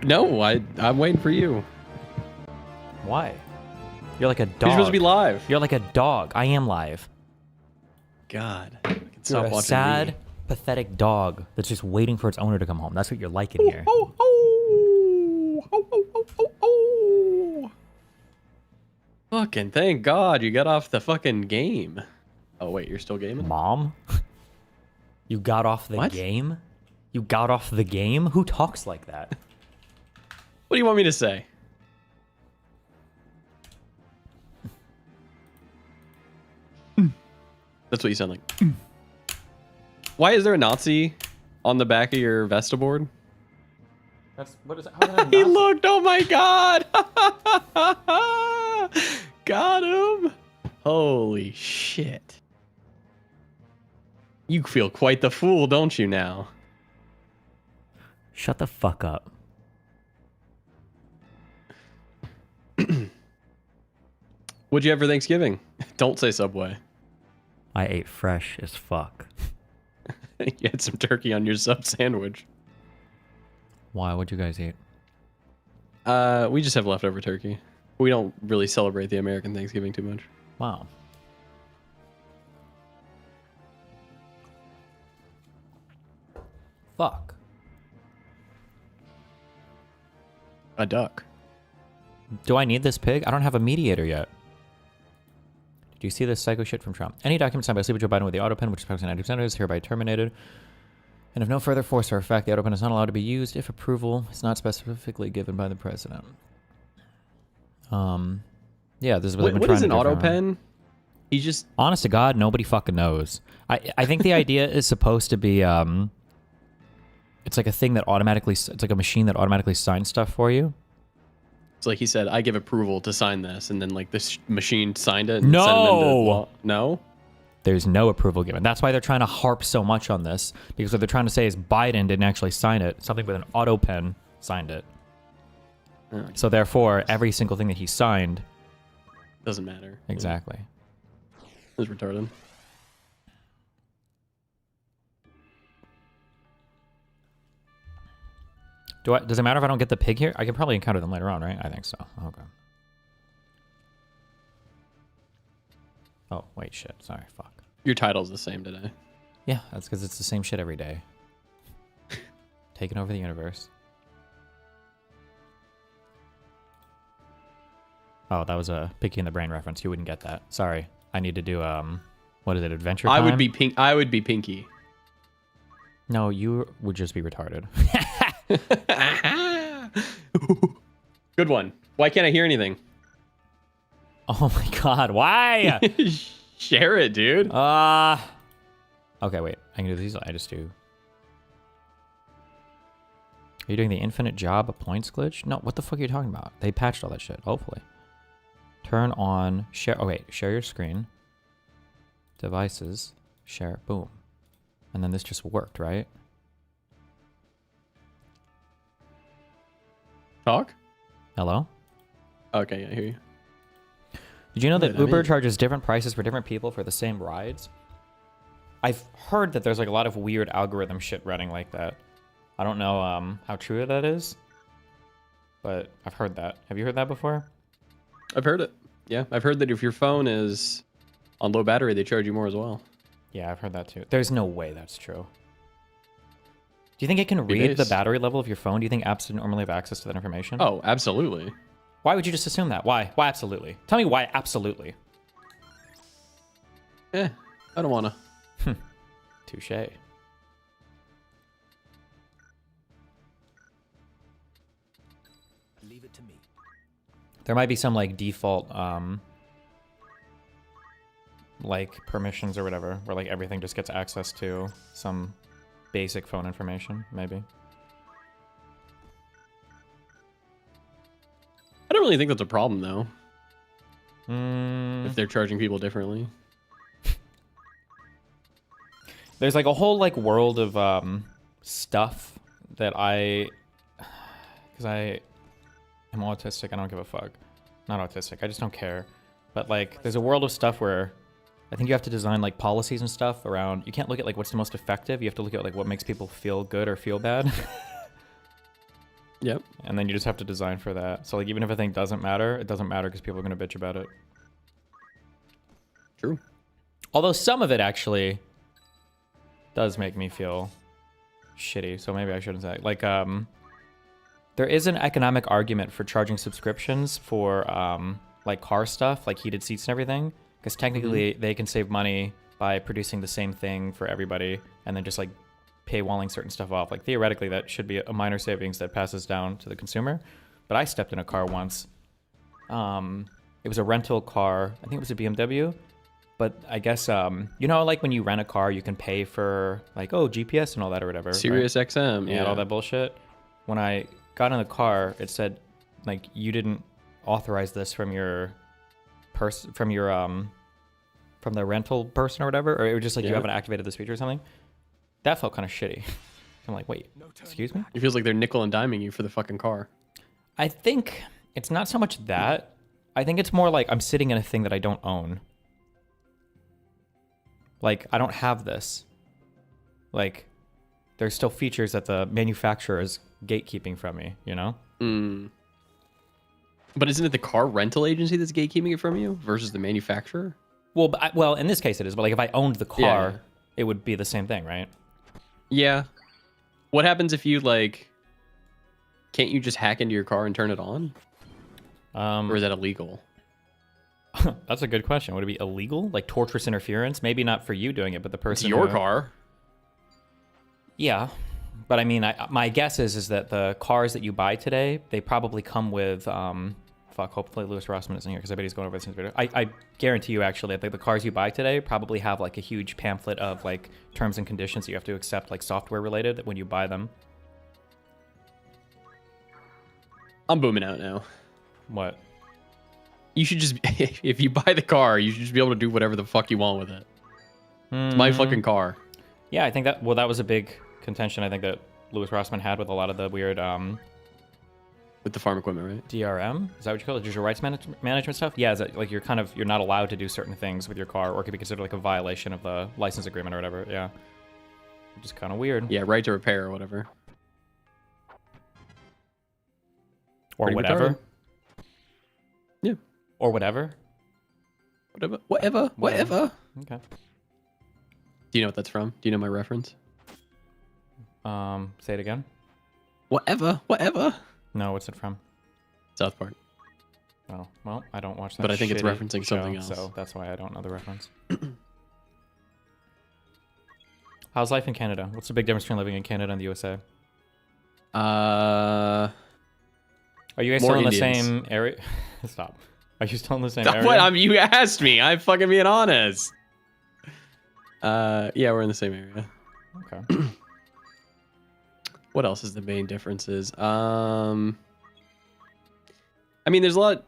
No, I'm waiting for you. Why? You're like a dog. You're supposed to be live. You're like a dog. I am live. God. I can You're stop a watching sad, me. pathetic dog that's just waiting for its owner to come home. That's what you're like in here. Fucking thank God you got off the fucking game. Oh, wait, you're still gaming? Mom? You got off the game? You got off the game? Who talks like that? What do you want me to say? That's what you sound like. Why is there a Nazi on the back of your Vesta board? That's what is that? He looked, oh my God. Got him. Holy shit. You feel quite the fool, don't you now? Shut the fuck up. What'd you have for Thanksgiving? Don't say Subway. I ate fresh as fuck. You had some turkey on your sub sandwich. Why? What'd you guys eat? We just have leftover turkey. We don't really celebrate the American Thanksgiving too much. Wow. Fuck. A duck. Do I need this pig? I don't have a mediator yet. Did you see this psycho shit from Trump? Any document signed by Sleepy Joe Biden with the auto pen, which is approximately 90% is hereby terminated. And if no further force or effect, the auto pen is not allowed to be used if approval is not specifically given by the president. Yeah, this is what they've been What trying is to an do auto for- pen? He just... Honest to God, nobody fucking knows. I think the idea is supposed to be, it's like a thing that automatically, it's like a machine that automatically signs stuff for you. It's like he said, I give approval to sign this, and then like this machine signed it. And No! sent him into law. No. There's no approval given. That's why they're trying to harp so much on this, because what they're trying to say is Biden didn't actually sign it. Something with an auto pen signed it. Oh, So therefore, every single thing that he signed doesn't matter. exactly. It's retarded. Does it matter if I don't get the pig here? I can probably encounter them later on, right? I think so. Okay. Oh, wait, shit. Sorry, fuck. Your title's the same today. Yeah, that's because it's the same shit every day. Taking over the universe. Oh, that was a Pinky in the Brain reference. You wouldn't get that. Sorry. I need to do, what is it, Adventure Time? I would be Pinky. No, you would just be retarded. Good one. Why can't I hear anything? Oh my god, why? Share it, dude. Okay, wait. I can do these. I just do. Are you doing the infinite job points glitch? No, what the fuck are you talking about? They patched all that shit, hopefully. Turn on, share, oh wait, share your screen. Devices, share, boom. And then this just worked, right? Talk? Hello? Okay, yeah, I hear you. Did you know that Right, Uber I'm in. charges different prices for different people for the same rides? I've heard that there's like a lot of weird algorithm shit running like that. I don't know how true that is, but I've heard that. Have you heard that before? I've heard it. Yeah, I've heard that if your phone is on low battery, they charge you more as well. Yeah, I've heard that too. There's no way that's true. Do you think it can read the nice. battery level of your phone? Do you think apps normally have access to that information? Oh, absolutely. Why would you just assume that? Why? Why absolutely? Tell me why absolutely. I don't want to. Touche. Leave it to me. There might be some like default like permissions or whatever, where like everything just gets access to some basic phone information, maybe. I don't really think that's a problem, though, Mm, if they're charging people differently. there's like a whole like world of stuff that because I am autistic, I don't give a fuck. Not autistic, I just don't care. But like there's a world of stuff where I think you have to design like policies and stuff around, you can't look at like what's the most effective, you have to look at like what makes people feel good or feel bad. Yep. And then you just have to design for that. So like even if a thing doesn't matter, it doesn't matter because people are gonna bitch about it. True. Although some of it actually does make me feel shitty. So maybe I shouldn't say like there is an economic argument for charging subscriptions for like car stuff, like heated seats and everything, because technically they can save money by producing the same thing for everybody and then just like paywalling certain stuff off. Like theoretically that should be a minor savings that passes down to the consumer. But I stepped in a car once. It was a rental car. I think it was a BMW. But I guess, you know, like when you rent a car, you can pay for like, oh, GPS and all that or whatever. Sirius right? XM. Yeah, all that bullshit. When I got in the car, it said like you didn't authorize this from your from the rental person or whatever, or it was just like you haven't activated this feature or something. That felt kind of shitty. I'm like, wait, excuse me? It feels like they're nickel and diming you for the fucking car. I think it's not so much that. I think it's more like I'm sitting in a thing that I don't own. Like, I don't have this. Like, there's still features that the manufacturer is gatekeeping from me, you know? But isn't it the car rental agency that's gatekeeping it from you versus the manufacturer? Well, well, in this case it is. But like, if I owned the car, it would be the same thing, right? Yeah. What happens if you like? Can't you just hack into your car and turn it on? Or is that illegal? That's a good question. Would it be illegal? Like torturous interference? Maybe not for you doing it, but the person. It's your car. Yeah. But I mean, my guess is that the cars that you buy today, they probably come with, fuck, hopefully Louis Rossmann isn't here because I bet he's going over this in his video. I guarantee you actually, that the cars you buy today probably have like a huge pamphlet of like terms and conditions that you have to accept, like software related, when you buy them. I'm booming out now. What? You should just, if you buy the car, you should just be able to do whatever the fuck you want with it. It's my fucking car. Yeah, I think that, well, that was a big contention I think that Louis Rossmann had with a lot of the weird With the farm equipment, right? DRM, is that what you call it? Digital rights management stuff? Yeah, is that like you're not allowed to do certain things with your car, or it could be considered like a violation of the license agreement or whatever. Yeah, which is kind of weird. Yeah, right to repair or whatever. Or Pretty whatever. retarded. Yeah. Or whatever. Whatever. Okay. Do you know what that's from? Do you know my reference? Say it again. Whatever. No, what's it from? South Park. Oh, well, I don't watch that. But I think it's shitty referencing show, something else. So that's why I don't know the reference. How's life in Canada? What's the big difference between living in Canada and the USA? Are you guys still in the same area? Stop. Are you still in the same area? What? You asked me. I'm fucking being honest. Yeah, we're in the same area. Okay. What else is the main differences? I mean, there's a lot.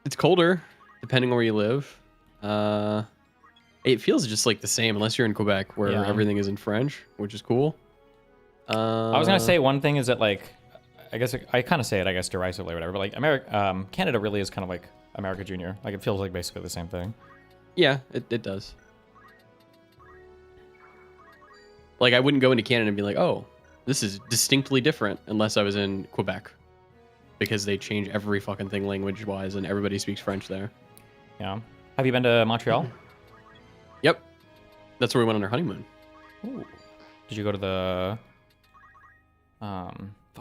It's colder, depending on where you live. It feels just like the same, unless you're in Quebec, where everything is in French, which is cool. I was gonna say one thing is that like, I guess I kind of say it, I guess derisively or whatever, but like Canada really is kind of like America Junior. Like it feels like basically the same thing. Yeah, it does. Like I wouldn't go into Canada and be like, oh, this is distinctly different unless I was in Quebec, because they change every fucking thing language-wise and everybody speaks French there. Yeah. Have you been to Montreal? Yep. That's where we went on our honeymoon. Ooh. Did you go to the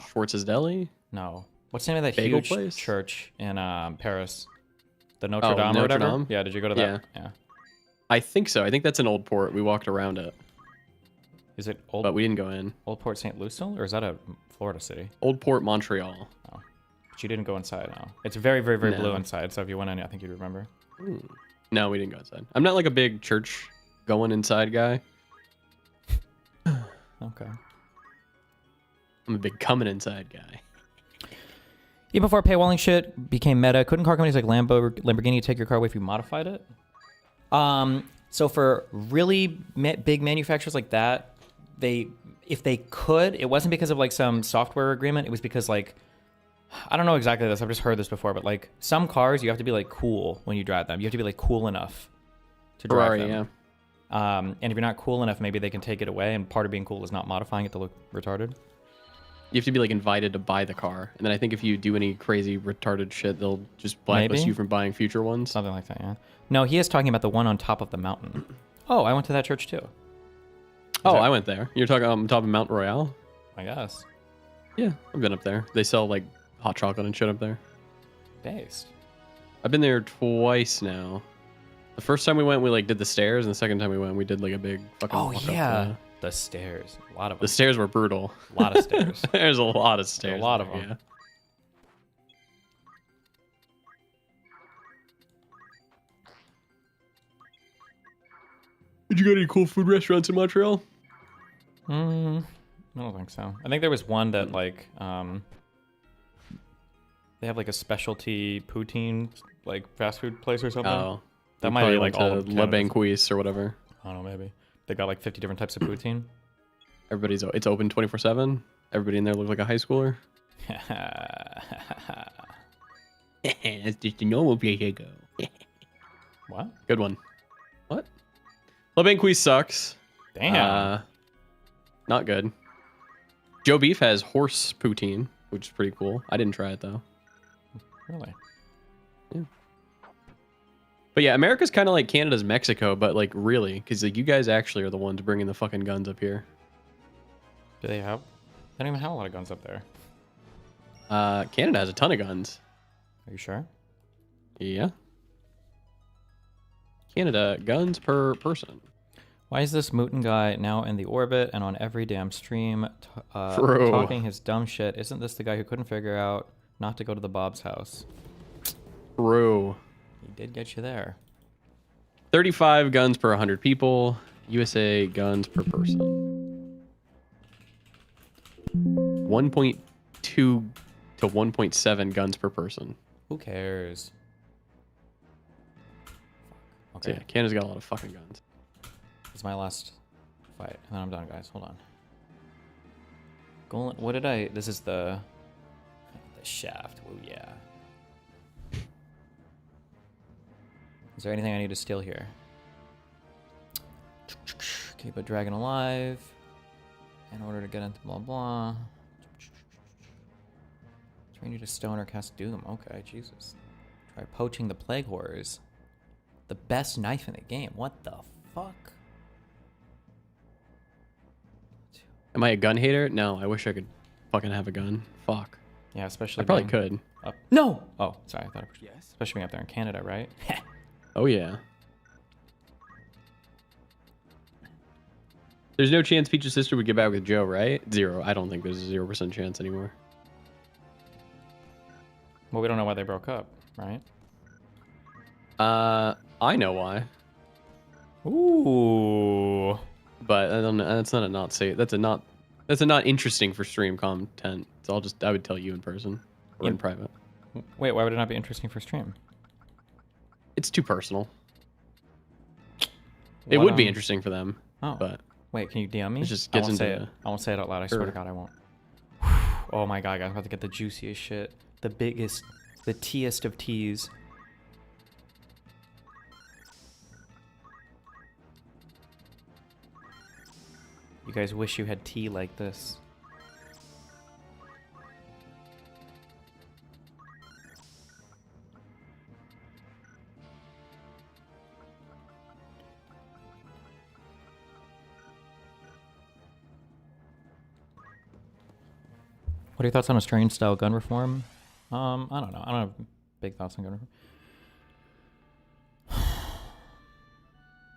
Schwartz's Deli? No. What's the name of that Bagel huge place? church in Paris? The Notre Dame or Notre whatever? Dame? Yeah, did you go to that? Yeah. I think so. I think that's an old port. We walked around it. Is it Old But we didn't go in. Old Port St. Lucie, or is that a Florida city? Old Port Montreal. Oh. But you didn't go inside, no. It's very, very, very No. blue inside, so if you went in, I think you'd remember. No, we didn't go inside. I'm not like a big church going inside guy. Okay. I'm a big coming inside guy. Even before paywalling shit became meta, couldn't car companies like Lamborghini take your car away if you modified it? So for really big manufacturers like that, if they could, it wasn't because of like some software agreement. It was because like, I don't know exactly this. I've just heard this before, but like some cars, you have to be like cool when you drive them. You have to be like cool enough to drive Ferrari, them. Yeah. And if you're not cool enough, maybe they can take it away. And part of being cool is not modifying it to look retarded. You have to be like invited to buy the car, and then I think if you do any crazy retarded shit, they'll just blacklist Maybe? you from buying future ones. Something like that, yeah. No, he is talking about the one on top of the mountain. Oh, I went to that church too. Oh, that- I went there. You're talking on top of Mount Royale? I guess. Yeah, I've been up there. They sell like hot chocolate and shit up there. Based. I've been there twice now. The first time we went, we like did the stairs, and the second time we went, we did like a big fucking. Oh walk up yeah, the- the stairs. A lot of them. The stairs were brutal. A lot of stairs. There's a lot of stairs. A lot of there, them. Yeah. Did you go to any cool food restaurants in Montreal? I don't think so. I think there was one that like they have like a specialty poutine like fast food place or something. Oh, That might be like all to of Le Canada's- Banquise or whatever. I don't know, maybe. They got like 50 different types of poutine. It's open 24/7. Everybody in there looks like a high schooler. It's just a normal place I go. What? Good one. What? Le Banquise sucks. Damn. Not good. Joe Beef has horse poutine, which is pretty cool. I didn't try it though. Really? But yeah, America's kind of like Canada's Mexico, but like really, because like you guys actually are the ones bringing the fucking guns up here. Do they have? They don't even have a lot of guns up there. Canada has a ton of guns. Are you sure? Yeah. Canada, guns per person. Why is this Mooten guy now in the orbit and on every damn stream True. talking his dumb shit? Isn't this the guy who couldn't figure out not to go to the Bob's house? True. He did get you there. 35 guns per 100 people. USA guns per person. 1.2 to 1.7 guns per person. Who cares? So Okay, yeah, Canada's got a lot of fucking guns. it's my last fight, and then I'm done, guys. Hold on. Golan, what did I? This is the shaft. Oh yeah. Is there anything I need to steal here? Keep a dragon alive in order to get into blah blah. Do we need a stone or cast doom? Okay, Jesus. Try poaching the plague horrors. The best knife in the game. What the fuck? Am I a gun hater? No, I wish I could fucking have a gun. Fuck. Yeah, especially I probably being could. up. No. Oh, sorry. I thought it was, yes. Especially being up there in Canada, right? Oh yeah. There's no chance Peach's sister would get back with Joe, right? Zero. I don't think there's a 0% chance anymore. Well, we don't know why they broke up, right? I know why, Ooh. but I don't know. That's not a not say. That's a not interesting for stream content. So I would tell you in person or in private. Wait, why would it not be interesting for stream? It's too personal. It would be interesting for them, Oh. but Wait, can you DM me? it just I gets won't say into. it. I won't say it out loud. I swear to Sure. God, I won't. Oh my God, guys, I'm about to get the juiciest shit. The biggest, the teaest of teas. You guys wish you had tea like this. What are your thoughts on a strange style gun reform? I don't know. I don't have big thoughts on gun reform.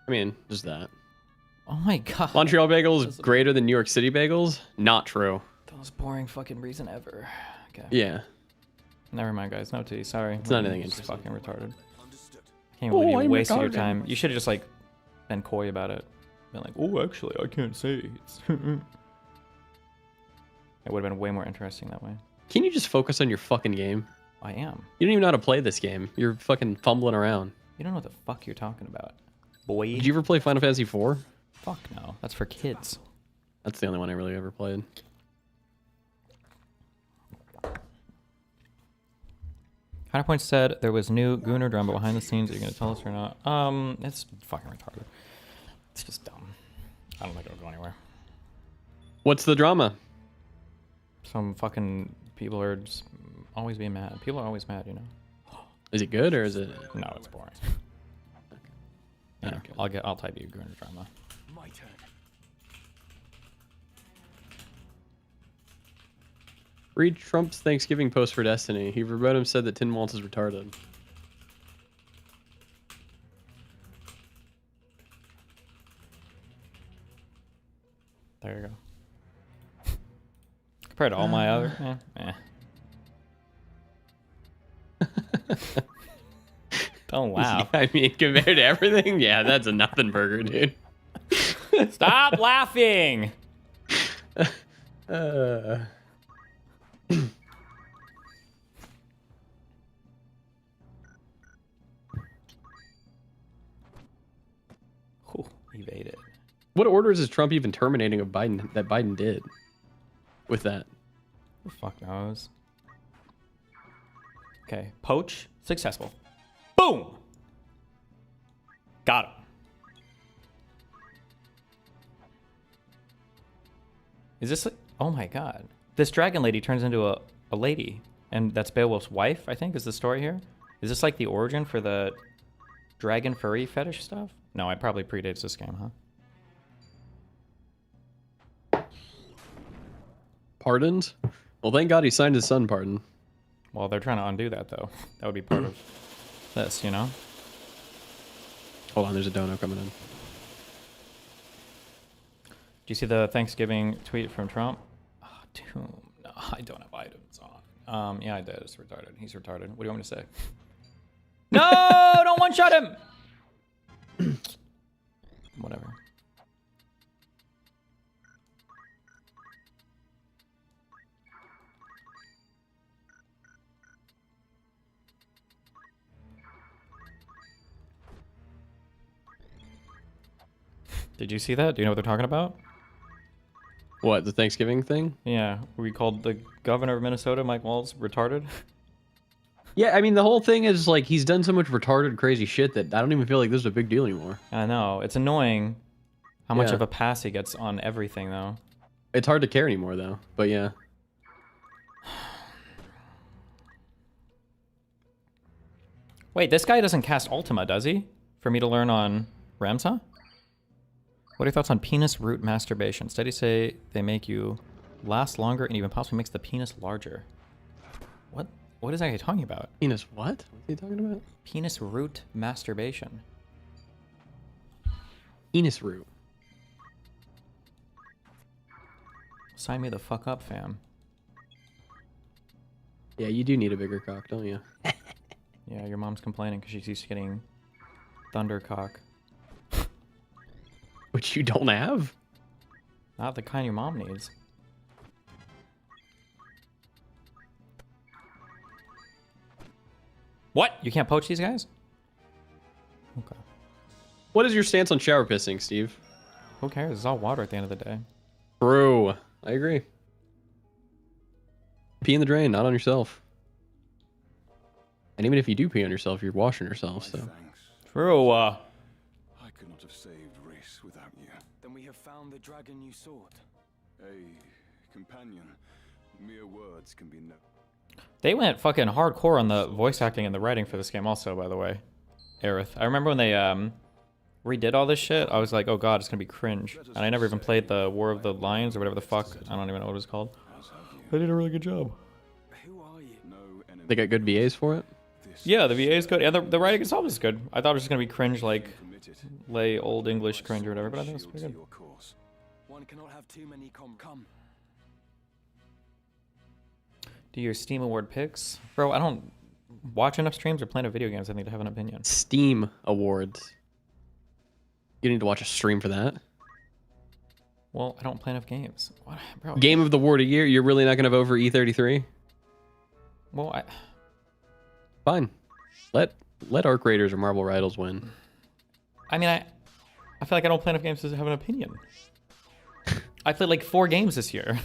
I mean, just that. Oh my God. Montreal bagels greater than New York City bagels? Not true. The most boring fucking reason ever. Okay. Yeah. Never mind, guys. No tea. Sorry. It's not anything It's interesting. fucking retarded. Can't believe you I'm wasted your retarded. time. You should have just like been coy about it. Been like, oh, actually, I can't say. It's it would have been way more interesting that way. Can you just focus on your fucking game? I am. You don't even know how to play this game. You're fucking fumbling around. You don't know what the fuck you're talking about, boy. Did you ever play Final Fantasy IV? Fuck no. That's for kids. That's the only one I really ever played. Counterpoint said there was new Gunner drama behind the scenes. Are you gonna tell us or not? It's fucking retarded. It's just dumb. I don't think it'll go anywhere. What's the drama? Some fucking people are just always being mad. People are always mad, you know. Is it good or is it? No, it's boring. Okay. Yeah, I'll type you Gurner drama. My turn. Read Trump's Thanksgiving post for Destiny. He verbatim said that Tin Malt is retarded. There you go. Compared to all my other, Don't laugh. I mean, compared to everything, yeah, that's a nothing burger, dude. Stop laughing. Ooh, evaded. What orders is Trump even terminating of Biden that Biden did with that? Who the fuck knows? Okay, poach successful. Boom. Got him. Is this? Oh my god! This dragon lady turns into a lady, and that's Beowulf's wife. I think is the story here. Is this like the origin for the dragon furry fetish stuff? No, it probably predates this game, huh? Pardoned? Well, thank God he signed his son pardon. Well, they're trying to undo that though. That would be part of this, you know. Hold on, there's a dono coming in. Do you see the Thanksgiving tweet from Trump? Oh, Doom. No, I don't have items on. Yeah, I did. It's retarded. He's retarded. What do you want me to say? No, don't one-shot him. Whatever. Did you see that? Do you know what they're talking about? What, the Thanksgiving thing? Yeah, we called the governor of Minnesota, Mike Waltz, retarded. Yeah, I mean, the whole thing is like he's done so much retarded, crazy shit that I don't even feel like this is a big deal anymore. I know. It's annoying how much Yeah. of a pass he gets on everything, though. It's hard to care anymore, though. But yeah. Wait, this guy doesn't cast Ultima, does he? For me to learn on Ramsa? What are your thoughts on penis root masturbation? Studies say they make you last longer and even possibly makes the penis larger. What? What is that guy talking about? Penis what? What's he talking about? Penis root masturbation. Penis root. Sign me the fuck up, fam. Yeah, you do need a bigger cock, don't you? Yeah, your mom's complaining because she's getting thundercock. Which you don't have? Not the kind your mom needs. What? You can't poach these guys? Okay. What is your stance on shower pissing, Steve? Who cares? It's all water at the end of the day. True. I agree. Pee in the drain, not on yourself. And even if you do pee on yourself, you're washing yourself, so. Thanks. True. I could not have saved Reese without you. Then we have found the dragon you sought. A companion. Mere words can be no. They went fucking hardcore on the voice acting and the writing for this game also, by the way. Aerith. I remember when they redid all this shit, I was like, oh god, it's gonna be cringe. And I never even played the War of the Lions or whatever the fuck. I don't even know what it was called. They did a really good job. Who are you? No enemy. They got good VAs for it? This Yeah, the VA is good. Yeah, the writing itself is good. I thought it was just gonna be cringe, like committed. lay old English cringe or whatever, but I think it's Shield pretty to good. your cause. One cannot have too many come. Do your Steam Award picks? Bro, I don't watch enough streams or play enough video games, I think, to have an opinion. Steam Awards. You need to watch a stream for that. Well, I don't play enough games. What? Bro. Game of the Award a year, you're really not going to vote for E33? Well, Fine. Let Arc Raiders or Marble Rivals win. I mean, I feel like I don't play enough games to have an opinion. I played like 4 games this year.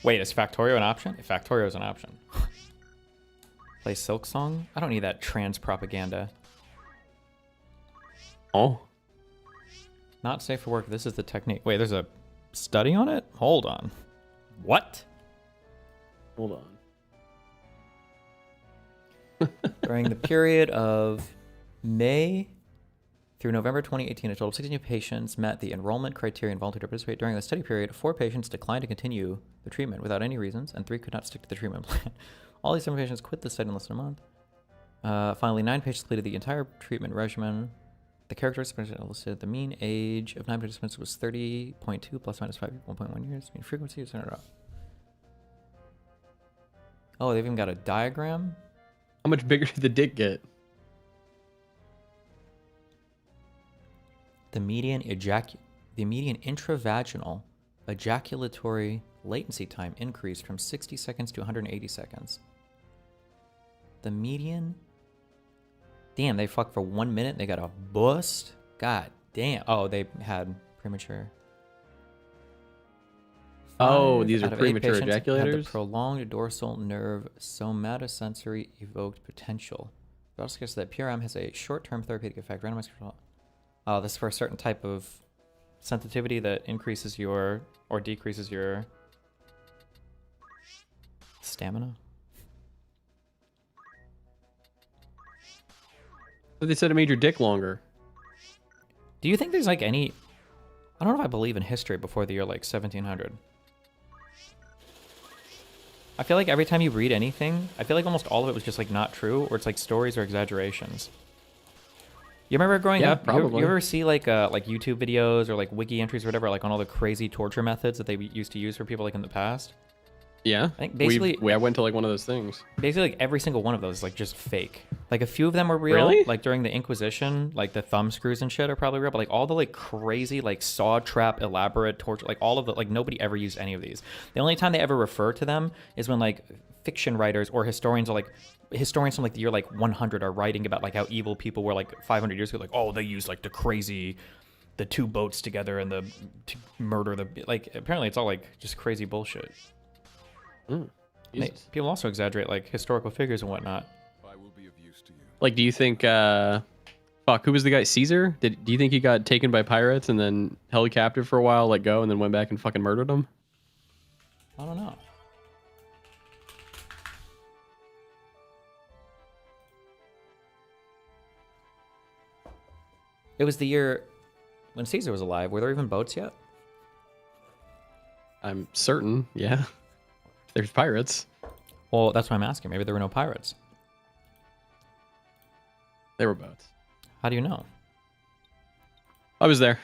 Wait, is Factorio an option? If Factorio is an option. Play Silk Song? I don't need that trans propaganda. Oh. Not safe for work. This is the technique. Wait, there's a study on it? Hold on. What? Hold on. During the period of May through November 2018, a total of 16 patients met the enrollment criteria and volunteered to participate. During the study period, 4 patients declined to continue the treatment without any reasons, and 3 could not stick to the treatment plan. All these 7 patients quit the study in less than a month. Finally, 9 patients completed the entire treatment regimen. The characteristics listed. The mean age of 9 participants was 30.2 plus minus 1.1 years. Mean frequency is centered up. Oh, they've even got a diagram. How much bigger did the dick get? The median intravaginal ejaculatory latency time increased from 60 seconds to 180 seconds. The median... Damn, they fucked for 1 minute and they got a bust? God damn. Oh, they had premature... Oh, these are 5 out of 8 premature patients had ejaculators? the prolonged dorsal nerve somatosensory evoked potential. It also suggests that PRM has a short-term therapeutic effect. Randomized control. Oh, this is for a certain type of sensitivity that increases your or decreases your stamina. But they said it made your dick longer. Do you think there's like any... I don't know if I believe in history before the year like 1700. I feel like every time you read anything, I feel like almost all of it was just like not true, or it's like stories or exaggerations. You remember growing Yeah, up, probably. you ever see like YouTube videos or like wiki entries or whatever, like on all the crazy torture methods that they used to use for people like in the past? Yeah. I think basically, I went to like one of those things. basically like every single one of those is like just fake. Like a few of them are real, Really? like during the Inquisition, like the thumb screws and shit are probably real, but like all the like crazy like saw trap elaborate torture, like all of the, like nobody ever used any of these. The only time they ever refer to them is when like fiction writers or historians are like historians from like the year like 100 are writing about like how evil people were like 500 years ago, like, oh, they used like the 2 boats together and to murder the, like, apparently it's all like just crazy bullshit. People also exaggerate like historical figures and whatnot. I will be of use to you. Like, do you think, fuck, who was the guy? Caesar? Do you think he got taken by pirates and then held captive for a while, let go, and then went back and fucking murdered him? I don't know. It was the year when Caesar was alive. Were there even boats yet? I'm certain, yeah. There's pirates. Well, that's what I'm asking. Maybe there were no pirates. There were boats. How do you know? I was there.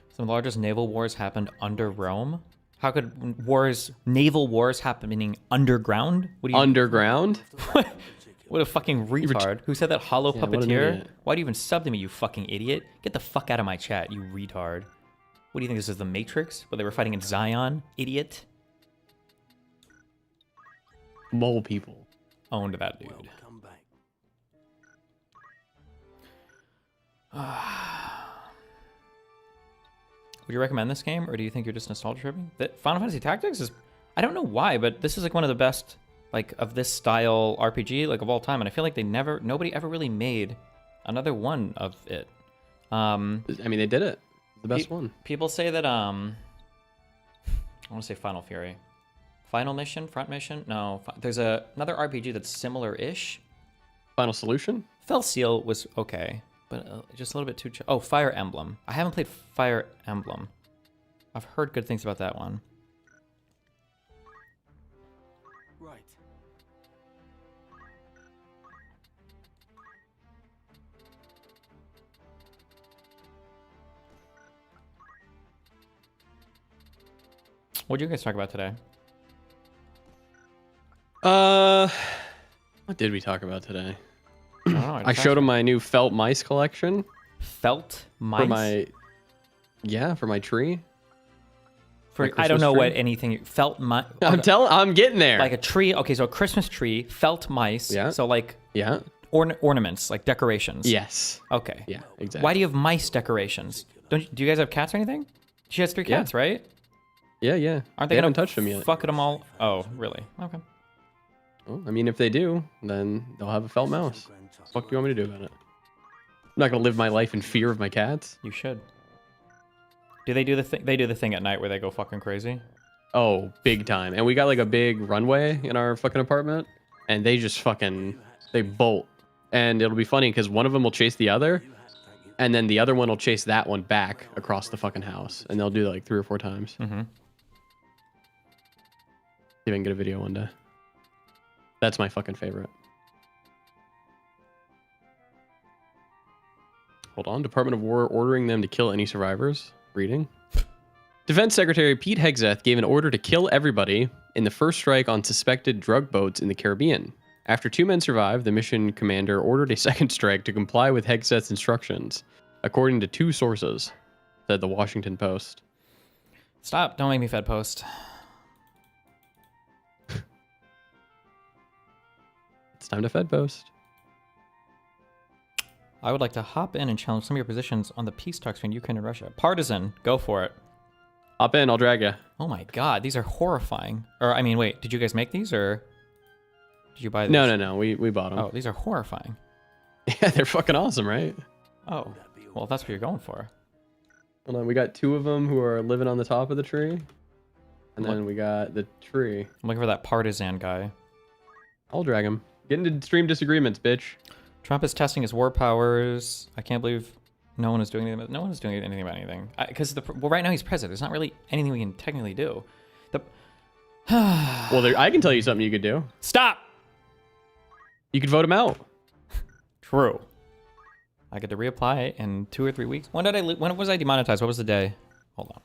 Some of the largest naval wars happened under Rome. How could naval wars happening underground? What do you Underground? What a fucking retard. Who said that hollow Yeah, what an puppeteer? idiot. Why do you even sub to me, you fucking idiot? Get the fuck out of my chat, you retard. What do you think this is, the Matrix? Where they were fighting in Zion? Idiot. Mole people. Owned that dude. Come back. Would you recommend this game, or do you think you're just nostalgia tripping? Final Fantasy Tactics is... I don't know why, but this is like one of the best, like, of this style RPG, like, of all time, and I feel like nobody ever really made another one of it. I mean, they did it. The best one. People say that, I want to say Final Fury. Final Mission? Front Mission? No. There's another RPG that's similar-ish. Final Solution? Fell Seal was okay, but just a little bit too... Oh, Fire Emblem. I haven't played Fire Emblem. I've heard good things about that one. Right. What did you guys talk about today? What did we talk about today? I don't know. I showed him my new felt mice collection. Felt mice? For my tree. For, my I don't Christmas know tree? what anything... Felt mice... I'm getting there. Like a tree... Okay, so a Christmas tree, felt mice. Yeah. So like yeah. ornaments, like decorations. Yes. Okay. Yeah, exactly. Why do you have mice decorations? Do you guys have cats or anything? She has 3 cats, right? Yeah. Aren't They they gonna haven't touched them yet. fuck them all? Oh, really? Okay. Well, I mean, if they do, then they'll have a felt mouse. What the fuck do you want me to do about it? I'm not gonna live my life in fear of my cats. You should. Do they do the thing? They do the thing at night where they go fucking crazy. Oh, big time. And we got like a big runway in our fucking apartment, and they just fucking they bolt. And it'll be funny because one of them will chase the other, and then the other one will chase that one back across the fucking house, and they'll do that like 3 or 4 times. Mm-hmm. See if I can get a video one day. That's my fucking favorite. Hold on. Department of War ordering them to kill any survivors. Reading. Defense Secretary Pete Hegseth gave an order to kill everybody in the first strike on suspected drug boats in the Caribbean. After 2 men survived, the mission commander ordered a second strike to comply with Hegseth's instructions, according to 2 sources, said the Washington Post. Stop! Don't make me Fed post. It's time to Fed Post. I would like to hop in and challenge some of your positions on the peace talks between Ukraine and Russia. Partisan, go for it. Hop in, I'll drag you. Oh my god, these are horrifying. Or, I mean, wait, did you guys make these, or did you buy these? No. We bought them. Oh, these are horrifying. Yeah, they're fucking awesome, right? Oh, well, if that's what you're going for. Hold on, we got 2 of them who are living on the top of the tree. And then we got the tree. I'm looking for that partisan guy. I'll drag him. Get into extreme disagreements, bitch. Trump is testing his war powers. I can't believe no one is doing anything. No one is doing anything about anything. Because well, right now he's president. There's not really anything we can technically do. Well, I can tell you something you could do. Stop. You could vote him out. True. I get to reapply in 2 or 3 weeks. When was I demonetized? What was the day? Hold on.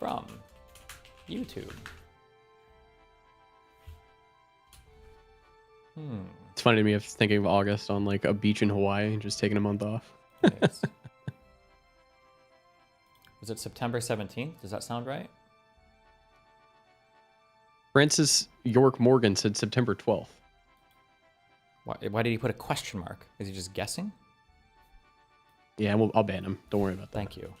From YouTube. It's funny to me. I was thinking of August on like a beach in Hawaii and just taking a month off. Nice. Was it September 17th? Does that sound right? Francis York Morgan said September 12th. Why did he put a question mark? Is he just guessing? Yeah, I'll ban him. Don't worry about that. Thank you.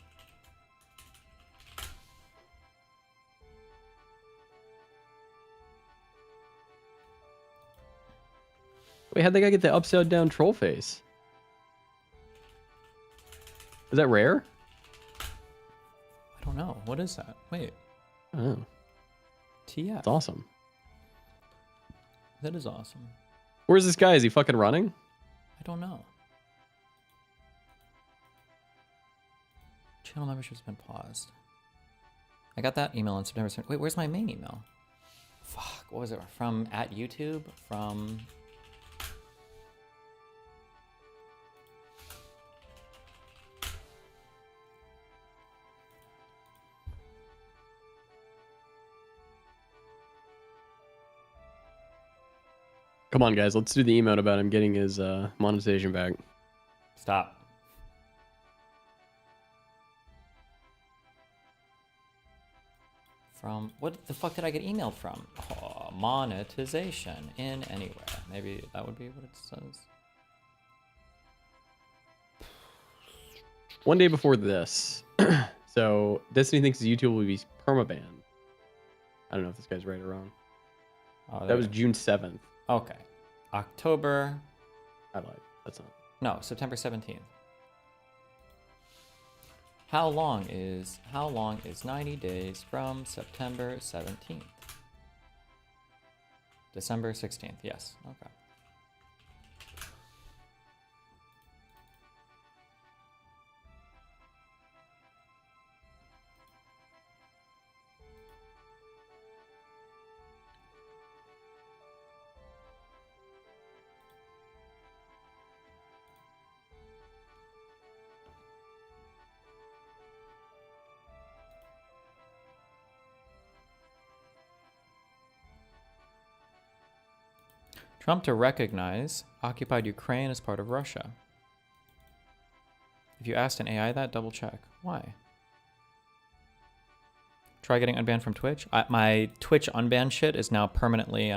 Wait, how'd that guy get the upside down troll face? Is that rare? I don't know. What is that? Wait. Oh, TF. that's awesome. That is awesome. Where's this guy? Is he fucking running? I don't know. Channel membership's been paused. I got that email on September 7th. Wait, where's my main email? Fuck, what was it? From @YouTube? From... Come on, guys. Let's do the emote about him getting his monetization back. Stop. From... What the fuck did I get emailed from? Oh, monetization in anywhere. Maybe that would be what it says. One day before this. So, Destiny thinks YouTube will be permabanned. I don't know if this guy's right or wrong. Oh, That was June 7th. Okay. October... I lied. That's not. No, September 17th. How long is 90 days from September 17th? December 16th. Yes. Okay. Trump to recognize occupied Ukraine as part of Russia. If you asked an AI that, double check. Why? Try getting unbanned from Twitch. My Twitch unban shit is now permanently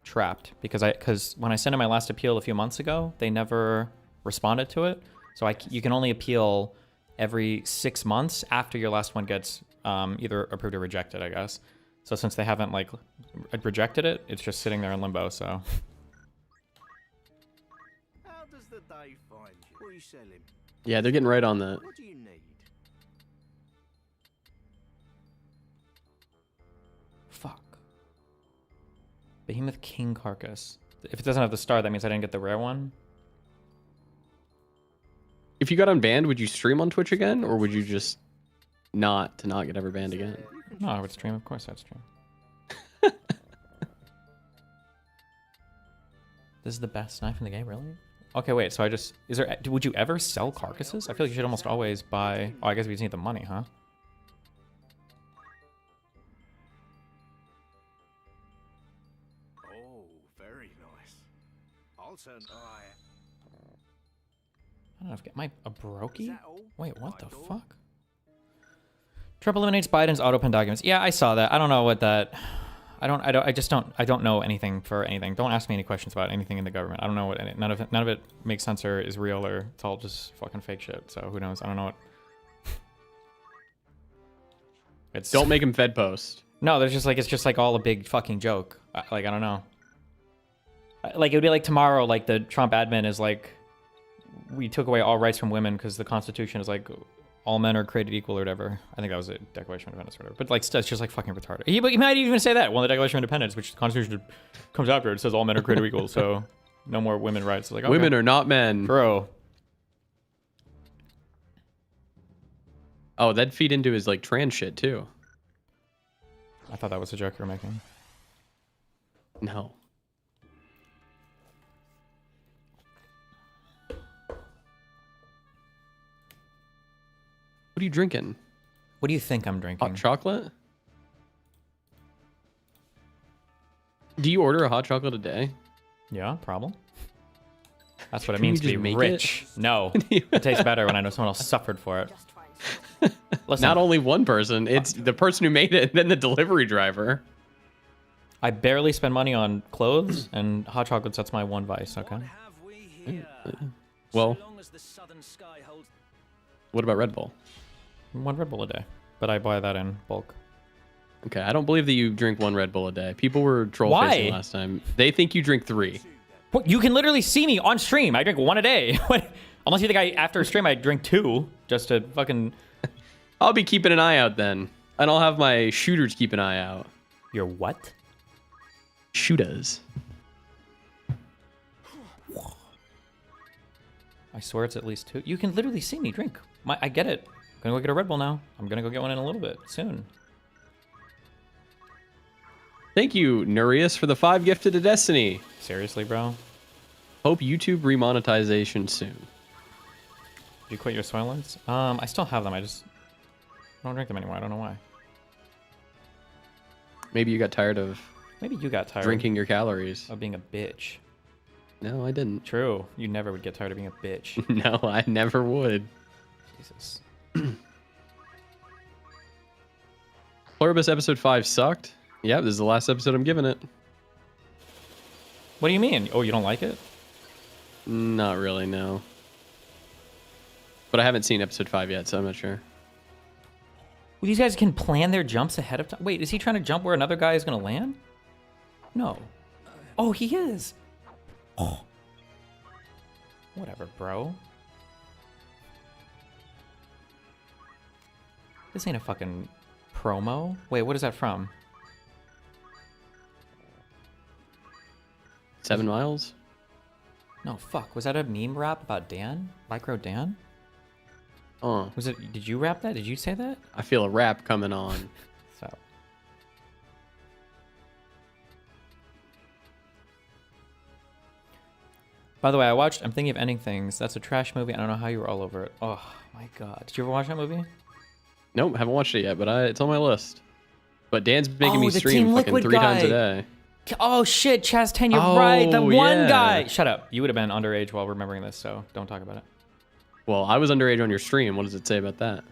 trapped because when I sent in my last appeal a few months ago, they never responded to it. So you can only appeal every 6 months after your last one gets either approved or rejected, I guess. So since they haven't like rejected it, it's just sitting there in limbo. So How does the day find you? What are you selling? Yeah, they're getting right on that. What do you need? fuck. Behemoth King Carcass. If it doesn't have the star, that means I didn't get the rare one. If you got unbanned, would you stream on Twitch again, or would you just not get ever banned again? No, I would stream. Of course, I'd stream. This is the best knife in the game, really? Okay, wait. So would you ever sell carcasses? I feel like you should almost always buy. Oh, I guess we just need the money, huh? Oh, very nice. I'll turn. I don't know if am I a brokey? Is that all? Wait, what the Right door? fuck? Trump eliminates Biden's auto pen documents. Yeah, I saw that. I don't know what that. I don't know anything for anything. Don't ask me any questions about anything in the government. I don't know what none of it makes sense or is real, or it's all just fucking fake shit. So who knows? I don't know what. It's Don't make him Fed post. No, it's just like all a big fucking joke. Like, I don't know. Like, it would be like tomorrow, like the Trump admin is like, we took away all rights from women because the Constitution is like, all men are created equal or whatever. I think that was a Declaration of Independence or whatever. But like, it's just like fucking retarded. He might even say that. Well, the Declaration of Independence, which the Constitution comes after, it says all men are created equal, so no more women rights. It's like, okay. Women are not men. Bro. Oh, that'd feed into his like trans shit too. I thought that was a joke you were making. No. What are you drinking? What do you think I'm drinking? Hot chocolate? Do you order a hot chocolate a day? Yeah, problem. That's what it Can you means to be just make rich. No, it tastes better when I know someone else suffered for it. Listen, Not only one person, it's the person who made it and then the delivery driver. I barely spend money on clothes, and hot chocolates, that's my one vice, okay? What have we here? Well, So long as the southern sky holds. what about Red Bull? One Red Bull a day, but I buy that in bulk. Okay, I don't believe that you drink one Red Bull a day. People were troll Why? facing last time. They think you drink 3. What, you can literally see me on stream. I drink one a day. Unless you think after a stream I drink 2 just to fucking... I'll be keeping an eye out then. And I'll have my shooters keep an eye out. Your what? Shooters. I swear it's at least 2. You can literally see me drink. I get it. I'm gonna go get a Red Bull now. I'm gonna go get one in a little bit soon. Thank you, Nurius, for the 5 gifted to Destiny. Seriously, bro? Hope YouTube remonetization soon. Did you quit your Soylents? I still have them. I don't drink them anymore. I don't know why. Maybe you got tired of Maybe you got tired drinking your calories. of being a bitch. No, I didn't. True. You never would get tired of being a bitch. No, I never would. Jesus. Pluribus episode 5 sucked. Yeah, this is the last episode I'm giving it. What do you mean? Oh, you don't like it? Not really, no. But I haven't seen episode 5 yet, so I'm not sure. Well, these guys can plan their jumps ahead of time. Wait, is he trying to jump where another guy is going to land? No. Oh, he is. Oh. Whatever, bro. This ain't a fucking promo. Wait, what is that from? 7 miles? No, fuck. Was that a meme rap about Dan? Micro Dan? Oh, Was it? Did you rap that? Did you say that? I feel a rap coming on. So. By the way, I watched I'm Thinking of Ending Things. That's a trash movie. I don't know how you were all over it. Oh my god. Did you ever watch that movie? Nope, haven't watched it yet, but it's on my list. But Dan's making Oh, me the stream Team fucking Liquid 3 times a guy. day. Oh shit, Chaz 10, you're Oh, right. The one yeah. guy. Shut up. You would have been underage while remembering this, so don't talk about it. Well, I was underage on your stream. What does it say about that?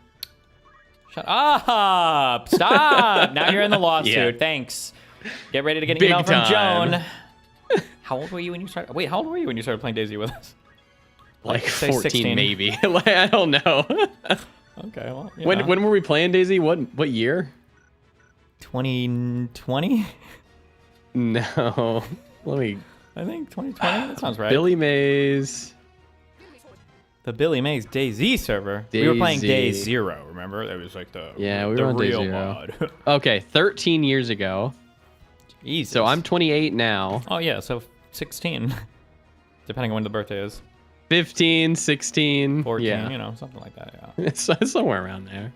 Shut up. Stop. Now you're in the lawsuit. Yeah. Thanks. Get ready to get an Big email from time. Joan. How old were you when you started? Wait, how old were you when you started playing Daisy with us? Like Say 14 16. maybe. Like, I don't know. Okay, well, When were we playing, Daisy? What year? 2020? No. Let me. I think 2020. That sounds right. Billy Mays. The Billy Mays DayZ server. We were playing Day DayZ. 0. Remember? It was like the Yeah, we the were on Day real 0. mod. Okay, 13 years ago. Jesus. So I'm 28 now. Oh yeah, so 16, depending on when the birthday is. 15, 16. 14, Yeah. you know, something like that. Yeah. It's somewhere around there.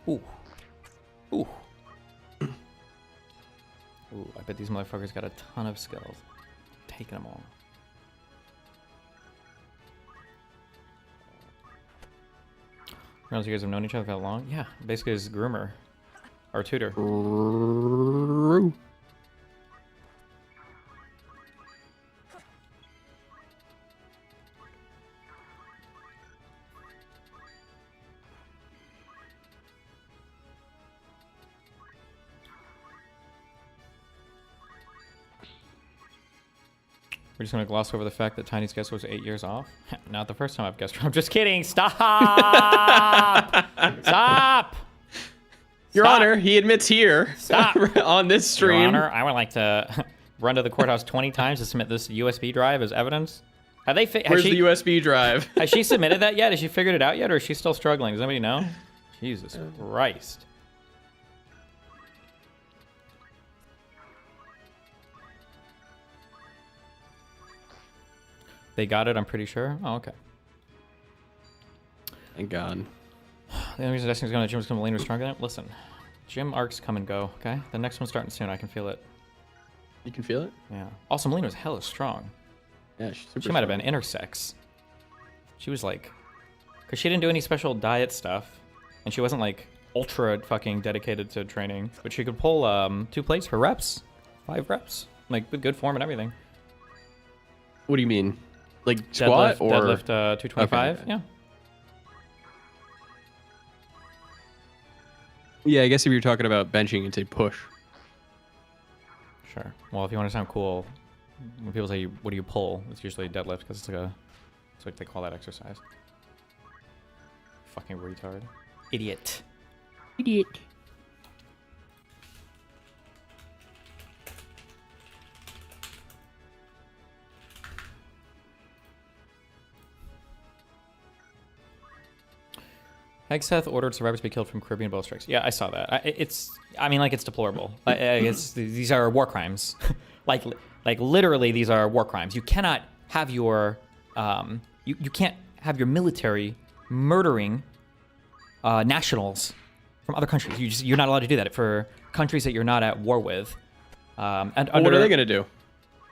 Ooh. Ooh. Ooh, I bet these motherfuckers got a ton of skills. Taking them all. Realize you guys have known each other that long? Yeah, basically his groomer. Our tutor. Ooh. We're just gonna gloss over the fact that Tiny's guess was 8 years off. Not the first time I've guessed. I'm just kidding. Stop! Stop! Your Stop! Honor, he admits here Stop! on this Your stream. Honor, I would like to run to the courthouse 20 times to submit this USB drive as evidence. Have they? Where's the USB drive? Has she submitted that yet? Has she figured it out yet, or is she still struggling? Does anybody know? Jesus Christ. They got it, I'm pretty sure. Oh, okay. Thank God. The only reason Destiny's going to the gym is because Melina was stronger than him. Listen, gym arcs come and go, okay? The next one's starting soon. I can feel it. You can feel it? Yeah. Also, Melina was hella strong. Yeah, she's super She might have strong. been intersex. She was like... Because she didn't do any special diet stuff. And she wasn't like ultra fucking dedicated to training. But she could pull 2 plates for reps. 5 reps. Like with good form and everything. What do you mean? Like squat Deadlift, or deadlift 225. Okay. Yeah. Yeah, I guess if you're talking about benching, it's a push. Sure. Well, if you want to sound cool, when people say, what do you pull? It's usually deadlift because it's like they call that exercise. Fucking retard. Idiot. Idiot. Hegseth ordered survivors to be killed from Caribbean bow strikes. Yeah, I saw that. It's deplorable. It's these are war crimes. like literally, these are war crimes. You cannot have your you can't have your military murdering nationals from other countries. You're not allowed to do that for countries that you're not at war with. And Well, what are they gonna do?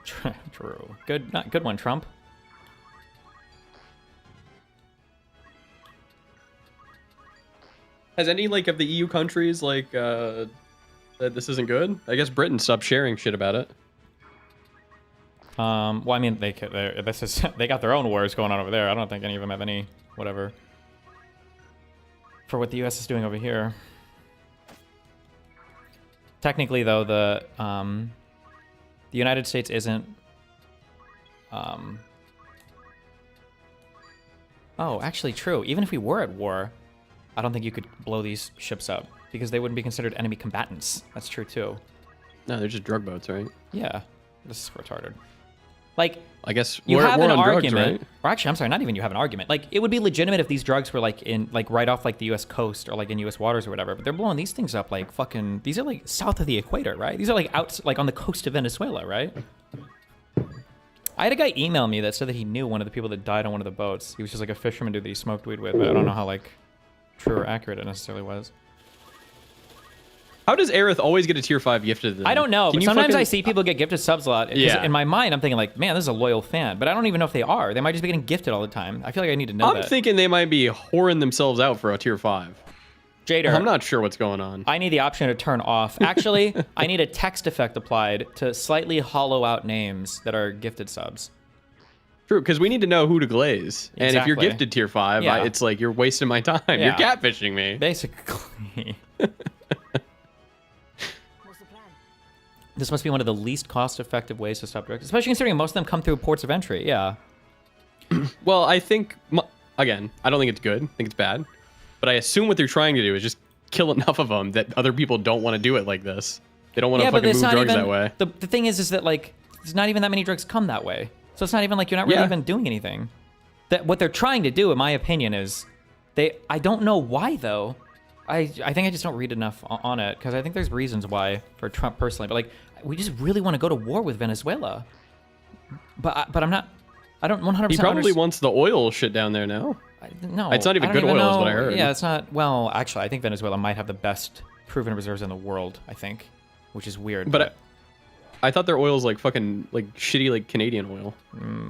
True. Good one, Trump. Has any like of the EU countries like said this isn't good? I guess Britain stopped sharing shit about it. Well, I mean, they got their own wars going on over there. I don't think any of them have any whatever for what the U.S. is doing over here. Technically, though, the United States isn't. Oh, actually, true. Even if we were at war, I don't think you could blow these ships up because they wouldn't be considered enemy combatants. That's true too. No, they're just drug boats, right? Yeah, this is retarded. Like, I guess you we're have an on drugs, argument, right? or actually, I'm sorry, not even you have an argument. Like, it would be legitimate if these drugs were like in, like right off like the U.S. coast or like in U.S. waters or whatever. But they're blowing these things up like fucking. These are like south of the equator, right? These are like out like on the coast of Venezuela, right? I had a guy email me that said that he knew one of the people that died on one of the boats. He was just like a fisherman dude that he smoked weed with, but I don't know how like true or accurate it necessarily was. How does Aerith always get a tier 5 gifted? To them? I don't know, Can but you sometimes fucking- I see people get gifted subs a lot. 'Cause Yeah. in my mind, I'm thinking like, man, this is a loyal fan. But I don't even know if they are. They might just be getting gifted all the time. I feel like I need to know I'm that. thinking they might be whoring themselves out for a tier 5. Jader, I'm not sure what's going on. I need the option to turn off. Actually, I need a text effect applied to slightly hollow out names that are gifted subs. True, because we need to know who to glaze. And if you're Exactly. gifted tier 5, Yeah. it's like you're wasting my time. Yeah. You're catfishing me. Basically. What's the plan? This must be one of the least cost-effective ways to stop drugs, especially considering most of them come through ports of entry. Yeah. Well, I think again, I don't think it's good. I think it's bad. But I assume what they're trying to do is just kill enough of them that other people don't want to do it like this. They don't want to Yeah, but fucking it's move not drugs even, that way. The thing is that like there's not even that many drugs come that way. So it's not even like you're not really Yeah. even doing anything. That what they're trying to do, in my opinion, is I don't know why though. I think I just don't read enough on it because I think there's reasons why for Trump personally, but like we just really want to go to war with Venezuela. But I'm not. I don't 100%. He probably wants the oil shit down there now. No, It's not even I don't good oil, is what I know. heard. Yeah, it's not. Well, actually, I think Venezuela might have the best proven reserves in the world. I think, which is weird. But I thought their oil's like fucking like shitty like Canadian oil.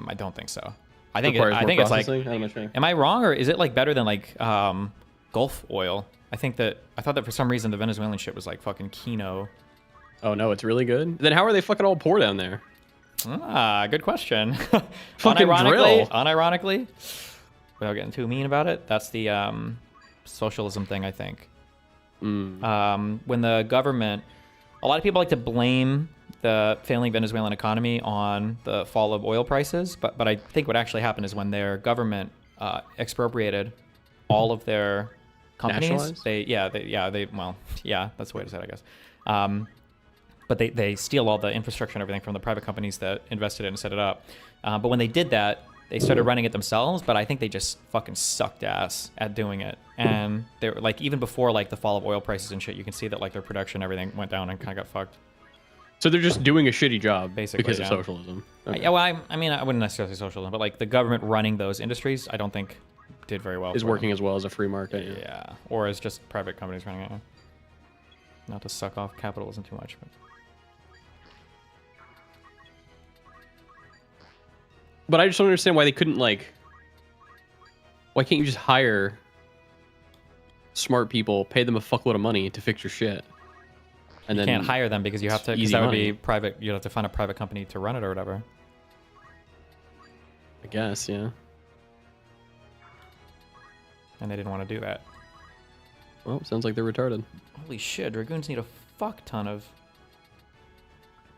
I don't think so. I think Requires I more think it's like. processing? I'm not sure. Am I wrong, or is it like better than like Gulf oil? I thought that for some reason the Venezuelan shit was like fucking Kino. Oh no, it's really good. Then how are they fucking all poor down there? Good question. Fucking drill. Unironically, without getting too mean about it, that's the socialism thing, I think. When the government, a lot of people like to blame the failing Venezuelan economy on the fall of oil prices, but I think what actually happened is when their government expropriated all of their companies, Nationalized? that's the way to say it, I guess. But they steal all the infrastructure and everything from the private companies that invested in and set it up. But when they did that, they started running it themselves, but I think they just fucking sucked ass at doing it. And they were like, even before like the fall of oil prices and shit, you can see that like their production, everything went down and kind of got fucked. So they're just doing a shitty job Basically, because of yeah. socialism. Okay. Yeah, well, I mean, I wouldn't necessarily say socialism, but like the government running those industries, I don't think did very well. Is for them. working as well as a free market. Yeah, or as just private companies running it. Not to suck off capitalism too much, But I just don't understand why they couldn't like. Why can't you just hire smart people, pay them a fuckload of money to fix your shit, and you then can't hire them because you have to. Because easy that would money. be private. You'd have to find a private company to run it or whatever. I guess, yeah. And they didn't want to do that. Well, sounds like they're retarded. Holy shit! Dragoons need a fuck ton of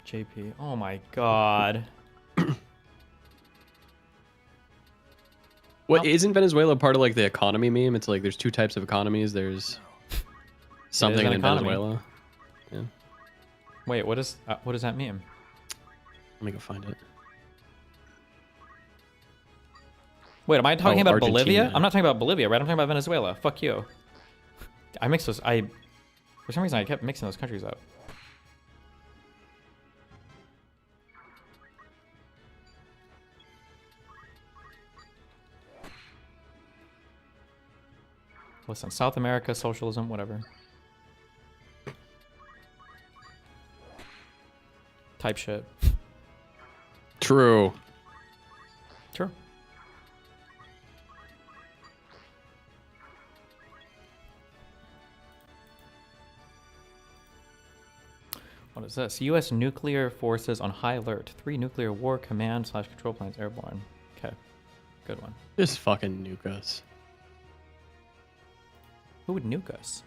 JP. Oh my god. What No. isn't Venezuela part of like the economy meme? It's like there's two types of economies. There's something an in economy. Venezuela. Wait, what does that mean? Let me go find it. Wait, am I talking Oh, about Argentina. Bolivia? I'm not talking about Bolivia, right? I'm talking about Venezuela. Fuck you. I mixed those. For some reason, I kept mixing those countries up. Listen, South America, socialism, whatever. Type shit. True. Sure. What is this? U.S. nuclear forces on high alert. 3 nuclear war command/control planes airborne. Okay. Good one. Just fucking nuke us. Who would nuke us?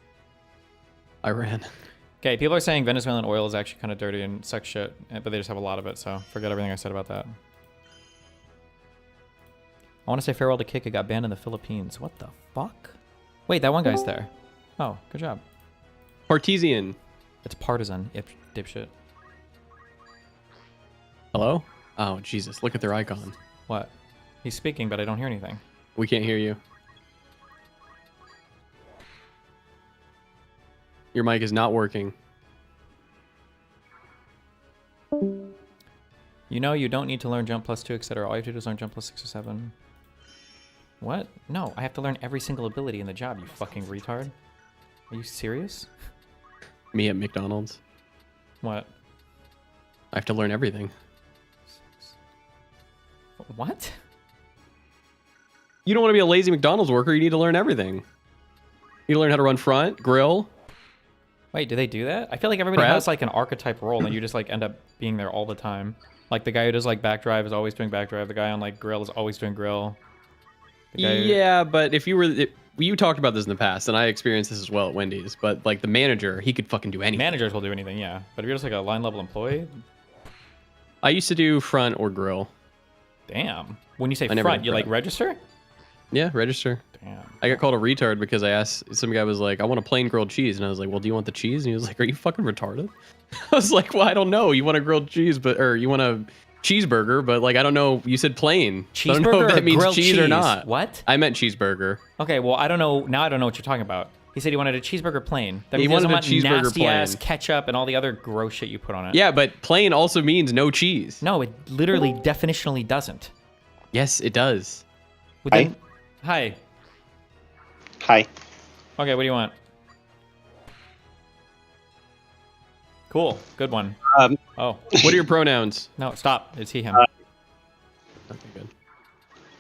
Iran. Okay, people are saying Venezuelan oil is actually kind of dirty and sucks shit, but they just have a lot of it, so forget everything I said about that. I want to say farewell to Kika got banned in the Philippines. What the fuck? Wait, that one guy's there. Oh, good job. Partesian. It's partisan, dipshit. Hello? Oh, Jesus. Look at their icon. What? He's speaking, but I don't hear anything. We can't hear you. Your mic is not working. You know you don't need to learn jump +2, etc. All you have to do is learn jump +6 or 7. What? No, I have to learn every single ability in the job, you fucking retard. Are you serious? Me at McDonald's. What? I have to learn everything. What? You don't want to be a lazy McDonald's worker. You need to learn everything. You need to learn how to run front, grill. Wait, do they do that? I feel like everybody Prep. has like an archetype role and you just like end up being there all the time. Like the guy who does like backdrive is always doing backdrive. The guy on like grill is always doing grill. The guy who- Yeah, but if you were... you talked about this in the past, and I experienced this as well at Wendy's, but like the manager, he could fucking do anything. Managers will do anything, yeah. But if you're just like a line level employee, I used to do front or grill. Damn. When you say I never front, did you like front. register? Yeah, register. Damn. I got called a retard because I asked, some guy was like, I want a plain grilled cheese. And I was like, well, do you want the cheese? And he was like, are you fucking retarded? I was like, well, I don't know. You want a grilled cheese, or you want a cheeseburger, but like, I don't know. You said plain. So I don't know Cheeseburger if or that means grilled cheese cheese? or not. What? I meant cheeseburger. Okay, well, I don't know. Now I don't know what you're talking about. He said he wanted a cheeseburger plain. That He means he doesn't wanted a want cheeseburger nasty ass plain. ketchup and all the other gross shit you put on it. Yeah, but plain also means no cheese. No, it literally definitionally doesn't. Yes, it does. Within... Hi. Hi. Okay, what do you want? Cool. Good one. Oh. What are your pronouns? No, stop. It's he, him. Okay, good.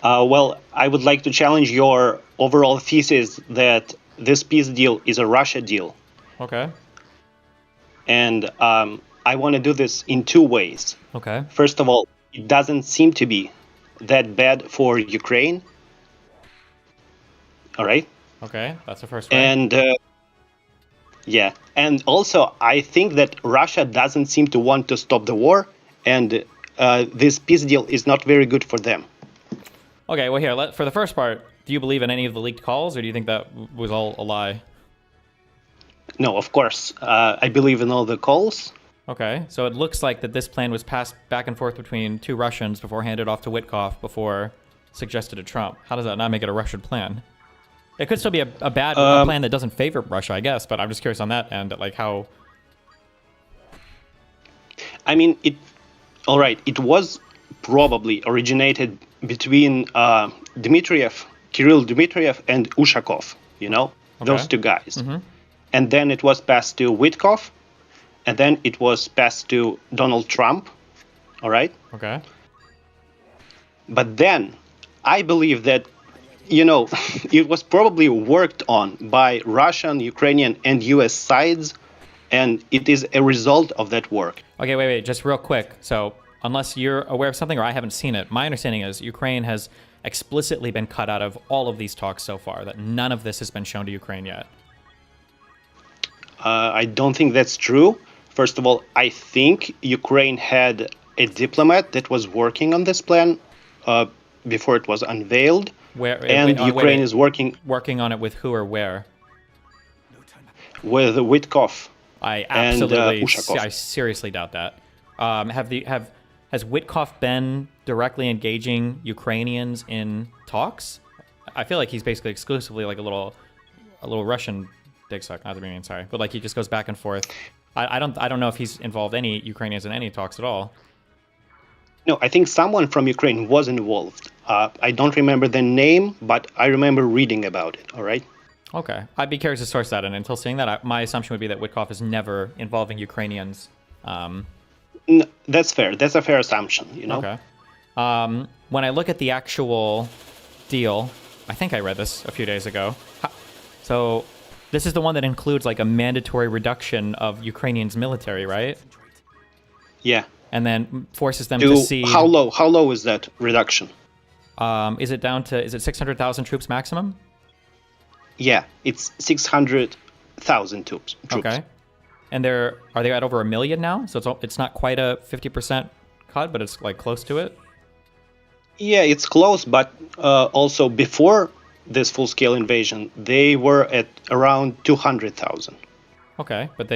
Well, I would like to challenge your overall thesis that this peace deal is a Russia deal. Okay. And I want to do this in two ways. Okay. First of all, it doesn't seem to be that bad for Ukraine. All right. Okay. That's the first one. And yeah. And also, I think that Russia doesn't seem to want to stop the war. And this peace deal is not very good for them. Okay, well, here, for the first part, do you believe in any of the leaked calls, or do you think that was all a lie? No, of course. I believe in all the calls. Okay, so it looks like that this plan was passed back and forth between two Russians before handed off to Witkoff before suggested to Trump. How does that not make it a Russian plan? It could still be a bad plan that doesn't favor Russia, I guess, but I'm just curious on that end, like how... I mean, all right, it was probably originated between Kirill Dmitriev and Ushakov, those two guys. Mm-hmm. And then it was passed to Witkoff, and then it was passed to Donald Trump, all right? Okay. But then I believe that, it was probably worked on by Russian, Ukrainian, and US sides, and it is a result of that work. Okay, wait, just real quick. So, unless you're aware of something or I haven't seen it, my understanding is Ukraine has explicitly been cut out of all of these talks so far, that none of this has been shown to Ukraine yet. I don't think that's true. First of all, I think Ukraine had a diplomat that was working on this plan before it was unveiled. Ukraine is working on it with who or where? With Witkoff. I absolutely, and Ushakov. I seriously doubt that. Has Witkoff been directly engaging Ukrainians in talks? I feel like he's basically exclusively like a little Russian dick suck. Not to be mean, sorry, but like he just goes back and forth. I don't know if he's involved any Ukrainians in any talks at all. No, I think someone from Ukraine was involved. I don't remember the name, but I remember reading about it. All right. Okay, I'd be curious to source that, and until seeing that, my assumption would be that Witkoff is never involving Ukrainians. No, that's fair. That's a fair assumption. Okay. When I look at the actual deal, I think I read this a few days ago. So this is the one that includes like a mandatory reduction of Ukrainians' military, right? Yeah. And then forces them to see how low? How low is that reduction? Is it 600,000 troops maximum? Yeah, it's 600,000 troops. Okay. And are they at over 1 million now? So it's not quite a 50% cut, but it's like close to it. Yeah, it's close, but also before this full-scale invasion, they were at around 200,000. Okay, but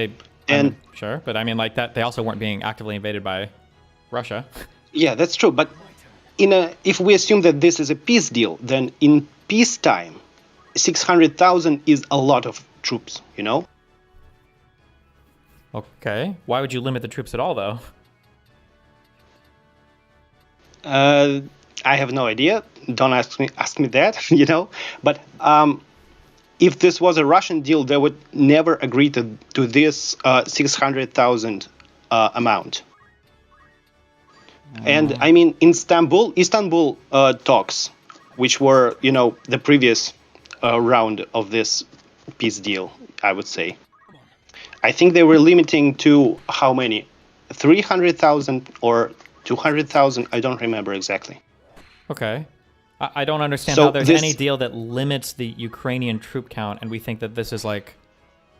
sure, but I mean like that they also weren't being actively invaded by Russia. Yeah, that's true. But if we assume that this is a peace deal, then in peacetime, 600,000 is a lot of troops. Okay, why would you limit the troops at all, though? I have no idea. Don't ask me that. But if this was a Russian deal, they would never agree to this 600,000 amount. And I mean, Istanbul talks, which were the previous round of this peace deal, I would say. I think they were limiting to how many? 300,000 or 200,000? I don't remember exactly. Okay. I don't understand how there's any deal that limits the Ukrainian troop count, and we think that this is like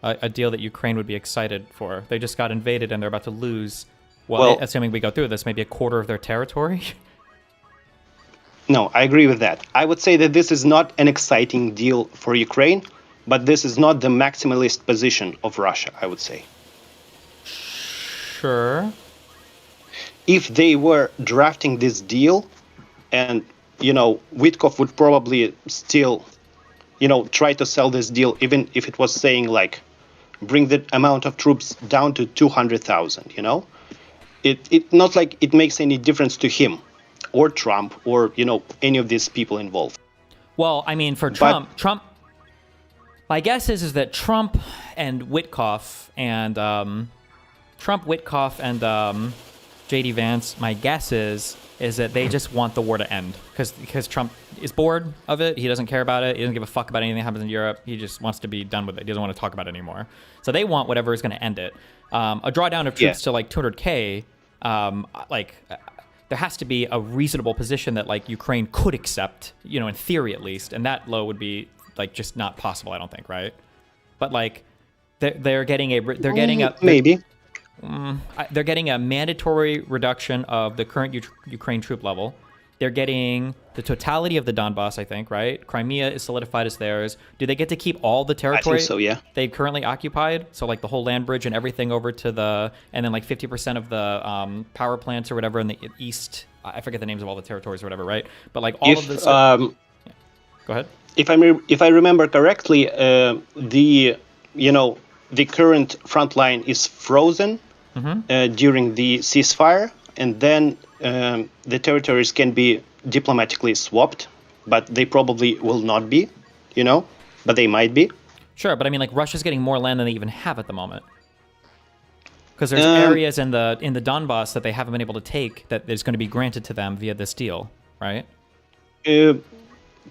a deal that Ukraine would be excited for. They just got invaded and they're about to lose, assuming we go through this, maybe a quarter of their territory. No, I agree with that. I would say that this is not an exciting deal for Ukraine, but this is not the maximalist position of Russia, I would say. Sure. If they were drafting this deal, and, Witkoff would probably still, try to sell this deal, even if it was saying, like, bring the amount of troops down to 200,000, It not like it makes any difference to him or Trump or, any of these people involved. Well, I mean, for Trump, my guess is that Trump and Witkoff and JD Vance, my guess is that they just want the war to end because Trump is bored of it. He doesn't care about it. He doesn't give a fuck about anything that happens in Europe. He just wants to be done with it. He doesn't want to talk about it anymore. So they want whatever is going to end it. A drawdown of troops to like 200K, there has to be a reasonable position that like Ukraine could accept, in theory at least, and that low would be like just not possible. I don't think, right? But like they're getting a maybe. They're getting a mandatory reduction of the current Ukraine troop level. They're getting the totality of the Donbass, I think, right? Crimea is solidified as theirs. Do they get to keep all the territory I think so, yeah. they currently occupied? So like the whole land bridge and everything over to and then like 50% of the power plants or whatever in the east. I forget the names of all the territories or whatever, right? But like all of this. Go ahead. If I remember correctly, the current front line is frozen during the ceasefire, and then the territories can be diplomatically swapped, but they probably will not be, but they might be. Sure, but I mean, like Russia's getting more land than they even have at the moment, because there's areas in the Donbass that they haven't been able to take that is going to be granted to them via this deal, right?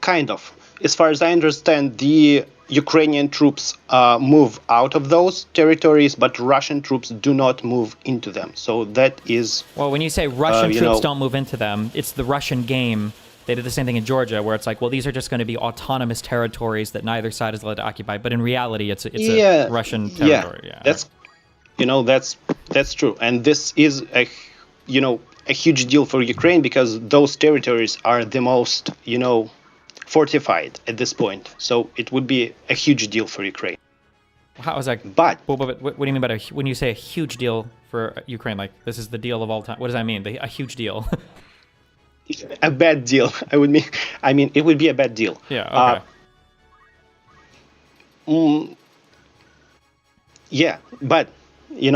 Kind of. As far as I understand, the Ukrainian troops move out of those territories, but Russian troops do not move into them. So that is... Well, when you say Russian troops don't move into them, it's the Russian game. They did the same thing in Georgia, where it's like, well, these are just going to be autonomous territories that neither side is allowed to occupy. But in reality, it's a Russian territory. Yeah, that's true. And this is a huge deal for Ukraine because those territories are the most, fortified at this point. So it would be a huge deal for Ukraine. How is that? But what do you mean by when you say a huge deal for Ukraine? Like this is the deal of all time. What does that mean? A huge deal? A bad deal. I mean, it would be a bad deal. Yeah. Okay. Yeah, but it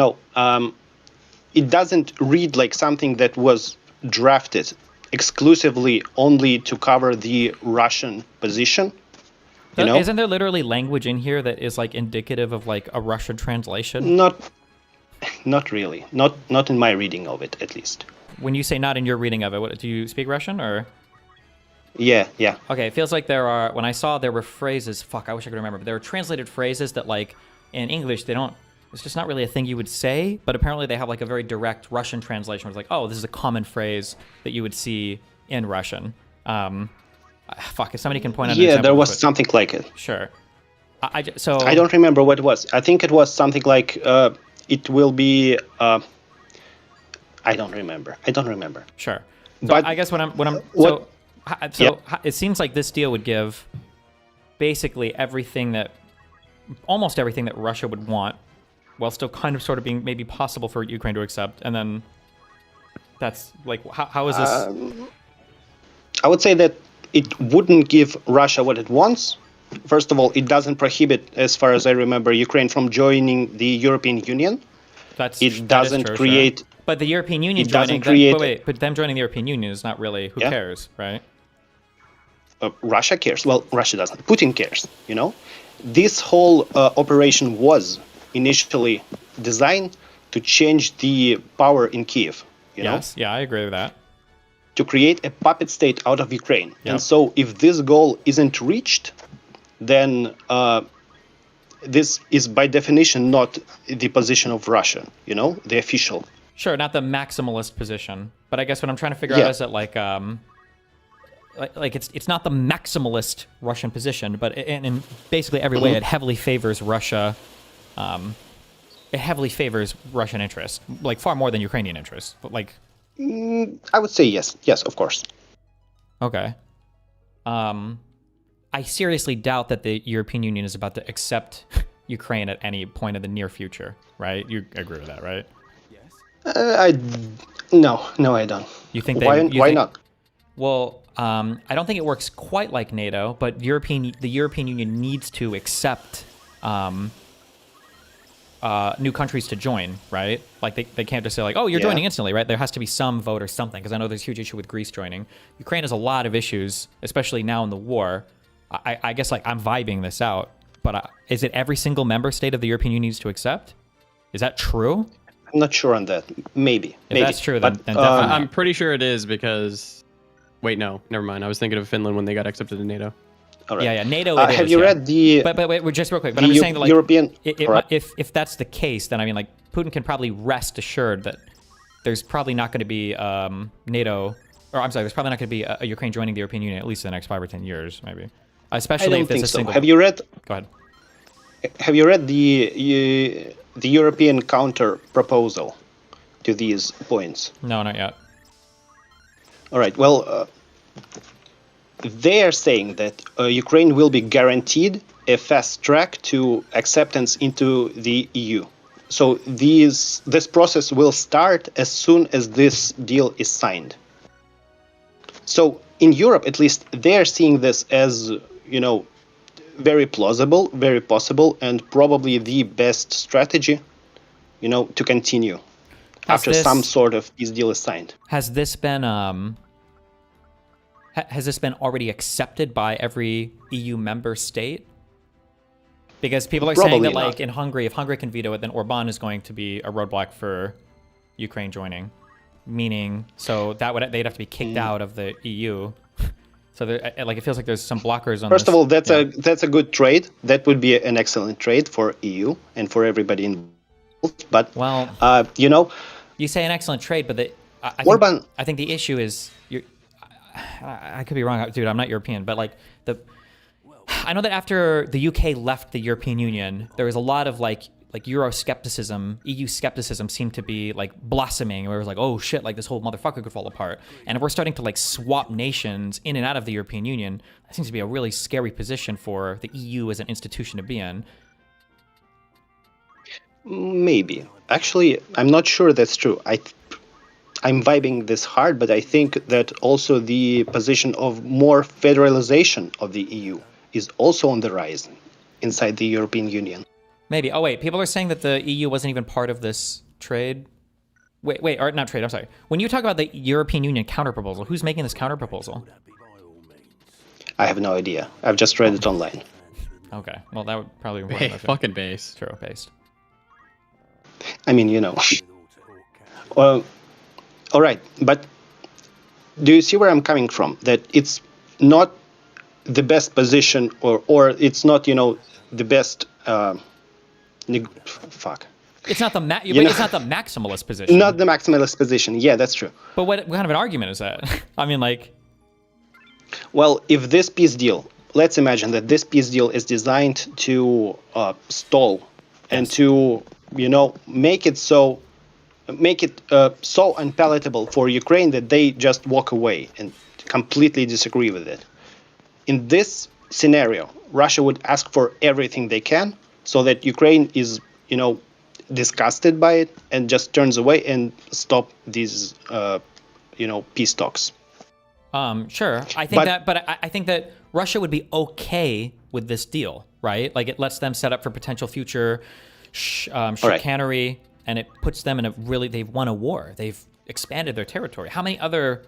doesn't read like something that was drafted exclusively only to cover the Russian position. Isn't there literally language in here that is like indicative of like a Russian translation? Not really. Not in my reading of it, at least. When you say not in your reading of it, what, do you speak Russian or? Yeah. Okay, it feels like when I saw there were phrases, I wish I could remember, but there were translated phrases that like in English it's just not really a thing you would say, but apparently they have like a very direct Russian translation where it's like, oh, this is a common phrase that you would see in Russian. If somebody can point out an example. There was something like it. Sure. I don't remember what it was. I think it was something like, it will be, I don't remember. Sure. So But I guess it seems like this deal would give basically almost everything that Russia would want, while still kind of sort of being maybe possible for Ukraine to accept. And then that's like, how is this? I would say that it wouldn't give Russia what it wants. First of all, it doesn't prohibit, as far as I remember, Ukraine from joining the European Union. It doesn't create... Sure. But the European Union joining... But them joining the European Union is not really... Who cares, right? Russia cares. Well, Russia doesn't. Putin cares, This whole operation was initially designed to change the power in Kiev, Yes, yeah, I agree with that. To create a puppet state out of Ukraine. Yep. And so if this goal isn't reached, then this is by definition not the position of Russia, the official. Sure, not the maximalist position. But I guess what I'm trying to figure out is that like it's not the maximalist Russian position, but in basically every way it heavily favors Russia. It heavily favors Russian interest, like far more than Ukrainian interest. But like, I would say yes, of course. Okay. I seriously doubt that the European Union is about to accept Ukraine at any point in the near future, right? You agree with that, right? I no, I don't. You think Why not? Well, I don't think it works quite like NATO, but the European Union needs to accept new countries to join, right? Like they can't just say like, oh, you're Yeah. joining instantly, right? There has to be some vote or something, because I know there's a huge issue with Greece joining. Ukraine has a lot of issues, especially now in the war. I guess like I'm vibing this out, but is it every single member state of the European Union needs to accept? Is that true? I'm not sure on that. Maybe. If that's true, then definitely. I'm pretty sure it is because. Wait, no, never mind. I was thinking of Finland when they got accepted to NATO. All right. Yeah, NATO. Have you read the? But wait, just real quick. But the I'm just saying that like European. Alright. if that's the case, then I mean like Putin can probably rest assured that there's probably not going to be NATO, or I'm sorry, there's probably not going to be a Ukraine joining the European Union at least in the next 5 or 10 years, maybe. I Especially don't if there's think a so. single. Have you read? Go ahead. Have you read the European counter proposal to these points? No, not yet. All right. Well, they are saying that Ukraine will be guaranteed a fast track to acceptance into the EU. So this process will start as soon as this deal is signed. So in Europe, at least, they are seeing this as, very plausible, very possible, and probably the best strategy, to continue after some sort of peace deal is signed. Has this been already accepted by every EU member state? Because people are saying that, Probably like, in Hungary, if Hungary can veto it, then Orban is going to be a roadblock for Ukraine joining. Meaning, so they'd have to be kicked out of the EU. So, it feels like there's some blockers on First this. of all, that's a good trade. That would be an excellent trade for EU and for everybody involved. But Well, you say an excellent trade, but Orban. I think the issue is I could be wrong, dude. I'm not European, but I know that after the UK left the European Union, there was a lot of like Euroscepticism, EU skepticism seemed to be like blossoming, where it was like, oh shit, like this whole motherfucker could fall apart. And if we're starting to like swap nations in and out of the European Union, that seems to be a really scary position for the EU as an institution to be in. Maybe. Actually, I'm not sure that's true. I'm vibing this hard, but I think that also the position of more federalization of the EU is also on the rise inside the European Union. Maybe. Oh, wait. People are saying that the EU wasn't even part of this trade. Wait, or not trade. I'm sorry. When you talk about the European Union counterproposal, who's making this counterproposal? I have no idea. I've just read it online. Okay. Well, that would probably be Hey, fucking base. True, based. I mean, all right, but do you see where I'm coming from? That it's not the best position, or it's not, the best. Fuck. It's not it's not the maximalist position. Not the maximalist position. Yeah, that's true. But what kind of an argument is that? I mean, like. Well, if this peace deal, let's imagine that this peace deal is designed to stall and to, make it so unpalatable for Ukraine that they just walk away and completely disagree with it. In this scenario, Russia would ask for everything they can so that Ukraine is, disgusted by it and just turns away and stop these, peace talks. Sure. I think that Russia would be okay with this deal, right? Like it lets them set up for potential future chicanery, and it puts them in they've won a war. They've expanded their territory. How many other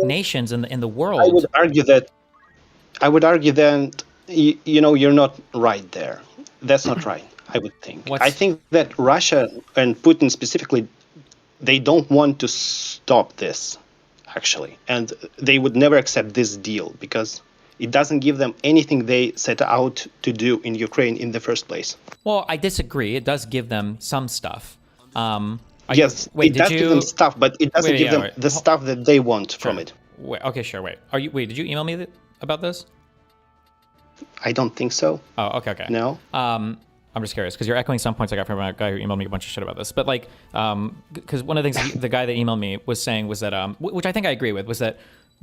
nations in the world? I would argue that you're not right there. That's not right, I would think. I think that Russia and Putin specifically, they don't want to stop this, actually. And they would never accept this deal because it doesn't give them anything they set out to do in Ukraine in the first place. Well, I disagree. It does give them some stuff. Yes, it does give them stuff, but it doesn't give them the stuff that they want from it. Okay, sure. Wait, did you email me about this? I don't think so. Oh, okay. No. I'm just curious because you're echoing some points I got from a guy who emailed me a bunch of shit about this. But because one of the things the guy that emailed me was saying was that, which I think I agree with, was that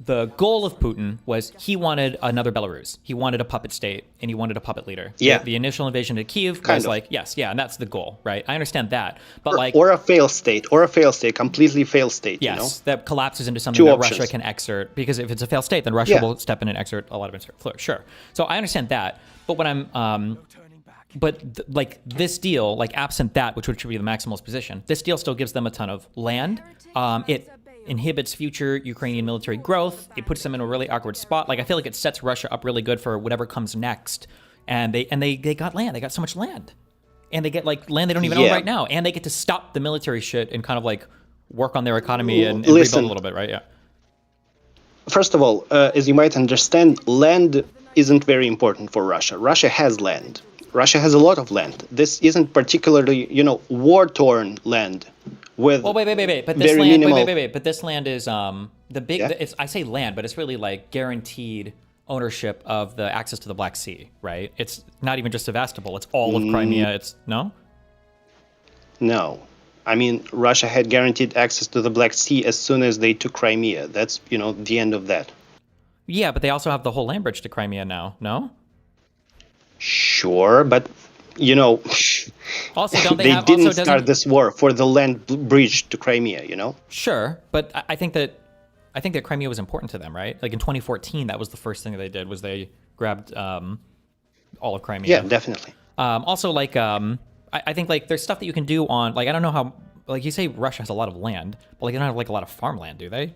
the goal of Putin was he wanted another Belarus. He wanted a puppet state, and he wanted a puppet leader. Yeah. The initial invasion of Kyiv Kind was of. like, yes, yeah, and that's the goal, right? I understand that. But like, or a fail state, completely fail state. yes, You know, that collapses into something Two that options. Russia can exert, because if it's a failed state, then Russia Yeah. will step in and exert a lot of influence. Sure. So I understand that. But when like this deal, like absent that, which would be the maximalist position, this deal still gives them a ton of land. It inhibits future Ukrainian military growth. It puts them in a really awkward spot. Like I feel like it sets Russia up really good for whatever comes next. And they got land. They got so much land, and they get like land they don't even own Yeah. right now. And they get to stop the military shit and kind of like work on their economy and Listen. rebuild a little bit, right? Yeah. first of all, as you might understand, land isn't very important for Russia. Russia has land. Russia has a lot of land. This isn't particularly, war-torn land with Well, wait. But this very land, minimal. wait. But this land is the big. Yeah? It's I say land, but it's really like guaranteed ownership of the access to the Black Sea, right? It's not even just Sevastopol. It's all of Crimea. It's no. No. I mean, Russia had guaranteed access to the Black Sea as soon as they took Crimea. That's, the end of that. Yeah, but they also have the whole land bridge to Crimea now. No. Sure, but, Also, don't they, they have? didn't Also, start this war for the land bridge to Crimea, Sure, but I think that Crimea was important to them, right? Like in 2014, that was the first thing that they did was they grabbed all of Crimea. Yeah, definitely. Also, like I think like there's stuff that you can do on like I don't know how like you say Russia has a lot of land, but like they don't have like a lot of farmland, do they?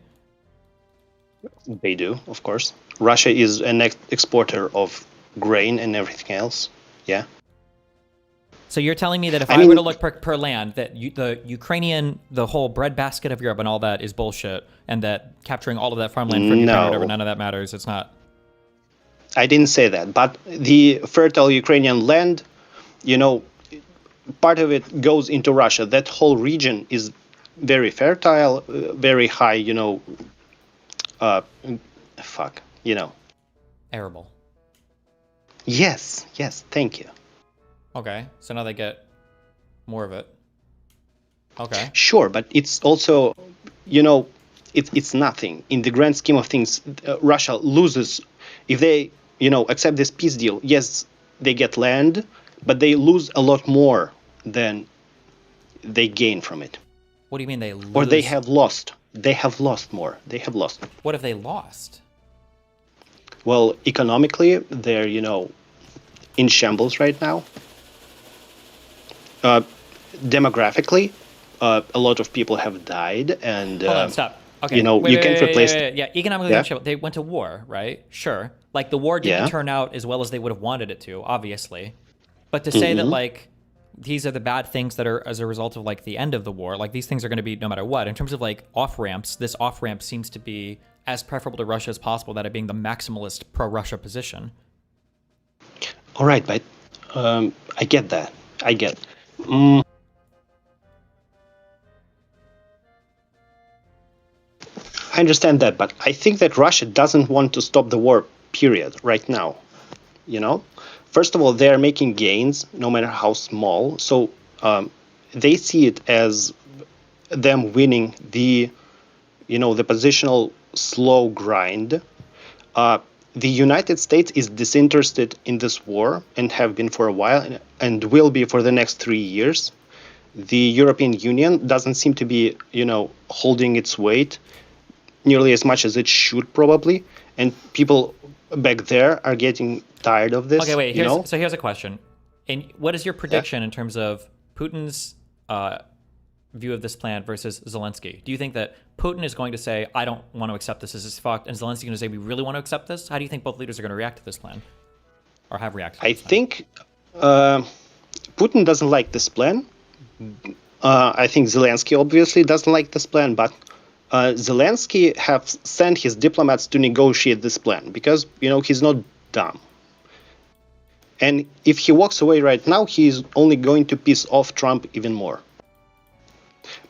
They do, of course. Russia is an exporter of grain and everything else. Yeah. So you're telling me that if I I were mean- to look per land, that the Ukrainian, the whole breadbasket of Europe and all that is bullshit, and that capturing all of that farmland from Ukraine or No. whatever, none of that matters. It's not. I didn't say that, but the fertile Ukrainian land, part of it goes into Russia. That whole region is very fertile, very high, Arable. Yes, thank you. Okay, so now they get more of it. Okay. Sure, but it's also, it's nothing. In the grand scheme of things, Russia loses. If they, accept this peace deal, yes, they get land, but they lose a lot more than they gain from it. What do you mean they lose? Or they have lost. They have lost more. They have lost. What have they lost? Well, economically, they're, in shambles right now. Demographically, a lot of people have died, and Hold on, stop. Okay. you can't replace. Yeah, economically, Yeah? they went to war, right? Sure. Like the war didn't Yeah. turn out as well as they would have wanted it to, obviously. But to say that like these are the bad things that are as a result of like the end of the war, like these things are going to be no matter what. In terms of like off ramps, this off ramp seems to be as preferable to Russia as possible, that it being the maximalist pro-Russia position. All right, but I get that. I get. I understand that, but I think that Russia doesn't want to stop the war, period, right now. First of all, they're making gains, no matter how small. So they see it as them winning the positional slow grind. The United States is disinterested in this war and have been for a while and will be for the next 3 years. The European Union doesn't seem to be, holding its weight nearly as much as it should probably. And people back there are getting tired of this. Okay, wait. So here's a question. And what is your prediction in terms of Putin's view of this plan versus Zelensky? Do you think that Putin is going to say, I don't want to accept this, is fucked, and Zelensky going to say, we really want to accept this? How do you think both leaders are going to react to this plan? Or have reacted to I this plan? think Putin doesn't like this plan. I think Zelensky obviously doesn't like this plan, but Zelensky have sent his diplomats to negotiate this plan because, he's not dumb. And if he walks away right now, he's only going to piss off Trump even more.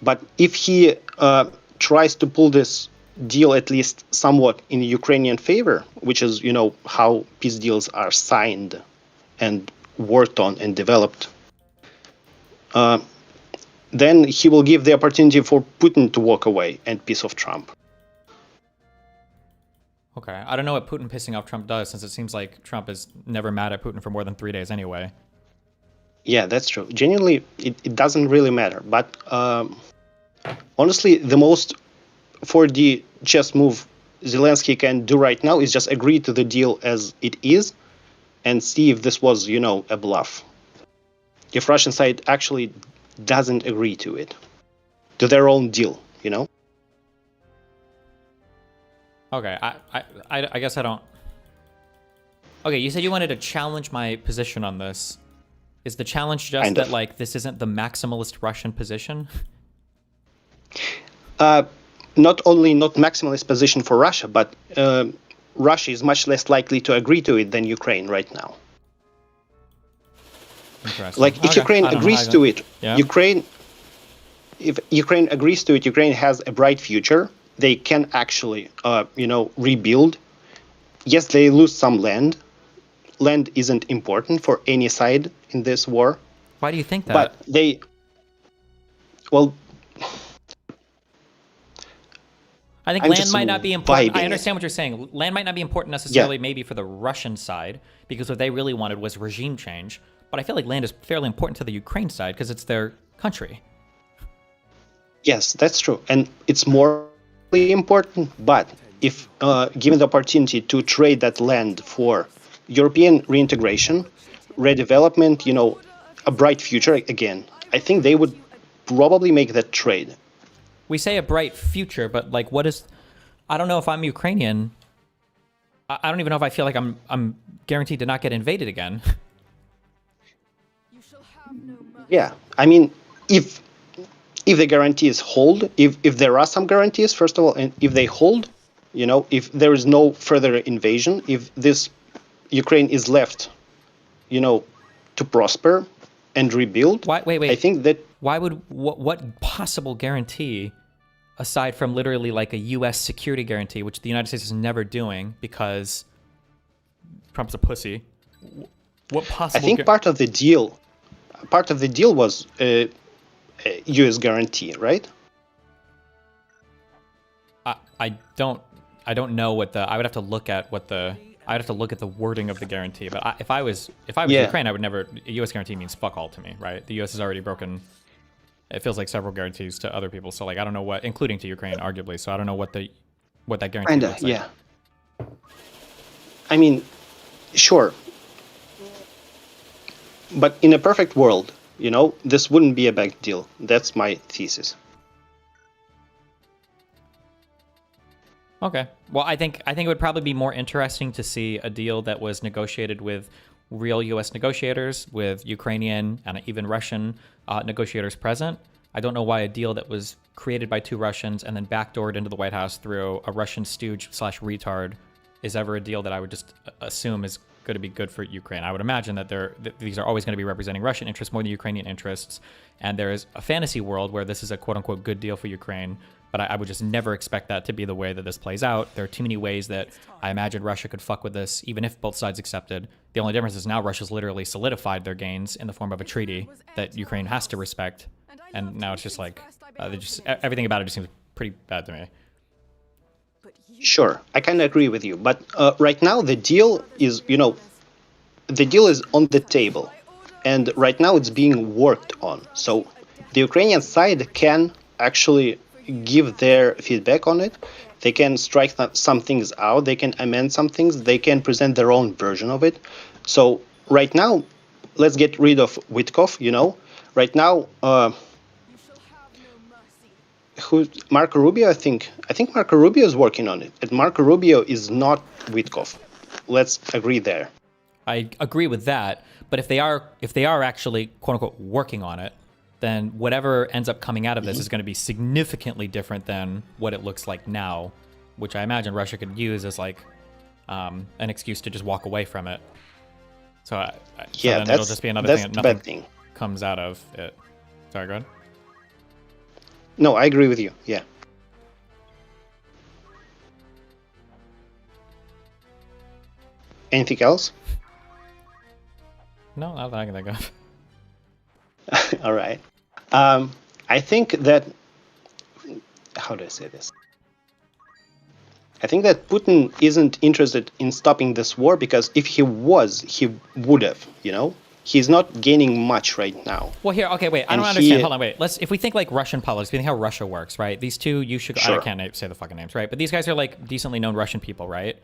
But if he tries to pull this deal at least somewhat in Ukrainian favor, which is, how peace deals are signed and worked on and developed, then he will give the opportunity for Putin to walk away and piss off Trump. Okay. I don't know what Putin pissing off Trump does, since it seems like Trump is never mad at Putin for more than 3 days anyway. Yeah, that's true. Genuinely, it doesn't really matter. But honestly, the most 4D chess move Zelensky can do right now is just agree to the deal as it is and see if this was, a bluff. If Russian side actually doesn't agree to it, to their own deal. Okay, I guess I don't... Okay, you said you wanted to challenge my position on this. Is the challenge just Kind that, of. like, this isn't the maximalist Russian position? Not only not maximalist position for Russia, but Russia is much less likely to agree to it than Ukraine right now. Interesting. Like, if Okay, Ukraine I don't know agrees how to it, Yeah. if Ukraine agrees to it, Ukraine has a bright future. They can actually, rebuild. Yes, they lose some land. Land isn't important for any side in this war, Why do you think that? but well, I think I'm land just might not be important. vibing I it. understand what you're saying. Land might not be important necessarily maybe for the Russian side, because what they really wanted was regime change. But I feel like land is fairly important to the Ukraine side because it's their country. yes, that's true, and it's more important. But if given the opportunity to trade that land for European reintegration, redevelopment, a bright future again, I think they would probably make that trade. We say a bright future, but like, what is? I don't know if I'm Ukrainian. I don't even know if I feel like I'm guaranteed to not get invaded again. Yeah, I mean, if the guarantees hold, if there are some guarantees, first of all, and if they hold, if there is no further invasion, if this Ukraine is left, to prosper and rebuild, Wait. I think that Why would what possible guarantee, aside from literally like a U.S. security guarantee, which the United States is never doing because Trump's a pussy? What I possible? think part of the deal was a U.S. guarantee, right? I don't know what the. I would have to look at what the. I'd have to look at the wording of the guarantee. But if I was Yeah. Ukraine, I would never. A U.S. guarantee means fuck all to me, right? The U.S. has already broken. It feels like several guarantees to other people. So like I don't know what, including to Ukraine, arguably. So I don't know what that guarantee Kinda, looks like. yeah. I mean, sure. But in a perfect world, this wouldn't be a big deal. That's my thesis. Okay. Well, I think it would probably be more interesting to see a deal that was negotiated with real U.S. negotiators, with Ukrainian and even Russian negotiators present. I don't know why a deal that was created by two Russians and then backdoored into the White House through a Russian stooge / retard is ever a deal that I would just assume is going to be good for Ukraine. I would imagine that these are always going to be representing Russian interests more than Ukrainian interests. And there is a fantasy world where this is a quote unquote good deal for Ukraine. But I would just never expect that to be the way that this plays out. There are too many ways that I imagine Russia could fuck with this, even if both sides accepted. The only difference is now Russia's literally solidified their gains in the form of a treaty that Ukraine has to respect. And now it's just like, everything about it just seems pretty bad to me. Sure, I kind of agree with you. But right now, the deal is, the deal is on the table. And right now it's being worked on. So the Ukrainian side can actually give their feedback on it. They can strike some things out. They can amend some things. They can present their own version of it. So right now, let's get rid of Witkov. Right now, Marco Rubio? I think Marco Rubio is working on it. And Marco Rubio is not Witkov. Let's agree there. I agree with that. But if they are actually quote unquote working on it, then whatever ends up coming out of this is going to be significantly different than what it looks like now, which I imagine Russia could use as like an excuse to just walk away from it. So, then it'll just be another thing that nothing bad thing. comes out of it. Sorry, go ahead. No, I agree with you. Yeah. Anything else? No, not that I can think of. All right. I think that, how do I say this? I think that Putin isn't interested in stopping this war because if he was, he would have, you know? He's not gaining much right now. Well, here, okay, wait. I And don't understand. he- Hold on, wait. If we think like Russian politics, we think how Russia works, right? These two, I Sure. can't say the fucking names, right? But these guys are like decently known Russian people, right?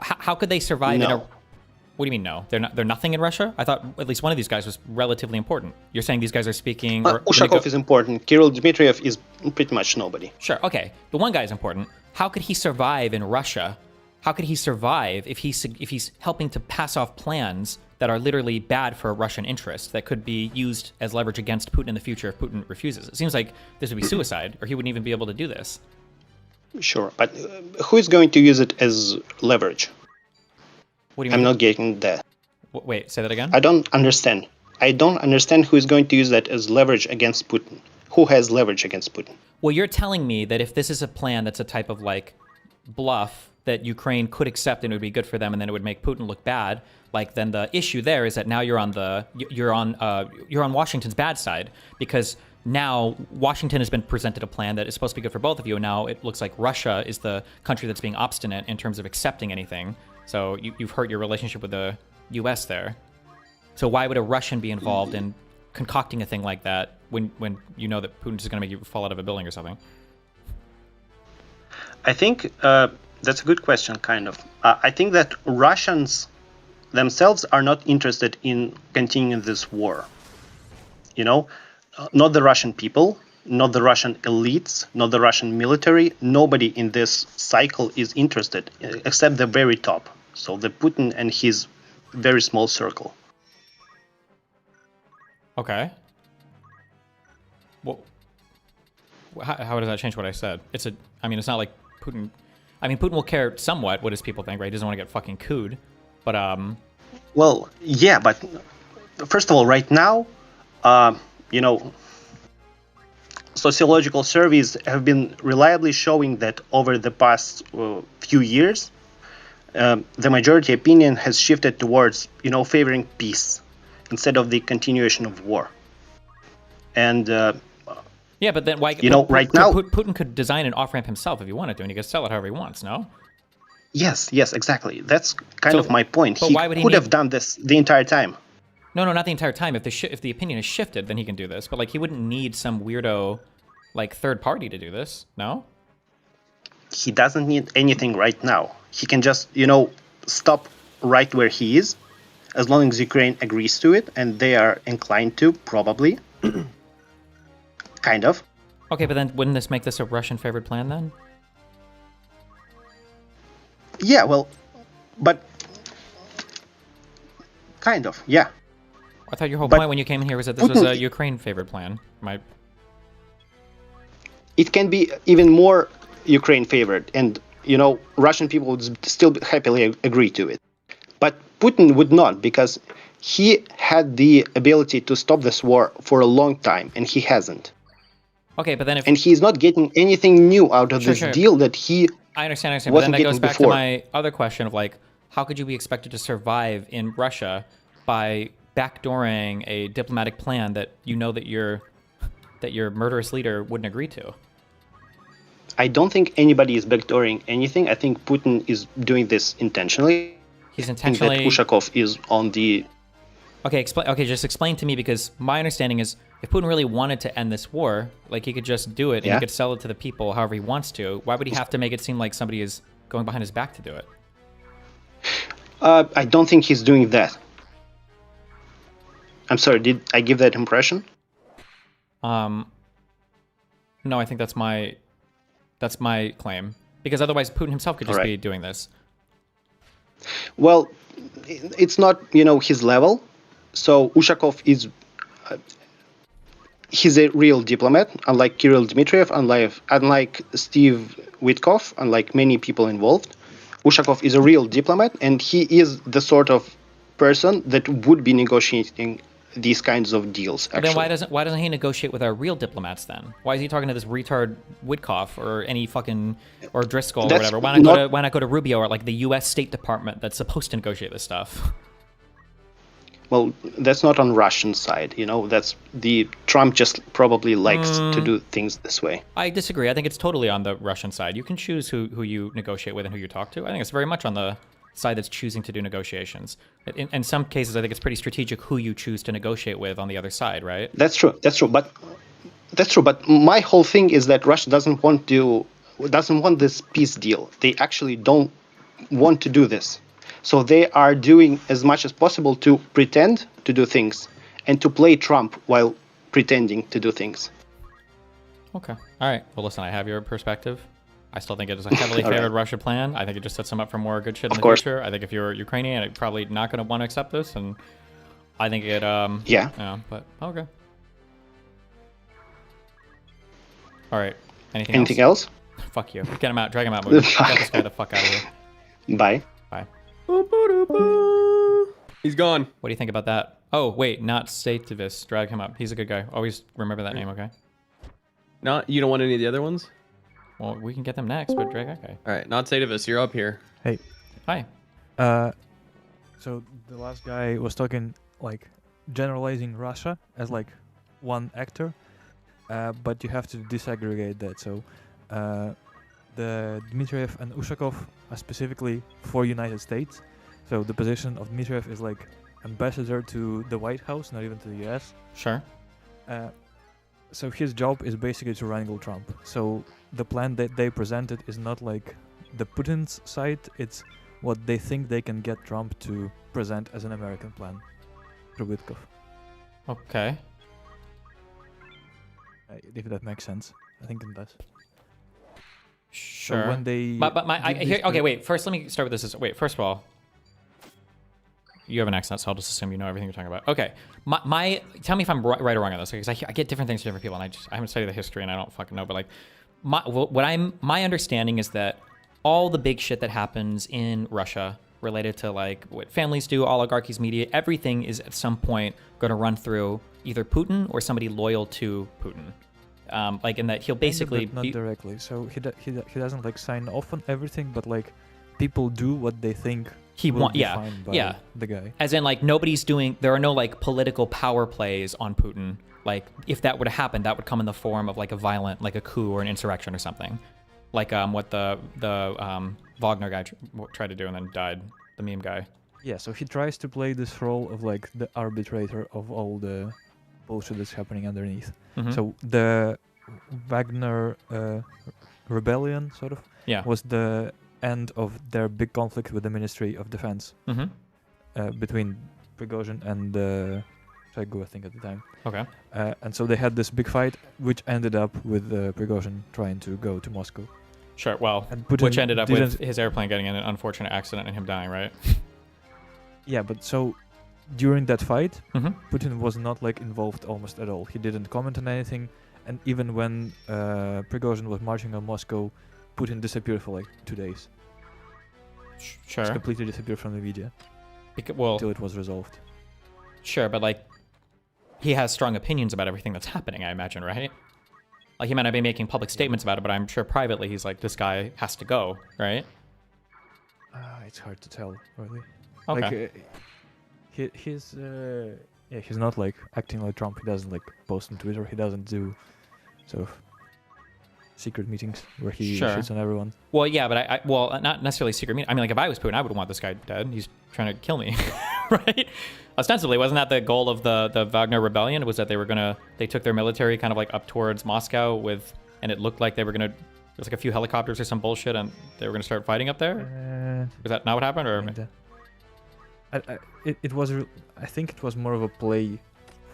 How could they survive in a... No. What do you mean no? They're nothing in Russia? I thought at least one of these guys was relatively important. You're saying these guys are speaking... or- Ushakov is important. Kirill Dmitriev is pretty much nobody. Sure, okay. The one guy is important. How could he survive in Russia? How could he survive if he's helping to pass off plans that are literally bad for Russian interests that could be used as leverage against Putin in the future if Putin refuses? It seems like this would be suicide, or he wouldn't even be able to do this. Sure, but who is going to use it as leverage? What do you I'm mean? not getting that. Wait, say that again? I don't understand. I don't understand who is going to use that as leverage against Putin. Who has leverage against Putin? Well, you're telling me that if this is a plan that's a type of like bluff that Ukraine could accept and it would be good for them, and then it would make Putin look bad. Like then the issue there is that now you're on Washington's bad side because now Washington has been presented a plan that is supposed to be good for both of you, and now it looks like Russia is the country that's being obstinate in terms of accepting anything. So you've hurt your relationship with the U.S. there. So why would a Russian be involved in concocting a thing like that when you know that Putin's just going to make you fall out of a building or something? I think that's a good question, kind of. I think that Russians themselves are not interested in continuing this war. You know, not the Russian people, not the Russian elites, not the Russian military. Nobody in this cycle is interested, except the very top. So the Putin and his very small circle. Okay. Well, how does that change what I said? It's not like Putin. I mean, Putin will care somewhat what his people think, right? He doesn't want to get fucking cooed. But Well, yeah, but first of all, right now, you know, sociological surveys have been reliably showing that over the past few years, the majority opinion has shifted towards, you know, favoring peace instead of the continuation of war. And yeah, but then why? Right now, Putin could design an off ramp himself if he wanted to, and he could sell it however he wants. No. yes, exactly. That's kind of my point. But He why would he could have need- done this the entire time. No, not the entire time. If the opinion is shifted, then he can do this. But like, he wouldn't need some weirdo, like third party to do this. No. He doesn't need anything right now. He can just, you know, stop right where he is, as long as Ukraine agrees to it, and they are inclined to, probably. Kind of. Okay, but then wouldn't this make this a Russian favored plan then? Yeah, well, but kind of, yeah. I thought your whole But point when you came in here was that this was a Putin- Ukraine favored plan. It can be even more Ukraine favored, and, you know, Russian people would still happily agree to it. But Putin would not, because he had the ability to stop this war for a long time, and he hasn't. Okay, but then if And he's not getting anything new out of Sure, this sure. deal that he I understand, but then wasn't that goes getting back before. to my other question of like, how could you be expected to survive in Russia by backdooring a diplomatic plan that you know that your murderous leader wouldn't agree to? I don't think anybody is backdooring anything. I think Putin is doing this intentionally. He's I think that intentionally. Ushakov is on the... Okay, just explain to me, because my understanding is if Putin really wanted to end this war, like he could just do it and Yeah. he could sell it to the people however he wants to. Why would he have to make it seem like somebody is going behind his back to do it? I don't think he's doing that. I'm sorry, did I give that impression? No, I think that's my claim, because otherwise Putin himself could just Alright. be doing this. Well, it's not, you know, his level. So Ushakov is... he's a real diplomat, unlike Kirill Dmitriev, unlike Steve Witkoff, unlike many people involved. Ushakov is a real diplomat, and he is the sort of person that would be negotiating these kinds of deals, But actually. then why doesn't he negotiate with our real diplomats then? Why is he talking to this retard Witkoff or any fucking or Driscoll or That's whatever? Why not go to Rubio or like the U.S. State Department that's supposed to negotiate this stuff? well, that's not on Russian side. That's the Trump just probably likes to do things this way. I disagree. I think it's totally on the Russian side. You can choose who you negotiate with and who you talk to. I think it's very much on the side that's choosing to do negotiations. In some cases, I think it's pretty strategic who you choose to negotiate with on the other side, right? That's true. But my whole thing is that Russia doesn't want this peace deal. They actually don't want to do this. So they are doing as much as possible to pretend to do things and to play Trump while pretending to do things. Okay. All right. Well, listen, I have your perspective. I still think it is a heavily All right. favored Russia plan. I think it just sets them up for more good shit in Of the course. future. I think if you're Ukrainian, you're probably not going to want to accept this. And I think it, Yeah. but okay. All right. Anything else? Fuck you. Get him out. Drag him out. Moody. Get this guy the fuck out of here. Bye. Bye. He's gone. What do you think about that? Oh, wait, not Stativis. Drag him up. He's a good guy. Always remember that name, okay? You don't want any of the other ones? Well, we can get them next, but drag that guy. All right, not Satavis, you're up here. Hey. Hi. So the last guy was talking like generalizing Russia as like one actor, but you have to disaggregate that. So the Dmitriev and Ushakov are specifically for United States. So the position of Dmitriev is like ambassador to the White House, not even to the US. Sure. So his job is basically to wrangle Trump. So the plan that they presented is not like the Putin's side, it's what they think they can get Trump to present as an American plan through Witkov. Okay. If that makes sense. I think it does. Sure. So when they okay, wait. First, let me start with this. Wait, first of all, you have an accent, so I'll just assume you know everything you're talking about. Okay. Tell me if I'm right or wrong on this, because I get different things from different people, and I haven't studied the history, and I don't fucking know. But like, my understanding is that all the big shit that happens in Russia related to like what families do, oligarchies, media, everything is at some point going to run through either Putin or somebody loyal to Putin. Like in that he'll basically not directly. So he doesn't like sign off on everything, but like people do what they think he will want be yeah fine by yeah the guy. As in like there are no like political power plays on Putin. Like if that were to happen, that would come in the form of like a violent, like a coup or an insurrection or something, like what the Wagner guy tried to do and then died, the meme guy. Yeah, so he tries to play this role of like the arbitrator of all the bullshit that's happening underneath. Mhm. So the Wagner rebellion sort of Yeah. was the end of their big conflict with the Ministry of Defense between Prigozhin and Shoigu, I think at the time. Okay. And so they had this big fight, which ended up with Prigozhin trying to go to Moscow. Sure. Well, And Putin which ended up with didn't- his airplane getting in an unfortunate accident and him dying, right? Yeah, but so during that fight, Mm-hmm. Putin was not like involved almost at all. He didn't comment on anything, and even when Prigozhin was marching on Moscow, Putin disappeared for like 2 days. Sure. Just completely disappeared from the media Well, until it was resolved. sure, but like, he has strong opinions about everything that's happening, I imagine, right? Like, he might not be making public statements about it, but I'm sure privately he's like, this guy has to go, right? It's hard to tell, really. Okay. Like, he's not like acting like Trump. He doesn't like post on Twitter. He doesn't do sort of secret meetings where he Sure. shits on everyone. Well, yeah, but well, not necessarily secret meeting. I mean, like, if I was Putin, I would want this guy dead. He's trying to kill me, right? Ostensibly, wasn't that the goal of the Wagner rebellion? Was that they took their military kind of like up towards Moscow and it looked like they were gonna, there's like a few helicopters or some bullshit, and they were gonna start fighting up there? Was that not what happened, or? Kinda. It was. I think it was more of a play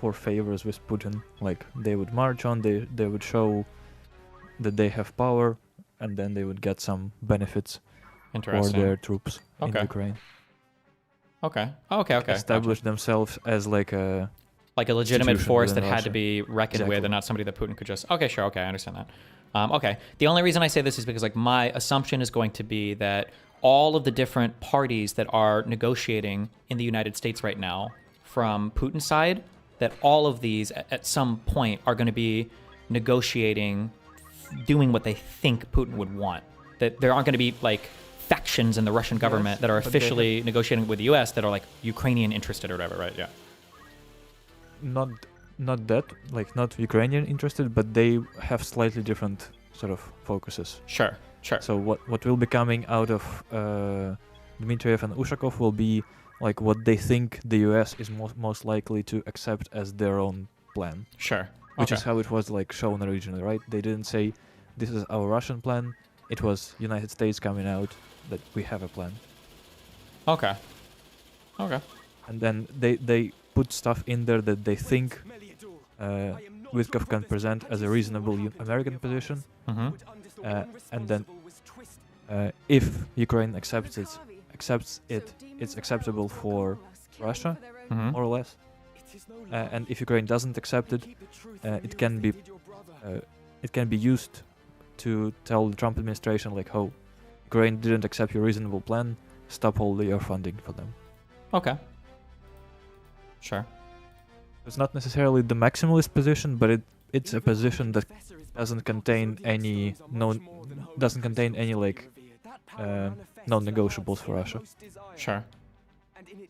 for favors with Putin. Like they would march on, they would show that they have power, and then they would get some benefits for Interesting. their troops in Okay. Ukraine. Okay. Okay. Establish themselves as like a. Like a legitimate institution force that within had to Russia. be reckoned with, Exactly. and not somebody that Putin could just. Okay, sure. Okay, I understand that. Okay. The only reason I say this is because like my assumption is going to be that all of the different parties that are negotiating in the United States right now, from Putin's side, that all of these at some point are going to be negotiating, doing what they think Putin would want. That there aren't going to be like factions in the Russian government that are but they have- officially negotiating with the U.S. that are like Ukrainian interested or whatever, right? Yeah. Not that, like not Ukrainian interested, but they have slightly different sort of focuses. Sure. Sure. So what will be coming out of Dmitriev and Ushakov will be like what they think the US is most likely to accept as their own plan, Sure. which Okay. is how it was like shown originally, right? They didn't say this is our Russian plan. It was United States coming out that we have a plan, Okay. Okay. and then they put stuff in there that they think Witkoff can present as a reasonable American position. Mm-hmm. And then if Ukraine accepts it, it's acceptable for Russia, Mm-hmm. more or less. And if Ukraine doesn't accept it, it can be used to tell the Trump administration like, "Oh, Ukraine didn't accept your reasonable plan. Stop all your funding for them." Okay. Sure. It's not necessarily the maximalist position, but it's a position that doesn't contain any like non-negotiables for Russia. Sure.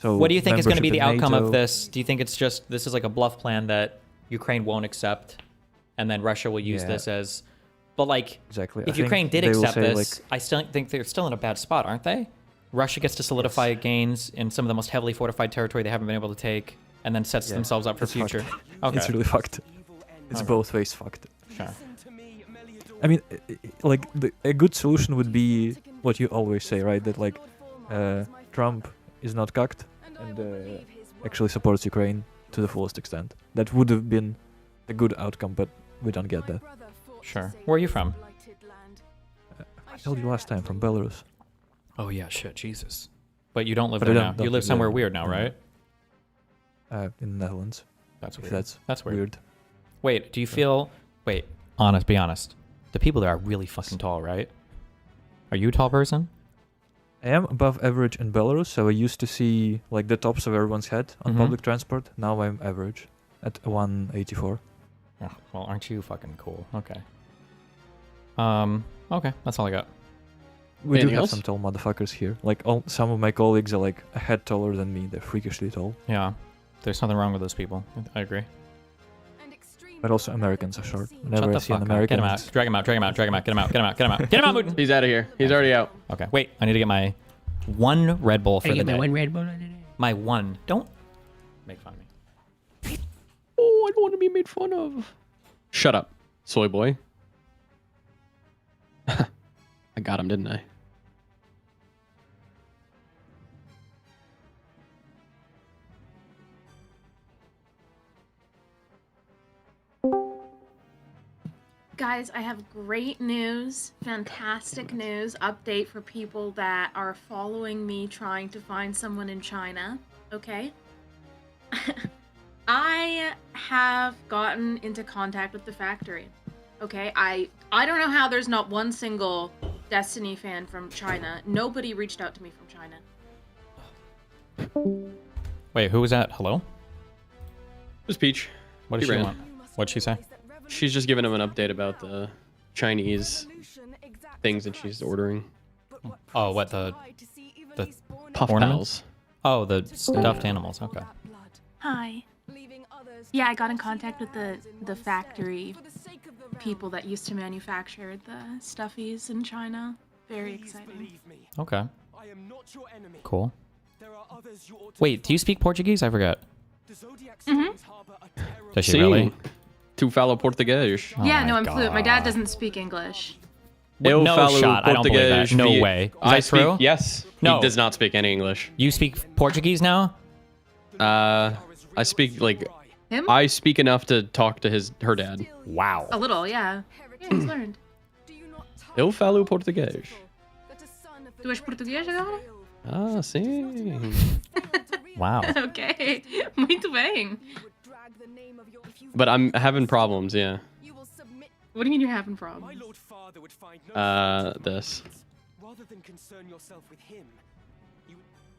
So What do you think is going to be membership the in outcome of NATO- this? Do you think it's just this is like a bluff plan that Ukraine won't accept, and then Russia will use Yeah. this as? But like, Exactly. I if think Ukraine did they will accept say, this, like, I still think they're still in a bad spot, aren't they? Russia gets to solidify gains in some of the most heavily fortified territory they haven't been able to take, and then sets Yeah, themselves up for it's fucked. future. Okay. It's really fucked. It's Okay. both ways fucked. Sure. I mean, like a good solution would be what you always say, right? That like Trump is not cucked and actually supports Ukraine to the fullest extent. That would have been a good outcome, but we don't get that. Sure. Where are you from? I told you last time, from Belarus. Oh yeah, shit, Jesus. But you don't live But there I now. don't You live live somewhere there. weird now, No. right? In the Netherlands. That's If weird. that's weird. weird. Wait, do you feel? Wait, honest. Be honest. The people there are really fucking tall, right? Are you a tall person? I am above average in Belarus, so I used to see like the tops of everyone's head on Mhm. public transport. Now I'm average at 184. Oh, well, aren't you fucking cool? Okay. Okay, that's all I got. We Anything do have else? some tall motherfuckers here. Like some of my colleagues are like a head taller than me. They're freakishly tall. Yeah, there's nothing wrong with those people. I agree. But also Americans are short. Shut Whenever I the see an fuck up. Get American, him out. Drag him out. Drag him out. Drag him out. Get him out. Get him out. Get him out. Get him out. Mutin. He's out of here. He's already out. Okay, wait. I need to get my one Red Bull for the day. Red Bull today. My one. Don't make fun of me. Oh, I don't want to be made fun of. Shut up, soy boy. I got him, didn't I? Guys, I have great news, fantastic news, update for people that are following me trying to find someone in China, okay? I have gotten into contact with the factory, okay? I don't know how there's not one single Destiny fan from China. Nobody reached out to me from China. Wait, who was that? Hello? It was Peach. What did He she ran. want? What'd she say? She's just giving him an update about the Chinese things that she's ordering. Oh, what the Puff Ornaments? pals. Oh, the stuffed animals. Okay. Hi. Yeah, I got in contact with the factory people that used to manufacture the stuffies in China. Very exciting. Okay. Cool. Wait, do you speak Portuguese? I forgot. Mhm. Does she Sim. really? Tu fala português. Oh Yeah, my no, I'm fluent. My dad God. doesn't speak English. Eu no falo shot. I don't believe that. português No via- way. Is I that speak. true? Yes. No. He does not speak any English. You speak Portuguese now? I speak like Him? I speak enough to talk to her dad. Wow. A little, yeah. Yeah, he's learned. Eu falo português. Tu és português agora? Ah, sim. Wow. Ok. Muito bem. But I'm having problems. Yeah. What do you mean you're having problems? This.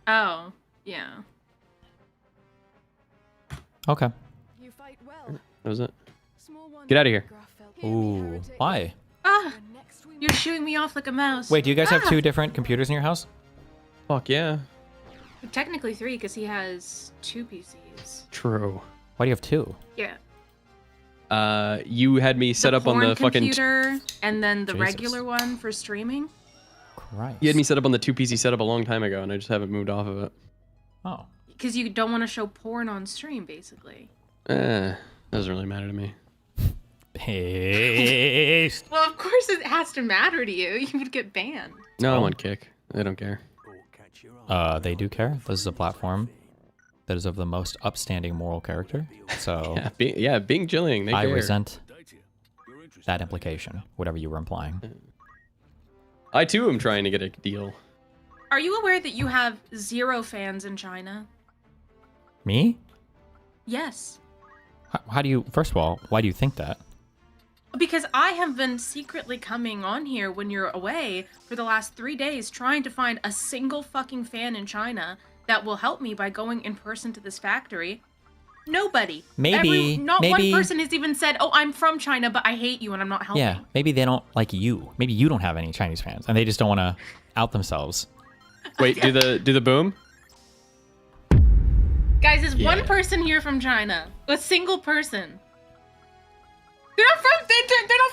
Oh, yeah. Okay. That was it. Get out of here. Ooh. Why? Ah, you're shooing me off like a mouse. Wait, do you guys have Ah! 2 different computers in your house? Fuck yeah. Technically 3, because he has 2 PCs. True. Why do you have 2? Yeah. You had me set up on porn the fucking. computer, and then the Jesus. regular one for streaming. Christ. You had me set up on the 2 PC setup a long time ago, and I just haven't moved off of it. Oh. Because you don't want to show porn on stream, basically. Doesn't really matter to me. Paste. Well, of course it has to matter to you. You would get banned. No, I'm on Kick. They don't care. They do care. This is a platform that is of the most upstanding moral character. So Bing Jilling. They I care. resent that implication, whatever you were implying. I too am trying to get a deal. Are you aware that you have 0 fans in China? Me? Yes. How do you, first of all, why do you think that? Because I have been secretly coming on here when you're away for the last 3 days trying to find a single fucking fan in China that will help me by going in person to this factory. Nobody. Not one person has even said, "Oh, I'm from China, but I hate you and I'm not helping." Yeah, maybe they don't like you. Maybe you don't have any Chinese fans, and they just don't want to out themselves. Wait, do the boom? Guys, there's Yeah. one person here from China. A single person. They're not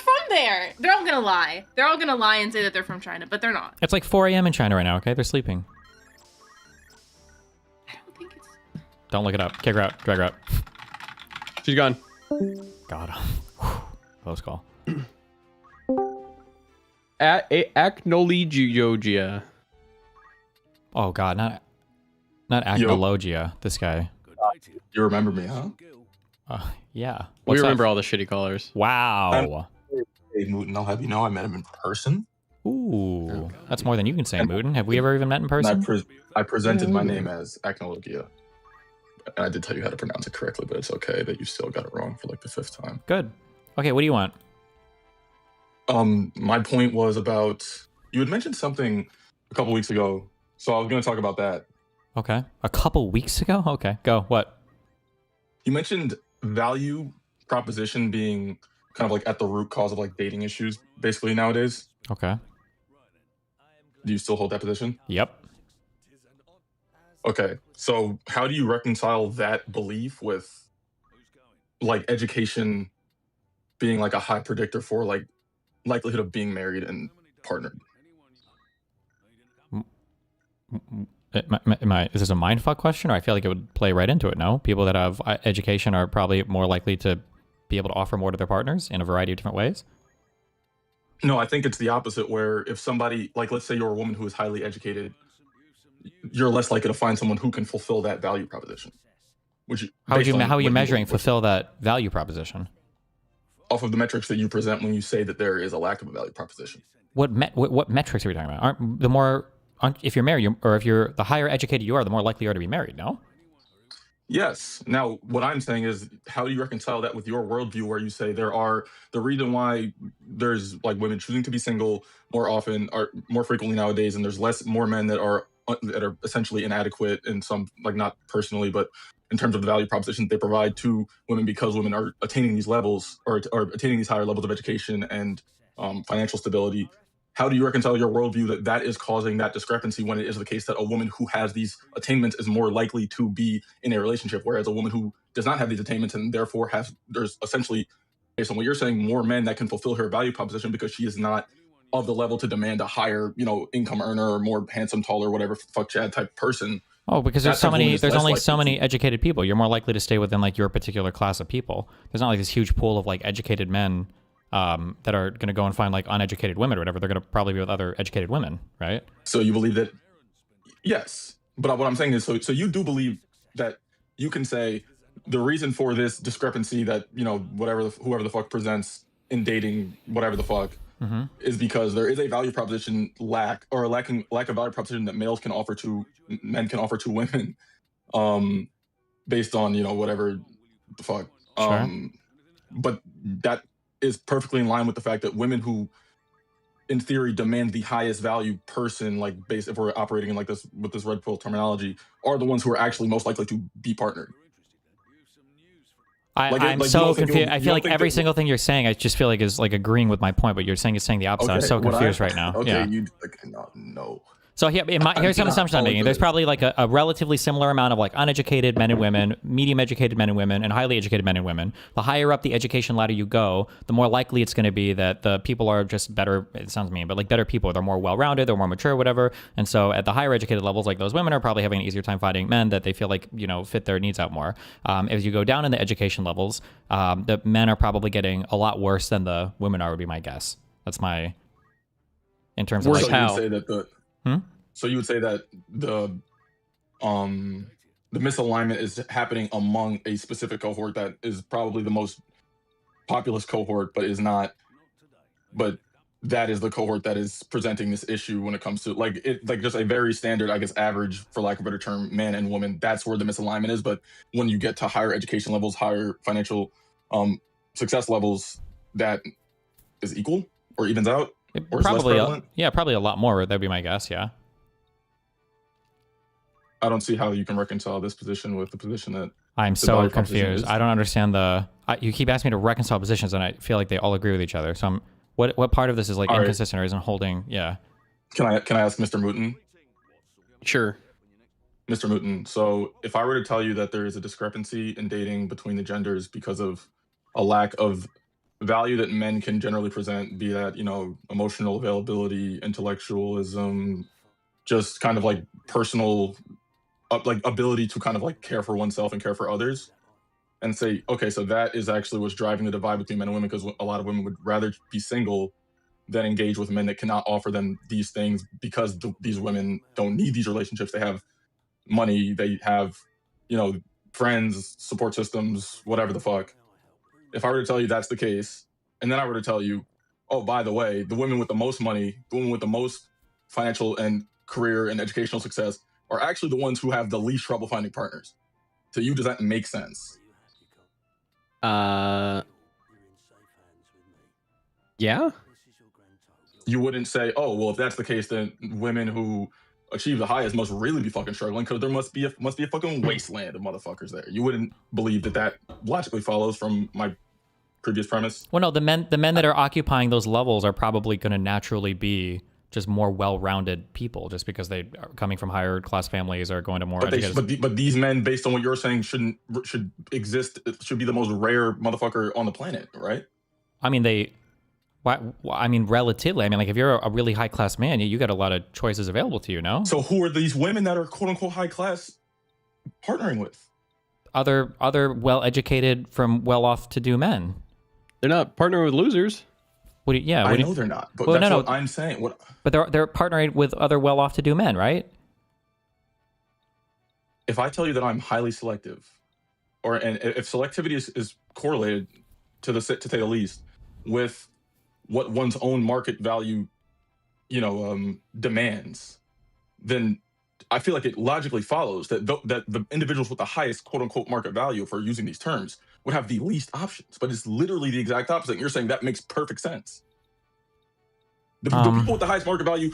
from there. They're all gonna lie. They're all gonna lie and say that they're from China, but they're not. It's like 4 a.m. in China right now, okay? They're sleeping. I don't think it's... Don't look it up. Kick her out. Drag her out. She's gone. God. Close call. Acnologia. Oh, God. Not Acnologia. This guy. You remember me, huh? Yeah. We What's remember up? all the shitty callers. Wow. Hey, Mooten, I'll have you know I met him in person. Ooh. That's more than you can say, Mooden. Have we ever even met in person? And I presented my name as Acnologia. And I did tell you how to pronounce it correctly, but it's okay that you still got it wrong for like the 5th time. Good. Okay, what do you want? My point was about, you had mentioned something a couple weeks ago, so I was going to talk about that. Okay. A couple weeks ago? Okay, go. What? You mentioned value proposition being kind of like at the root cause of like dating issues basically nowadays. Okay. Do you still hold that position? Yep. Okay, so how do you reconcile that belief with like education being like a high predictor for like likelihood of being married and partnered? Is this a mindfuck question, or I feel like it would play right into it? No, people that have education are probably more likely to be able to offer more to their partners in a variety of different ways. No, I think it's the opposite, where if somebody, like let's say you're a woman who is highly educated, you're less likely to find someone who can fulfill that value proposition. How are you measuring fulfill that value proposition? Off of the metrics that you present when you say that there is a lack of a value proposition. What metrics are we talking about? If you're married, the higher educated you are, the more likely you are to be married, no? Yes. Now, what I'm saying is, how do you reconcile that with your worldview where you say the reason why there's like women choosing to be single more often or more frequently nowadays, and there's more men that are essentially inadequate in some, like not personally, but in terms of the value proposition they provide to women because women are attaining these levels or attaining these higher levels of education and financial stability. How do you reconcile your worldview that is causing that discrepancy when it is the case that a woman who has these attainments is more likely to be in a relationship, whereas a woman who does not have these attainments and therefore there's essentially, based on what you're saying, more men that can fulfill her value proposition because she is not of the level to demand a higher, income earner or more handsome, taller, whatever fuck Chad type person. Oh, because there's only so many educated people. You're more likely to stay within like your particular class of people. There's not like this huge pool of like educated men that are going to go and find like uneducated women or whatever. They're going to probably be with other educated women, right? So you believe that? Yes, but what I'm saying is, so you do believe that you can say the reason for this discrepancy that whoever the fuck presents in dating, whatever the fuck, is because there is a value proposition lack of value proposition that men can offer to women, based on whatever the fuck. Sure. But that is perfectly in line with the fact that women who, in theory, demand the highest value person, like if we're operating in like this with this red pill terminology, are the ones who are actually most likely to be partnered. I'm you so don't think confused. it'll- I you feel don't like think every that- single thing you're saying, I just feel like is like agreeing with my point, but you're saying the opposite. I'm so what confused right now. Okay, Yeah. no. So here's some assumption I'm making. There's probably like a relatively similar amount of like uneducated men and women, medium educated men and women, and highly educated men and women. The higher up the education ladder you go, the more likely it's going to be that the people are just better. It sounds mean, but like better people. They're more well-rounded, they're more mature, whatever. And so at the higher educated levels, like those women are probably having an easier time finding men that they feel like fit their needs out more. As you go down in the education levels, the men are probably getting a lot worse than the women are. Would be my guess. That's my in terms of Worse like, how? So you would say that So you would say that the misalignment is happening among a specific cohort that is probably the most populous cohort, but that is the cohort that is presenting this issue when it comes to like just a very standard, I guess, average, for lack of a better term, man and woman. That's where the misalignment is. But when you get to higher education levels, higher financial success levels, that is equal or evens out, or is less probably prevalent. probably a lot more. That'd be my guess. Yeah. I don't see how you can reconcile this position with the position that I'm the so value proposition confused. is. I don't understand you keep asking me to reconcile positions, and I feel like they all agree with each other. So what part of this is like All right. inconsistent or isn't holding? Yeah. Can I ask Mr. Mooten? Sure. Mr. Mooten, so if I were to tell you that there is a discrepancy in dating between the genders because of a lack of value that men can generally present, be that, emotional availability, intellectualism, just kind of like personal, like ability to kind of like care for oneself and care for others, and say, okay, so that is actually what's driving the divide between men and women, because a lot of women would rather be single than engage with men that cannot offer them these things, because these women don't need these relationships. They have money, they have, friends, support systems, whatever the fuck. If I were to tell you that's the case, and then I were to tell you, oh, by the way, the women with the most money, the women with the most financial and career and educational success are actually the ones who have the least trouble finding partners. To you, does that make sense? Yeah. You wouldn't say, oh, well, if that's the case, then women who achieve the highest must really be fucking struggling, because there must be a fucking wasteland of motherfuckers there. You wouldn't believe that logically follows from my previous premise. Well, no, the men that are occupying those levels are probably going to naturally be just more well-rounded people, just because they are coming from higher class families or going to more educated. But these men, based on what you're saying, should be the most rare motherfucker on the planet, right? I mean, relatively. I mean, like if you're a really high-class man, you got a lot of choices available to you, no? So who are these women that are quote-unquote high class partnering with? Other well-educated from well-off to-do men. They're not partnering with losers. I know they're not, but that's what I'm saying. But they're partnering with other well-off to-do men, right? If I tell you that I'm highly selective, and if selectivity is correlated to say the least with what one's own market value, demands, then I feel like it logically follows that the individuals with the highest quote unquote market value, if we're using these terms, would have the least options. But it's literally the exact opposite. You're saying that makes perfect sense. The people with the highest market value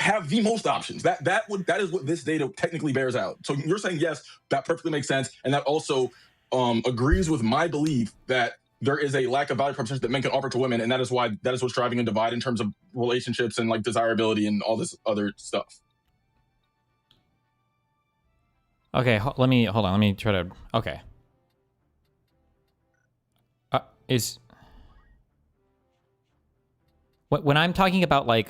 have the most options. That is what this data technically bears out. So you're saying, yes, that perfectly makes sense, and that also agrees with my belief that there is a lack of value proposition that men can offer to women, and that is what's driving a divide in terms of relationships and like desirability and all this other stuff. Okay, let me try to. Okay, when I'm talking about like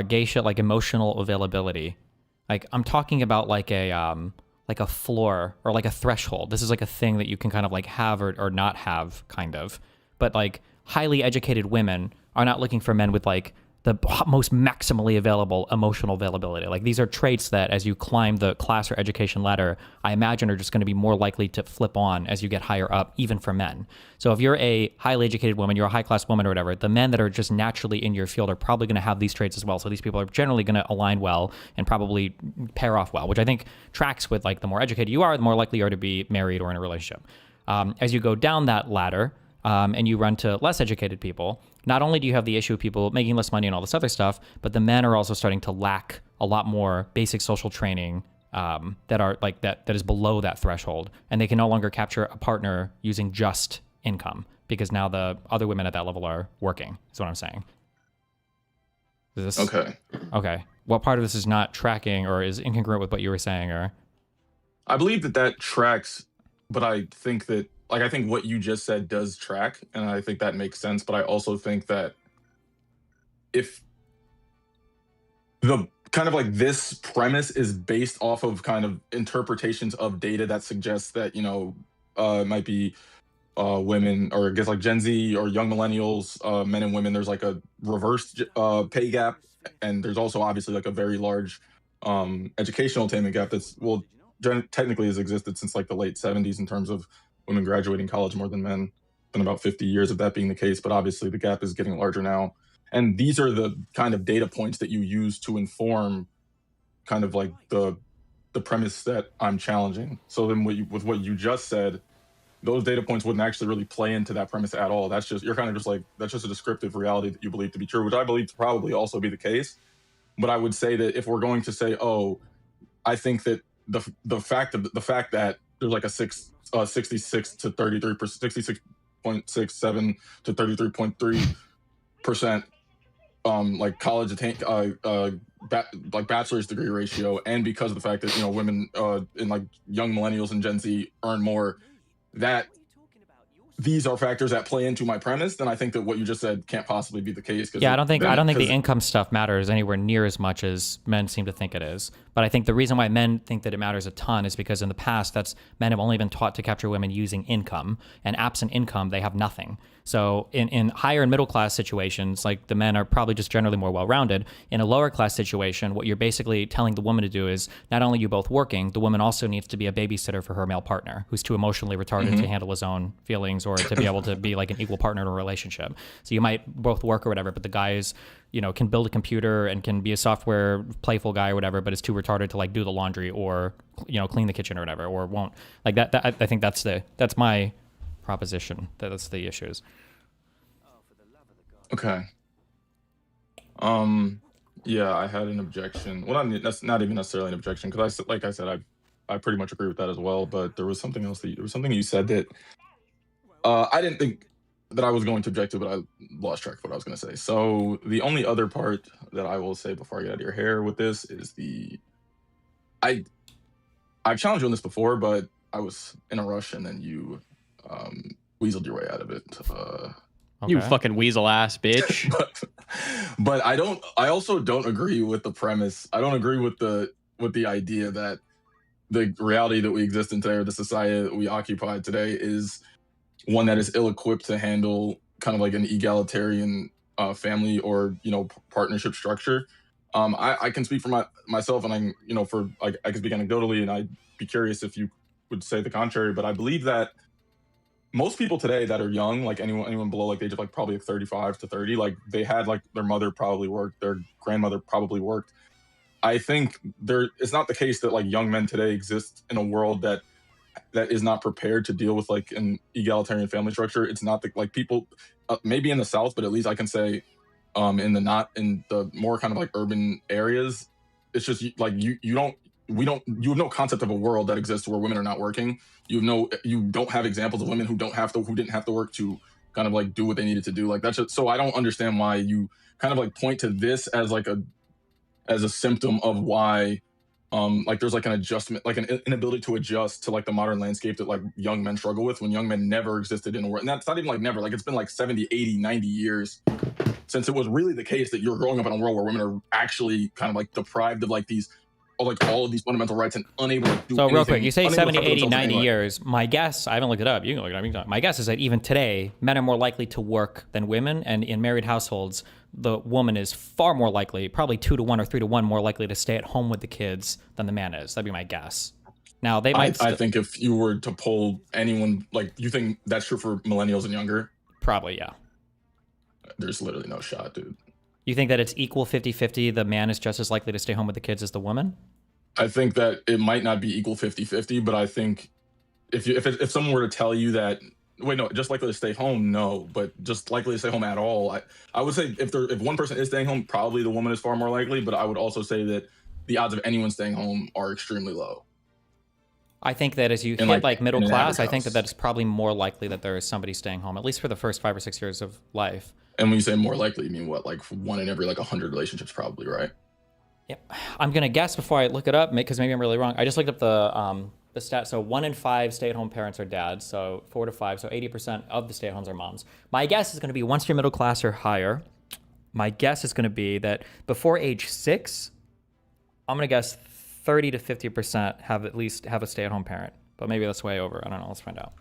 gay shit, like emotional availability, like I'm talking about like a floor or like a threshold. This is like a thing that you can kind of like have or not have, kind of. But like highly educated women are not looking for men with like the most maximally available emotional availability. Like these are traits that as you climb the class or education ladder, I imagine are just going to be more likely to flip on as you get higher up, even for men. So if you're a highly educated woman, you're a high class woman or whatever, the men that are just naturally in your field are probably going to have these traits as well. So these people are generally going to align well and probably pair off well, which I think tracks with like the more educated you are, the more likely you are to be married or in a relationship. As you go down that ladder, and you run to less educated people, not only do you have the issue of people making less money and all this other stuff, but the men are also starting to lack a lot more basic social training that are like that is below that threshold, and they can no longer capture a partner using just income because now the other women at that level are working. Is what I'm saying. Is this Okay. Okay. What part of this is not tracking or is incongruent with what you were saying? Or I believe that tracks, but I think that I think what you just said does track, and I think that makes sense. But I also think that if the kind of like this premise is based off of kind of interpretations of data that suggests that it might be women, or I guess like Gen Z or young millennials, men and women, there's like a reverse pay gap, and there's also obviously like a very large educational attainment gap that's technically has existed since like the late 70s in terms of women graduating college more than men. Been about 50 years of that being the case, but obviously the gap is getting larger now. And these are the kind of data points that you use to inform kind of like the premise that I'm challenging. So then with what you just said, those data points wouldn't actually really play into that premise at all. That's just, you're kind of just like, that's just a descriptive reality that you believe to be true, which I believe to probably also be the case. But I would say that if we're going to say, oh, I think that the fact that there's like a 66 to 33%, 66.67 to 33.3% like college like bachelor's degree ratio, and because of the fact that women in like young millennials and Gen Z earn more, that these are factors that play into my premise, then I think that what you just said can't possibly be the case. Yeah, I don't think the income stuff matters anywhere near as much as men seem to think it is. But I think the reason why men think that it matters a ton is because in the past, men have only been taught to capture women using income, and absent income, they have nothing. So in higher and middle class situations, like the men are probably just generally more well-rounded. In a lower class situation, what you're basically telling the woman to do is not only are you both working, the woman also needs to be a babysitter for her male partner who's too emotionally retarded to handle his own feelings or to be able to be like an equal partner in a relationship. So you might both work or whatever, but the guy is, can build a computer and can be a software playful guy or whatever, but is too retarded to like do the laundry or, clean the kitchen or whatever, or won't like that. I think that's my proposition. That's the issues. Okay. Yeah, I had an objection. Well, that's not even necessarily an objection, because like I said, I pretty much agree with that as well. But there was something else there was something you said that I didn't think that I was going to object to, but I lost track of what I was going to say. So the only other part that I will say before I get out of your hair with this is I've challenged you on this before, but I was in a rush, and then you weaseled your way out of it. You fucking weasel ass bitch. but I also don't agree with the premise. I don't agree with the idea that the reality that we exist in today, or the society that we occupy today, is one that is ill-equipped to handle kind of like an egalitarian family or partnership structure. I can speak for myself, and I can speak anecdotally, and I'd be curious if you would say the contrary. But I believe that most people today that are young, like anyone below like the age of like probably 35 to 30, like they had like their mother probably worked, their grandmother probably worked. I think it's not the case that like young men today exist in a world that is not prepared to deal with like an egalitarian family structure. It's not like people maybe in the South, but at least I can say in the more kind of like urban areas, it's just like you have no concept of a world that exists where women are not working. You don't have examples of women who didn't have to work to kind of like do what they needed to do. Like that's just, so I don't understand why you kind of like point to this as a symptom of why like there's like an adjustment, like an inability to adjust to like the modern landscape that like young men struggle with, when young men never existed in a world. And that's not even like never, like it's been like 70, 80, 90 years since it was really the case that you're growing up in a world where women are actually kind of like deprived of like all of these fundamental rights and unable to do So anything, real quick, you say 70, 80, 90 90 years. My guess, I haven't looked it up. You can look it up. My guess is that even today, men are more likely to work than women. And in married households, the woman is far more likely, probably 2 to 1 or 3 to 1 more likely to stay at home with the kids than the man is. That'd be my guess. Now, they might... I think if you were to poll anyone, like, you think that's true for millennials and younger? Probably, yeah. There's literally no shot, dude. You think that it's equal 50-50, the man is just as likely to stay home with the kids as the woman? I think that it might not be equal 50-50, but I think if someone were to tell you that, wait, no, just likely to stay home, no, but just likely to stay home at all, I would say if one person is staying home, probably the woman is far more likely, but I would also say that the odds of anyone staying home are extremely low. I think that as you In, hit like middle in an class, I average think house. that's probably more likely that there is somebody staying home, at least for the first 5 or 6 years of life. And when you say more likely, you mean what? Like 1 in every like 100 relationships, probably, right? Yep. I'm gonna guess before I look it up, because maybe I'm really wrong. I just looked up the stat. So 1 in 5 stay-at-home parents are dads. So 4 to 5. So 80% of the stay-at-homes are moms. My guess is going to be once you're middle class or higher. My guess is going to be that before age 6, I'm gonna guess 30 to 50% have at least have a stay-at-home parent. But maybe that's way over. I don't know. Let's find out.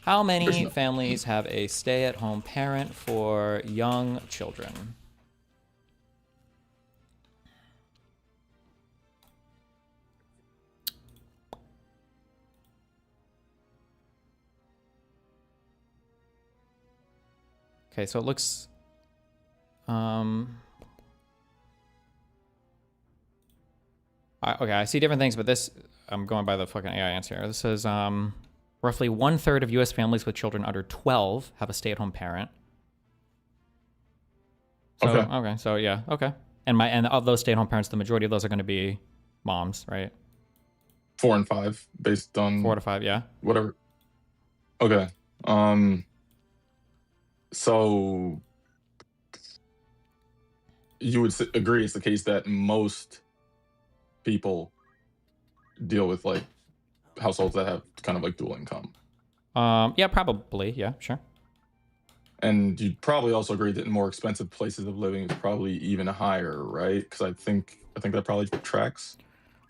How many families have a stay-at-home parent for young children? Okay, so it looks okay, I see different things, but this, I'm going by the fucking AI answer. This says roughly 1/3 of U.S. families with children under 12 have a stay-at-home parent. So, okay, so yeah, okay. And of those stay-at-home parents, the majority of those are going to be moms, right? 4 and 5, based on 4 to 5, yeah. whatever. Okay. So you would agree it's the case that most people deal with like households that have kind of like dual income. Yeah, probably. Yeah, sure. And you'd probably also agree that in more expensive places of living it's probably even higher, right? Because I think that probably tracks.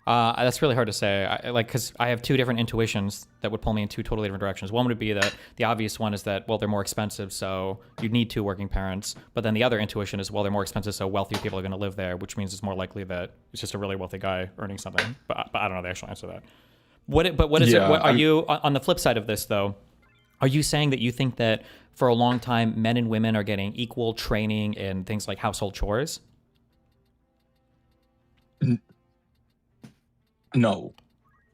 That's really hard to say. Because I have two different intuitions that would pull me in two totally different directions. One would be that the obvious one is that, well, they're more expensive, so you need 2 working parents. But then the other intuition is, well, they're more expensive, so wealthy people are going to live there, which means it's more likely that it's just a really wealthy guy earning something. But I don't know the actual answer to that. What is it? What are you on the flip side of this though? Are you saying that you think that for a long time men and women are getting equal training in things like household chores? No,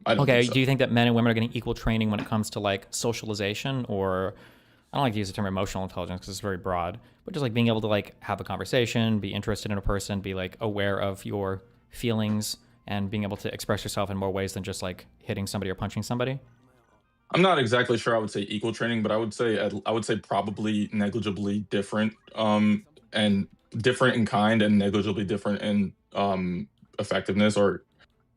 I don't. Okay, think so. do you think that men and women are getting equal training when it comes to like socialization, or I don't like to use the term emotional intelligence because it's very broad, but just like being able to like have a conversation, be interested in a person, be like aware of your feelings, and being able to express yourself in more ways than just like hitting somebody or punching somebody? I'm not exactly sure I would say equal training, but I would say probably negligibly different, and different in kind and negligibly different in effectiveness or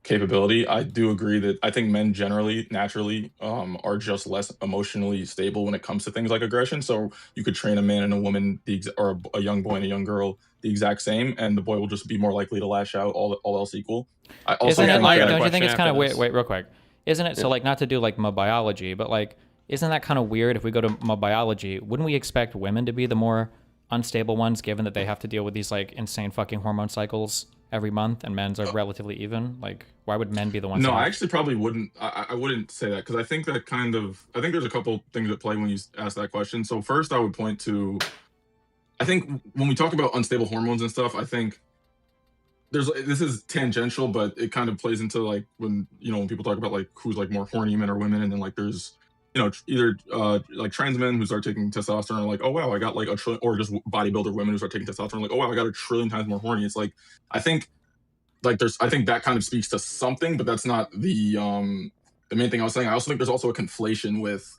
capability. I do agree that I think men generally, naturally, are just less emotionally stable when it comes to things like aggression. So you could train a man and a woman, or a young boy and a young girl, the exact same, and the boy will just be more likely to lash out. All else equal. I also Isn't it think like, that- don't you think it's kind of, after wait this. real quick. Isn't it, so like not to do like biology, but like, isn't that kind of weird if we go to biology? Wouldn't we expect women to be the more unstable ones, given that they have to deal with these like insane fucking hormone cycles every month, and men's are relatively even? Like, why would men be the ones? No, that I actually probably wouldn't. I wouldn't say that, because I think that I think there's a couple things at play when you ask that question. So first, I would point to, I think when we talk about unstable hormones and stuff, I think this is tangential, but it kind of plays into like when people talk about like who's like more horny, men or women, and then like there's either like trans men who start taking testosterone, like, oh wow, I got like a trillion, or just bodybuilder women who start taking testosterone, like, oh wow, I got 1 trillion times more horny. It's like, I think that kind of speaks to something, but that's not the main thing I was saying. I also think there's also a conflation with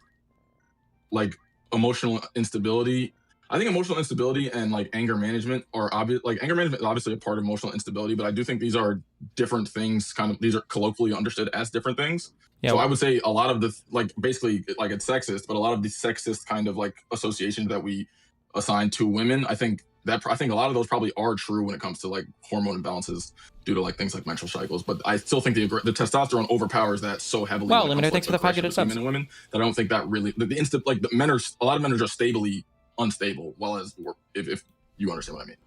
like emotional instability. I think emotional instability and like anger management are obvious. Like anger management is obviously a part of emotional instability, but I do think these are different things. These are colloquially understood as different things. Yeah, so I would say a lot of the basically like it's sexist, but a lot of the sexist kind of like associations that we assign to women, I think a lot of those probably are true when it comes to like hormone imbalances due to like things like menstrual cycles. But I still think the testosterone overpowers that so heavily. Well, when it comes to, thanks for the 5 aggression subs. between men and women, that I don't think that really a lot of men are just stably unstable, while as if you understand what I mean.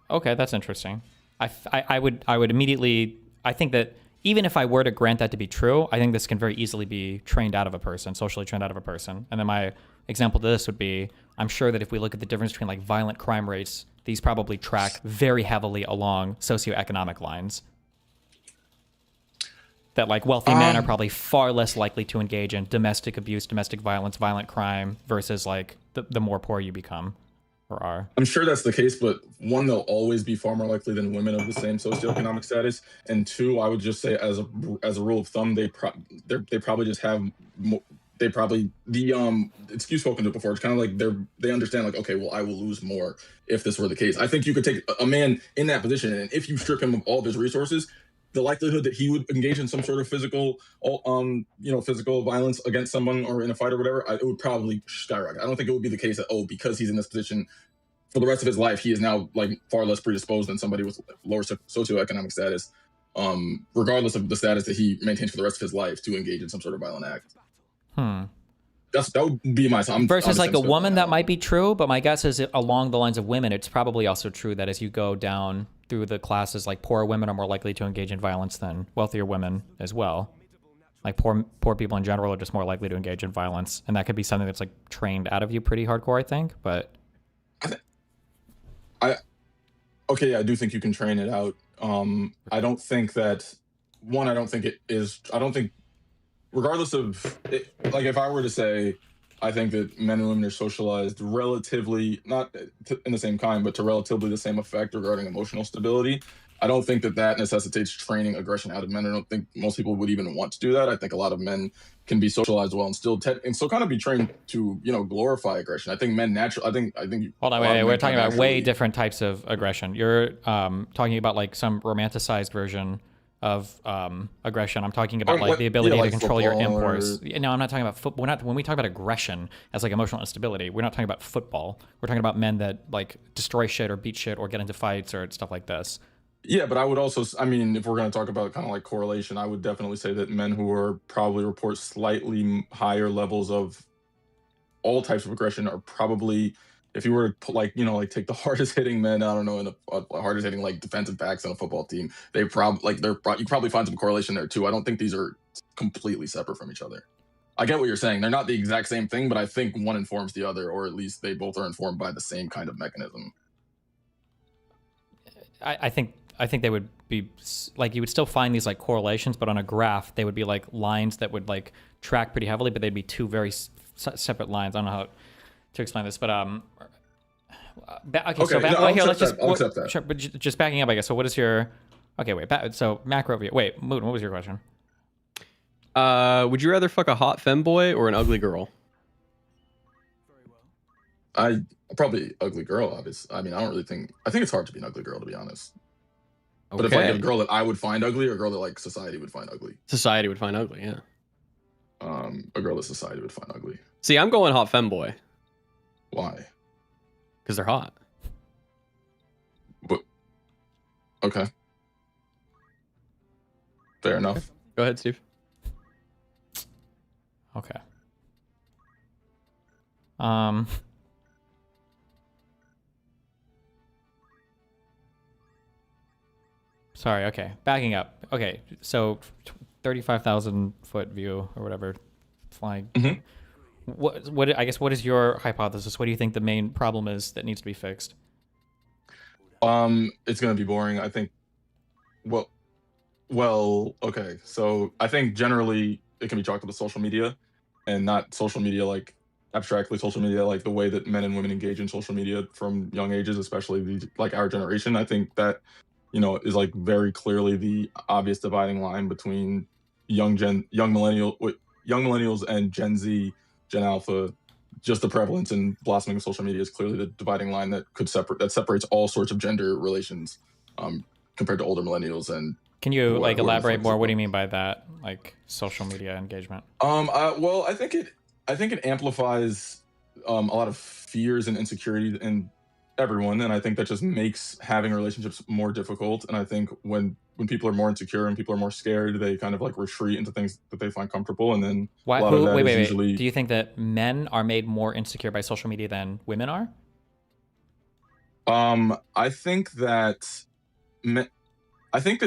Okay, that's interesting. I would immediately, I think that even if I were to grant that to be true, I think this can very easily be trained out of a person, socially trained out of a person. And then my example to this would be, I'm sure that if we look at the difference between like violent crime rates, these probably track very heavily along socioeconomic lines. That like wealthy men are probably far less likely to engage in domestic abuse, domestic violence, violent crime versus like the more poor you become. or are. I'm sure that's the case, but one, they'll always be far more likely than women of the same socioeconomic status, and two, I would just say as a rule of thumb, they probably just have they probably the excuse spoken to before. It's kind of like they understand like, okay, well, I will lose more if this were the case. I think you could take a man in that position, and if you strip him of all of his resources, the likelihood that he would engage in some sort of physical violence against someone or in a fight or whatever, it would probably skyrocket. I don't think it would be the case that, because he's in this position for the rest of his life, he is now like far less predisposed than somebody with lower socioeconomic status, regardless of the status that he maintains for the rest of his life, to engage in some sort of violent act. That would be my time. Versus like a woman, that might be true, but my guess is along the lines of women, it's probably also true that as you go down through the classes, like poor women are more likely to engage in violence than wealthier women as well. Like poor people in general are just more likely to engage in violence, and that could be something that's like trained out of you pretty hardcore, I think. But I do think you can train it out. I don't think that I don't think, regardless of it, like if I were to say, I think that men and women are socialized relatively, not in the same kind, but to relatively the same effect regarding emotional stability. I don't think that necessitates training aggression out of men. I don't think most people would even want to do that. I think a lot of men can be socialized well and still kind of be trained to, glorify aggression. I think men naturally. I think. Hold on, wait. We're talking about way different types of aggression. You're talking about like some romanticized version of aggression. I'm talking about like the ability to control your impulse. No, I'm not talking about football. When we talk about aggression as like emotional instability, we're not talking about football. We're talking about men that like destroy shit or beat shit or get into fights or stuff like this. Yeah, but I would also, if we're going to talk about kind of like correlation, I would definitely say that men who are probably report slightly higher levels of all types of aggression are probably, if you were to take the hardest hitting men, I don't know, in a hardest hitting like defensive backs on a football team, you probably find some correlation there too. I don't think these are completely separate from each other. I get what you're saying. They're not the exact same thing, but I think one informs the other, or at least they both are informed by the same kind of mechanism. I think they would be like, you would still find these like correlations, but on a graph, they would be like lines that would like track pretty heavily, but they'd be two very separate lines. I don't know how to explain this, but let's just sure, but just backing up, I guess. So what is your so macro view? Wait, Moon, what was your question? Would you rather fuck a hot femboy or an ugly girl? Probably ugly girl, obviously. I think it's hard to be an ugly girl, to be honest. Okay. But if like a girl that I would find ugly, or a girl that like society would find ugly. Society would find ugly, yeah. A girl that society would find ugly. See, I'm going hot femboy. Why? Because they're hot. But okay. Fair enough. Go ahead, Steve. Okay. Sorry, okay. Backing up. Okay, so 35,000 foot view or whatever, flying. Mm-hmm. What is your hypothesis? What do you think the main problem is that needs to be fixed? It's gonna be boring. I think. Well, okay. So I think generally it can be chalked up to social media, and not social media like abstractly social media, like the way that men and women engage in social media from young ages, especially like our generation. I think that is like very clearly the obvious dividing line between young millennials and Gen Z, Gen Alpha. Just the prevalence and blossoming of social media is clearly the dividing line that separates all sorts of gender relations, compared to older millennials. And can you like elaborate more? What do you mean by that? Like social media engagement? Well, I think it amplifies a lot of fears and insecurity in everyone, and I think that just makes having relationships more difficult. And I think when people are more insecure and people are more scared, they kind of like retreat into things that they find comfortable. And then wait. Do you think that men are made more insecure by social media than women are? I think that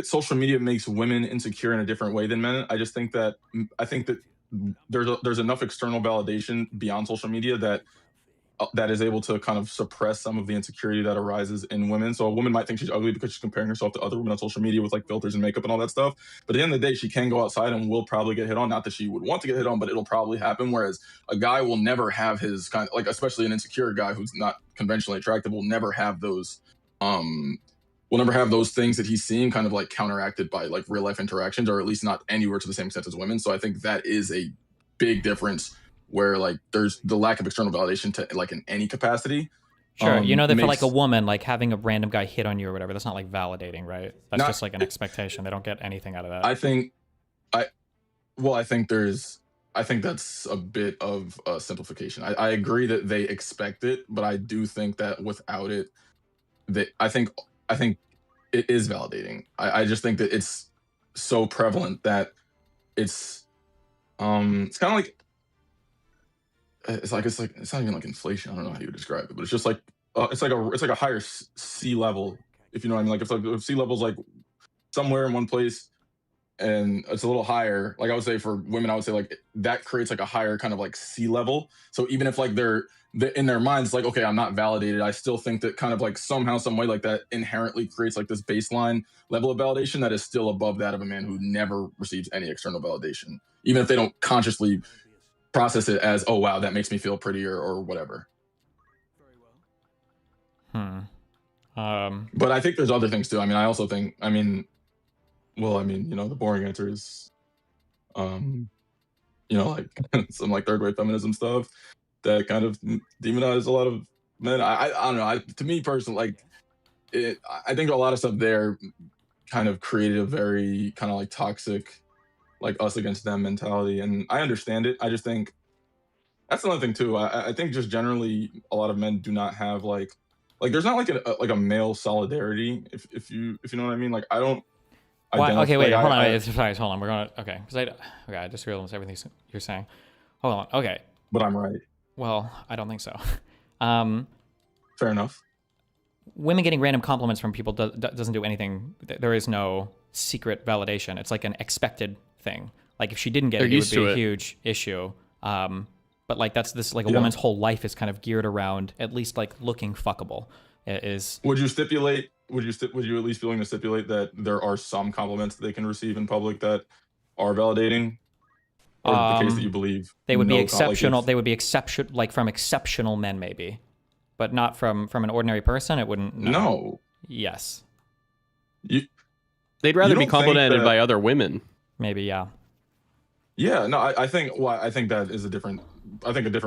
social media makes women insecure in a different way than men. I think that there's enough external validation beyond social media that is able to kind of suppress some of the insecurity that arises in women. So a woman might think she's ugly because she's comparing herself to other women on social media with like filters and makeup and all that stuff. But at the end of the day, she can go outside and will probably get hit on. Not that she would want to get hit on, but it'll probably happen. Whereas a guy will never have his kind of like, especially an insecure guy who's not conventionally attractive will never have those things that he's seeing kind of like counteracted by like real life interactions, or at least not anywhere to the same extent as women. So I think that is a big difference where like there's the lack of external validation to like in any capacity. Sure, you know that for like a woman, like having a random guy hit on you or whatever, that's not like validating, right? That's just like an expectation. They don't get anything out of that. I think that's a bit of a simplification. I agree that they expect it, but I do think that without it, I think it is validating. I just think that it's so prevalent that it's kind of like it's not even like inflation. I don't know how you would describe it, but it's just like it's like a higher sea level, if you know what I mean. Like if sea level's like somewhere in one place and it's a little higher, like I would say for women, I would say like that creates like a higher kind of like sea level. So even if like they're in their minds like, okay, I'm not validated, I still think that kind of like somehow, some way, like that inherently creates like this baseline level of validation that is still above that of a man who never receives any external validation, even if they don't consciously process it as, oh wow, that makes me feel prettier or whatever. But I think there's other things too. I mean, I also think, the boring answer is, like some like third wave feminism stuff that kind of demonize a lot of men. I don't know. To me personally, like I think a lot of stuff there kind of created a very kind of like toxic, like us against them mentality, and I understand it. I just think that's another thing too. I think just generally a lot of men do not have like there's not like a male solidarity, if you know what I mean. Like I don't. Okay, wait, hold on. Sorry, hold on. We're gonna because I just realized everything you're saying. Hold on. Okay. But I'm right. Well, I don't think so. Fair enough. Women getting random compliments from people doesn't do anything. There is no secret validation. It's like an expected thing. Like if she didn't get it, it would be a huge issue. But like that's this like a woman's whole life is kind of geared around at least like looking fuckable. Would you at least be willing to stipulate that there are some compliments that they can receive in public that are validating? Or the case that you believe they would be exceptional. They would be exceptional, like from exceptional men, maybe, but not from an ordinary person. It wouldn't. No. Yes. They'd rather be complimented by other women. Maybe, yeah. Yeah. No, I think that is a different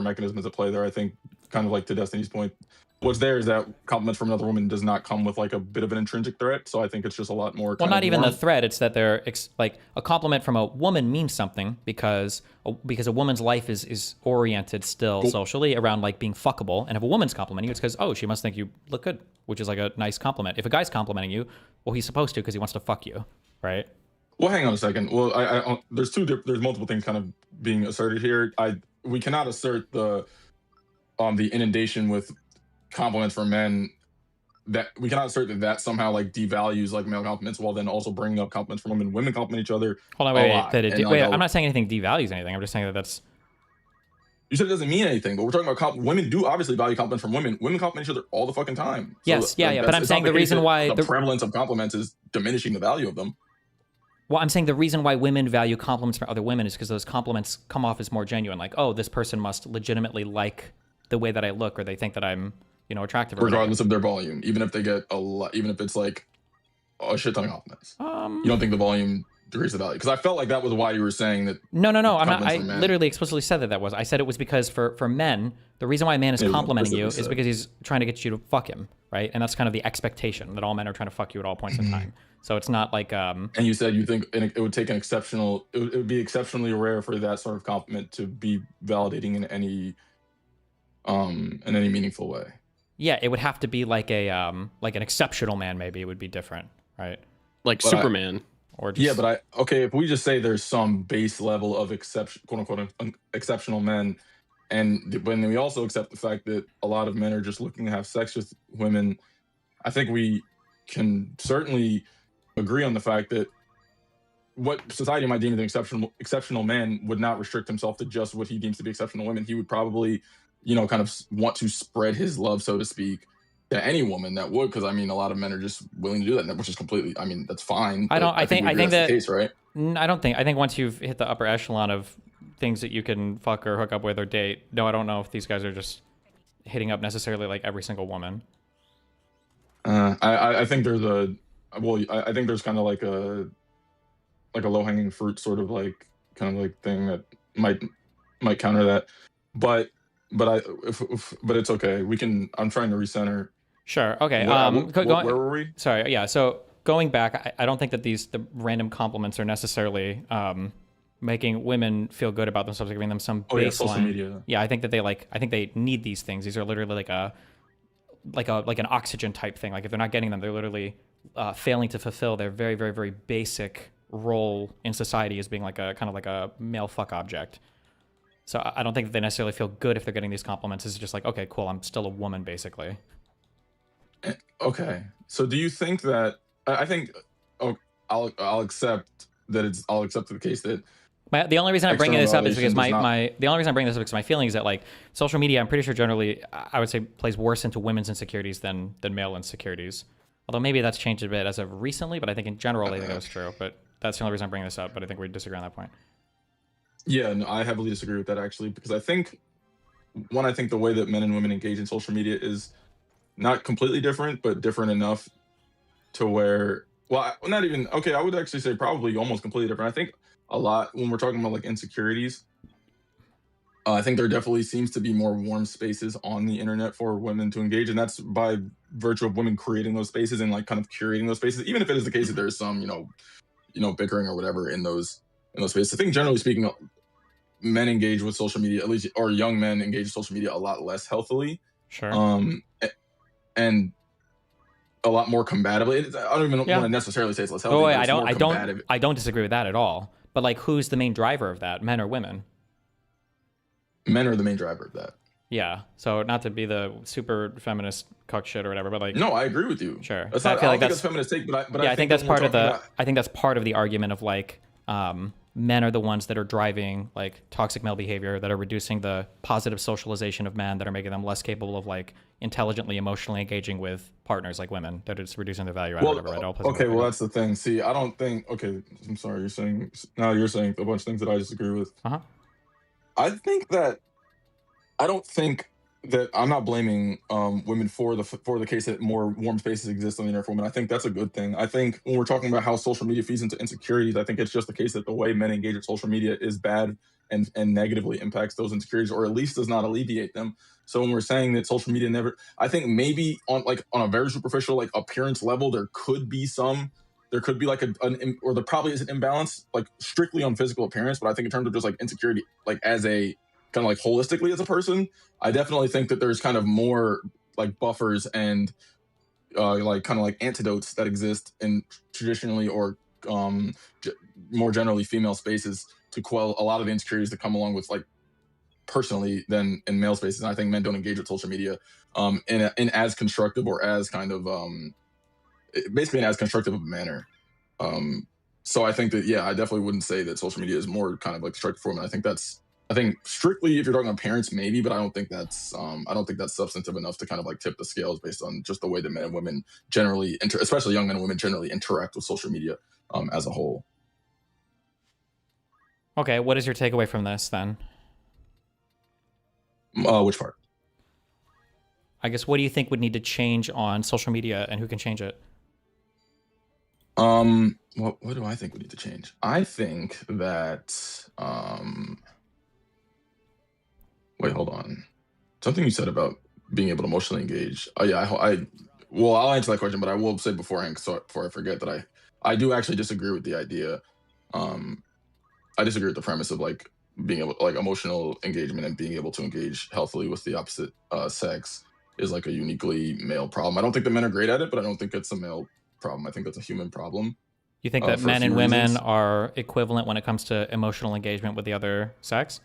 mechanism is at play there. I think kind of like to Destiny's point, what's there is that compliments from another woman does not come with like a bit of an intrinsic threat. So I think it's just a lot more. Well, not even the threat. It's that they're like a compliment from a woman means something because a woman's life is oriented still socially around like being fuckable. And if a woman's complimenting you, it's because, oh, she must think you look good, which is like a nice compliment. If a guy's complimenting you, well, he's supposed to because he wants to fuck you, right? Well, hang on a second. Well, there's multiple things kind of being asserted here. We cannot assert the inundation with compliments from men, that we cannot assert that somehow like devalues like male compliments while then also bringing up compliments from women. Women compliment each other. Hold on, wait. I'm not saying anything devalues anything. I'm just saying that's. You said it doesn't mean anything, but we're talking about women do obviously value compliments from women. Women compliment each other all the fucking time. Yes, yeah. But I'm saying the reason why the prevalence of compliments is diminishing the value of them. Well, I'm saying the reason why women value compliments from other women is because those compliments come off as more genuine. Like, oh, this person must legitimately like the way that I look, or they think that I'm, attractive. Regardless of their volume, even if they get a lot, even if it's like a shit ton of compliments. You don't think the volume decreases the value? Because I felt like that was why you were saying that. No. I'm not. I literally explicitly said that was. I said it was because for men, the reason why a man is complimenting you is because he's trying to get you to fuck him, right? And that's kind of the expectation that all men are trying to fuck you at all points in time. So it's not like. And you said you think it would take it would be exceptionally rare for that sort of compliment to be validating in any meaningful way. Yeah, it would have to be like an exceptional man. Maybe it would be different, right? Like Superman. Or just... Yeah, but if we just say there's some base level of quote unquote exceptional men, and when we also accept the fact that a lot of men are just looking to have sex with women, I think we can certainly agree on the fact that what society might deem as an exceptional man would not restrict himself to just what he deems to be exceptional women. He would probably, kind of want to spread his love, so to speak, to any woman that would, because a lot of men are just willing to do that, which is completely, that's fine. I think that's the case, right? I think once you've hit the upper echelon of things that you can fuck or hook up with or date, no, I don't know if these guys are just hitting up necessarily like every single woman. I think there's I think there's kind of like a low hanging fruit sort of like kind of like thing that might counter that, but but it's okay. I'm trying to recenter. Sure. Okay. Where were we? Sorry. Yeah. So going back, I don't think that the random compliments are necessarily making women feel good about themselves, giving them some baseline. Yeah, social media. Yeah, I think that I think they need these things. These are literally like an oxygen type thing. Like if they're not getting them, they're literally failing to fulfill their very, very, very basic role in society as being like a kind of like a male fuck object. So I don't think that they necessarily feel good if they're getting these compliments. It's just like, okay, cool, I'm still a woman, basically. Okay. So do you think that I think I'll accept that I'll accept the case that The only reason I'm bringing this up is because the only reason I'm bringing this up is because my feeling is that like social media, I'm pretty sure generally I would say plays worse into women's insecurities than male insecurities. Although maybe that's changed a bit as of recently, but I think in general I think that was true. But that's the only reason I'm bringing this up. But I think we disagree on that point. Yeah, no, I heavily disagree with that actually, because I think the way that men and women engage in social media is not completely different, but different enough to where, well, not even, okay, I would actually say probably almost completely different. I think a lot when we're talking about like insecurities, I think there definitely seems to be more warm spaces on the internet for women to engage, and that's by virtue of women creating those spaces and like kind of curating those spaces, even if it is the case that there's some, bickering or whatever in those spaces. I think generally speaking, men engage with social media, at least, or young men engage with social media a lot less healthily. Sure. And a lot more combatively. I don't even want to necessarily say it's less healthy. Oh, I don't disagree with that at all. But like, who's the main driver of that? Men or women? Men are the main driver of that. Yeah. So not to be the super feminist cuck shit or whatever, but like, no, I agree with you. Sure. That's not, I feel like that's feminist take, but I think that's part of I think that's part of the argument of like, men are the ones that are driving like toxic male behavior, that are reducing the positive socialization of men, that are making them less capable of like intelligently, emotionally engaging with partners like women, that it's reducing the value add. Well, whatever, right? Okay, well, that's the thing. See, I don't think, okay, I'm sorry, you're saying a bunch of things that I disagree with. I don't think that I'm not blaming women for the case that more warm spaces exist on the internet for women. I think that's a good thing. I think when we're talking about how social media feeds into insecurities, I think it's just the case that the way men engage with social media is bad and negatively impacts those insecurities, or at least does not alleviate them. So when we're saying that social media never, I think maybe on a very superficial like appearance level, there could be like or there probably is an imbalance like strictly on physical appearance, but I think in terms of just like insecurity, like as a kind of like holistically as a person, I definitely think that there's kind of more like buffers and like kind of like antidotes that exist in traditionally or more generally female spaces to quell a lot of the insecurities that come along with like personally than in male spaces. And I think men don't engage with social media in as constructive or as kind of basically in as constructive of a manner. So I think that, yeah, I definitely wouldn't say that social media is more kind of like destructive for women. I think strictly if you're talking about parents, maybe, but I don't think that's substantive enough to kind of like tip the scales based on just the way that men and women generally, especially young men and women, generally interact with social media as a whole. Okay, what is your takeaway from this then? Which part? I guess what do you think would need to change on social media, and who can change it? What do I think would need to change? I think that wait, hold on. Something you said about being able to emotionally engage. Oh yeah, well, I'll answer that question, but I will say beforehand, before I forget, that I do actually disagree with the idea. I disagree with the premise of like being able, like, emotional engagement and being able to engage healthily with the opposite sex is like a uniquely male problem. I don't think that men are great at it, but I don't think it's a male problem. I think that's a human problem. You think that men and women are equivalent when it comes to emotional engagement with the other sex?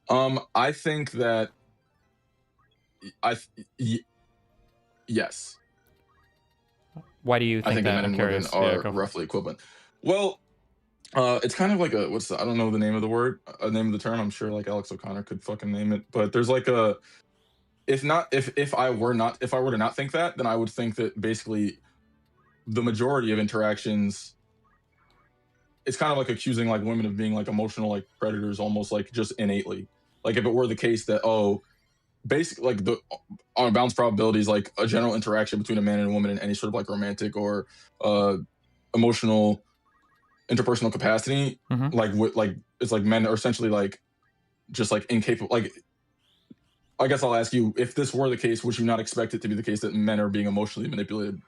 I think that yes. Why do you think that? Men and women are roughly equivalent. Well, it's kind of like I don't know the name of the word, name of the term. I'm sure like Alex O'Connor could fucking name it, but there's like if I were to not think that, then I would think that basically the majority of interactions, it's kind of like accusing like women of being like emotional like predators, almost like just innately. Like if it were the case that basic like the on balance probabilities, like a general interaction between a man and a woman in any sort of like romantic or emotional interpersonal capacity, like like it's like men are essentially like just like incapable. Like, I guess I'll ask you, if this were the case, would you not expect it to be the case that men are being emotionally manipulated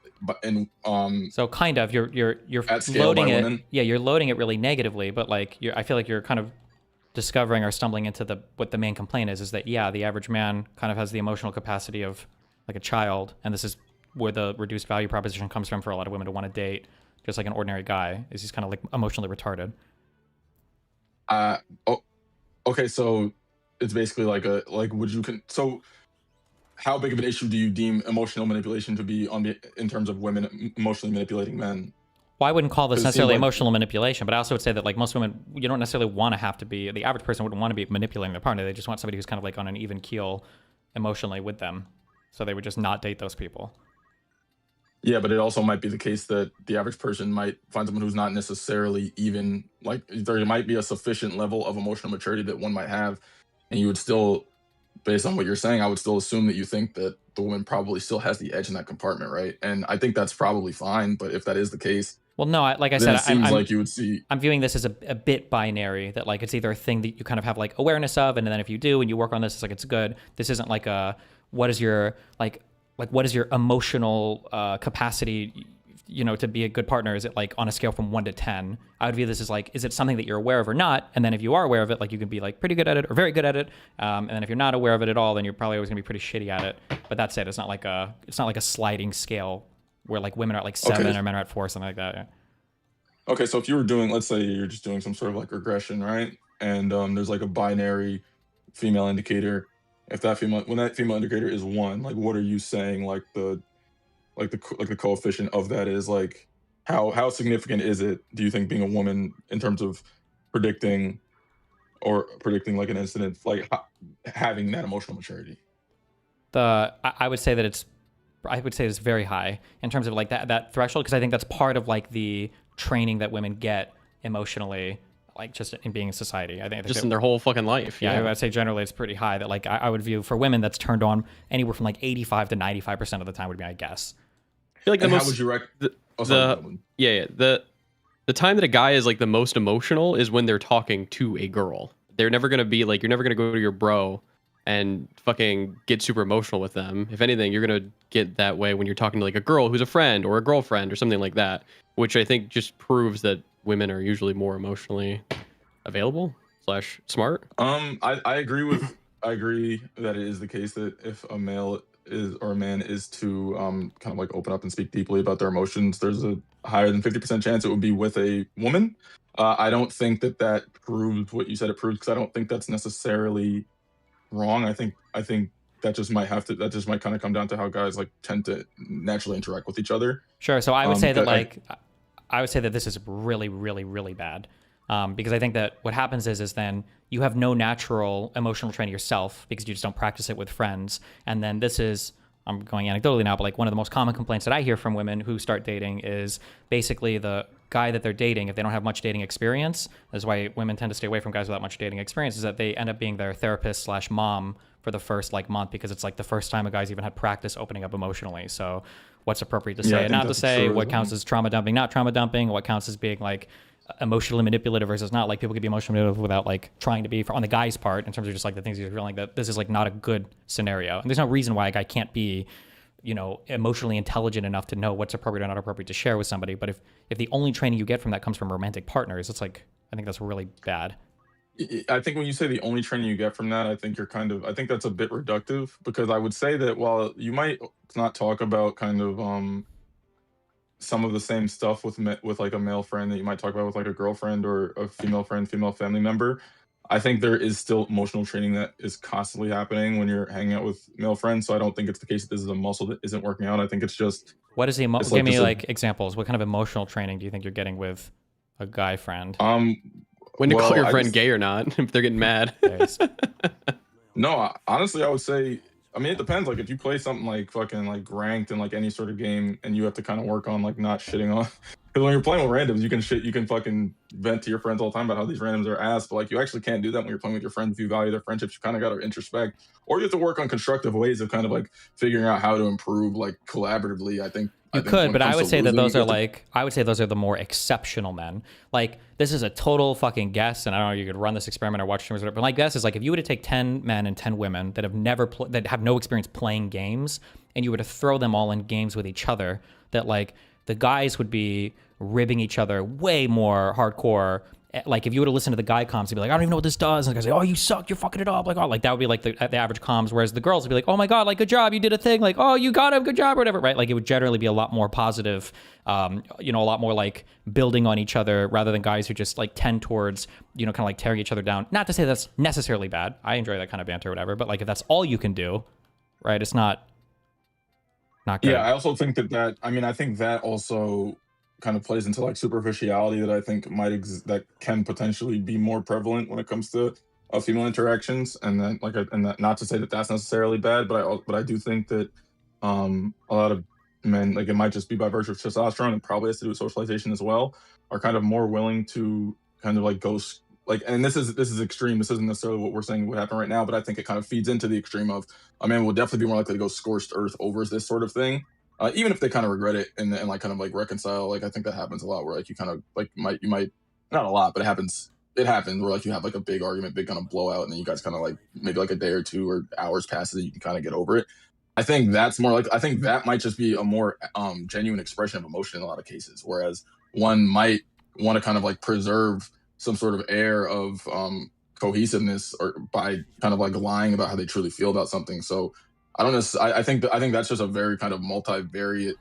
so kind of you're at scale loading by it women? yeah, you're loading it really negatively, but like I feel like you're kind of discovering or stumbling into what the main complaint is that yeah, the average man kind of has the emotional capacity of like a child, and this is where the reduced value proposition comes from for a lot of women to want to date just like an ordinary guy, is he's kind of like emotionally retarded. Okay, so it's basically like would you so how big of an issue do you deem emotional manipulation to be in terms of women emotionally manipulating men? Well, I wouldn't call this necessarily like, emotional manipulation, but I also would say that like most women, you don't necessarily want to have to be, the average person wouldn't want to be manipulating their partner. They just want somebody who's kind of like on an even keel emotionally with them. So they would just not date those people. Yeah, but it also might be the case that the average person might find someone who's not necessarily even, like, there might be a sufficient level of emotional maturity that one might have, and you would still, based on what you're saying, I would still assume that you think that the woman probably still has the edge in that compartment, right? And I think that's probably fine, but if that is the case, well, no, like I then said, it seems like you would see. I'm viewing this as a bit binary, that like it's either a thing that you kind of have like awareness of, and then if you do and you work on this, it's like it's good. This isn't like what is your what is your emotional capacity, you know, to be a good partner? Is it like on a scale from 1 to 10? I would view this as like, is it something that you're aware of or not? And then if you are aware of it, like you can be like pretty good at it or very good at it. And then if you're not aware of it at all, then you're probably always gonna be pretty shitty at it. But that's it. It's not like a sliding scale where like women are at like 7 or men are at 4, something like that. Yeah. Okay, so if you were doing, let's say you're just doing some sort of like regression, right? And there's like a binary female indicator. If that when that female indicator is 1, like what are you saying like the coefficient of that is? Like how significant is it, do you think, being a woman in terms of predicting like an incident, like having that emotional maturity? I would say that it's very high in terms of like that threshold, because I think that's part of like the training that women get emotionally, like just in being in society. I think just in their whole fucking life. Yeah, I would say generally it's pretty high. That like I would view for women that's turned on anywhere from like 85 to 95% of the time would be my guess. I feel like how would you the time that a guy is like the most emotional is when they're talking to a girl. They're never gonna be like, you're never gonna go to your bro and fucking get super emotional with them. If anything, you're gonna get that way when you're talking to like a girl who's a friend or a girlfriend or something like that, which I think just proves that women are usually more emotionally available / smart. I agree that it is the case that if a male is or a man is to kind of like open up and speak deeply about their emotions, there's a higher than 50% chance it would be with a woman. I don't think that proves what you said it proves, because I don't think that's necessarily wrong. I think that just might kind of come down to how guys like tend to naturally interact with each other. Sure. So I would say that I would say that this is really, really, really bad. Because I think that what happens is then you have no natural emotional training yourself because you just don't practice it with friends. And then this is, I'm going anecdotally now, but like one of the most common complaints that I hear from women who start dating is basically the guy that they're dating, if they don't have much dating experience, that's why women tend to stay away from guys without much dating experience, is that they end up being their therapist / mom for the first like month, because it's like the first time a guy's even had practice opening up emotionally. So what's appropriate to say and not to say, what counts as trauma dumping, not trauma dumping, what counts as being like emotionally manipulative versus not. Like people can be emotionally manipulative without like trying to be, on the guy's part, in terms of just like the things he's feeling, that this is like not a good scenario. And there's no reason why a guy can't be, you know, emotionally intelligent enough to know what's appropriate or not appropriate to share with somebody. But if the only training you get from that comes from romantic partners, it's like, I think that's really bad. I think when you say the only training you get from that, I think that's a bit reductive, because I would say that while you might not talk about kind of some of the same stuff with like a male friend that you might talk about with like a girlfriend or a female friend, female family member, I think there is still emotional training that is constantly happening when you're hanging out with male friends. So I don't think it's the case that this is a muscle that isn't working out. I think it's just, what is the give me like examples. What kind of emotional training do you think you're getting with a guy friend? When to call your friend gay or not, if they're getting mad. No, honestly, I would say I mean, it depends. Like, if you play something like fucking like ranked in like any sort of game, and you have to kind of work on like not shitting on. Because when you're playing with randoms, you can fucking vent to your friends all the time about how these randoms are ass. But like, you actually can't do that when you're playing with your friends. If you value their friendships, you kind of got to introspect, or you have to work on constructive ways of kind of like figuring out how to improve like collaboratively. I think You could, but I would say that those are like, I would say those are the more exceptional men. Like, this is a total fucking guess, and I don't know, you could run this experiment or watch streamers, but my guess is like, if you were to take 10 men and 10 women that have never, that have no experience playing games, and you were to throw them all in games with each other, that like, the guys would be ribbing each other way more hardcore. Like, if you were to listen to the guy comms, they'd be like, I don't even know what this does. And the guys say, oh, you suck, you're fucking it up. Like, oh, like that would be like the average comms. Whereas the girls would be like, oh my God, like, good job, you did a thing. Like, oh, you got him, good job, or whatever, right? Like, it would generally be a lot more positive, you know, a lot more like building on each other rather than guys who just like tend towards, you know, kind of like tearing each other down. Not to say that's necessarily bad. I enjoy that kind of banter or whatever. But like, if that's all you can do, right, it's not good. Yeah, I also think that, I mean, I think that also kind of plays into like superficiality that I think that can potentially be more prevalent when it comes to female interactions, and then like and that, not to say that that's necessarily bad, but I do think that a lot of men, like, it might just be by virtue of testosterone, and probably has to do with socialization as well, are kind of more willing to kind of like go like, and this is extreme. This isn't necessarily what we're saying would happen right now, but I think it kind of feeds into the extreme of a man will definitely be more likely to go scorched earth over this sort of thing. Even if they kind of regret it and like kind of like reconcile. Like, I think that happens a lot where like you kind of like you might not a lot, but it happens where like you have like a big argument, big kind of blowout, and then you guys kind of like maybe like a day or two or hours passes and you can kind of get over it. I think that's more like, I think that might just be a more genuine expression of emotion in a lot of cases, whereas one might want to kind of like preserve some sort of air of cohesiveness, or by kind of like lying about how they truly feel about something. So I don't know. I think that's just a very kind of multivariate,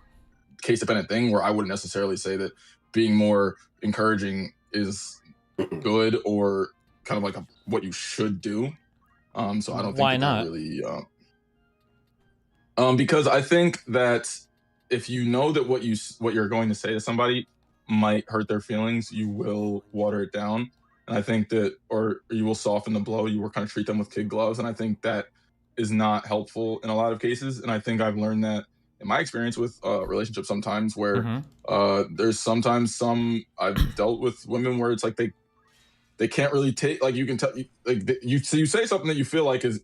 case-dependent thing, where I wouldn't necessarily say that being more encouraging is good or kind of like what you should do. So I don't think Why not? Really. Because I think that if you know that what you're going to say to somebody might hurt their feelings, you will water it down, and I think that, or you will soften the blow. You will kind of treat them with kid gloves, and I think that is not helpful in a lot of cases. And I think I've learned that in my experience with relationships sometimes, where there's sometimes some I've dealt with women where it's like they can't really take, like, you can tell, like, you say something that you feel like is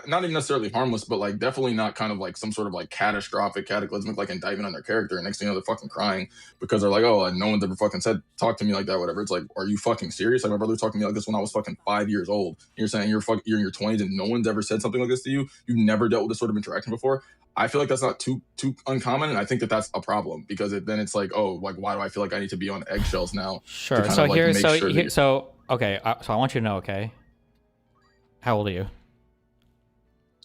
not even necessarily harmless, but like definitely not kind of like some sort of like catastrophic, cataclysmic like indictment on their character, and next thing you know they're fucking crying because they're like, oh, no one's ever fucking talk to me like that, whatever. It's like, are you fucking serious? Like, my brother talked to me like this when I was fucking 5 years old. You're saying you're in your 20s and no one's ever said something like this to you? You've never dealt with this sort of interaction before? I feel like that's not too uncommon, and I think that that's a problem, because then it's like, oh, like, why do I feel like I need to be on eggshells now? Sure. So okay. So I want you to know, okay, how old are you?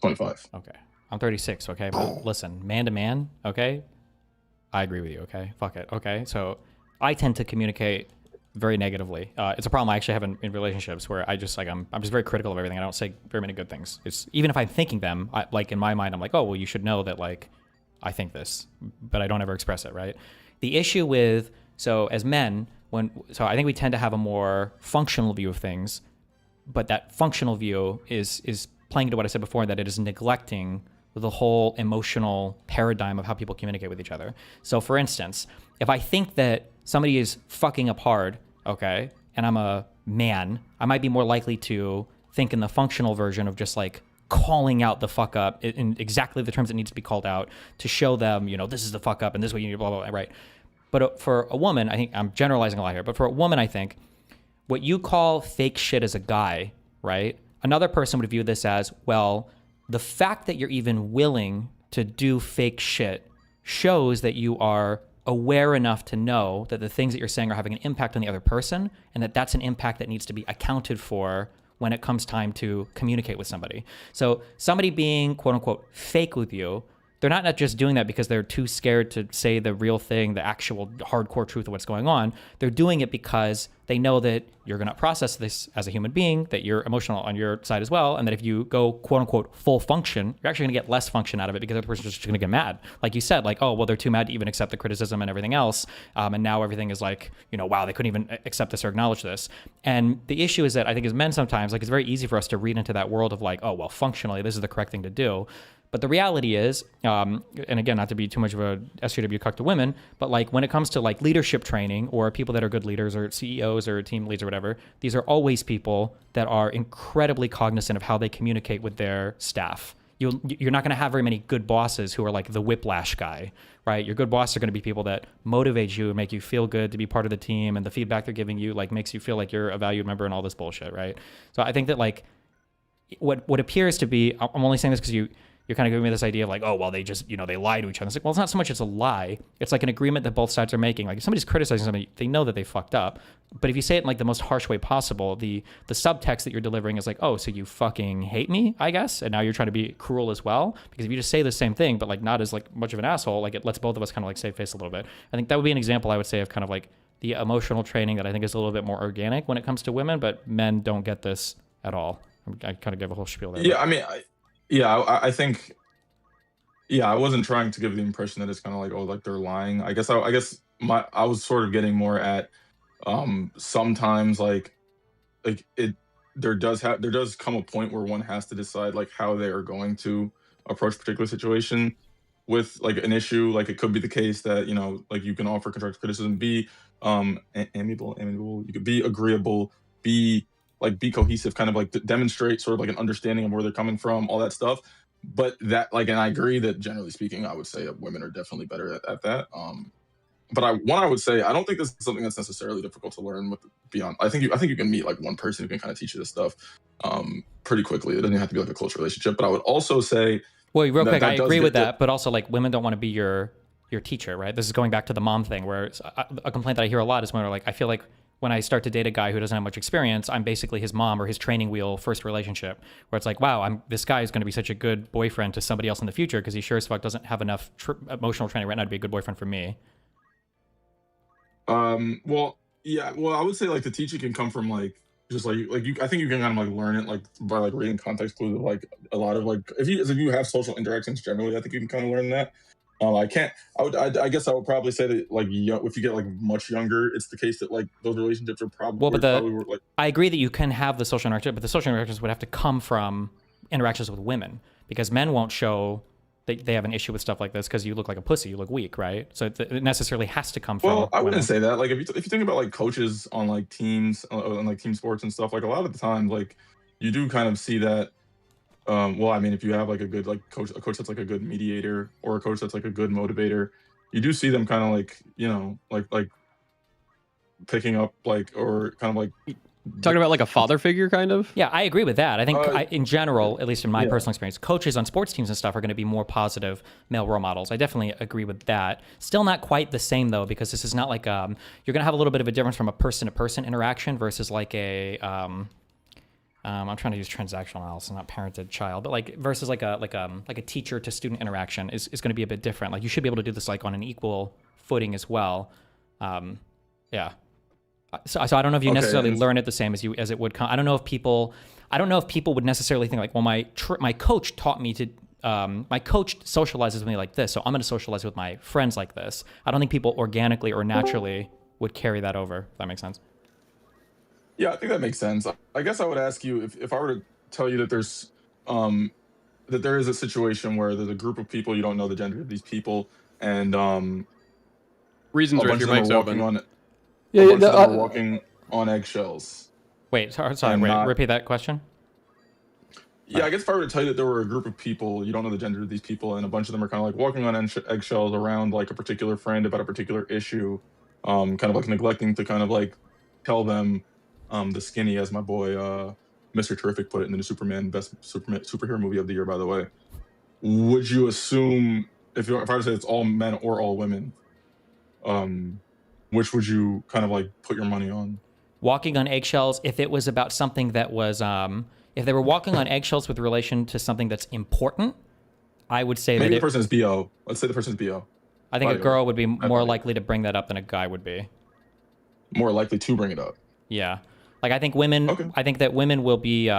25. Okay. I'm 36, okay? But listen, man to man, okay? I agree with you, okay? Fuck it, okay? So I tend to communicate very negatively. It's a problem I actually have in relationships, where I just, like, I'm just very critical of everything. I don't say very many good things. It's, even if I'm thinking them, like, in my mind, I'm like, oh, well, you should know that, like, I think this, but I don't ever express it, right? The issue with, so as men, so I think we tend to have a more functional view of things, but that functional view is playing into what I said before, that it is neglecting the whole emotional paradigm of how people communicate with each other. So for instance, if I think that somebody is fucking up hard, okay, and I'm a man, I might be more likely to think in the functional version of just like calling out the fuck up in exactly the terms it needs to be called out, to show them, you know, this is the fuck up and this is what you need, blah, blah, blah, right? But for a woman, I think I'm generalizing a lot here, but for a woman, I think what you call fake shit as a guy, right? Another person would view this as, well, the fact that you're even willing to do fake shit shows that you are aware enough to know that the things that you're saying are having an impact on the other person, and that that's an impact that needs to be accounted for when it comes time to communicate with somebody. So somebody being, quote unquote, fake with you, they're not just doing that because they're too scared to say the real thing, the actual hardcore truth of what's going on. They're doing it because they know that you're going to process this as a human being, that you're emotional on your side as well, and that if you go, quote unquote, full function, you're actually going to get less function out of it, because the other person's just going to get mad. Like you said, like, oh, well, they're too mad to even accept the criticism and everything else. And now everything is like, you know, wow, they couldn't even accept this or acknowledge this. And the issue is that I think as men sometimes, like, it's very easy for us to read into that world of like, oh, well, functionally, this is the correct thing to do. But the reality is, and again, not to be too much of a SJW cuck to women, but like when it comes to like leadership training or people that are good leaders or CEOs or team leads or whatever, these are always people that are incredibly cognizant of how they communicate with their staff. You're not going to have very many good bosses who are like the whiplash guy, right? Your good bosses are going to be people that motivate you and make you feel good to be part of the team, and the feedback they're giving you like makes you feel like you're a valued member and all this bullshit, right? So I think that like what appears to be, I'm only saying this because you're kind of giving me this idea of like, oh, well, they just, they lie to each other. It's like, well, it's not so much it's a lie. It's like an agreement that both sides are making. Like if somebody's criticizing somebody, they know that they fucked up. But if you say it in like the most harsh way possible, the subtext that you're delivering is like, oh, so you fucking hate me, I guess. And now you're trying to be cruel as well. Because if you just say the same thing, but like not as like much of an asshole, like it lets both of us kind of like save face a little bit. I think that would be an example I would say of kind of like the emotional training that I think is a little bit more organic when it comes to women, but men don't get this at all. I kind of gave a whole spiel there. Yeah, I mean, I think, yeah, I wasn't trying to give the impression that it's kind of like, oh, like they're lying. I guess I was sort of getting more at sometimes like there does come a point where one has to decide like how they are going to approach a particular situation with like an issue. Like it could be the case that like you can offer constructive criticism, be amiable, you could be agreeable, be cohesive, kind of like demonstrate sort of like an understanding of where they're coming from, all that stuff. But that like, and I agree that generally speaking, I would say that women are definitely better at that. But I would say, I don't think this is something that's necessarily difficult to learn with beyond. I think you can meet like one person who can kind of teach you this stuff pretty quickly. It doesn't have to be like a close relationship. But I would also say, well, real quick, I agree with that. But also like women don't want to be your teacher, right? This is going back to the mom thing, where a complaint that I hear a lot is when they're like, I feel like when I start to date a guy who doesn't have much experience, I'm basically his mom or his training wheel first relationship, where it's like, wow, this guy is going to be such a good boyfriend to somebody else in the future because he sure as fuck doesn't have enough emotional training right now to be a good boyfriend for me. Well, yeah, well, I would say like the teaching can come from like just like you. I think you can kind of like learn it like by like reading context clues of like a lot of like if you have social interactions generally, I think you can kind of learn that. I guess I would probably say that like if you get like much younger, it's the case that like those relationships are probably like. I agree that you can have the social interaction, but the social interactions would have to come from interactions with women, because men won't show that they have an issue with stuff like this because you look like a pussy, you look weak, right? So it necessarily has to come from. Well, I wouldn't women. say that. Like if you think about like coaches on like teams on like team sports and stuff, like a lot of the time, like you do kind of see that. Well, I mean, if you have like a good like a coach that's like a good mediator or a coach that's like a good motivator, you do see them kind of like like picking up like or kind of like talking about like a father figure kind of. Yeah, I agree with that. I think in general, at least in my personal experience, coaches on sports teams and stuff are going to be more positive male role models. I definitely agree with that. Still not quite the same though, because this is not like you're going to have a little bit of a difference from a person to person interaction versus like a I'm trying to use transactional analysis, not parented child, but like versus like a teacher to student interaction is going to be a bit different. Like you should be able to do this like on an equal footing as well. Yeah. So I don't know if you necessarily learn it the same as it would come. I don't know if people would necessarily think like, well, my coach taught me to. My coach socializes with me like this, so I'm going to socialize with my friends like this. I don't think people organically or naturally would carry that over. If that makes sense. Yeah, I think that makes sense. I guess I would ask you if I were to tell you that there is a situation where there's a group of people, you don't know the gender of these people, and reasons are if your mic's open. Are walking on eggshells. Wait, sorry, repeat that question. Yeah, I guess if I were to tell you that there were a group of people, you don't know the gender of these people, and a bunch of them are kind of like walking on eggshells around like a particular friend about a particular issue, kind of like neglecting to kind of like tell them the skinny, as my boy Mr. Terrific put it in the new Superman, best superhero movie of the year, by the way. Would you assume, if I were to say it's all men or all women, which would you kind of like put your money on? Walking on eggshells, if it was about something that was, if they were walking on eggshells with relation to something that's important, I would say maybe the person is BO. Let's say the person is BO. I think a girl would be more likely to bring that up than a guy would be. More likely to bring it up. Yeah. Like I think women, I think that women will be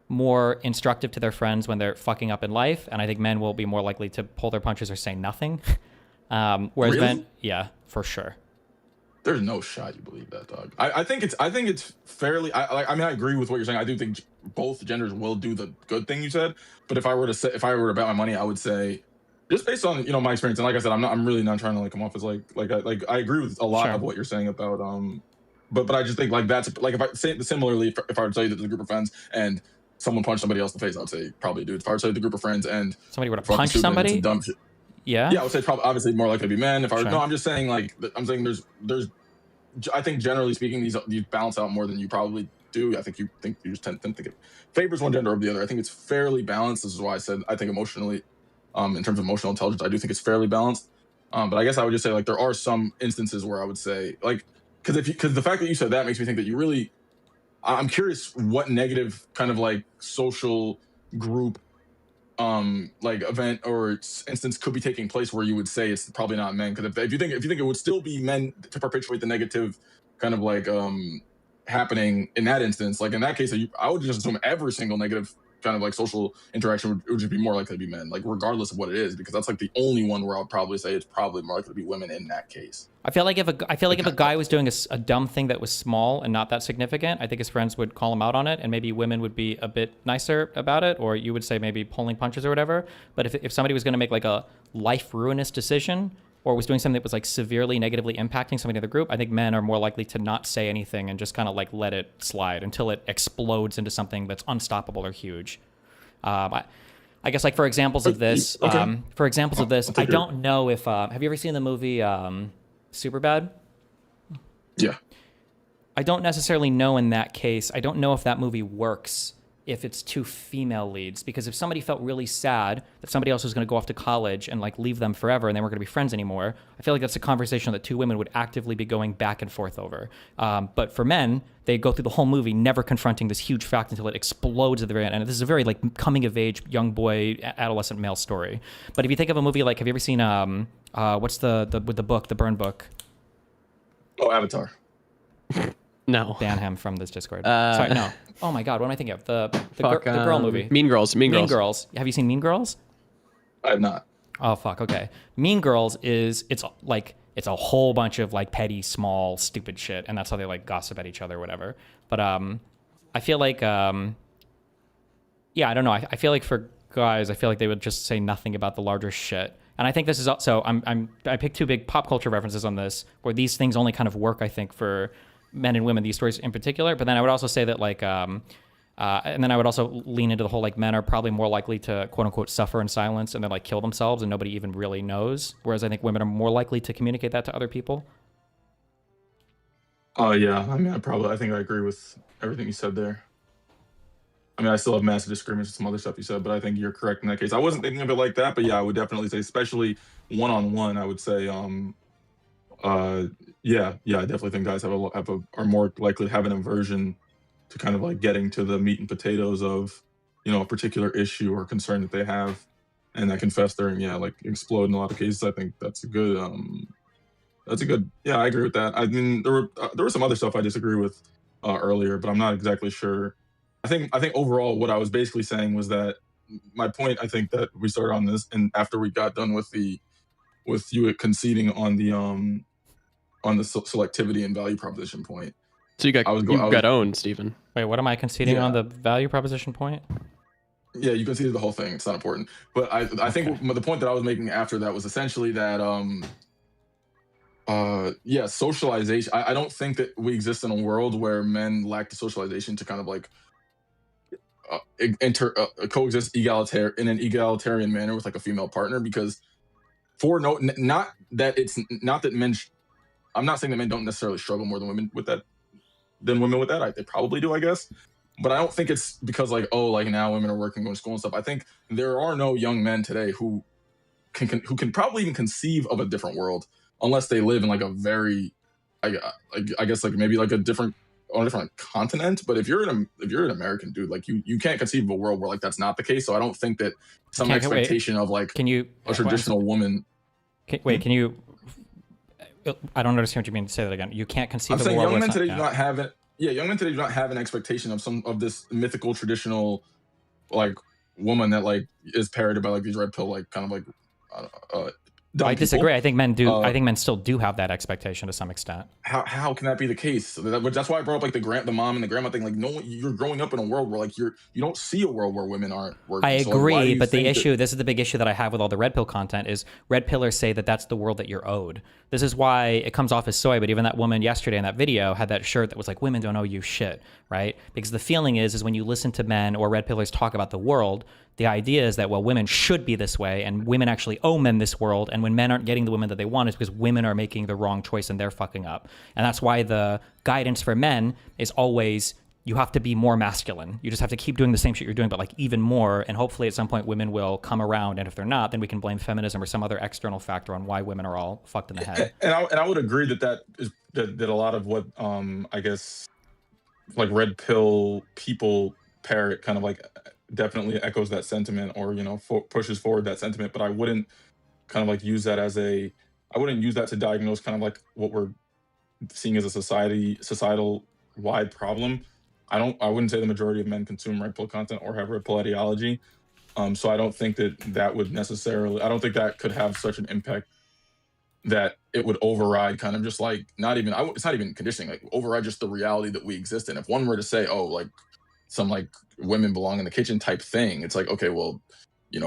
more instructive to their friends when they're fucking up in life, and I think men will be more likely to pull their punches or say nothing. Whereas men, yeah, for sure. There's no shot you believe that, dog. I think it's fairly. I mean, I agree with what you're saying. I do think both genders will do the good thing you said. But if I were to bet my money, I would say, just based on my experience, and like I said, I'm really not trying to like come off as I agree with a lot of what you're saying about but I just think like that's like if I say similarly if I would tell you that there's a group of friends and someone punched somebody else in the face, I would say probably dude. If I were to tell you the group of friends and somebody were to punch somebody, dumb shit. Yeah, I would say probably obviously more likely to be men. If I were, no, I'm just saying there's I think generally speaking these balance out more than you probably do. I think you just tend to think it favors one gender over the other. I think it's fairly balanced. This is why I said I think emotionally, in terms of emotional intelligence, I do think it's fairly balanced. But I guess I would just say like there are some instances where I would say like because the fact that you said that makes me think that you really. I'm curious what negative kind of like social group like event or instance could be taking place where you would say it's probably not men, because if you think it would still be men to perpetuate the negative kind of like happening in that instance, like in that case I would just assume every single negative kind of like social interaction would just be more likely to be men, like regardless of what it is, because that's like the only one where I'll probably say it's probably more likely to be women in that case. I feel like if a guy was doing a dumb thing that was small and not that significant, I think his friends would call him out on it, and maybe women would be a bit nicer about it, or you would say maybe pulling punches or whatever. But if somebody was going to make like a life ruinous decision or was doing something that was like severely negatively impacting somebody in the group, I think men are more likely to not say anything and just kind of like let it slide until it explodes into something that's unstoppable or huge. I guess like for examples of this, I don't know if have you ever seen the movie Superbad? Yeah. I don't necessarily know in that case. I don't know if that movie works if it's two female leads, because if somebody felt really sad that somebody else was going to go off to college and like leave them forever and they weren't going to be friends anymore, I feel like that's a conversation that two women would actively be going back and forth over. But for men, they go through the whole movie never confronting this huge fact until it explodes at the very end. And this is a very like coming of age young boy adolescent male story. But if you think of a movie like, have you ever seen what's the with the book, the Burn book? Oh, Avatar. No. Ban him from this Discord. Sorry, no. Oh my God, what am I thinking of? The girl movie. Mean Girls. Mean Girls. Have you seen Mean Girls? I have not. Oh fuck. Okay. Mean Girls it's a whole bunch of like petty, small, stupid shit, and that's how they like gossip at each other or whatever. But I feel like I don't know. I feel like for guys, I feel like they would just say nothing about the larger shit. And I think this is also I picked two big pop culture references on this, where these things only kind of work, I think, for men and women, these stories in particular. But then I would also say that like and then I would also lean into the whole like men are probably more likely to quote unquote suffer in silence and then like kill themselves and nobody even really knows, whereas I think women are more likely to communicate that to other people. Yeah, I mean I think I agree with everything you said there. I mean, I still have massive disagreements with some other stuff you said, but I think you're correct in that case. I wasn't thinking of it like that, but yeah, I would definitely say, especially one-on-one, I would say yeah, I definitely think guys are more likely to have an aversion to kind of like getting to the meat and potatoes of, a particular issue or concern that they have, and that can fester and like explode in a lot of cases. I think that's a good, yeah, I agree with that. I mean, there was some other stuff I disagree with earlier, but I'm not exactly sure. I think overall what I was basically saying was that my point, I think that we started on this, and after we got done with you conceding on the selectivity and value proposition point. So you got owned, Stephen. Wait, what am I conceding on the value proposition point? Yeah, you conceded the whole thing. It's not important. But I think the point that I was making after that was essentially that socialization. I don't think that we exist in a world where men lack the socialization to kind of like coexist in an egalitarian manner with like a female partner, because not that men I'm not saying that men don't necessarily struggle more than women with that. They probably do, I guess. But I don't think it's because like, oh, like now women are working, going to school and stuff. I think there are no young men today who can probably even conceive of a different world unless they live in like a very, I guess like maybe like on a different continent. But if you're an American dude, like you can't conceive of a world where like that's not the case. So I don't think that some expectation of like a traditional woman. Can you? I don't understand what you mean. To say that again. You can't conceive of a world. Young men today do not have it. Yeah, young men today do not have an expectation of this mythical traditional like woman that like is parroted by like these red pill like kind of like dumb I disagree. people. I think men do. I think men still do have that expectation to some extent. How can that be the case? That's why I brought up like the mom and the grandma thing. Like, no, you're growing up in a world where like you don't see a world where women aren't working. I So, like, why do agree, you but the think that- issue, this is the big issue that I have with all the red pill content, is red pillers say that that's the world that you're owed. This is why it comes off as soy, but even that woman yesterday in that video had that shirt that was like, women don't owe you shit, right? Because the feeling is when you listen to men or red pillars talk about the world, the idea is that, well, women should be this way and women actually owe men this world. And when men aren't getting the women that they want, it's because women are making the wrong choice and they're fucking up. And that's why the guidance for men is always, you have to be more masculine. You just have to keep doing the same shit you're doing, but like even more. And hopefully at some point women will come around. And if they're not, then we can blame feminism or some other external factor on why women are all fucked in the head. And I would agree that a lot of what I guess like red pill people parrot kind of like definitely echoes that sentiment, or pushes forward that sentiment. But I wouldn't kind of like use that I wouldn't use that to diagnose kind of like what we're seeing as a societal wide problem. I wouldn't say the majority of men consume red pill content or have red pill ideology. So I don't think that would necessarily, I don't think that could have such an impact that it would override kind of just like, it's not even conditioning, like override just the reality that we exist in. If one were to say, oh, like some like women belong in the kitchen type thing, it's like, okay, well, there's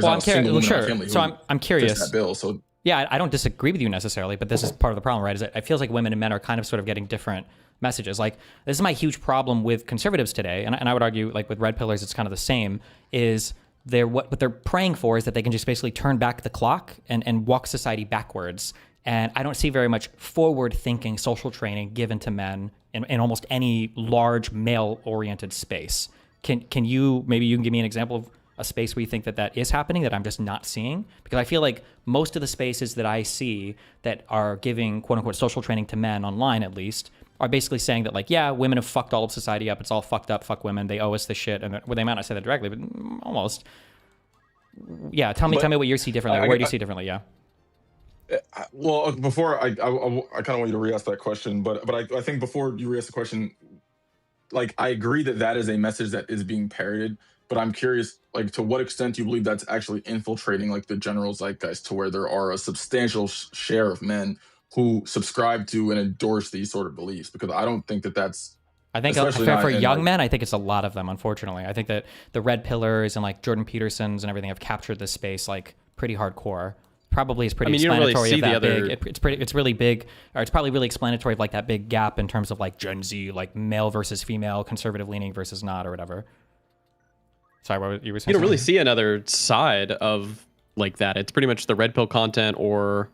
not a single woman in my family who I'm curious. fits that bill. So yeah, I don't disagree with you necessarily, but this is part of the problem, right? Is that it feels like women and men are kind of sort of getting different messages. Like, this is my huge problem with conservatives today, and I would argue, like with red pillars, it's kind of the same, is what they're praying for is that they can just basically turn back the clock and walk society backwards. And I don't see very much forward-thinking social training given to men in almost any large male-oriented space. Maybe you can give me an example of a space where you think that is happening that I'm just not seeing? Because I feel like most of the spaces that I see that are giving quote-unquote social training to men, online at least, are basically saying that, like, yeah, women have fucked all of society up. It's all fucked up. Fuck women. They owe us this shit. And they might not say that directly, but almost. Yeah, tell me what you see differently. Where do you see differently? Yeah. Well, before I kind of want you to re-ask that question, but I think before you re-ask the question, like, I agree that is a message that is being parroted, but I'm curious, like, to what extent do you believe that's actually infiltrating like the general zeitgeist, to where there are a substantial share of men who subscribe to and endorse these sort of beliefs? Because I don't think that's. I think for young men, I think it's a lot of them, unfortunately. I think that the red pillars and like Jordan Petersons and everything have captured this space like pretty hardcore. Probably is pretty explanatory of that big. It's really big, or it's probably really explanatory of like that big gap in terms of like Gen Z, like male versus female, conservative leaning versus not, or whatever. Sorry, what you were saying? You don't really see another side of like that. It's pretty much the red pill content, or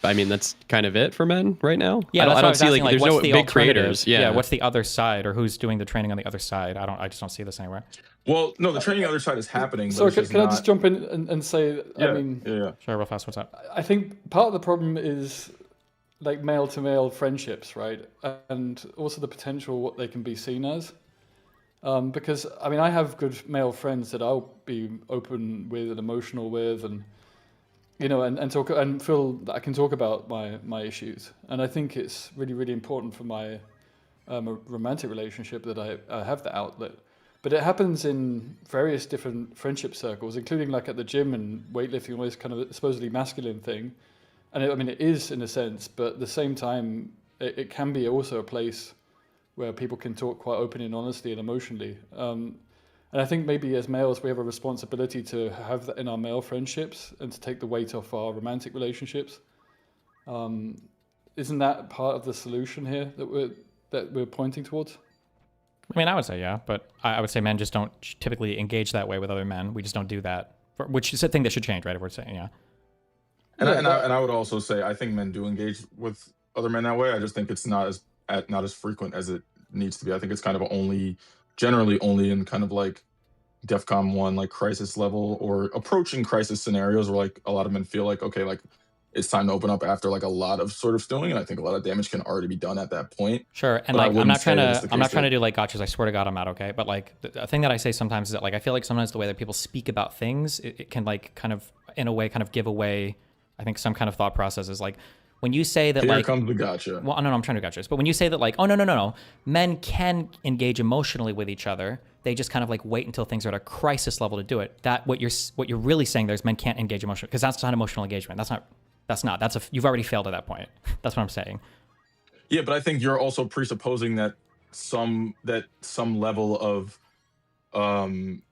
that's kind of it for men right now. Yeah, I don't see like there's no big creators. Yeah, what's the other side, or who's doing the training on the other side? I just don't see this anywhere. Well, no, the training on the other side is happening. So can I just jump in and say, yeah, sure, real fast, what's up? I think part of the problem is like male to male friendships, right? And also the potential what they can be seen as. Because I have good male friends that I'll be open with and emotional with, and and talk and feel that I can talk about my issues. And I think it's really, really important for my romantic relationship that I have the outlet. But it happens in various different friendship circles, including like at the gym and weightlifting, always kind of a supposedly masculine thing. And it is in a sense, but at the same time, it can be also a place where people can talk quite openly and honestly and emotionally. And I think maybe as males, we have a responsibility to have that in our male friendships and to take the weight off our romantic relationships. Isn't that part of the solution here that we're pointing towards? I would say yeah, but I would say men just don't typically engage that way with other men. We just don't do that, which is a thing that should change, right? If we're saying yeah. And I would also say I think men do engage with other men that way. I just think it's not as frequent as it needs to be. I think it's kind of generally only in kind of like DEFCON 1, like crisis level or approaching crisis scenarios, where like a lot of men feel like, okay, like it's time to open up after like a lot of sort of stewing, and I think a lot of damage can already be done at that point. Sure, and like I'm not trying to do like gotchas. I swear to God, I'm not okay. But like the thing that I say sometimes is that like I feel like sometimes the way that people speak about things, it can like kind of in a way kind of give away, I think, some kind of thought processes. Like when you say that, here comes the gotcha. Well, no, I'm trying to gotcha. But when you say that, like, oh no, men can engage emotionally with each other, they just kind of like wait until things are at a crisis level to do it. That what you're really saying there is men can't engage emotionally, because that's not emotional engagement. You've already failed at that point. That's what I'm saying. Yeah, but I think you're also presupposing that some level of kind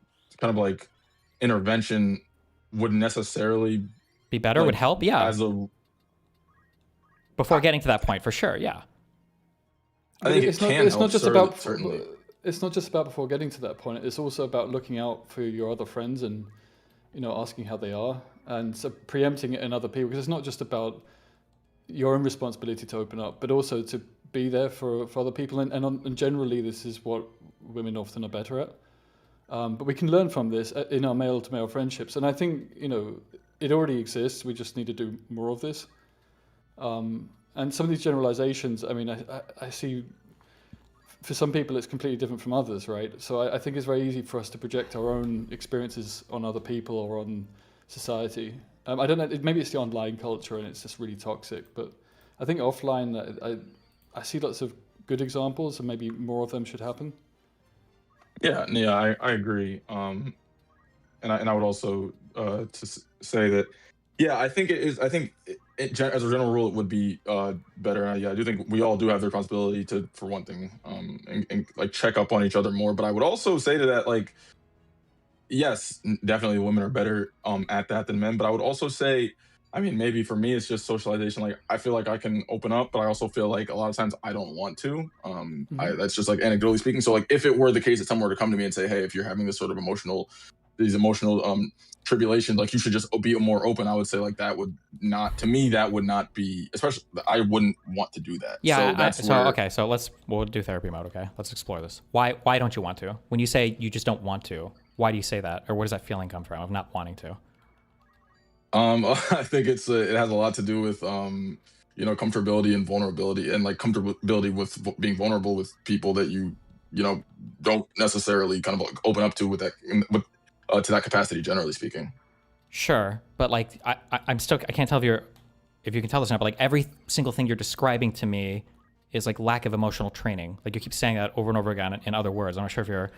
of like intervention would necessarily be better, like, would help. Yeah. As a before getting to that point, for sure. Yeah. I think it's not just about certainly. It's not just about before getting to that point. It's also about looking out for your other friends and, you know, asking how they are, and so preempting it in other people, because it's not just about your own responsibility to open up, but also to be there for other people. And generally, this is what women often are better at. But we can learn from this in our male-to-male friendships. And I think, you know, it already exists. We just need to do more of this. And some of these generalizations, I mean, I see for some people it's completely different from others, right? So I think it's very easy for us to project our own experiences on other people or on society. I don't know, maybe it's the online culture and it's just really toxic, but I think offline, I see lots of good examples and maybe more of them should happen. Yeah, I agree. And I would also to say that, yeah, I think it is. I think as a general rule, it would be better. Yeah, I do think we all do have the responsibility to, for one thing, and like check up on each other more. But I would also say to that, like, yes, definitely women are better at that than men. But I would also say, I mean, maybe for me, it's just socialization. Like, I feel like I can open up, but I also feel like a lot of times I don't want to. That's just like anecdotally speaking. So like, if it were the case that someone were to come to me and say, hey, if you're having this sort of emotional tribulations, like you should just be more open, I would say like that would not be, especially I wouldn't want to do that. Yeah. So we'll do therapy mode. Okay, let's explore this. Why don't you want to? When you say you just don't want to, why do you say that, or where does that feeling come from of not wanting to? I think it has a lot to do with you know, comfortability and vulnerability, and like comfortability with being vulnerable with people that you know don't necessarily kind of like open up to with that to that capacity, generally speaking. Sure, but like I'm still, I can't tell if you can tell this now, but like every single thing you're describing to me is like lack of emotional training. Like you keep saying that over and over again in other words. I'm not sure if you're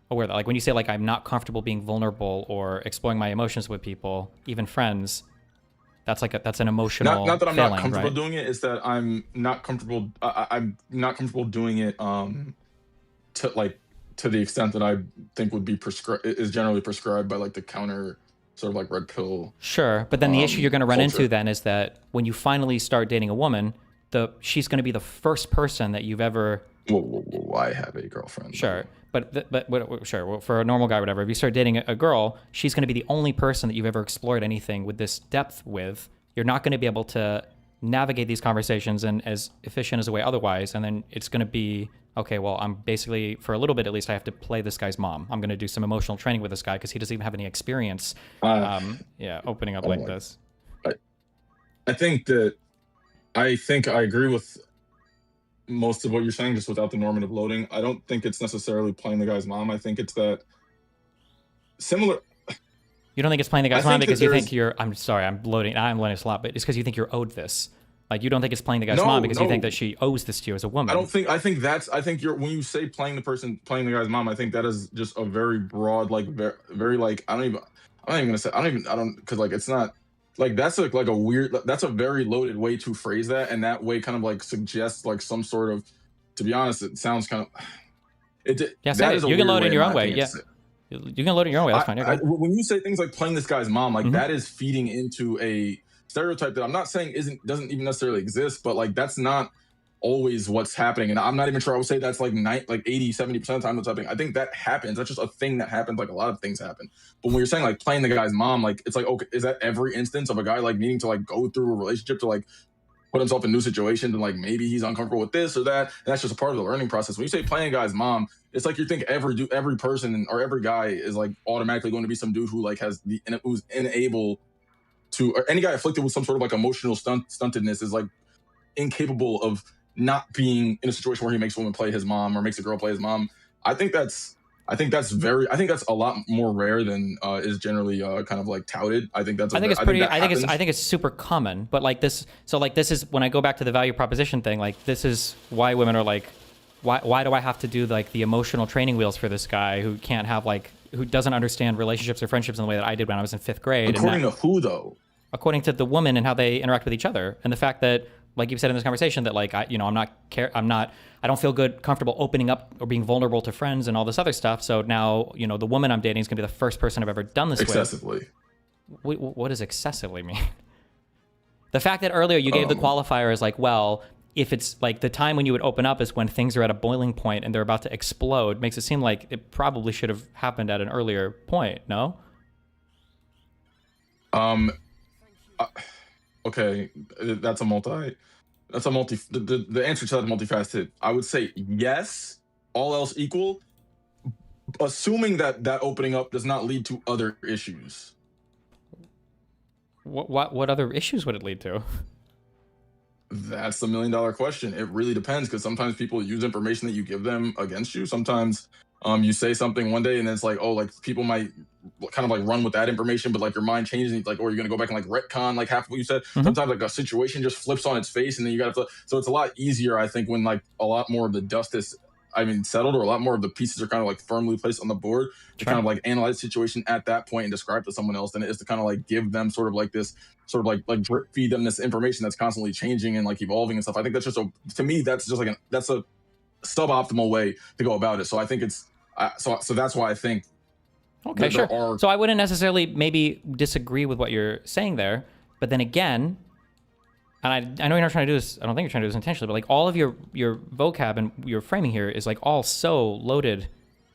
aware of that. Like when you say like I'm not comfortable being vulnerable or exploring my emotions with people, even friends, that's an emotional not that I'm failing, not comfortable right? doing it, it's that I'm not comfortable doing it to the extent that I think would be is generally prescribed by like the counter sort of like red pill. Sure, but then the issue you're going to run culture. into then is that when you finally start dating a woman, she's going to be the first person that you've ever. Whoa, I have a girlfriend. Sure, but sure, well, for a normal guy, whatever. If you start dating a girl, she's going to be the only person that you've ever explored anything with this depth with. You're not going to be able to navigate these conversations in as efficient as a way otherwise, and then it's going to be. Okay, well, I'm basically, for a little bit at least, I have to play this guy's mom. I'm going to do some emotional training with this guy because he doesn't even have any experience opening up like this. I think I agree with most of what you're saying, just without the normative loading. I don't think it's necessarily playing the guy's mom. I think it's that similar. You don't think it's playing the guy's mom because you think you're, I'm sorry, I'm loading this a lot, but it's because you think you're owed this. Like you don't think it's playing the guy's mom because you think that she owes this to you as a woman. I think you're, when you say playing the guy's mom, I think that is just a very broad, like very like, because like it's not like, that's like a weird, that's a very loaded way to phrase that, and that way kind of like suggests like some sort of, to be honest, it sounds kind of you can load it in your own way. Yeah, you can load it in your own way. That's fine. When you say things like playing this guy's mom, like that is feeding into a stereotype that I'm not saying doesn't even necessarily exist, but like that's not always what's happening. And I'm not even sure I would say that's like 80-70% of the time that's happening. I think that happens. That's just a thing that happens. Like a lot of things happen. But when you're saying like playing the guy's mom, like it's like, okay, is that every instance of a guy like needing to like go through a relationship to like put himself in new situations and like maybe he's uncomfortable with this or that, and that's just a part of the learning process. When you say playing a guy's mom, it's like you think every person or every guy is like automatically going to be some dude who like who's unable to, or any guy afflicted with some sort of like emotional stuntedness is like incapable of not being in a situation where he makes a woman play his mom or makes a girl play his mom. I think that's a lot more rare than is generally kind of like touted. I think it's super common, but like this. So like this is when I go back to the value proposition thing. Like this is why women are like why do I have to do like the emotional training wheels for this guy who can't have like, who doesn't understand relationships or friendships in the way that I did when I was in 5th grade? According to who though? According to the woman and how they interact with each other, and the fact that, like you've said in this conversation, that like I don't feel comfortable opening up or being vulnerable to friends and all this other stuff. So now, you know, the woman I'm dating is gonna be the first person I've ever done this Excessively. with. What does excessively mean? The fact that earlier you gave the qualifier is like, well, if it's like the time when you would open up is when things are at a boiling point and they're about to explode, makes it seem like it probably should have happened at an earlier point. No. Okay, the answer to that is multifaceted. I would say yes, all else equal, assuming that opening up does not lead to other issues. What other issues would it lead to? That's the $1 million question. It really depends, because sometimes people use information that you give them against you. Sometimes you say something one day and it's like, oh, like people might kind of like run with that information, but like your mind changes, and like, or you're gonna go back and like retcon like half of what you said. Sometimes like a situation just flips on its face, and then you gotta. So it's a lot easier, I think, when like a lot more of the dust is, settled, or a lot more of the pieces are kind of like firmly placed on the board to kind of like analyze the situation at that point and describe to someone else than it is to kind of like give them sort of like this sort of like drip feed them this information that's constantly changing and like evolving and stuff. I think that's just to me, that's just like that's a suboptimal way to go about it. So I think it's, so that's why I think. Okay, sure. So I wouldn't necessarily maybe disagree with what you're saying there, but then again, and I know you're not trying to do this, I don't think you're trying to do this intentionally, but like all of your vocab and your framing here is like all so loaded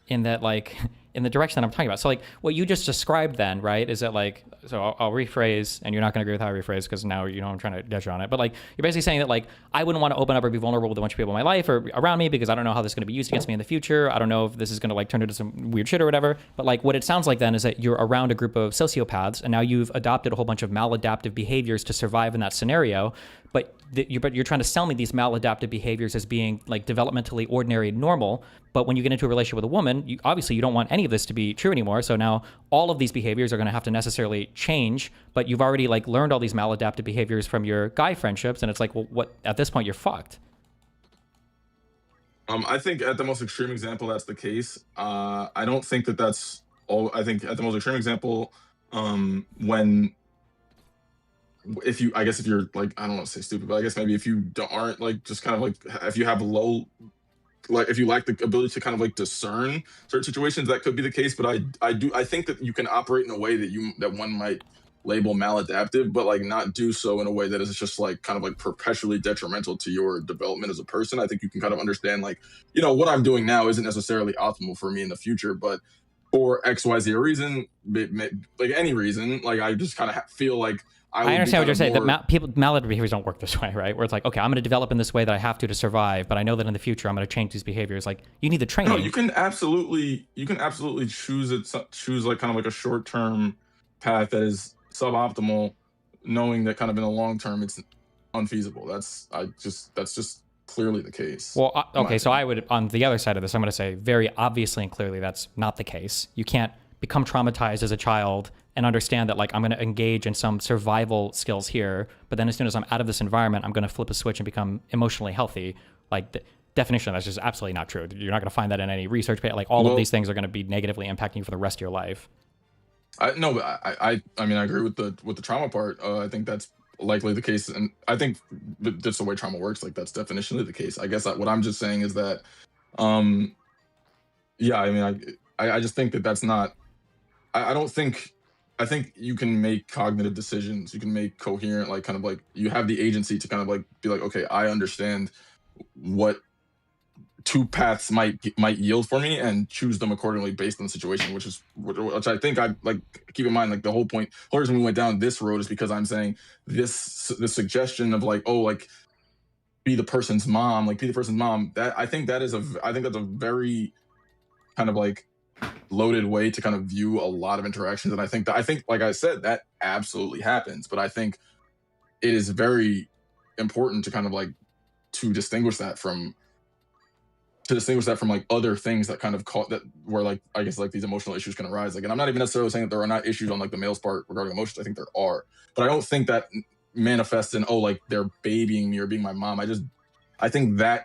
in that, like, in the direction that I'm talking about. So like what you just described then, right, is that like, so I'll rephrase, and you're not going to agree with how I rephrase because now you know I'm trying to get you on it. But like you're basically saying that like I wouldn't want to open up or be vulnerable with a bunch of people in my life or around me because I don't know how this is going to be used against me in the future. I don't know if this is going to like turn into some weird shit or whatever. But like what it sounds like then is that you're around a group of sociopaths, and now you've adopted a whole bunch of maladaptive behaviors to survive in that scenario. But you're trying to sell me these maladaptive behaviors as being like developmentally ordinary and normal. But when you get into a relationship with a woman, obviously you don't want any of this to be true anymore. So now all of these behaviors are going to have to necessarily change. But you've already like learned all these maladaptive behaviors from your guy friendships, and it's like, well, what? At this point, you're fucked. I think at the most extreme example, that's the case. I don't think that that's all. I think at the most extreme example, when. If you're like, I don't want to say stupid, but I guess maybe if you aren't like just kind of like, if you have low, like if you lack the ability to kind of like discern certain situations, that could be the case. But I think that you can operate in a way that one might label maladaptive, but like not do so in a way that is just like kind of like perpetually detrimental to your development as a person. I think you can kind of understand like, you know, what I'm doing now isn't necessarily optimal for me in the future, but for XYZ reason, like any reason, like I just kind of feel like I understand what you're saying. That maladaptive behaviors don't work this way, right? Where it's like, okay, I'm going to develop in this way that I have to survive, but I know that in the future I'm going to change these behaviors. Like, you need the training. No, you can absolutely choose like kind of like a short-term path that is suboptimal, knowing that kind of in the long term it's unfeasible. That's just clearly the case. Well, okay, so I would, on the other side of this, I'm going to say very obviously and clearly that's not the case. You can't become traumatized as a child and understand that like I'm going to engage in some survival skills here, but then as soon as I'm out of this environment, I'm going to flip a switch and become emotionally healthy. Like the definition, that's just absolutely not true. You're not going to find that in any research. Like all of these things are going to be negatively impacting you for the rest of your life. I mean, I agree with the trauma part. I think that's likely the case, and I think that's the way trauma works. Like that's definitionally the case. I guess what I'm just saying is that, yeah, I mean, I just think that that's not. I think you can make cognitive decisions. You can make coherent, like kind of like you have the agency to kind of like be like, okay, I understand what two paths might yield for me and choose them accordingly based on the situation, which I think I like. Keep in mind, like the whole reason we went down this road is because I'm saying this suggestion of like, oh, like be the person's mom. That I think that's a very kind of like loaded way to kind of view a lot of interactions, and I think like I said, that absolutely happens, but I think it is very important to kind of like to distinguish that from like other things that kind of that where like I guess like these emotional issues can arise. Like, and I'm not even necessarily saying that there are not issues on like the male's part regarding emotions. I think there are, but I don't think that manifests in, oh, like they're babying me or being my mom. I think that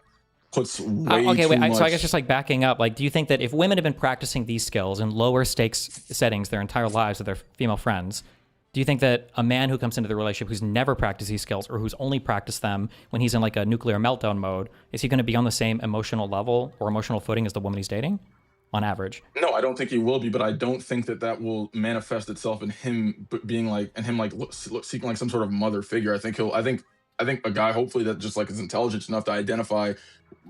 puts way okay, too wait. much. So I guess just like backing up, like, do you think that if women have been practicing these skills in lower stakes settings their entire lives with their female friends, do you think that a man who comes into the relationship who's never practiced these skills or who's only practiced them when he's in like a nuclear meltdown mode, is he going to be on the same emotional level or emotional footing as the woman he's dating, on average? No, I don't think he will be, but I don't think that that will manifest itself in him being like, and him like seeking like some sort of mother figure. I think I think a guy hopefully that just like is intelligent enough to identify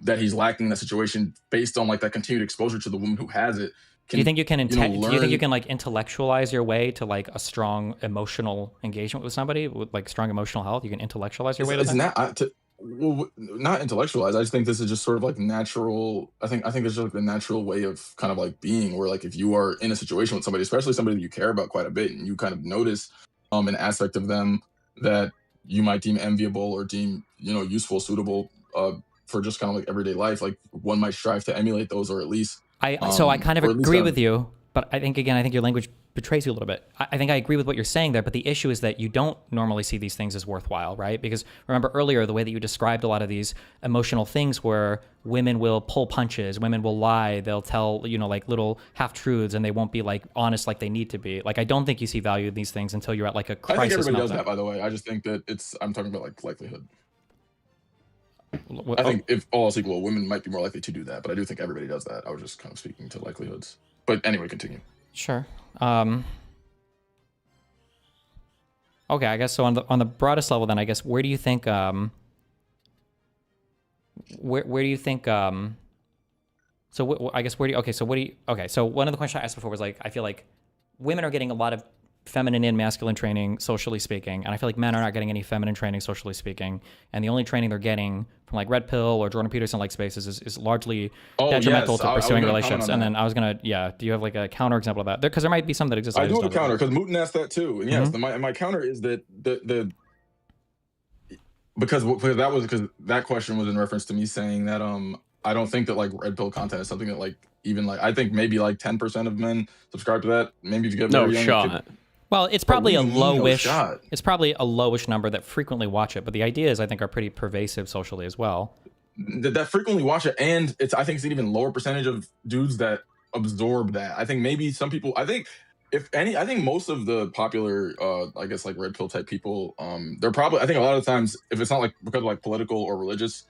that he's lacking in that situation based on like that continued exposure to the woman who has it. Do you think you can do you think you can like intellectualize your way to like a strong emotional engagement with somebody with like strong emotional health? You can intellectualize your way to it's that? not intellectualized. I just think this is just sort of like natural. I think it's just like the natural way of kind of like being, where like if you are in a situation with somebody, especially somebody that you care about quite a bit, and you kind of notice an aspect of them that you might deem enviable or deem useful, suitable for just kind of like everyday life, like one might strive to emulate those, or at least So I kind of or at least agree have- with you, but I think your language betrays you a little bit. I think I agree with what you're saying there, but the issue is that you don't normally see these things as worthwhile, right? Because remember earlier, the way that you described a lot of these emotional things where women will pull punches, women will lie, they'll tell, like little half-truths, and they won't be like honest like they need to be. Like, I don't think you see value in these things until you're at like a crisis. I think everybody does meltdown. that, by the way. I just think that I'm talking about like likelihood. What- I think if all else equal, women might be more likely to do that, but I do think everybody does that. I was just kind of speaking to likelihoods. But anyway, continue. Sure. Okay, I guess so. On the broadest level, then I guess where do you think where do you think so I guess where do you, okay, so one of the questions I asked before was like, I feel like women are getting a lot of feminine and masculine training, socially speaking, and I feel like men are not getting any feminine training, socially speaking, and the only training they're getting from like Red Pill or Jordan Peterson like spaces is largely detrimental to pursuing relationships. And then I was gonna, do you have like a counter example of that? Because there might be some that exist. I do have a counter, because Mooten asked that too, and yes, my counter is that because that question was in reference to me saying that I don't think that like Red Pill content is something that like even like I think maybe like 10% of men subscribe to that. Maybe if you get No very young, shot. Well, it's probably a lowish. shot? It's probably a lowish number that frequently watch it, but the ideas I think are pretty pervasive socially as well. That frequently watch it, and I think it's an even lower percentage of dudes that absorb that. I think maybe some people. I think I think most of the popular, I guess like Red Pill type people, they're probably. I think a lot of the times, if it's not like because of like political or religious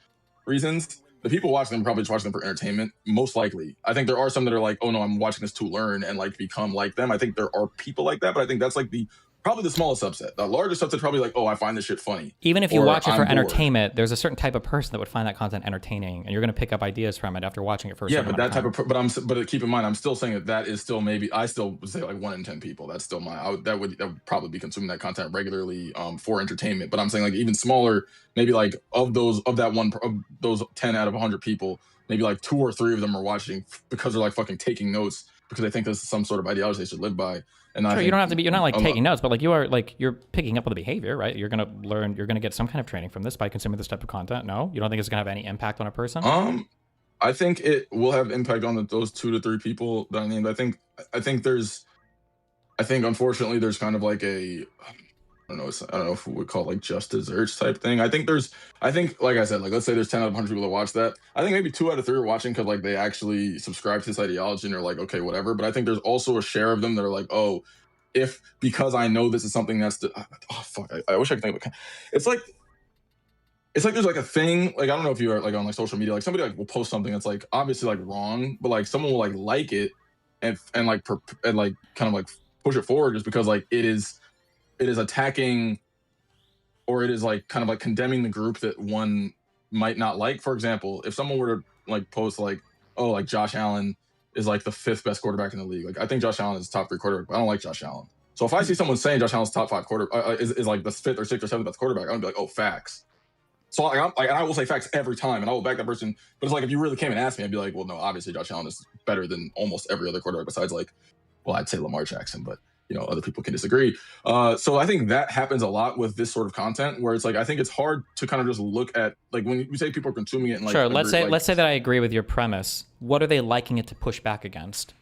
reasons, the people watching them probably just watch them for entertainment, most likely. I think there are some that are like, oh no, I'm watching this to learn and like become like them. I think there are people like that, but I think that's like probably the smallest subset. The largest subset probably like, oh, I find this shit funny. Even if you Or, watch it I'm for bored. entertainment, there's a certain type of person that would find that content entertaining, and you're going to pick up ideas from it after watching it for a Yeah, certain but that amount type of but keep in mind, I'm still saying that is still maybe I still would say like 1 in 10 people. That's still that would probably be consuming that content regularly for entertainment. But I'm saying like even smaller, maybe like of those 10 out of 100 people, maybe like 2 or 3 of them are watching because they're like fucking taking notes because they think this is some sort of ideology they should live by. And Sure, you don't have to be. You're not like taking notes, but like you're picking up on the behavior, right? You're gonna learn. You're gonna get some kind of training from this by consuming this type of content. No, you don't think it's gonna have any impact on a person? I think it will have impact on those 2 to 3 people that I named. I think unfortunately there's kind of like I don't know if we would call it like just desserts type thing. I think like I said, like let's say there's 10 out of 100 people that watch that. I think maybe 2 out of 3 are watching because like they actually subscribe to this ideology and are like, okay, whatever. But I think there's also a share of them that are like, oh, because I know this is something that's I wish I could think of it. It's like there's like a thing, like I don't know if you're like on like social media, like somebody like will post something that's like obviously like wrong, but like someone will like it and like kind of like push it forward just because like it is attacking, or it is like kind of like condemning the group that one might not like. For example, if someone were to like post like, oh, like Josh Allen is like the 5th best quarterback in the league. Like I think Josh Allen is top 3 quarterback, but I don't like Josh Allen. So if I see someone saying Josh Allen's top 5 is like the 5th or 6th or 7th best quarterback, I'm gonna be like, oh, facts. So and I will say facts every time, and I will back that person. But it's like if you really came and asked me, I'd be like, well, no, obviously Josh Allen is better than almost every other quarterback besides like, well, I'd say Lamar Jackson, but other people can disagree. So I think that happens a lot with this sort of content, where it's like I think it's hard to kind of just look at like when you say people are consuming it and like sure. Let's say that I agree with your premise. What are they liking it to push back against?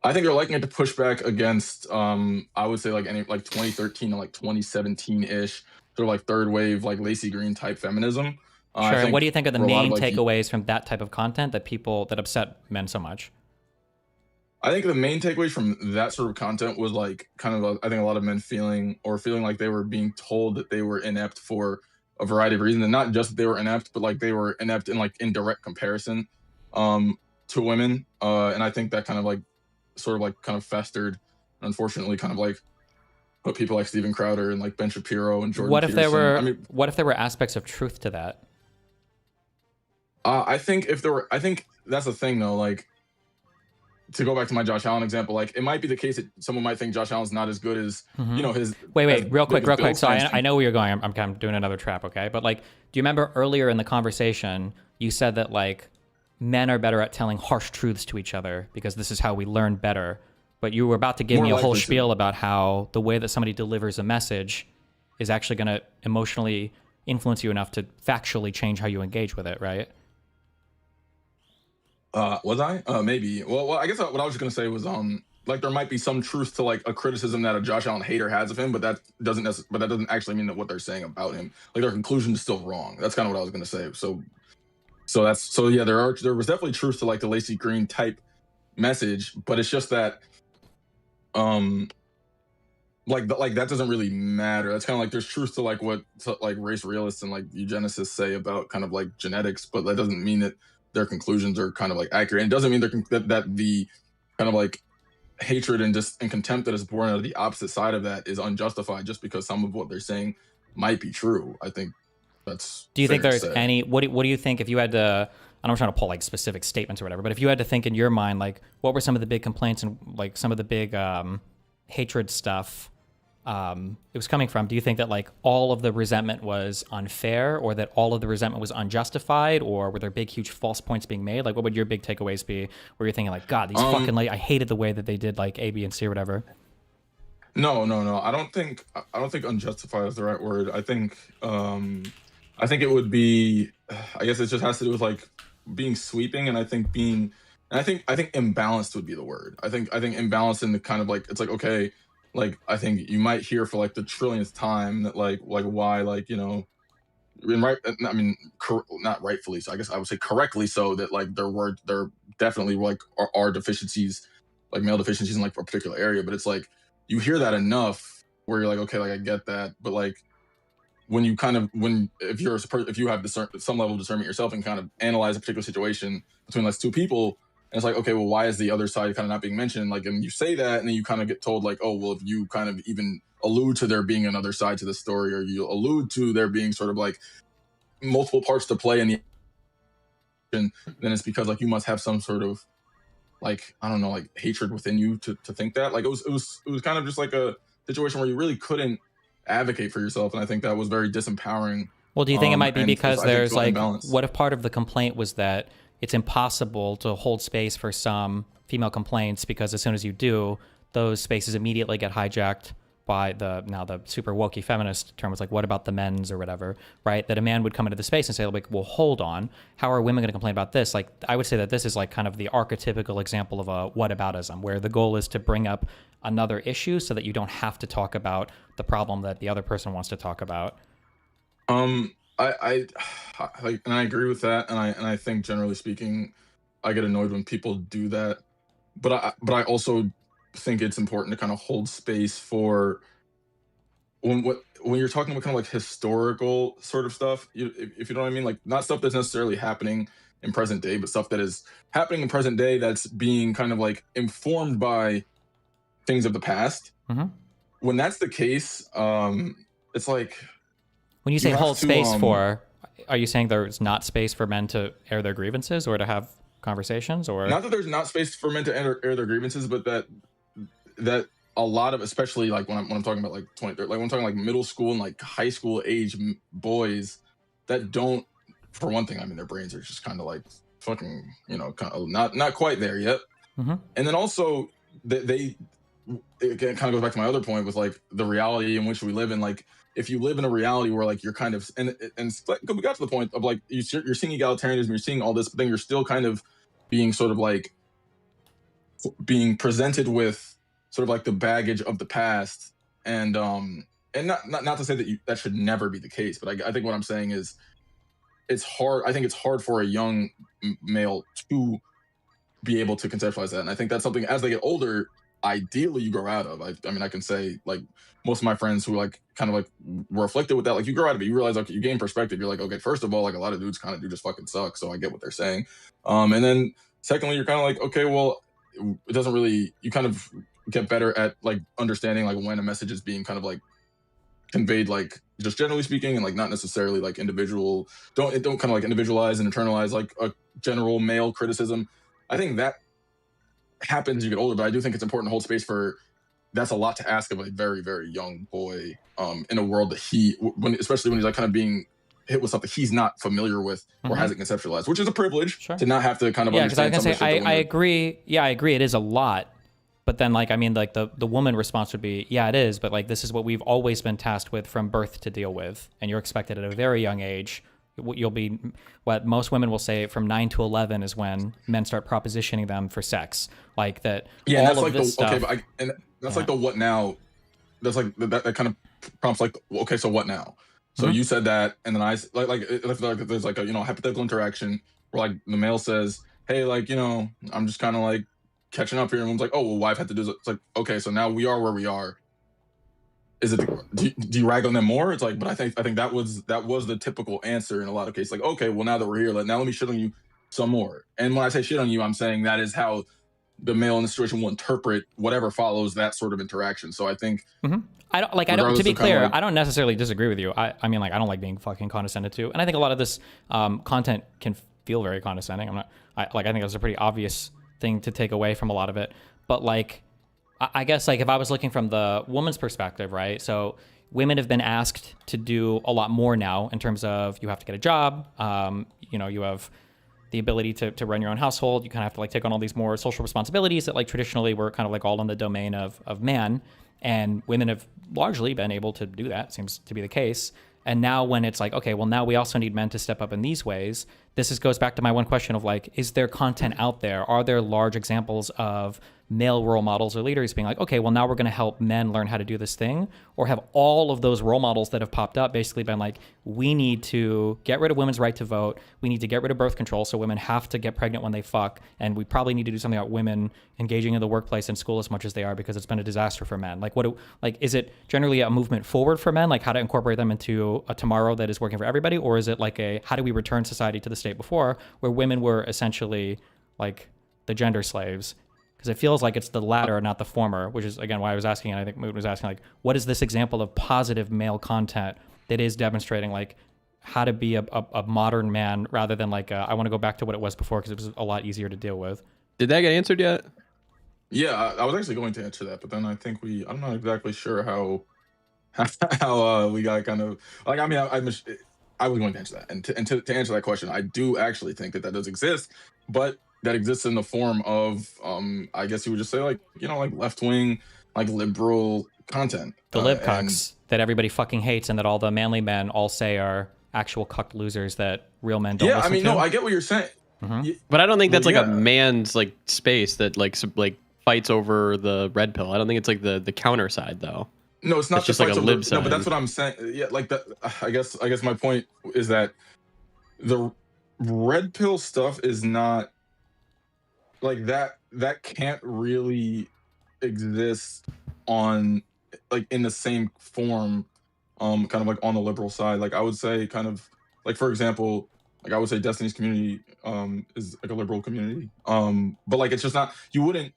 I think they're liking it to push back against I would say like 2013 to like 2017 ish. They're like third wave like Lacey Green type feminism. I Sure. And think what do you think are the for a lot of, main like, takeaways from that type of content that upset men so much? I think the main takeaways from that sort of content was like kind of I think a lot of men feeling like they were being told that they were inept for a variety of reasons, and not just that they were inept, but like they were inept in like indirect comparison to women. And I think that kind of like sort of like kind of festered, unfortunately, kind of like put people like Steven Crowder and like Ben Shapiro and Jordan What if there Peterson. were I mean, what if there were aspects of truth to that? I think I think that's the thing though. Like, to go back to my Josh Allen example, like it might be the case that someone might think Josh Allen's not as good as his. Wait, real quick. So I I know where you're going. I'm kind of doing another trap, okay? But like, do you remember earlier in the conversation you said that like men are better at telling harsh truths to each other because this is how we learn better? But you were about to give me a whole spiel about how the way that somebody delivers a message is actually going to emotionally influence you enough to factually change how you engage with it, right? Was I? Maybe. Well, I guess what I was just gonna say was, like there might be some truth to like a criticism that a Josh Allen hater has of him, but that doesn't actually mean that what they're saying about him, like their conclusion is still wrong. That's kind of what I was gonna say. So yeah, there was definitely truth to like the Lacey Green type message, but it's just that, like that doesn't really matter. That's kind of like there's truth to like what like race realists and like eugenicists say about kind of like genetics, but that doesn't mean that their conclusions are kind of like accurate. And it doesn't mean that the kind of like hatred and contempt that is born out of the opposite side of that is unjustified just because some of what they're saying might be true. I think that's. Do you think there's any? What do you think if you had to? I'm not trying to pull like specific statements or whatever, but if you had to think in your mind, like what were some of the big complaints and like some of the big hatred stuff it was coming from? Do you think that like all of the resentment was unfair, or that all of the resentment was unjustified, or were there big huge false points being made? Like what would your big takeaways be where you're thinking like, God, these fucking like I hated the way that they did like A, B, and C or whatever? No. I don't think unjustified is the right word. I think it would be, I guess it just has to do with like being sweeping, and I think imbalanced would be the word. I think imbalanced in the kind of like, it's like, okay, like I think you might hear for like the trillionth time that like why, like, you know, not rightfully so, I guess I would say correctly so, that like there definitely like are deficiencies, like male deficiencies in like a particular area, but it's like you hear that enough where you're like, okay, like I get that, but like if you have some level of discernment yourself and kind of analyze a particular situation between like two people, and it's like, okay, well, why is the other side kind of not being mentioned? Like, and you say that, and then you kind of get told like, oh, well, if you kind of even allude to there being another side to the story, or you allude to there being sort of like multiple parts to play in the, then it's because like you must have some sort of like, I don't know, like hatred within you to think that. Like it was kind of just like a situation where you really couldn't advocate for yourself, and I think that was very disempowering. Well, do you think it might be because there's like, imbalance. what if part of the complaint was that it's impossible to hold space for some female complaints because as soon as you do, those spaces immediately get hijacked by the super wokey feminist term was like, what about the men's or whatever, right? That a man would come into the space and say like, well, hold on, how are women going to complain about this? Like, I would say that this is like kind of the archetypical example of a whataboutism, where the goal is to bring up another issue so that you don't have to talk about the problem that the other person wants to talk about. I agree with that, and I think generally speaking, I get annoyed when people do that, but I also think it's important to kind of hold space for when you're talking about kind of like historical sort of stuff, if you know what I mean, like not stuff that's necessarily happening in present day, but stuff that is happening in present day that's being kind of like informed by things of the past. Mm-hmm. When that's the case, it's like, when you say hold space for, are you saying there's not space for men to air their grievances or to have conversations? Or not that there's not space for men to air their grievances, but that a lot of, especially like when I'm talking about like 20, like when I'm talking like middle school and like high school age boys that don't, for one thing, I mean, their brains are just kind of like fucking, you know, kind of not quite there yet. Mm-hmm. And then also it kind of goes back to my other point with like the reality in which we live in. Like, if you live in a reality where like you're kind of, and we got to the point of like you're seeing egalitarianism, you're seeing all this, but then you're still kind of being sort of like being presented with sort of like the baggage of the past, and not to say that that should never be the case, but I think what I'm saying is it's hard. I think it's hard for a young male to be able to conceptualize that. And I think that's something as they get older, ideally you grow out of. I mean, I can say like most of my friends who like kind of like were afflicted with that, like you grow out of it, you realize like you gain perspective. You're like, okay, first of all, like a lot of dudes kind of do just fucking suck. So I get what they're saying. And then secondly, you're kind of like, okay, well, it doesn't really, you kind of get better at like understanding like when a message is being kind of like conveyed, like just generally speaking, and like not necessarily like individual, don't kind of like individualize and internalize like a general male criticism. I think that happens as you get older, but I do think it's important to hold space for that's a lot to ask of a very, very young boy in a world that especially when he's like kind of being hit with something he's not familiar with or hasn't conceptualized, which is a privilege to not have to kind of understand. Yeah, because I agree. Yeah, I agree. It is a lot. But then, like, I mean, like the woman response would be, yeah, it is. But like, this is what we've always been tasked with from birth to deal with. And you're expected at a very young age. You'll be what most women will say from 9 to 11 is when men start propositioning them for sex. Like that. Yeah, all that's of like this stuff. Okay, but that's like the what now. That's like that kind of prompts like, okay, so what now? So you said that, and then I like there's like a hypothetical interaction where like the male says, hey, like I'm just kind of like catching up here, and one's like, oh, well, wife had to do this. It's like, okay, so now we are where we are. Is it do you rag on them more? It's like, but I think that was the typical answer in a lot of cases. Like, okay, well, now that we're here, now let me shit on you some more. And when I say shit on you, I'm saying that is how the male in the situation will interpret whatever follows that sort of interaction. So I think I don't to be clear, I don't necessarily disagree with you. I mean, like, I don't like being fucking condescended to, and I think a lot of this content can feel very condescending. I think that's a pretty obvious thing to take away from a lot of it. But like, I guess like if I was looking from the woman's perspective, right? So women have been asked to do a lot more now in terms of you have to get a job. You have the ability to run your own household. You kind of have to like take on all these more social responsibilities that like traditionally were kind of like all in the domain of man. And women have largely been able to do that, seems to be the case. And now when it's like, okay, well, now we also need men to step up in these ways. This goes back to my one question of like, is there content out there? Are there large examples of male role models or leaders being like, okay, well, now we're going to help men learn how to do this thing? Or have all of those role models that have popped up basically been like, we need to get rid of women's right to vote. We need to get rid of birth control so women have to get pregnant when they fuck. And we probably need to do something about women engaging in the workplace and school as much as they are because it's been a disaster for men. Like, is it generally a movement forward for men? Like how to incorporate them into a tomorrow that is working for everybody? Or is it like how do we return society to the state before where women were essentially like the gender slaves? Because it feels like it's the latter, not the former, which is, again, why I was asking, and I think Moot was asking, like, what is this example of positive male content that is demonstrating, like, how to be a modern man rather than, like, I want to go back to what it was before because it was a lot easier to deal with. Did that get answered yet? Yeah, I was actually going to answer that, but then I think I'm not exactly sure how we got kind of, like, I mean, I was going to answer that. And to answer that question, I do actually think that does exist, but that exists in the form of, I guess you would just say like left-wing, like liberal content. The libcucks that everybody fucking hates and that all the manly men all say are actual cucked losers that real men don't listen to. Yeah, I mean, no, I get what you're saying. But I don't think that's like a man's like space that like fights over the red pill. I don't think it's like the counter side though. No, it's not just like a lib side. No, but that's what I'm saying. Yeah, like that. I guess my point is that the red pill stuff is not like that can't really exist on like in the same form kind of like on the liberal side. Like I would say kind of like, for example, like I would say Destiny's community is like a liberal community, but like it's just not, you wouldn't,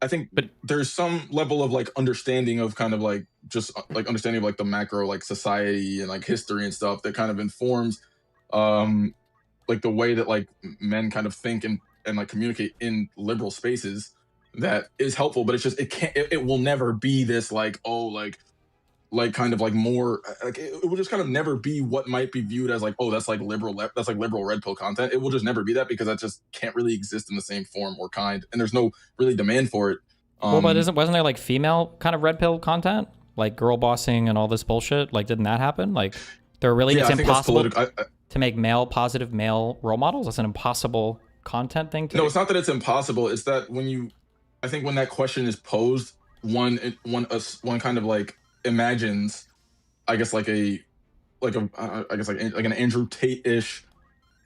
I think, but there's some level of like understanding of kind of like just like understanding of like the macro like society and like history and stuff that kind of informs like the way that like men kind of think and like communicate in liberal spaces that is helpful. But it's just it will never be this like, oh, like kind of like more like it will just kind of never be what might be viewed as like, oh, that's like liberal red pill content. It will just never be that because that just can't really exist in the same form or kind, and there's no really demand for it. Well, but wasn't there like female kind of red pill content, like girl bossing and all this bullshit? Like, didn't that happen? Like, they're really it's impossible to make positive male role models. That's an impossible content thing to No, it's not that it's impossible. It's that I think when that question is posed, one kind of like imagines, I guess, like a like a I guess like an Andrew Tate-ish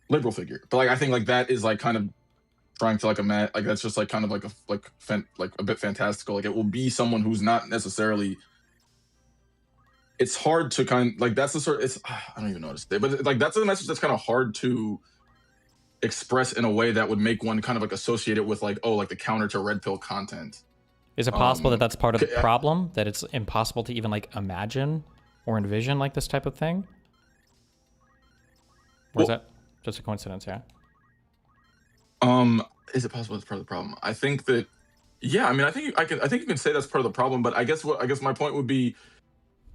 liberal figure. But like I think like that is like kind of trying to like imagine, like that's just like kind of like a bit fantastical. Like it will be someone who's not necessarily. It's hard to that's the sort. It's I don't even know what to say, but like that's a message that's kind of hard to express in a way that would make one kind of like associate it with like, oh, like the counter to red pill content. Is it possible that that's part of the problem, that it's impossible to even like imagine or envision like this type of thing? Or is that just a coincidence? Yeah. Is it possible that's part of the problem? I think that, yeah. I mean, I think you can say that's part of the problem. But I guess my point would be,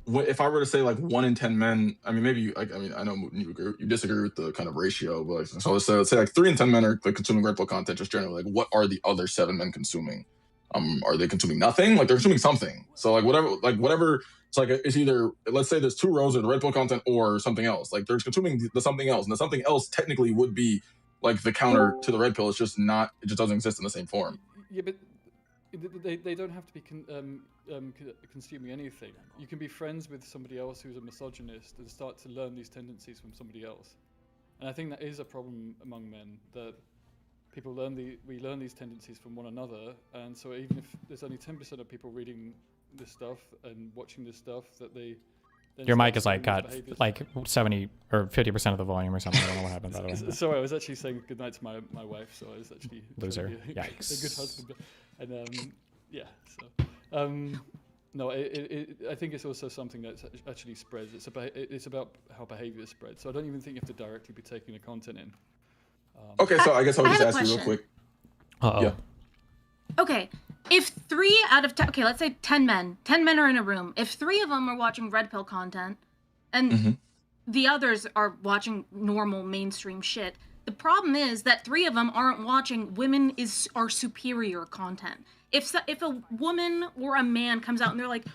if I were to say like 1 in 10 men, I mean, maybe I know you disagree with the kind of ratio, but so let's say like 3 in 10 men are like consuming red pill content just generally. Like, what are the other 7 men consuming? Are they consuming nothing? Like they're consuming something. So like whatever. It's like it's either, let's say there's 2 rows of the red pill content or something else. Like they're consuming the something else, and the something else technically would be like the counter to the red pill. It's just not. It just doesn't exist in the same form. Yeah, but they don't have to be consuming anything. You can be friends with somebody else who's a misogynist and start to learn these tendencies from somebody else. And I think that is a problem among men, that people we learn these tendencies from one another. And so even if there's only 10% of people reading this stuff and watching this stuff, that they then Your start mic is to like learn got these behaviors. like 70 or 50% of the volume or something. I don't know what happened, by the way. Sorry, I was actually saying goodnight to my wife, so I was actually Loser. trying to be Yikes. a good husband. And yeah, so no, I think it's also something that actually spreads. It's about how behavior spreads. So I don't even think you have to directly be taking the content in. Okay, so I guess I would I just have a ask you real question. quick. Uh-oh. Yeah. Okay, if 3 out of 10, okay, let's say 10 men are in a room. If 3 of them are watching red pill content and the others are watching normal mainstream shit, the problem is that 3 of them aren't watching women are superior content. If a woman or a man comes out and they're like,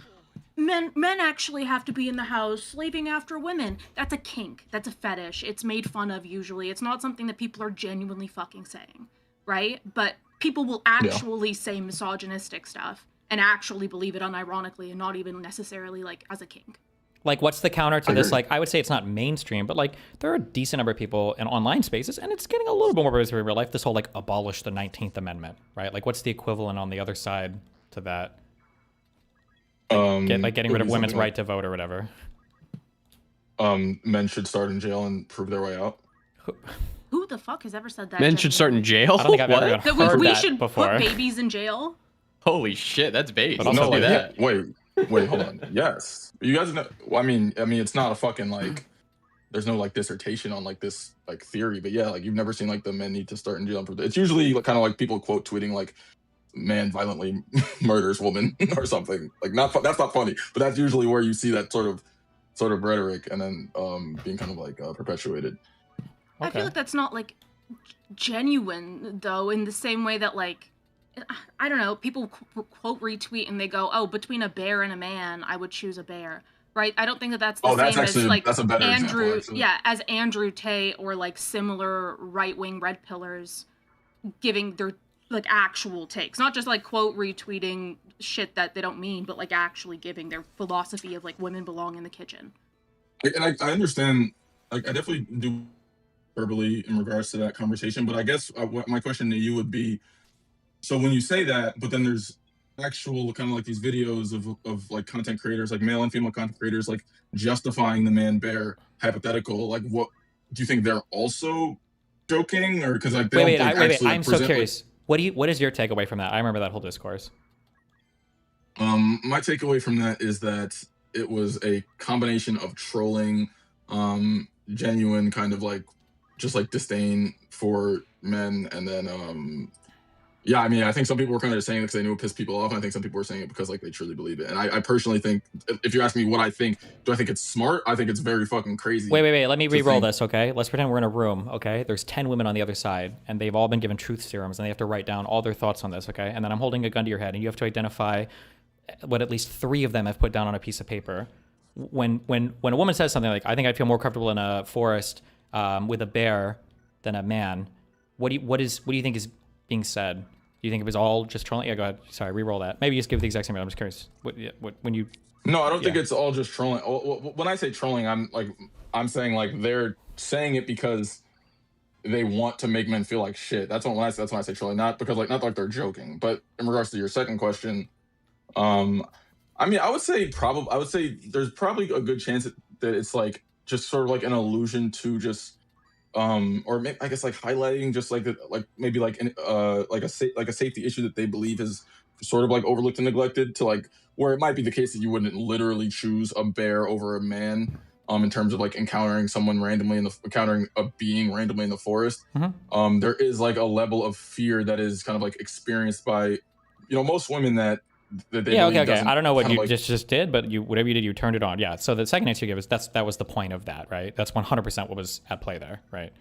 men actually have to be in the house slaving after women, that's a kink, that's a fetish, it's made fun of usually, it's not something that people are genuinely fucking saying, right? But people will actually say misogynistic stuff and actually believe it unironically and not even necessarily like as a kink. Like, what's the counter to this? Like, I would say it's not mainstream, but like, there are a decent number of people in online spaces, and it's getting a little bit more pervasive in real life. This whole like abolish the 19th Amendment, right? Like, what's the equivalent on the other side to that? Like, getting rid of women's right to vote or whatever. Men should start in jail and prove their way out. Who the fuck has ever said that? Men should start in jail. I don't think I've ever What? even That heard we that should before. put babies in jail? Holy shit, that's base. But Let's also, do like, that. Wait, hold on. Yes, you guys know. Well, I mean, it's not a fucking like. There's no like dissertation on like this like theory, but yeah, like you've never seen like the men need to start in jail. It's usually kind of like people quote tweeting like, "Man violently murders woman" or something. Like that's not funny, but that's usually where you see that sort of rhetoric and then being kind of like perpetuated. I feel like that's not like genuine though, in the same way that like, I don't know, people quote retweet and they go, "Oh, between a bear and a man, I would choose a bear." Right? I don't think that that's the same as like that's a better Andrew, example, as Andrew Tate or like similar right-wing red pillars giving their like actual takes, not just like quote retweeting shit that they don't mean, but like actually giving their philosophy of like women belong in the kitchen. And I understand. Like I definitely do verbally in regards to that conversation, but I guess my question to you would be, so when you say that, but then there's actual kind of like these videos of like content creators, like male and female content creators, like justifying the man bear hypothetical, like what do you think they're also joking, or because like wait, I'm so curious. What is your takeaway from that? I remember that whole discourse. My takeaway from that is that it was a combination of trolling, genuine kind of like just like disdain for men, and then yeah, I mean, I think some people were kind of just saying it because they knew it pissed people off, and I think some people were saying it because like they truly believe it. And I personally think, if you ask me what I think, do I think it's smart? I think it's very fucking crazy. Wait. Let me re-roll this, okay? Let's pretend we're in a room, okay? There's 10 women on the other side, and they've all been given truth serums, and they have to write down all their thoughts on this, okay? And then I'm holding a gun to your head, and you have to identify what at least 3 of them have put down on a piece of paper. When a woman says something like, "I think I'd feel more comfortable in a forest with a bear than a man," what do you think is being said? Do you think it was all just trolling? Yeah, go ahead. Sorry, re-roll that. Maybe just give the exact same. I'm just curious. When you No, I don't think Yeah. it's all just trolling. When I say trolling, I'm saying like they're saying it because they want to make men feel like shit. That's when I say trolling, not like they're joking. But in regards to your second question, I mean, I would say there's probably a good chance that it's like just sort of like an allusion to just I guess like highlighting just like maybe like like a safety issue that they believe is sort of like overlooked and neglected, to like where it might be the case that you wouldn't literally choose a bear over a man, in terms of like encountering a being randomly in the forest. There is like a level of fear that is kind of like experienced by most women that they Yeah, believe okay. doesn't I don't know what kind you of like. just did, but whatever you did, you turned it on. Yeah. So the second answer you gave is that was the point of that, right? That's 100% what was at play there, right?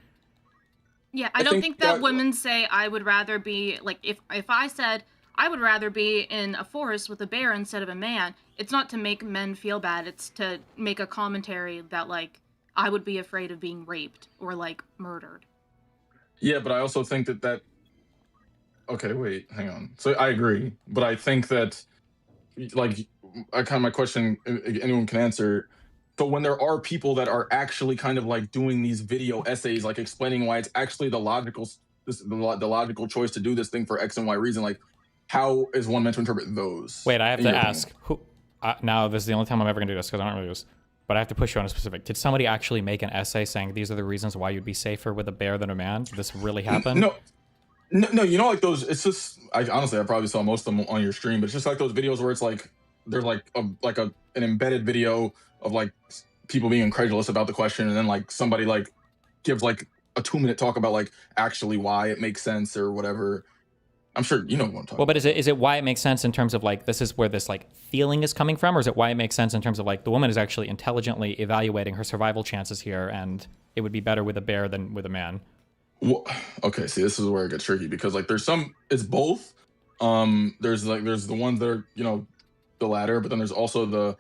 Yeah, I don't think that women say I would rather be like if I said I would rather be in a forest with a bear instead of a man, it's not to make men feel bad, it's to make a commentary that like I would be afraid of being raped or like murdered. Yeah, but I also think that okay, wait, hang on. So I agree, but I think that like I kind of my question anyone can answer. So when there are people that are actually kind of like doing these video essays, like explaining why it's actually the logical choice to do this thing for X and Y reason, like how is one meant to interpret those? Wait, I have in to your ask opinion? who. Now this is the only time I'm ever gonna do this because I don't really do this. But I have to push you on a specific. Did somebody actually make an essay saying these are the reasons why you'd be safer with a bear than a man? Did this really happen? No, like those. It's just I probably saw most of them on your stream, but it's just like those videos where it's like there's like an embedded video of like people being incredulous about the question, and then like somebody like gives like a 2-minute talk about like actually why it makes sense or whatever. I'm sure you know what I'm talking Well, but about. is it why it makes sense in terms of like this is where this like feeling is coming from, or is it why it makes sense in terms of like the woman is actually intelligently evaluating her survival chances here, and it would be better with a bear than with a man? Well, okay, see, this is where it gets tricky because like it's both. There's the ones that are the latter, but then there's also the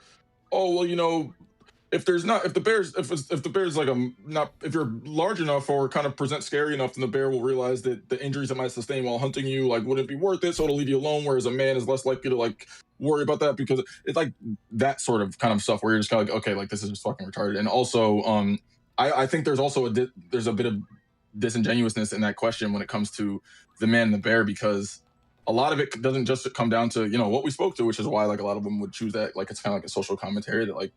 if the bear's like not if you're large enough or kind of present scary enough, then the bear will realize that the injuries it might sustain while hunting you like wouldn't be worth it, so it'll leave you alone. Whereas a man is less likely to like worry about that because it's like that sort of kind of stuff where you're just kind of like, okay, like this is just fucking retarded. And also, I think there's also there's a bit of disingenuousness in that question when it comes to the man and the bear, because a lot of it doesn't just come down to what we spoke to, which is why like a lot of them would choose that. Like it's kind of like a social commentary that like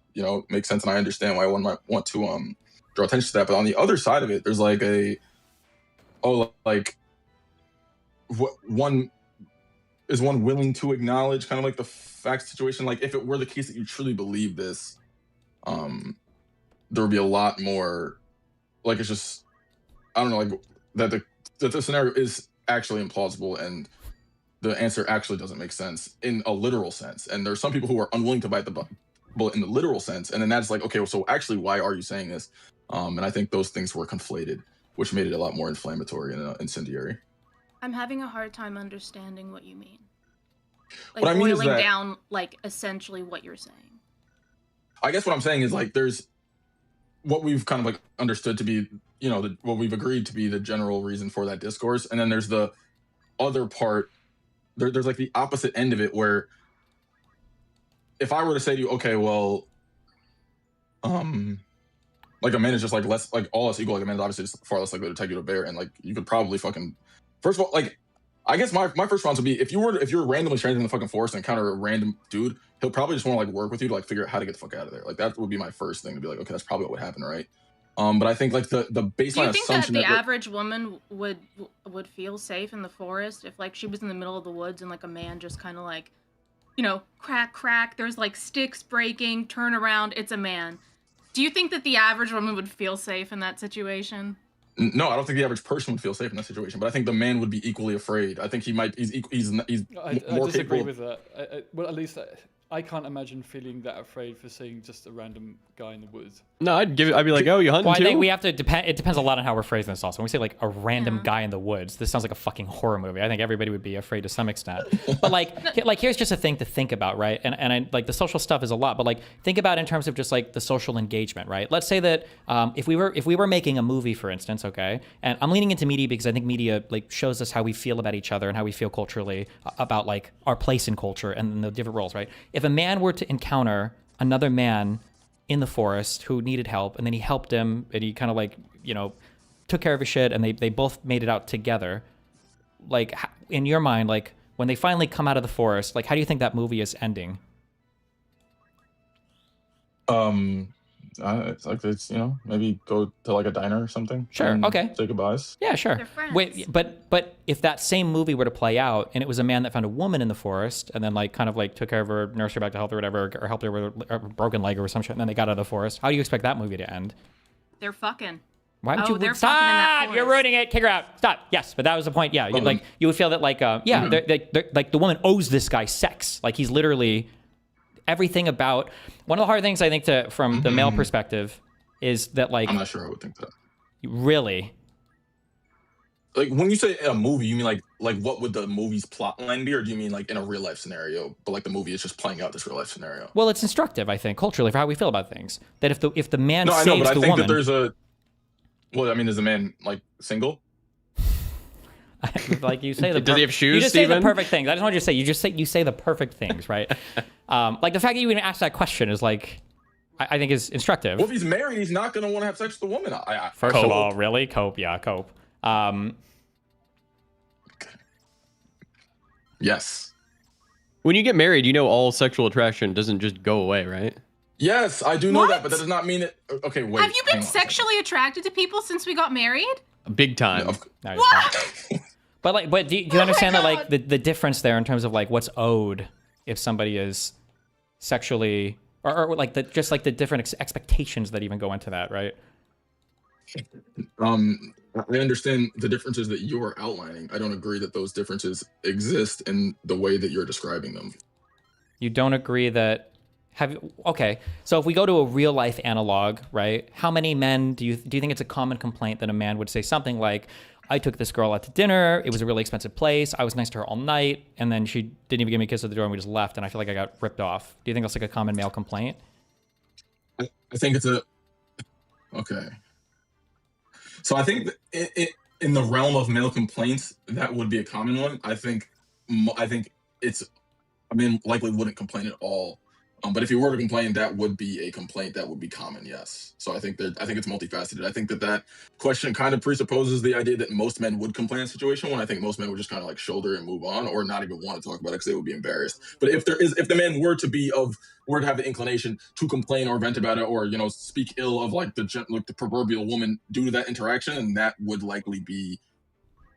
makes sense, and I understand why one might want to draw attention to that. But on the other side of it, there's like one willing to acknowledge kind of like the fact situation. Like if it were the case that you truly believe this, there would be a lot more. Like it's just I don't know, like that the scenario is actually implausible and the answer actually doesn't make sense in a literal sense. And there's some people who are unwilling to bite the bullet in the literal sense. And then that's like, okay, well, so actually, why are you saying this? And I think those things were conflated, which made it a lot more inflammatory and incendiary. I'm having a hard time understanding what you mean. Like what I mean boiling is that, down like essentially what you're saying. I guess what I'm saying is like there's what we've kind of like understood to be, what we've agreed to be the general reason for that discourse. And then there's the other part. There's like the opposite end of it where if I were to say to you, okay, well, like a man is just like less, like all else equal, like a man is obviously just far less likely to take you to a bear, and like you could probably fucking, first of all, like I guess my first response would be if you're randomly stranded in the fucking forest and encounter a random dude, he'll probably just want to like work with you to like figure out how to get the fuck out of there. Like that would be my first thing to be like, okay, that's probably what would happen, right? But I think like the baseline Do you think that assumption the that average woman would feel safe in the forest if like she was in the middle of the woods and like a man just kind of like, crack, there's like sticks breaking, turn around, it's a man. Do you think that the average woman would feel safe in that situation? No, I don't think the average person would feel safe in that situation, but I think the man would be equally afraid. I think he's I more disagree capable. with that. Well, at least I can't imagine feeling that afraid for seeing just a random guy in the woods. No, I'd be like, oh, you hunting Well, I too? think we have to depend. It depends a lot on how we're phrasing this. Also, when we say like a random guy in the woods, this sounds like a fucking horror movie. I think everybody would be afraid to some extent. But like here's just a thing to think about, right? And I like the social stuff is a lot, but like think about in terms of just like the social engagement, right? Let's say that if we were making a movie, for instance, okay, and I'm leaning into media because I think media like shows us how we feel about each other and how we feel culturally about like our place in culture and the different roles, right? if a man were to encounter another man in the forest who needed help, and then he helped him, and he kind of like, you know, took care of his shit, and they both made it out together, like, in your mind, like, when they finally come out of the forest, like, how do you think that movie is ending? It's like, it's, you know, maybe go to like a diner or something. Sure. and Okay. Say goodbyes. Yeah, sure. They're friends. Wait, but if that same movie were to play out, and it was a man that found a woman in the forest, and then like kind of like took care of her, nursed her back to health or whatever, or helped her with a broken leg or some shit, and then they got out of the forest, how do you expect that movie to end? They're fucking. Why would Oh, you they're fucking in that stop? You're forest. ruining it. Kick her out. Stop. Yes, but that was the point. Yeah, like you would feel that like they're, like the woman owes this guy sex. Like he's literally everything about. One of the hard things I think from the male perspective is that like I'm not sure I would think that. really. Like when you say a movie, you mean like what would the movie's plot line be, or do you mean like in a real life scenario? But like the movie is just playing out this real life scenario. Well, it's instructive, I think, culturally for how we feel about things. That if the man No, I saves know, but I the think woman, that there's a. Well, I mean, is the man like single? like you say, Does he have shoes, You just say the Steven? perfect things. I just want you to say you say the perfect things, right? Like the fact that you even asked that question is like, I think is instructive. Well, if he's married, he's not going to want to have sex with the woman. First of all, really, cope, yeah, cope. Yes. When you get married, you know all sexual attraction doesn't just go away, right? Yes, I do know What? that, but that does not mean it. Okay, wait. Have you been hang on a second. sexually attracted to people since we got married? Big time. Of- No, you're What? fine. But do you Oh understand my that like God. the difference there in terms of like what's owed if somebody is sexually or like the just like the different expectations that even go into that, right? I understand the differences that you're outlining. I don't agree that those differences exist in the way that you're describing them. You don't agree that okay. So if we go to a real life analog, right? How many men do you think it's a common complaint that a man would say something like, I took this girl out to dinner, it was a really expensive place, I was nice to her all night, and then she didn't even give me a kiss at the door and we just left and I feel like I got ripped off. Do you think that's like a common male complaint? I think it's okay. So I think in the realm of male complaints, that would be a common one. I think it's, I mean, likely wouldn't complain at all. But if you were to complain, that would be a complaint that would be common, yes. So I think it's multifaceted. I think that question kind of presupposes the idea that most men would complain in a situation, when I think most men would just kind of like shoulder and move on, or not even want to talk about it because they would be embarrassed. But if the man were to have the inclination to complain or vent about it, or speak ill of like the proverbial woman due to that interaction, and that would likely be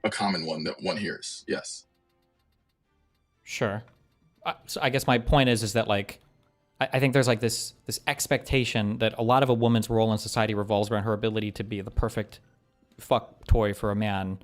a common one that one hears. Yes. Sure. So I guess my point is that like, I think there's like this expectation that a lot of a woman's role in society revolves around her ability to be the perfect fuck toy for a man,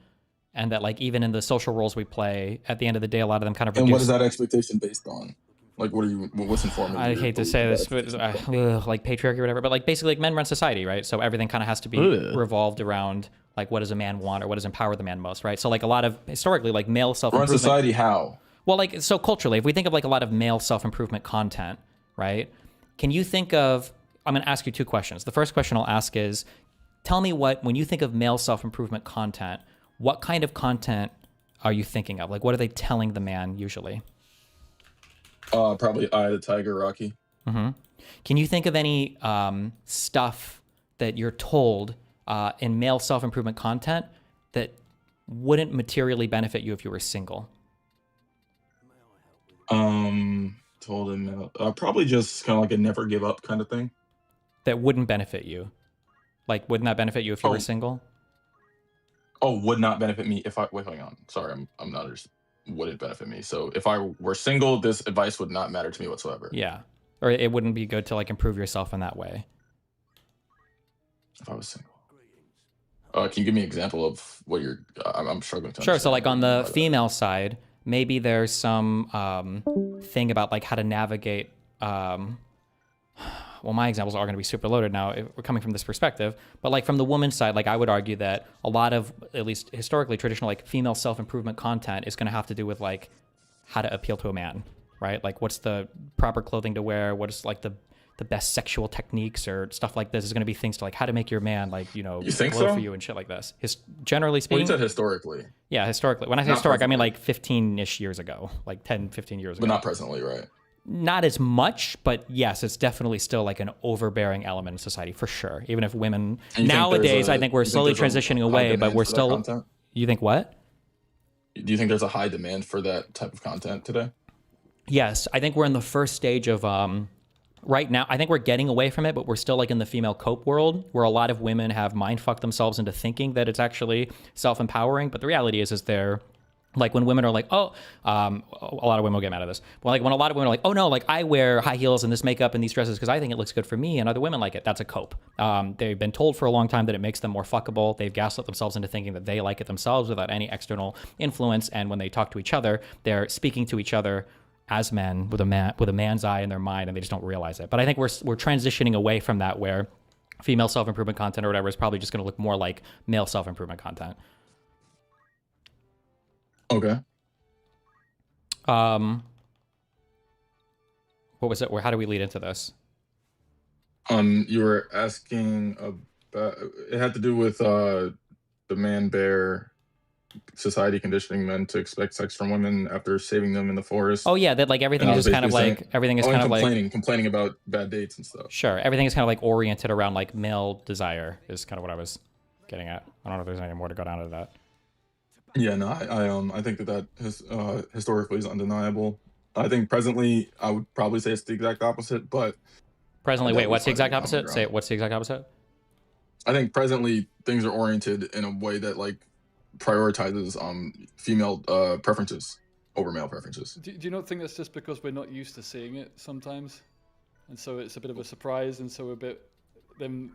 and that like even in the social roles we play, at the end of the day, a lot of them kind of. And what is that expectation based on? Like, what's informing? I hate to say this, but like patriarchy or whatever, but like basically like men run society, right? So everything kind of has to be revolved around like what does a man want or what does empower the man most, right? So like a lot of historically like male self-improvement. Run society how? Well, like so culturally, if we think of like a lot of male self-improvement content, right? Can you think of, I'm going to ask you two questions. The first question I'll ask is, tell me when you think of male self-improvement content, what kind of content are you thinking of? Like, what are they telling the man usually? Probably Eye of the Tiger, Rocky. Mm-hmm. Can you think of any stuff that you're told in male self-improvement content that wouldn't materially benefit you if you were single? Told him probably just kind of like a never give up kind of thing. That wouldn't benefit you? Like, wouldn't that benefit you if you were single? Oh, would not benefit me if I... Wait, hang on. Sorry, I'm not... Would it benefit me? So if I were single, this advice would not matter to me whatsoever. Yeah. Or it wouldn't be good to like improve yourself in that way. If I was single. Can you give me an example of what you're... I'm struggling to Sure. understand So like on the by that. female side, maybe there's some thing about like how to navigate... well, my examples are going to be super loaded now if we're coming from this perspective, but like from the woman's side, like I would argue that a lot of, at least historically traditional, like female self-improvement content is going to have to do with like how to appeal to a man, right? Like what's the proper clothing to wear? What is like the best sexual techniques or stuff like this is going to be things to like how to make your man like, You think glow so? for you and shit like this. Generally Well, speaking. you said historically, Yeah, historically. When I say Not historic, I mean presently. like 15-ish years ago, like 10, 15 years ago. but not presently, right? not as much, but yes, it's definitely still like an overbearing element in society for sure. Even if women nowadays, I think we're slowly transitioning away, but we're still. You think what? Do you think there's a high demand for that type of content today? Yes, I think we're in the first stage of right now. I think we're getting away from it, but we're still like in the female cope world, where a lot of women have mind fucked themselves into thinking that it's actually self-empowering. But the reality is they're like, when women are like, oh, a lot of women will get mad at this. But like when a lot of women are like, oh no, like I wear high heels and this makeup and these dresses because I think it looks good for me, and other women like it. That's a cope. They've been told for a long time that it makes them more fuckable. They've gaslit themselves into thinking that they like it themselves without any external influence. And when they talk to each other, they're speaking to each other as men with a man's eye in their mind, and they just don't realize it. But I think we're transitioning away from that, where female self-improvement content or whatever is probably just going to look more like male self-improvement content. Okay. What was it? How do we lead into this? You were asking about, it had to do with the man bear society conditioning men to expect sex from women after saving them in the forest. Oh yeah, that like everything is just kind of like complaining about bad dates and stuff. Sure, everything is kind of like oriented around like male desire is kind of what I was getting at. I don't know if there's any more to go down to that. Yeah, no, I think that historically is undeniable. I think presently I would probably say it's the exact opposite, but presently, wait, what's the exact opposite? Say what's the exact opposite? I think presently things are oriented in a way that like prioritizes female preferences over male preferences. Do you not think that's just because we're not used to seeing it sometimes, and so it's a bit of a surprise, and so we're a bit then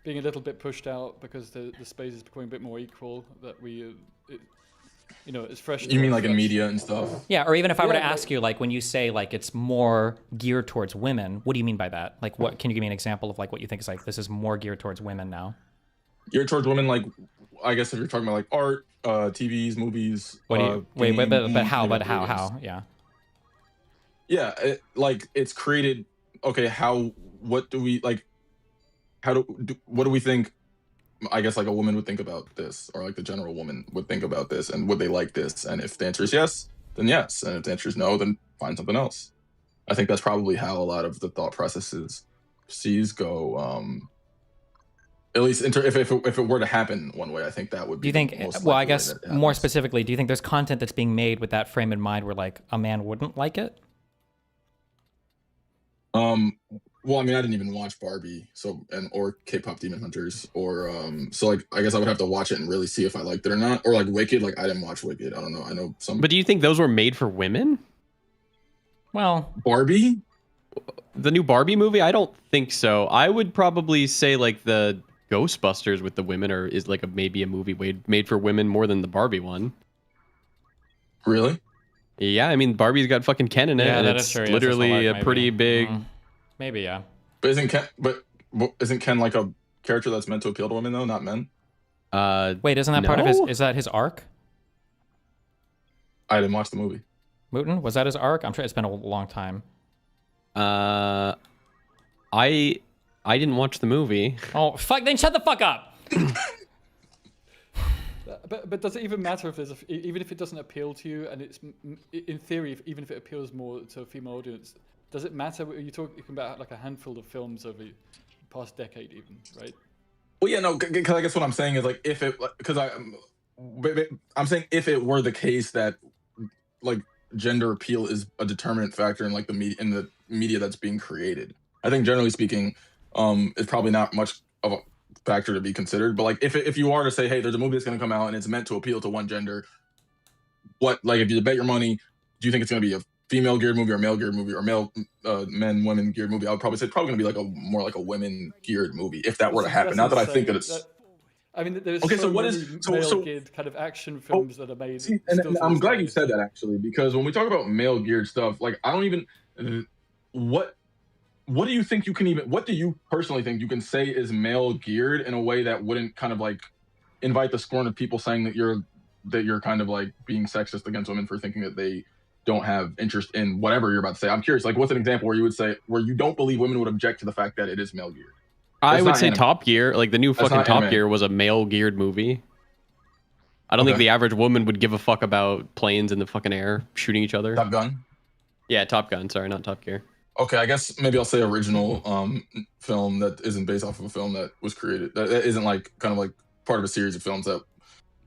being a little bit pushed out because the space is becoming a bit more equal, that we it's fresh. You mean like in media and stuff? Yeah, or even if I were to ask you, like when you say like it's more geared towards women, what do you mean by that? Like, what can you give me an example of like what you think is like this is more geared towards women now? Geared towards women, like I guess if you're talking about like art, TVs, movies. What do you wait? But how? But how? How? Yeah. Yeah, like it's created. Okay, how? What do we like? What do we think? I guess like a woman would think about this, or like the general woman would think about this, and would they like this? And if the answer is yes, then yes, and if the answer is no, then find something else. I think that's probably how a lot of the thought processes go. At least if it were to happen one way, I think that would be. Do you think? Well, I guess more specifically, do you think there's content that's being made with that frame in mind, where like a man wouldn't like it? Well, I mean, I didn't even watch Barbie, or K-pop Demon Hunters, or so like I guess I would have to watch it and really see if I liked it or not, or like Wicked. Like I didn't watch Wicked. I don't know. I know some. But do you think those were made for women? Well, Barbie, the new Barbie movie, I don't think so. I would probably say like the Ghostbusters with the women is like maybe a movie made for women more than the Barbie one. Really? Yeah, I mean Barbie's got fucking Ken in it, and it's literally a pretty big. Maybe, yeah. But isn't Ken like a character that's meant to appeal to women though, not men? Wait, isn't that part of his? Is that his arc? I didn't watch the movie. Mutin, was that his arc? I'm sure it's been a long time. I didn't watch the movie. Oh fuck! Then shut the fuck up. But does it even matter if even if it doesn't appeal to you, and it's in theory, even if it appeals more to a female audience, does it matter? Are you talking about like a handful of films over the past decade, even, right? Well, yeah, no, because I guess what I'm saying is like I'm saying if it were the case that like gender appeal is a determinant factor in like the media that's being created. I think generally speaking, it's probably not much of a factor to be considered. But like if you are to say, hey, there's a movie that's going to come out and it's meant to appeal to one gender, if you bet your money, do you think it's going to be a female geared movie or male geared movie or male women geared movie? I would probably say it's probably going to be like more like a women geared movie if that were to happen. Not that I think that it's. I mean, there's okay. So what many is male-geared kind of action films that are made? See, and I'm glad you said that actually, because when we talk about male geared stuff, like I don't even what do you think you can even? What do you personally think you can say is male geared in a way that wouldn't kind of like invite the scorn of people saying that you're kind of like being sexist against women for thinking that they don't have interest in whatever you're about to say? I'm curious, like what's an example where you would say where you don't believe women would object to the fact that it is male geared? I would say Top Gear, like the new fucking Top Gear was a male geared movie. I don't think the average woman would give a fuck about planes in the fucking air shooting each other. Top Gun? Yeah, Top Gun. Sorry, not Top Gear. Okay, I guess maybe I'll say original film that isn't based off of a film that was created. That isn't like kind of like part of a series of films that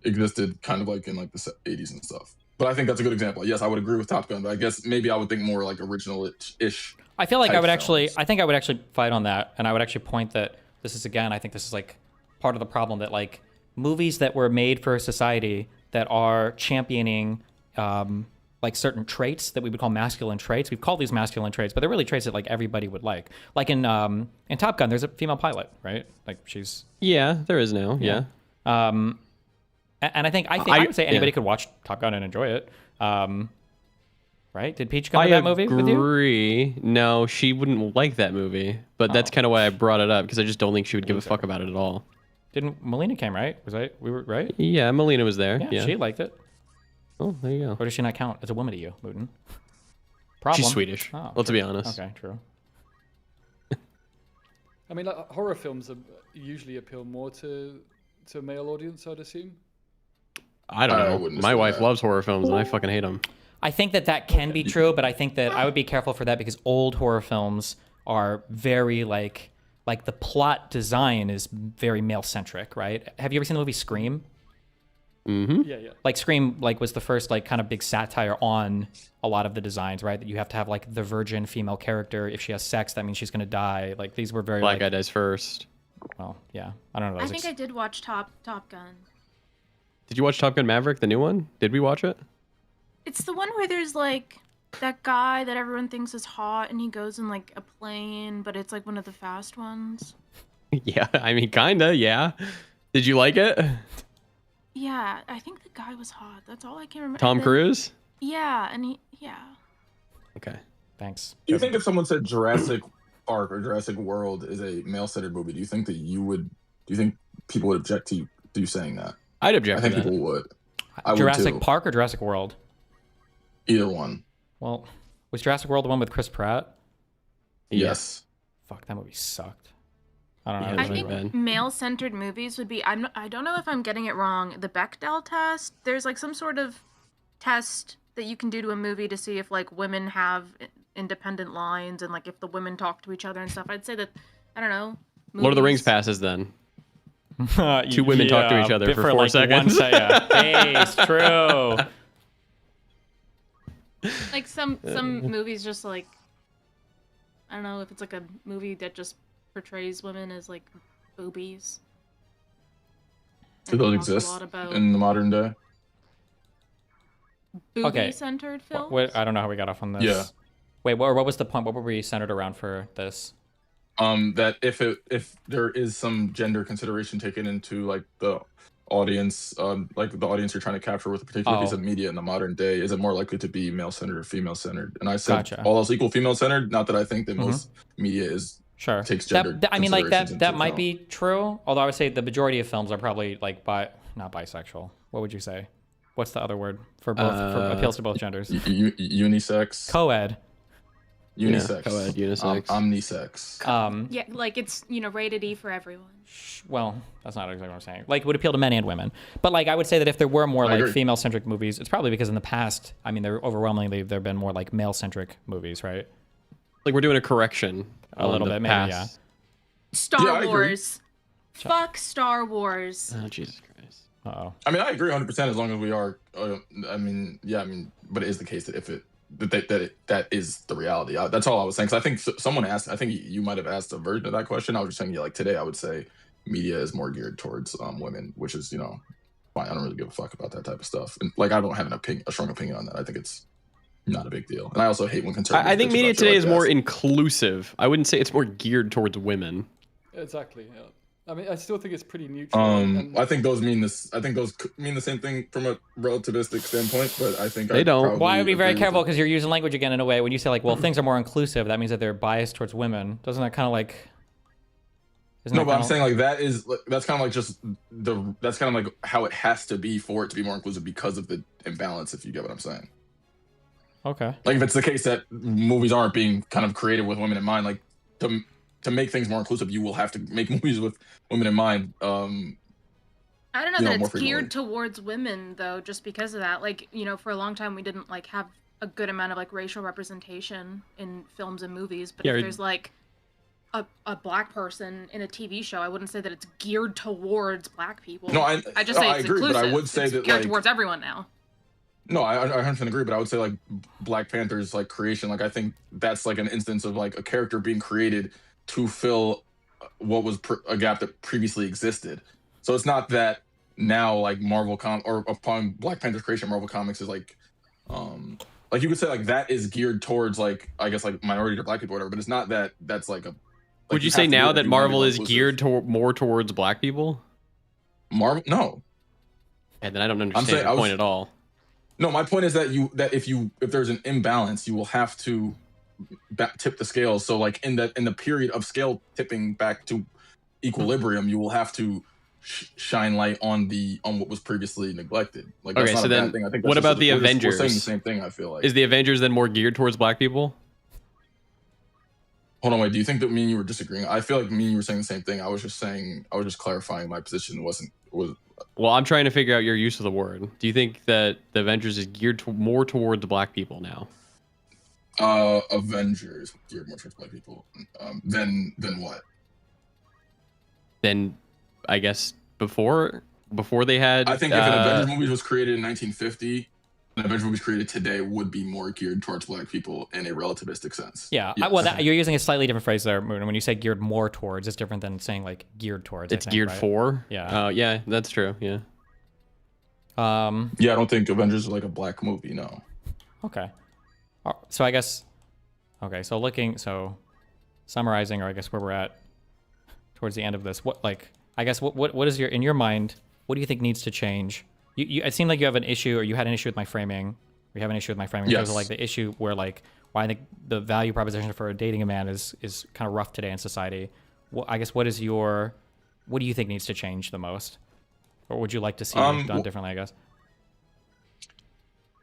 existed kind of like in like the 80s and stuff. But I think that's a good example. Yes, I would agree with Top Gun, but I guess maybe I would think more like original-ish. I feel like type I would actually, films. I think I would actually fight on that, and I would actually point that this is, again, I think this is like part of the problem, that like movies that were made for society that are championing like certain traits that we would call masculine traits. We've called these masculine traits, but they're really traits that like everybody would like. Like in Top Gun, there's a female pilot, right? Like she's Yeah, there is now. Yeah. and I think I would say anybody could watch Top Gun and enjoy it. Right? Did Peach come to that movie with you? I agree. No, she wouldn't like that movie, but that's kind of why I brought it up, because I just don't think she would give a fuck about it at all. Didn't Melina came, right? We were right? Yeah, Melina was there. Yeah. She liked it. Oh, there you go. Or does she not count as a woman to you, Wooten? Problem. She's Swedish. Oh, Let's be honest. Okay, true. I mean, like, horror films usually appeal more to a male audience, I'd assume. I don't know. My wife loves horror films, and I fucking hate them. I think that can be true, but I think that I would be careful for that, because old horror films are very like the plot design is very male centric, right? Have you ever seen the movie Scream? Mm-hmm. Yeah. Like Scream, like was the first like kind of big satire on a lot of the designs, right? That you have to have like the virgin female character. If she has sex, that means she's gonna die. Like these were very Black guy dies first. Well, yeah, I don't know. I think I did watch Top Gun. Did you watch Top Gun Maverick, the new one? Did we watch it? It's the one where there's like that guy that everyone thinks is hot, and he goes in like a plane, but it's like one of the fast ones. Yeah, I mean, kinda. Yeah. Did you like it? Yeah, I think the guy was hot. That's all I can remember. Tom Cruise? Yeah, and yeah. Okay. Thanks. Do you think if someone said Jurassic Park or Jurassic World is a male-centered movie, do you think people would object to you saying that? I'd object. I think to that. people would. Jurassic would too. Park or Jurassic World? Either one. Well, was Jurassic World the one with Chris Pratt? Yes. Fuck, that movie sucked. I don't know. Yeah, I think male-centered movies would be. I don't know if I'm getting it wrong. The Bechdel test. There's like some sort of test that you can do to a movie to see if like women have independent lines and like if the women talk to each other and stuff. I'd say that I don't know. Lord of the Rings passes then. Two women talk to each other for 4 like seconds. Hey, it's true. Like some movies just like I don't know if it's like a movie that just portrays women as like boobies. Do those exist in the modern day? Booby-centered films? Wait, I don't know how we got off on this. Yeah. Wait, what was the point? What were we centered around for this? That if there is some gender consideration taken into like the audience, like the audience you're trying to capture with a particular piece of media in the modern day, is it more likely to be male-centered or female-centered? And I said all else equal, female-centered. Not that I think that most media takes gender. I mean, like considerations that into might account. be true. Although I would say the majority of films are probably like not bisexual. What would you say? What's the other word for both? For appeals to both genders. Unisex. Co-ed. Unisex. Yeah, co-ed, unisex. Omnisex. Yeah, like it's rated E for everyone. Well, that's not exactly what I'm saying. Like, it would appeal to men and women. But like, I would say that if there were more like female-centric movies, it's probably because in the past, I mean, there have been more like male-centric movies, right? Like we're doing a correction. A little bit, maybe, yeah. Star Wars. Fuck Star Wars. Oh, Jesus Christ. Uh-oh. I mean, I agree 100% as long as we are. But it is the case that if that is the reality. That's all I was saying. Because I think someone asked. I think you might have asked a version of that question. I was just saying, like today, I would say media is more geared towards women, which is fine. I don't really give a fuck about that type of stuff. And like, I don't have a strong opinion on that. I think it's not a big deal. And I also hate when conservatives. I think media today is more that. inclusive. I wouldn't say it's more geared towards women. Exactly. Yeah. I mean, I still think it's pretty neutral. I think those mean this. I think those mean the same thing from a relativistic standpoint, but I think they don't. Well, I would be very careful because you're using language again in a way when you say like, well, things are more inclusive. That means that they're biased towards women. Doesn't that kind of like? No, but I'm saying like that's kind of like just that's kind of like how it has to be for it to be more inclusive because of the imbalance. If you get what I'm saying. Okay. Like if it's the case that movies aren't being kind of created with women in mind, like to make things more inclusive, you will have to make movies with women in mind. I don't know that it's frequently. geared towards women though, just because of that. Like, for a long time we didn't like have a good amount of like racial representation in films and movies, but Yeah, if there's like a black person in a TV show, I wouldn't say that it's geared towards black people. No, I just say I it's agree, inclusive. but I would say it's that geared like towards everyone now. no, I 100% agree, but I would say like Black Panther's like creation, like I think that's like an instance of like a character being created to fill what was a gap that previously existed. So it's not that now like or upon Black Panther's creation, Marvel Comics is like you could say like that is geared towards like I guess like minority or black people or whatever, but it's not that that's like a. Like, Would you say have to do now it that if you wanna be Marvel more is inclusive. geared more towards black people? Marvel? No. And then I don't saying understand your point at all. No, my point is that if there's an imbalance, you will have to tip the scales. So like in the period of scale tipping back to equilibrium, you will have to shine light on what was previously neglected. Like that's Okay, not so a then bad thing. I think that's what just about the we're Avengers? We're saying the same thing. I feel like Is the Avengers then more geared towards black people? Hold on, wait. Do you think that me and you were disagreeing? I feel like me and you were saying the same thing. I was just clarifying my position. Was Well, I'm trying to figure out your use of the word. Do you think that the Avengers is geared more towards black people now? Avengers geared more towards black people. Than what? Then I guess before they had. I think if an Avengers movie was created in 1950, an Avengers movie created today would be more geared towards black people in a relativistic sense. Yeah, Yes. well, you're using a slightly different phrase there, Moon. When you say geared more towards, it's different than saying like geared towards. It's I think, geared right? for. Yeah. Yeah, that's true. Yeah. Yeah, I don't think Avengers is like a black movie. No. Okay. So I guess. Okay, so summarizing, or I guess where we're at towards the end of this. What is in your mind? What do you think needs to change? It seemed like you have an issue, or you had an issue with my framing. You have an issue with my framing because of like the issue where like why I think the value proposition for dating a man is kind of rough today in society. Well, I guess what do you think needs to change the most, or would you like to see done differently? I guess.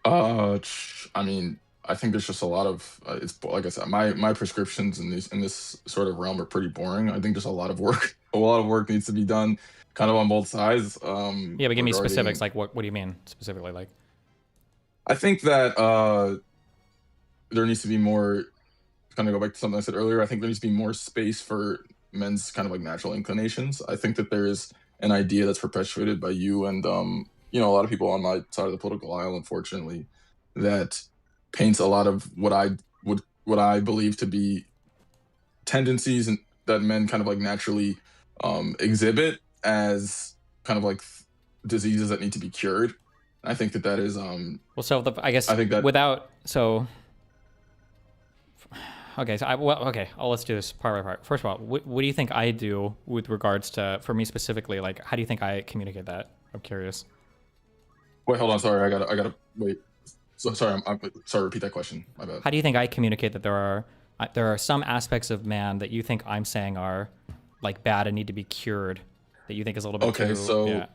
I mean, I think there's just a lot of it's like I said, my prescriptions in this sort of realm are pretty boring. I think there's a lot of work needs to be done, kind of on both sides. Yeah, but give me specifics. Like what do you mean specifically? Like, I think that there needs to be more. Kind of go back to something I said earlier. I think there needs to be more space for men's kind of like natural inclinations. I think that there is an idea that's perpetuated by you and a lot of people on my side of the political aisle, unfortunately, that paints a lot of what I believe to be tendencies and that men kind of like naturally exhibit as kind of like diseases that need to be cured. I think that is I think that okay, let's do this part by part. First of all, what do you think I do with regards to, for me specifically, like how do you think I communicate that? I'm curious. Wait, hold on, sorry, I gotta wait. So, sorry, I'm sorry. Repeat that question. My bad. How do you think I communicate that there are some aspects of man that you think I'm saying are like bad and need to be cured, that you think is a little bit okay? Too, So, yeah.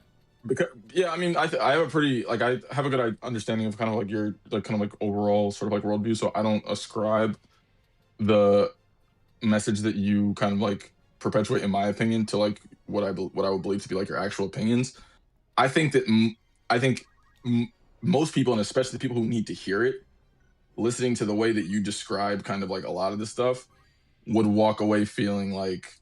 Because I mean, I have a pretty like I have a good understanding of kind of like your like kind of like overall sort of like worldview. So I don't ascribe the message that you kind of like perpetuate, in my opinion, to like what I would believe to be like your actual opinions. I think that most people, and especially the people who need to hear it, listening to the way that you describe kind of like a lot of this stuff, would walk away feeling like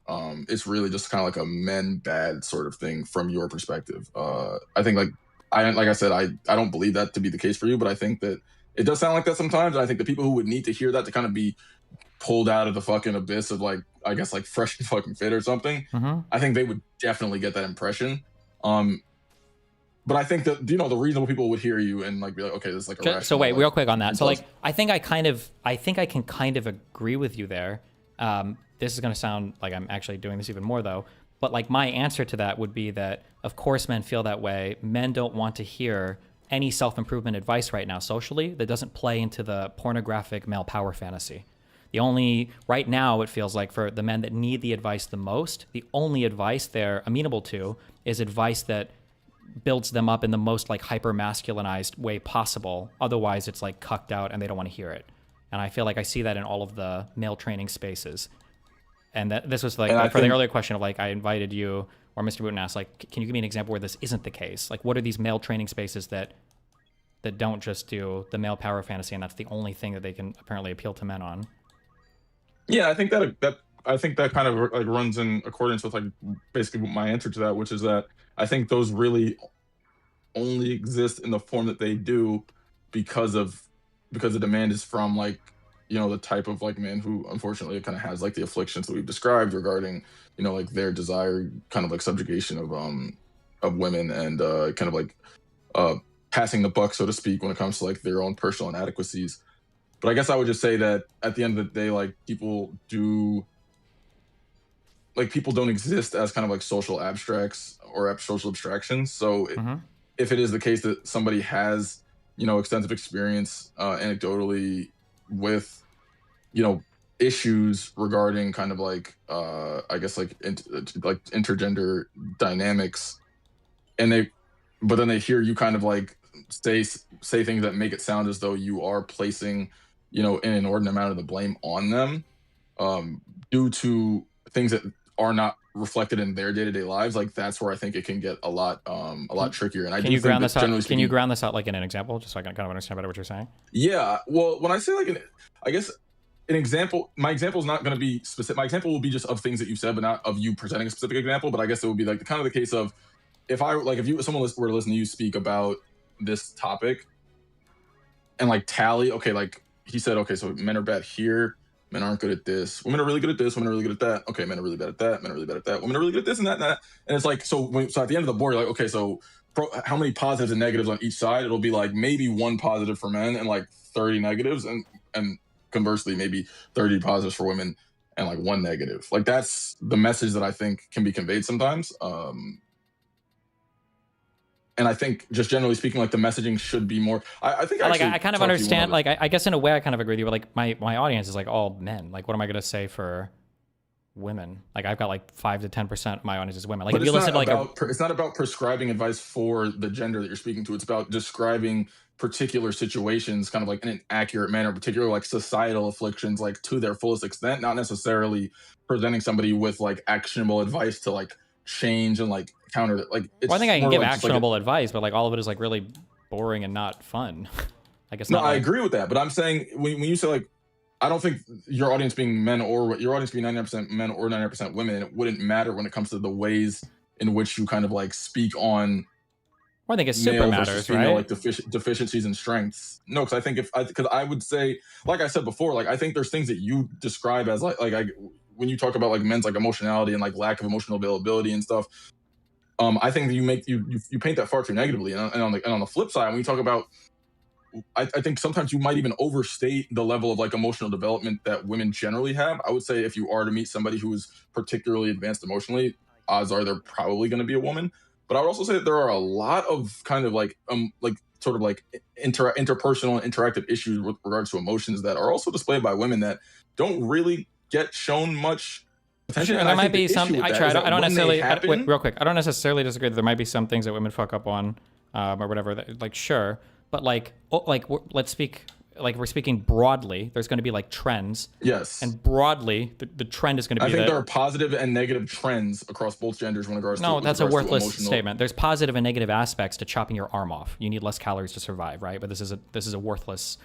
it's really just kind of like a men bad sort of thing from your perspective. I think like I said, I don't believe that to be the case for you, but I think that it does sound like that sometimes. And I think the people who would need to hear that to kind of be pulled out of the fucking abyss of like, I guess like fresh and fucking fit or something, I think they would definitely get that impression. But I think that, the reasonable people would hear you and like be like, okay, this is like a rational, so wait, real quick on that. So impulse. like, I think I can kind of agree with you there. This is going to sound like I'm actually doing this even more though. But like my answer to that would be that, of course, men feel that way. Men don't want to hear any self-improvement advice right now socially that doesn't play into the pornographic male power fantasy. Right now, it feels like for the men that need the advice the most, the only advice they're amenable to is advice that builds them up in the most like hyper masculinized way possible. Otherwise, it's like cucked out and they don't want to hear it. And I feel like I see that in all of the male training spaces. And this was like for the earlier question of like I invited you, or Mr. Wooten asked like, can you give me an example where this isn't the case? Like, what are these male training spaces that that don't just do the male power fantasy, and that's the only thing that they can apparently appeal to men on. Yeah, I think that kind of like runs in accordance with like basically my answer to that, which is that I think those really only exist in the form that they do because the demand is from like, you know, the type of like man who unfortunately kind of has like the afflictions that we've described regarding, you know, like their desire kind of like subjugation of women and kind of like passing the buck, so to speak, when it comes to like their own personal inadequacies. But I guess I would just say that at the end of the day, like people don't exist as kind of like social abstracts or social abstractions. So if it is the case that somebody has, you know, extensive experience anecdotally with, you know, issues regarding kind of like I guess like like intergender dynamics, but then they hear you kind of like say things that make it sound as though you are placing, you know, an inordinate amount of the blame on them due to things that are not reflected in their day-to-day lives. Like that's where I think it can get a lot trickier. And Can you ground this out? Can you ground this out like in an example, just so I can kind of understand better what you're saying? Yeah. Well, when I say like I guess an example, my example is not going to be specific. My example will be just of things that you've said, but not of you presenting a specific example. But I guess it would be like kind of the case of if someone were to listen to you speak about this topic and like tally, okay, like he said, okay, so men are bad here, men aren't good at this, women are really good at this, women are really good at that, okay, men are really bad at that, men are really bad at that, women are really good at this and that and that. And it's like, so at the end of the board, you're like, okay, so how many positives and negatives on each side? It'll be like maybe 1 positive for men and like 30 negatives, and conversely maybe 30 positives for women and like 1 negative. Like that's the message that I think can be conveyed sometimes. And I think just generally speaking, like the messaging should be more. I think like I kind of understand. Like I guess in a way I kind of agree with you. But like my audience is like all men. Like what am I gonna say for women? Like I've got like 5 to 10% of my audience is women. Like but if you listen to like it's not about prescribing advice for the gender that you're speaking to. It's about describing particular situations, kind of like in an accurate manner, particular like societal afflictions, like to their fullest extent, not necessarily presenting somebody with like actionable advice to like change and like counter that. Like it's well, I think I can give like actionable advice, but like all of it is like really boring and not fun. Like it's no, not I like... agree with that, but I'm saying when you say like, I don't think your audience being men or your audience being 99% men or 99% women, it wouldn't matter when it comes to the ways in which you kind of like speak on. Well, I think it super matters, female, right? like deficiencies and strengths. No, because I think because I would say, like I said before, like I think there's things that you describe as when you talk about like men's like emotionality and like lack of emotional availability and stuff. I think that you paint that far too negatively. And on the flip side, when you talk about, I think sometimes you might even overstate the level of like emotional development that women generally have. I would say if you are to meet somebody who is particularly advanced emotionally, odds are they're probably going to be a woman. But I would also say that there are a lot of kind of like sort of like interpersonal and interactive issues with regards to emotions that are also displayed by women that don't really get shown much attention. Sure, and there might be some. I don't necessarily. Wait, real quick, I don't necessarily disagree that there might be some things that women fuck up on, or whatever. That, like, sure, but let's speak. Like we're speaking broadly, there's going to be like trends. Yes. And broadly, the trend is going to be. I think there are positive and negative trends across both genders when regards. No, to, that's a worthless statement. There's positive and negative aspects to chopping your arm off. You need less calories to survive, right? But this is a worthless.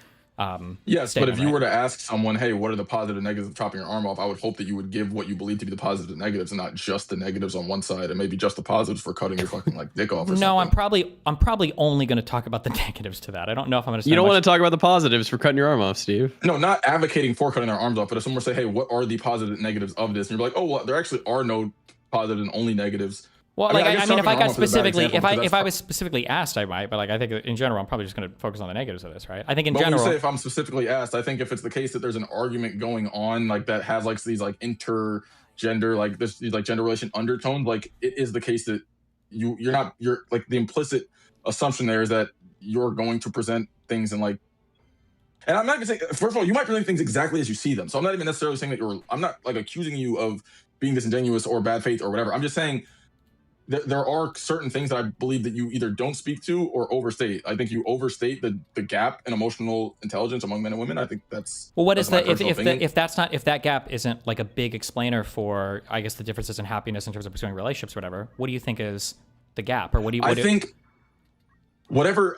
Yes, but if you were to ask someone, hey, what are the positive and negatives of chopping your arm off? I would hope that you would give what you believe to be the positives and negatives, and not just the negatives on one side, and maybe just the positives for cutting your fucking like dick off. Or no, something. I'm probably only going to talk about the negatives to that. I don't know if I'm going to. You don't want to talk about the positives for cutting your arm off, Steve. No, not advocating for cutting their arms off, but if someone were to say, hey, what are the positive and negatives of this? And you're like, oh, well, there actually are no positive and only negatives. Well, I mean, if I got specifically, if I was specifically asked, I might, but like I think in general, I'm probably just going to focus on the negatives of this, right? I think in general. When you say if I'm specifically asked, I think if it's the case that there's an argument going on like that has like these like intergender, like these like gender relation undertones, like it is the case that you're like the implicit assumption there is that you're going to present things in like. And I'm not gonna say, first of all, you might present things exactly as you see them. So I'm not even necessarily saying that I'm not like accusing you of being disingenuous or bad faith or whatever. I'm just saying. There are certain things that I believe that you either don't speak to or overstate. I think you overstate the gap in emotional intelligence among men and women. I think that's well. What is that? If that gap isn't like a big explainer for, I guess, the differences in happiness in terms of pursuing relationships, or whatever. What do you think is the gap, or what do you? I think whatever.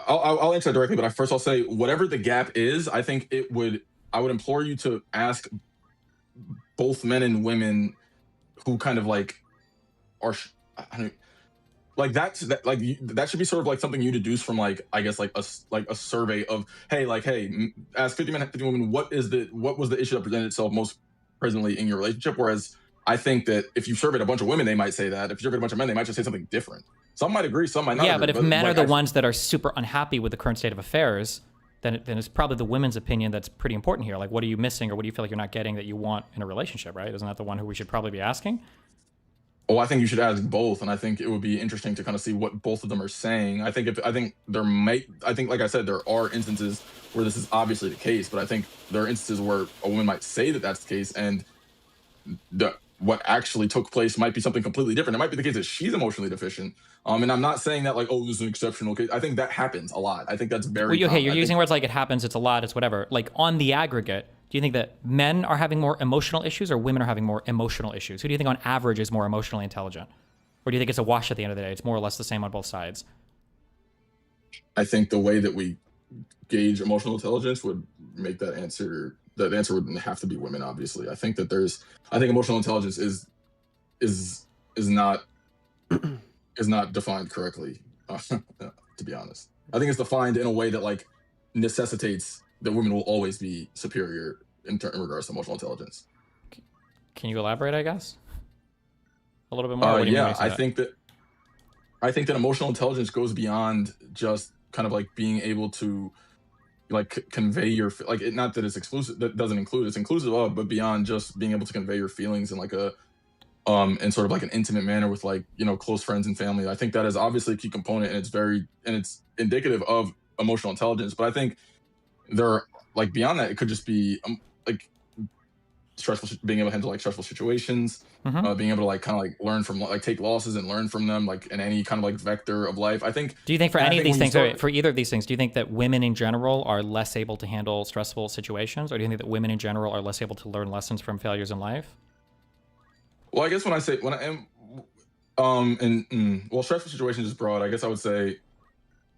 I'll answer that directly, but I'll say whatever the gap is, I think I would implore you to ask both men and women who kind of like are I don't, like that should be sort of like something you deduce from like I guess like a survey of ask 50 men 50 women what was the issue that presented itself most presently in your relationship. Whereas I think that if you surveyed a bunch of women, they might say that. If you surveyed a bunch of men, they might just say something different. Some might agree, some might not. Yeah, agree, but if men are the like, ones that are super unhappy with the current state of affairs, then it's probably the women's opinion that's pretty important here. Like, what are you missing, or what do you feel like you're not getting that you want in a relationship, right? Isn't that the one who we should probably be asking? well, I think you should ask both, and I think it would be interesting to kind of see what both of them are saying. I think like I said, there are instances where this is obviously the case, but I think there are instances where a woman might say that that's the case, and what actually took place might be something completely different. It might be the case that she's emotionally deficient. And I'm not saying that like, oh, this is an exceptional case. I think that happens a lot. I think that's very Well, okay, common. you're using words like it happens, it's a lot, it's whatever. Like on the aggregate, do you think that men are having more emotional issues or women are having more emotional issues? Who do you think on average is more emotionally intelligent? Or do you think it's a wash at the end of the day? It's more or less the same on both sides. I think the way that we gauge emotional intelligence would make that answer would have to be women, obviously. I think emotional intelligence is not defined correctly, to be honest. I think it's defined in a way that like necessitates that women will always be superior in regards to emotional intelligence. Can you elaborate, I guess? A little bit more? Yeah, I think that emotional intelligence goes beyond just kind of like being able to like convey your like it, not that it's exclusive, that doesn't include, it's inclusive of, but beyond just being able to convey your feelings in like in sort of like an intimate manner with like, you know, close friends and family. I think that is obviously a key component, and it's indicative of emotional intelligence. But I think there are like beyond that, it could just be like being able to handle like stressful situations, being able to like kind of like learn from like take losses and learn from them, like in any kind of like vector of life. I think. Do you think for any of these things, for either of these things, do you think that women in general are less able to handle stressful situations, or do you think that women in general are less able to learn lessons from failures in life? Well, I guess when I am, well, stressful situations is broad. I guess I would say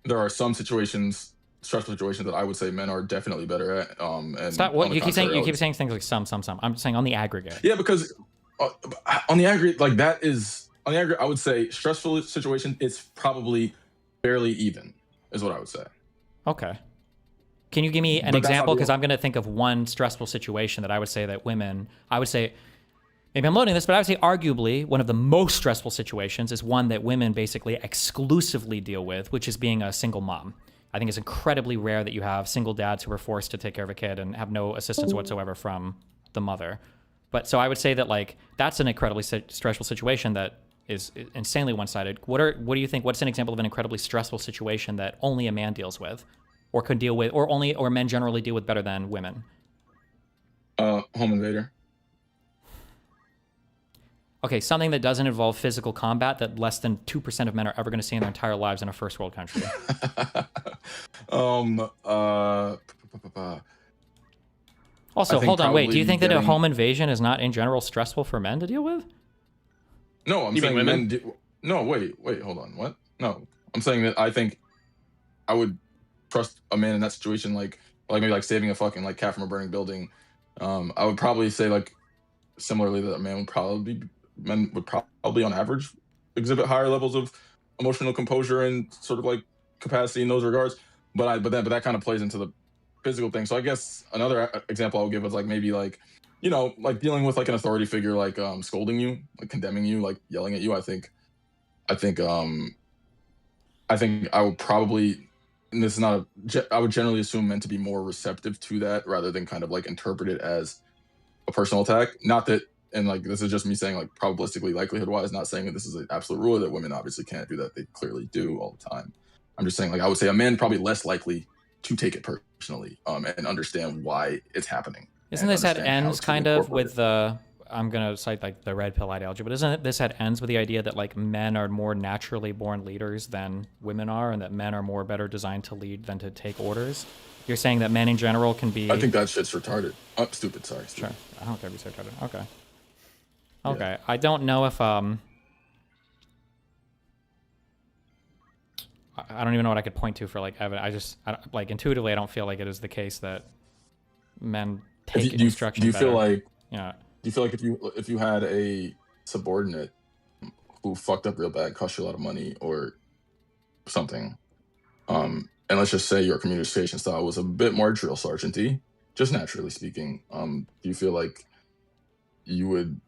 there are some stressful situations that I would say men are definitely better at. And stop. What you keep saying? You keep saying things like some. I'm saying on the aggregate. Yeah, because on the aggregate, like that is on the aggregate, I would say stressful situation is probably fairly even, is what I would say. Okay. Can you give me an example? Because I'm going to think of one stressful situation that I would say that women. I would say. Maybe I'm loading this, but I would say arguably one of the most stressful situations is one that women basically exclusively deal with, which is being a single mom. I think it's incredibly rare that you have single dads who are forced to take care of a kid and have no assistance whatsoever from the mother. But so I would say that like that's an incredibly stressful situation that is insanely one-sided. What do you think? What's an example of an incredibly stressful situation that only a man deals with, or could deal with, or men generally deal with better than women? Home invader. Okay, something that doesn't involve physical combat that less than 2% of men are ever going to see in their entire lives in a first world country. Also, hold on, wait. Do you think that a home invasion is not in general stressful for men to deal with? No, I'm saying men no, wait, hold on. What? No. I'm saying that I think I would trust a man in that situation like maybe like saving a fucking like cat from a burning building. I would probably say like similarly that men would probably on average exhibit higher levels of emotional composure and sort of like capacity in those regards, but that kind of plays into the physical thing. So I guess another example I'll give is like maybe like, you know, like dealing with like an authority figure, like scolding you, like condemning you, like yelling at you. I think I would probably, and this is not I would generally assume men to be more receptive to that rather than kind of like interpret it as a personal attack. Not that, and like this is just me saying like probabilistically, likelihood wise, not saying that this is an absolute rule that women obviously can't do that. They clearly do all the time. I'm just saying like I would say a man probably less likely to take it personally and understand why it's happening. Isn't this at ends kind of with the, I'm going to cite like the red pill ideology, but isn't this at ends with the idea that like men are more naturally born leaders than women are, and that men are more better designed to lead than to take orders? You're saying that men in general can be... I think that shit's retarded. Oh, stupid, sorry. Sure. I don't care if it's retarded. Okay. Okay. Yeah. I don't know if... I don't even know what I could point to for like evidence. Like intuitively, I don't feel like it is the case that men take instruction do you better. feel like Yeah. Do you feel like if you had a subordinate who fucked up real bad, cost you a lot of money or something, and let's just say your communication style was a bit more drill sergeant-y, just naturally speaking, do you feel like you would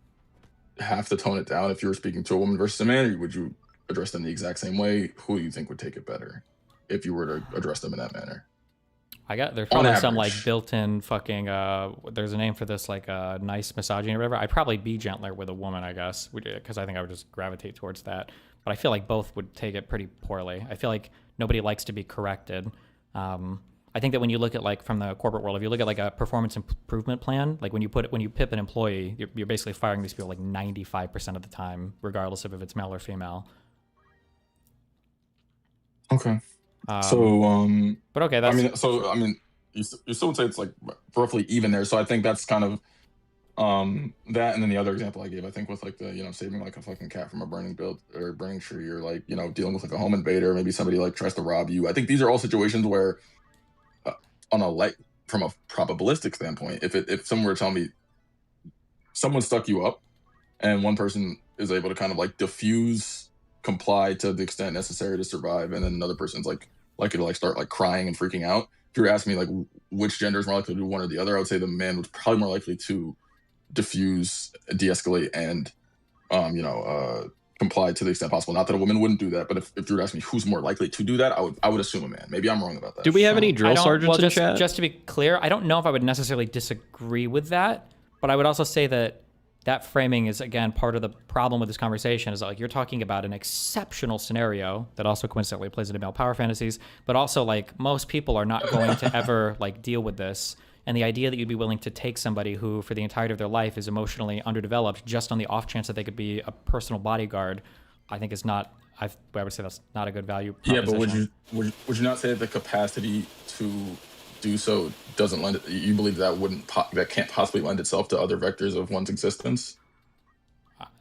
have to tone it down if you were speaking to a woman versus a man, or would you address them the exact same way? Who do you think would take it better if you were to address them in that manner? There's probably some like built-in fucking there's a name for this, like nice misogyny or whatever. I'd probably be gentler with a woman, I guess, because I think I would just gravitate towards that. But I feel like both would take it pretty poorly. I feel like nobody likes to be corrected. I think that when you look at like from the corporate world, if you look at like a performance improvement plan, like when you pip an employee, you're basically firing these people like 95% of the time, regardless of if it's male or female. Okay. But okay, that's. I mean, you still would say it's like roughly even there. So I think that's kind of that, and then the other example I gave, I think, with like the saving like a fucking cat from a burning build or burning tree, or like dealing with like a home invader, maybe somebody like tries to rob you. I think these are all situations where, on a from a probabilistic standpoint, if someone were to tell me someone stuck you up, and one person is able to kind of like comply to the extent necessary to survive, and then another person's like likely to like start like crying and freaking out. If you were asking me like which gender is more likely to do one or the other, I would say the man was probably more likely to diffuse, de-escalate, and comply to the extent possible. Not that a woman wouldn't do that, but if you were asking me who's more likely to do that, I would assume a man. Maybe I'm wrong about that. Do we have any drill sergeants in chat? Just to be clear, I don't know if I would necessarily disagree with that, but I would also say that framing is, again, part of the problem with this conversation, is like you're talking about an exceptional scenario that also coincidentally plays into male power fantasies, but also like most people are not going to ever like deal with this. And the idea that you'd be willing to take somebody who for the entirety of their life is emotionally underdeveloped just on the off chance that they could be a personal bodyguard, I think is not, I would say that's not a good value proposition. Yeah, but would you not say that the capacity to do so doesn't lend it, you believe that can't possibly lend itself to other vectors of one's existence?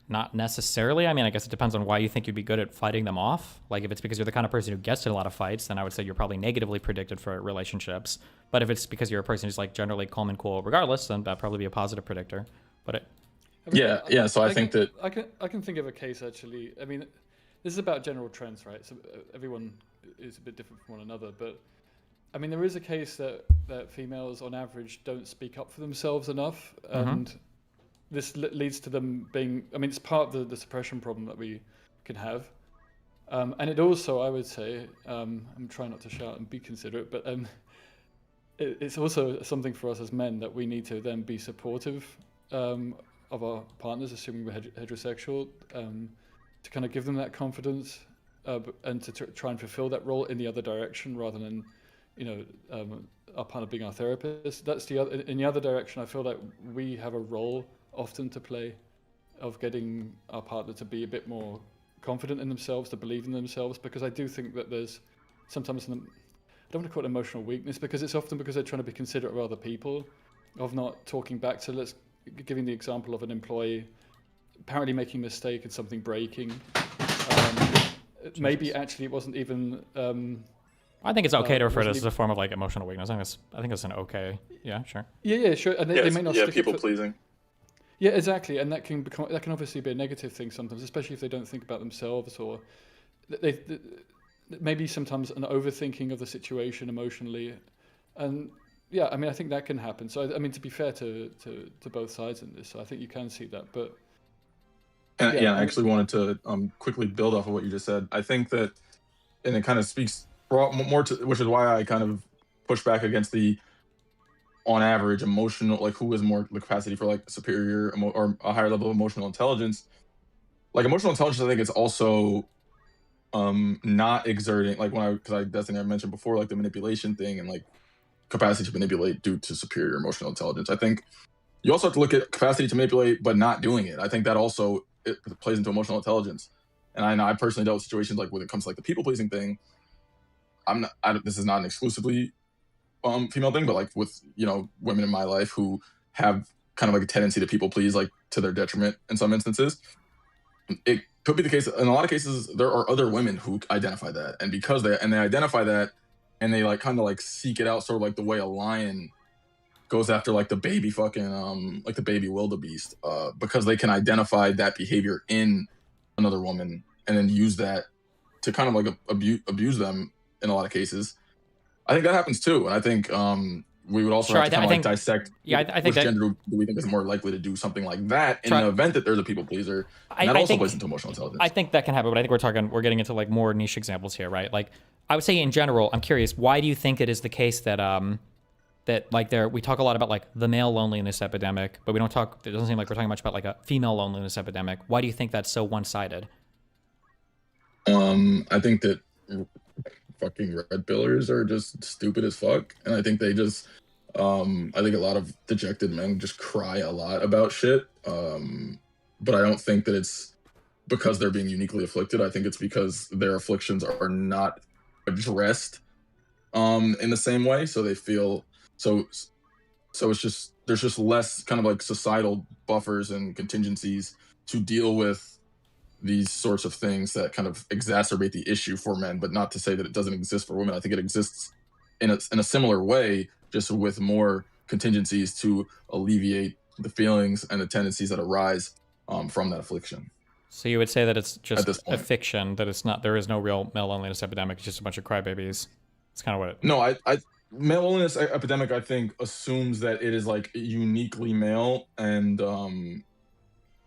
Not necessarily. I mean, I guess it depends on why you think you'd be good at fighting them off. Like if it's because you're the kind of person who gets in a lot of fights, then I would say you're probably negatively predicted for relationships. But if it's because you're a person who's like generally calm and cool regardless, then that'd probably be a positive predictor. But so I think that I can think of a case actually. I mean, this is about general trends, right? So everyone is a bit different from one another, but I mean, there is a case that females on average don't speak up for themselves enough, and this leads to them being, I mean, it's part of the suppression problem that we can have. And it also, I would say, I'm trying not to shout and be considerate, but it's also something for us as men that we need to then be supportive of our partners, assuming we're heterosexual, to kind of give them that confidence and to try and fulfill that role in the other direction rather than, our partner being our therapist. That's in the other direction, I feel like we have a role often to play of getting our partner to be a bit more confident in themselves, to believe in themselves, because I do think that there's sometimes, I don't want to call it emotional weakness, because it's often because they're trying to be considerate of other people, of not talking back. So let's giving the example of an employee apparently making a mistake and something breaking. Maybe actually it wasn't even. I think it's okay to refer to this as a form of like emotional weakness. I think it's an okay. Yeah, sure. Yeah, sure. And they may not. Yeah, people pleasing. Yeah, exactly, and that can obviously be a negative thing sometimes, especially if they don't think about themselves, or they maybe sometimes an overthinking of the situation emotionally, and yeah, I mean, I think that can happen. So I mean, to be fair to both sides in this, so I think you can see that, but I actually wanted to quickly build off of what you just said. I think that, and it kind of speaks more to, which is why I kind of push back against the, on average, emotional, like who has more the capacity for like superior or a higher level of emotional intelligence. Like emotional intelligence, I think it's also not exerting, like that's the thing I mentioned before, like the manipulation thing and like capacity to manipulate due to superior emotional intelligence. I think you also have to look at capacity to manipulate but not doing it. I think that also it plays into emotional intelligence. And I know I personally dealt with situations like when it comes to like the people pleasing thing. This is not an exclusively female thing, but like with women in my life who have kind of like a tendency to people please, like to their detriment in some instances. it could be the case in a lot of cases. There are other women who identify that, and because they identify that, and they like kind of like seek it out, sort of like the way a lion goes after like the baby fucking like the baby wildebeest, because they can identify that behavior in another woman and then use that to kind of like abuse them in a lot of cases. I think that happens too, and I think we would also Sure, have to kind of like dissect I think which that gender do we think is more likely to do something like that in the event that there's a people pleaser, and that I also think, plays into emotional intelligence. I think that can happen, but I think we're getting into like more niche examples here, right? Like I would say in general, I'm curious, why do you think it is the case that that like we talk a lot about like the male loneliness epidemic, but we don't talk. It doesn't seem like we're talking much about like a female loneliness epidemic. Why do you think that's so one-sided? I think that fucking red pillars are just stupid as fuck, and I think they just I think a lot of dejected men just cry a lot about shit, but I don't think that it's because they're being uniquely afflicted. I think it's because their afflictions are not addressed in the same way, so they feel so it's just there's just less kind of like societal buffers and contingencies to deal with these sorts of things that kind of exacerbate the issue for men, but not to say that it doesn't exist for women. I think it exists in a similar way, just with more contingencies to alleviate the feelings and the tendencies that arise from that affliction. So you would say that it's just a fiction, that it's not, there is no real male loneliness epidemic, it's just a bunch of crybabies. It's kind of what it... No, I male loneliness epidemic, I think, assumes that it is like uniquely male and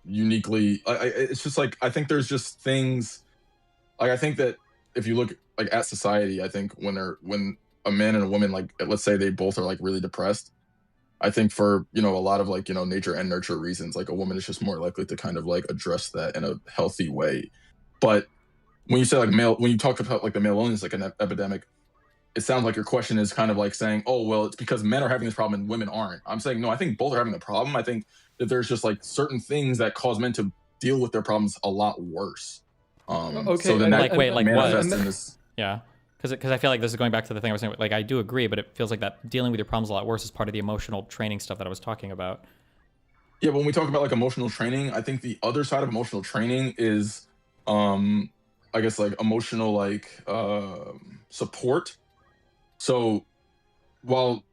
uniquely it's just like I think there's just things like I think that if you look like at society, I think when a man and a woman, like let's say they both are like really depressed, I think for a lot of like nature and nurture reasons, like a woman is just more likely to kind of like address that in a healthy way. But when you say like when you talk about like the male loneliness like an epidemic, it sounds like your question is kind of like saying, oh well, it's because men are having this problem and women aren't. I'm saying no, I think both are having the problem. I think that there's just like certain things that cause men to deal with their problems a lot worse. Okay, so then like wait, like what? In this, yeah, because I feel like this is going back to the thing I was saying. Like I do agree, but it feels like that dealing with your problems a lot worse is part of the emotional training stuff that I was talking about. Yeah, but when we talk about like emotional training, I think the other side of emotional training is, I guess like emotional like support. So while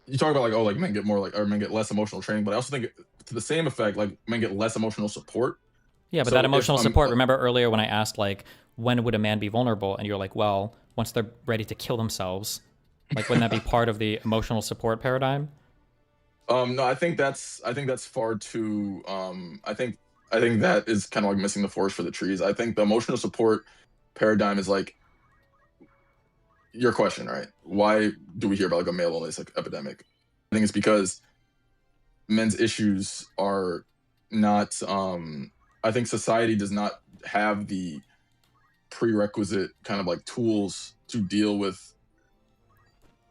you talk about like, oh, like men get more like, or men get less emotional training, but I also think to the same effect, like men get less emotional support. Yeah, but so that emotional support, remember earlier when I asked like, when would a man be vulnerable? And you're like, well, once they're ready to kill themselves. Like, wouldn't that be part of the emotional support paradigm? No, I think that's far too, I think that is kind of like missing the forest for the trees. I think the emotional support paradigm is like, your question, right? Why do we hear about like a male loneliness epidemic? I think it's because men's issues are not. I think society does not have the prerequisite kind of like tools to deal with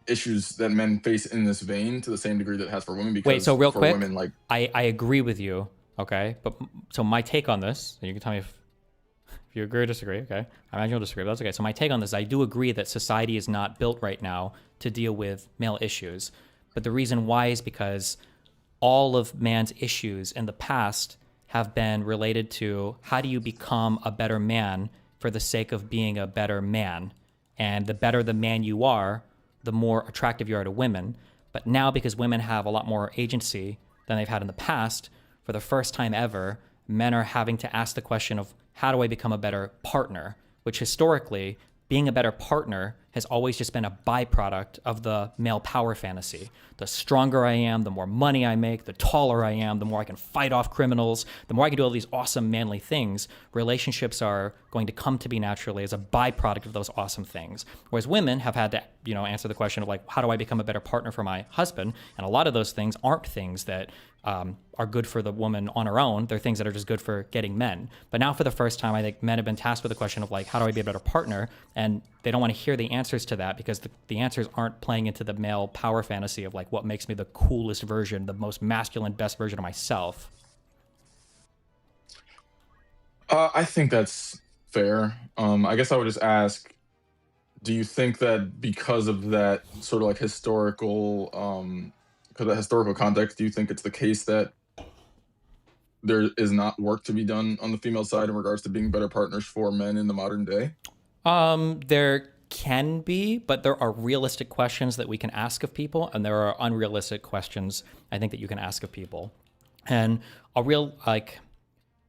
issues that men face in this vein to the same degree that it has for women. Because wait, so real quick, women, like I agree with you. Okay, but so my take on this, and you can tell me if you agree or disagree, okay? I imagine you'll disagree, but that's okay. So my take on this, I do agree that society is not built right now to deal with male issues. But the reason why is because all of man's issues in the past have been related to how do you become a better man for the sake of being a better man. And the better the man you are, the more attractive you are to women. But now because women have a lot more agency than they've had in the past, for the first time ever, men are having to ask the question of how do I become a better partner? Which historically, being a better partner has always just been a byproduct of the male power fantasy. The stronger I am, the more money I make, the taller I am, the more I can fight off criminals, the more I can do all these awesome manly things. Relationships are going to come to be naturally as a byproduct of those awesome things. Whereas women have had to, answer the question of like, how do I become a better partner for my husband? And a lot of those things aren't things that are good for the woman on her own. They're things that are just good for getting men. But now for the first time, I think men have been tasked with the question of like, how do I be a better partner? And they don't want to hear the answers to that because the answers aren't playing into the male power fantasy of like what makes me the coolest version, the most masculine, best version of myself. I think that's fair. I guess I would just ask, do you think that because of that sort of like historical, because of that historical context, do you think it's the case that there is not work to be done on the female side in regards to being better partners for men in the modern day? There can be, but there are realistic questions that we can ask of people, and there are unrealistic questions I think that you can ask of people. And a real, like,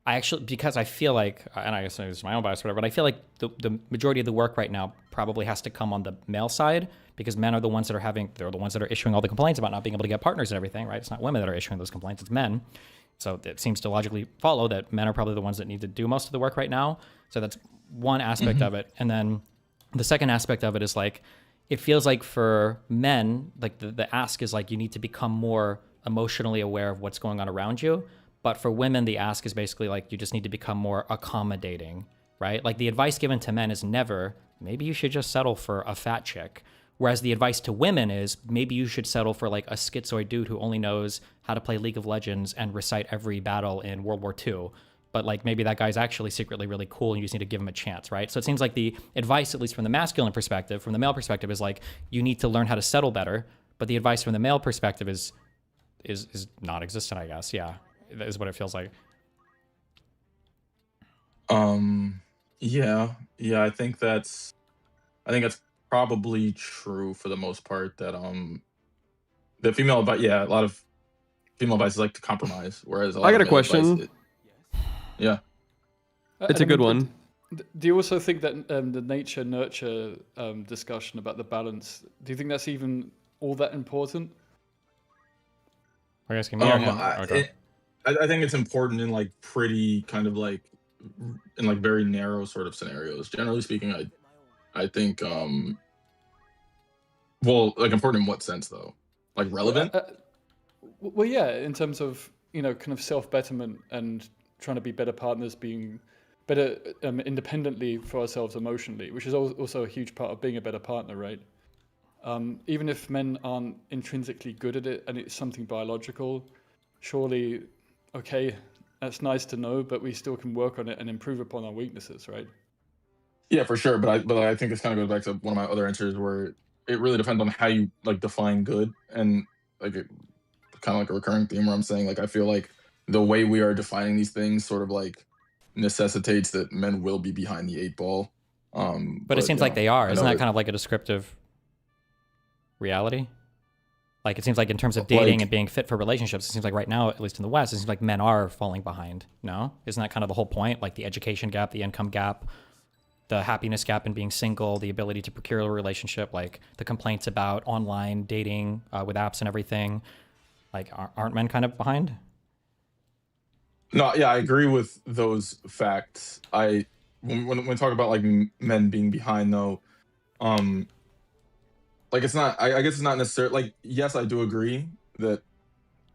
I actually, because I feel like, and I guess it's my own bias or whatever, but I feel like the majority of the work right now probably has to come on the male side, because men are the ones that are they're the ones that are issuing all the complaints about not being able to get partners and everything, right? It's not women that are issuing those complaints, it's men. So it seems to logically follow that men are probably the ones that need to do most of the work right now. So that's one aspect of it. And then the second aspect of it is like, it feels like for men, like the ask is like, you need to become more emotionally aware of what's going on around you. But for women, the ask is basically like, you just need to become more accommodating, right? Like the advice given to men is never, maybe you should just settle for a fat chick. Whereas the advice to women is, maybe you should settle for like a schizoid dude who only knows how to play League of Legends and recite every battle in World War II. But like maybe that guy's actually secretly really cool and you just need to give him a chance, right? So it seems like the advice, at least from the masculine perspective, from the male perspective, is like, you need to learn how to settle better. But the advice from the male perspective is non-existent, I guess. Yeah, that is what it feels like. Yeah, I think that's probably true for the most part, that the female advice, a lot of female advice is like to compromise, whereas a lot I got of a male advice, question. It's a good one. Do you also think that the nature-nurture discussion about the balance, do you think that's even all that important? Are you asking me or him? I think it's important in like pretty kind of like in like very narrow sort of scenarios. Generally speaking, I think well, like important in what sense though? Like relevant? Well, yeah, in terms of, you know, kind of self-betterment and trying to be better partners, being better independently for ourselves emotionally, which is also a huge part of being a better partner, right? Even if men aren't intrinsically good at it and it's something biological, surely, okay, that's nice to know, but we still can work on it and improve upon our weaknesses, right? Yeah, for sure. But I think this kind of goes back to one of my other answers, where it really depends on how you like define good, and like kind of like a recurring theme where I'm saying like I feel like the way we are defining these things sort of like necessitates that men will be behind the 8 ball. But it seems like they are. Isn't that kind of of like a descriptive reality? Like it seems like in terms of dating and being fit for relationships, it seems like right now, at least in the West, it seems like men are falling behind. No? Isn't that kind of the whole point? Like the education gap, the income gap, the happiness gap in being single, the ability to procure a relationship, like the complaints about online dating with apps and everything. Like aren't men kind of behind? No, yeah, I agree with those facts. When we talk about like men being behind though, like it's not. I guess it's not necessarily like. Yes, I do agree that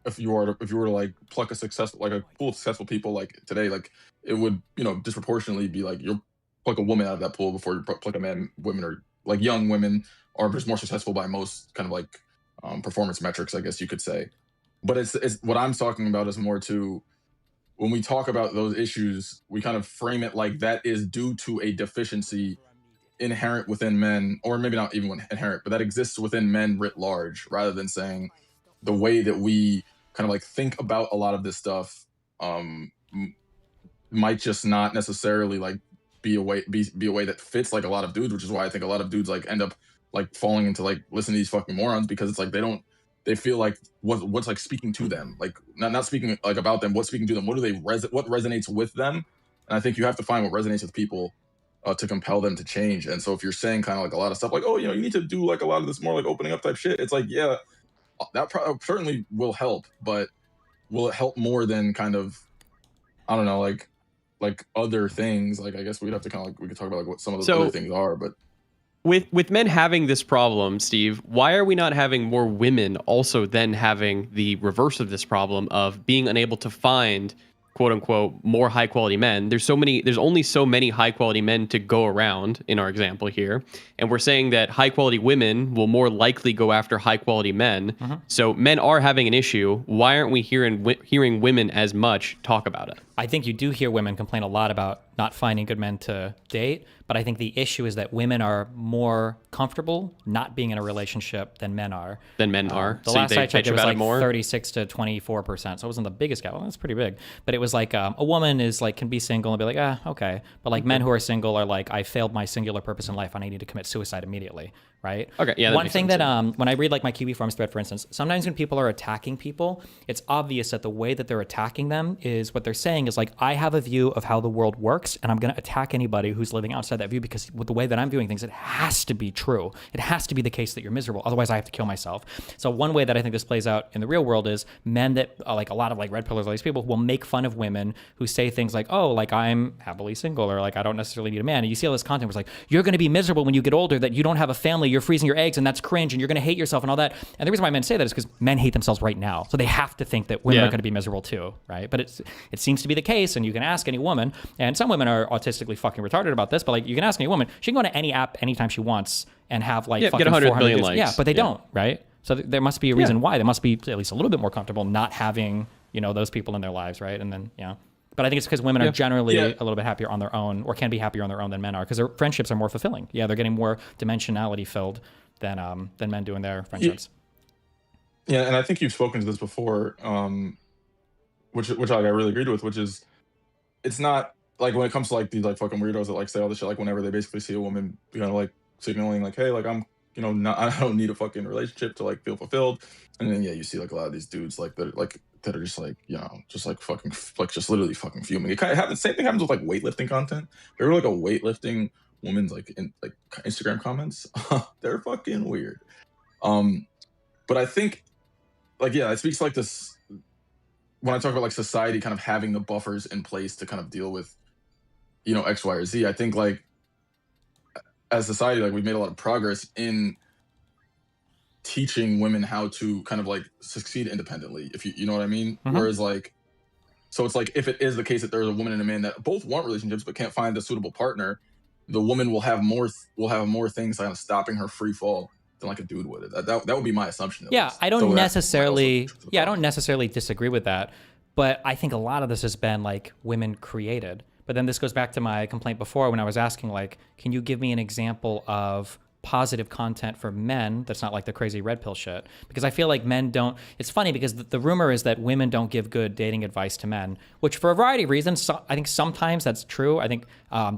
if you were to like pluck a successful, like a pool of successful people like today, like it would, you know, disproportionately be like you're pluck a woman out of that pool before you pluck a man. Women are like young women are just more successful by most kind of like performance metrics, I guess you could say. But it's what I'm talking about is more to when we talk about those issues, we kind of frame it like that is due to a deficiency inherent within men, or maybe not even inherent, but that exists within men writ large, rather than saying the way that we kind of like think about a lot of this stuff might just not necessarily like be a way that fits like a lot of dudes, which is why I think a lot of dudes like end up like falling into like listening to these fucking morons, because it's like they feel like what's like speaking to them, like not speaking like about them, what's speaking to them, what resonates with them. And I think you have to find what resonates with people to compel them to change. And so if you're saying kind of like a lot of stuff like, oh, you know, you need to do like a lot of this more like opening up type shit, it's like, yeah, that certainly will help, but will it help more than kind of, I don't know, like other things? Like I guess we'd have to kind of like, we could talk about like what some of those other things are. But with men having this problem, Steve, why are we not having more women also then having the reverse of this problem of being unable to find quote unquote more high quality men? There's only so many high quality men to go around in our example here, and we're saying that high quality women will more likely go after high quality men. So men are having an issue. Why aren't we hearing women as much talk about it? I think you do hear women complain a lot about not finding good men to date, but I think the issue is that women are more comfortable not being in a relationship than men are. Than men are. The So last they I checked, bitch it was about it like more? 36 to 24%. So it wasn't the biggest gap. Well, that's pretty big. But it was like a woman is like can be single and be like, ah, okay. But like men who are single are like, I failed my singular purpose in life and I need to commit suicide immediately, right? Okay, yeah, that One makes thing sense, that when I read like my Kiwi Farms thread, for instance, sometimes when people are attacking people, it's obvious that the way that they're attacking them is what they're saying is like, I have a view of how the world works and I'm going to attack anybody who's living outside that view because with the way that I'm viewing things, it has to be true. It has to be the case that you're miserable. Otherwise I have to kill myself. So one way that I think this plays out in the real world is men that like a lot of like red pillars, all these people will make fun of women who say things like, oh, like I'm happily single or like I don't necessarily need a man. And you see all this content where it's like, you're going to be miserable when you get older, that you don't have a family, you're freezing your eggs and that's cringe and you're going to hate yourself and all that. And the reason why men say that is because men hate themselves right now. So they have to think that women are going to be miserable too, right? But it seems to be the case, and you can ask any woman, and some women are autistically fucking retarded about this, but like you can ask any woman, she can go to any app anytime she wants and have like fucking get 100 400 billion views. likes. Yeah, but they don't, right? So there must be a reason why. They must be at least a little bit more comfortable not having, you know, those people in their lives, right? And then, yeah. But I think it's because women are generally a little bit happier on their own, or can be happier on their own than men are, because their friendships are more fulfilling. Yeah, they're getting more dimensionality filled than men do in their friendships. Yeah, and I think you've spoken to this before, which I really agreed with, which is it's not like when it comes to like these like fucking weirdos that like say all this shit, like whenever they basically see a woman, you know, like signaling like, hey, like I'm, you know, not, I don't need a fucking relationship to like feel fulfilled. And then you see like a lot of these dudes like that are just like, you know, just like fucking like just literally fucking fuming. It kind of happens. Same thing happens with like weightlifting content. There were like a weightlifting woman's like in like Instagram comments. They're fucking weird. But I think like it speaks to like this when I talk about like society kind of having the buffers in place to kind of deal with, you know, X, Y, or Z. I think like as society, like we've made a lot of progress in teaching women how to kind of like succeed independently, if you know what I mean. Whereas like, so it's like if it is the case that there's a woman and a man that both want relationships but can't find a suitable partner, the woman will have more things kind of stopping her free fall than like a dude would. That would be my assumption. Yeah, I don't necessarily disagree with that, but I think a lot of this has been like women created. But then this goes back to my complaint before when I was asking like, can you give me an example of positive content for men that's not like the crazy red pill shit? Because I feel like men don't. It's funny because the rumor is that women don't give good dating advice to men, which for a variety of reasons, I think sometimes that's true. I think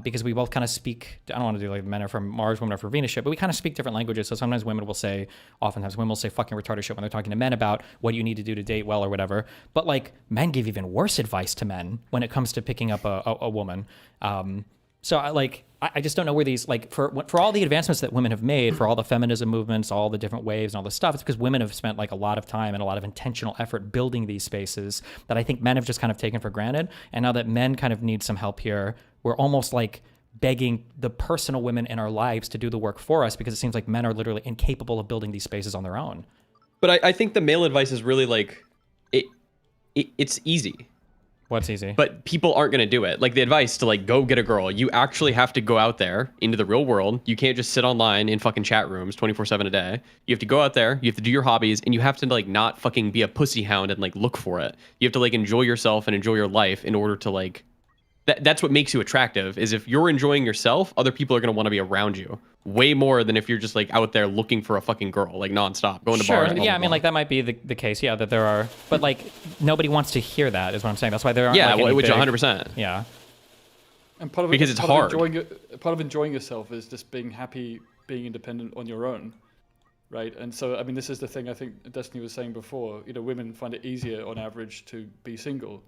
because we both kind of speak, I don't want to do like men are from Mars, women are from Venus shit, but we kind of speak different languages. So sometimes oftentimes women will say fucking retarded shit when they're talking to men about what you need to do to date well or whatever. But like men give even worse advice to men when it comes to picking up a woman. So I just don't know where these, like, for all the advancements that women have made, for all the feminism movements, all the different waves and all this stuff, it's because women have spent like a lot of time and a lot of intentional effort building these spaces that I think men have just kind of taken for granted. And now that men kind of need some help here, we're almost like begging the personal women in our lives to do the work for us, because it seems like men are literally incapable of building these spaces on their own. But I think the male advice is really like, it's easy. What's easy? But people aren't going to do it. Like the advice to like go get a girl, you actually have to go out there into the real world. You can't just sit online in fucking chat rooms 24/7 a day. You have to go out there, you have to do your hobbies, and you have to like not fucking be a pussy hound and like look for it. You have to like enjoy yourself and enjoy your life in order to like that's what makes you attractive. Is if you're enjoying yourself, other people are going to want to be around you way more than if you're just like out there looking for a fucking girl, like nonstop, going to bars. Yeah, I mean, like that might be the case. Yeah, that there are, but like nobody wants to hear that. Is what I'm saying. That's why there aren't. Yeah, like, which 100%. Yeah, and part of because it's hard. Part of enjoying yourself is just being happy, being independent on your own, right? And so, I mean, this is the thing I think Destiny was saying before. You know, women find it easier on average to be single.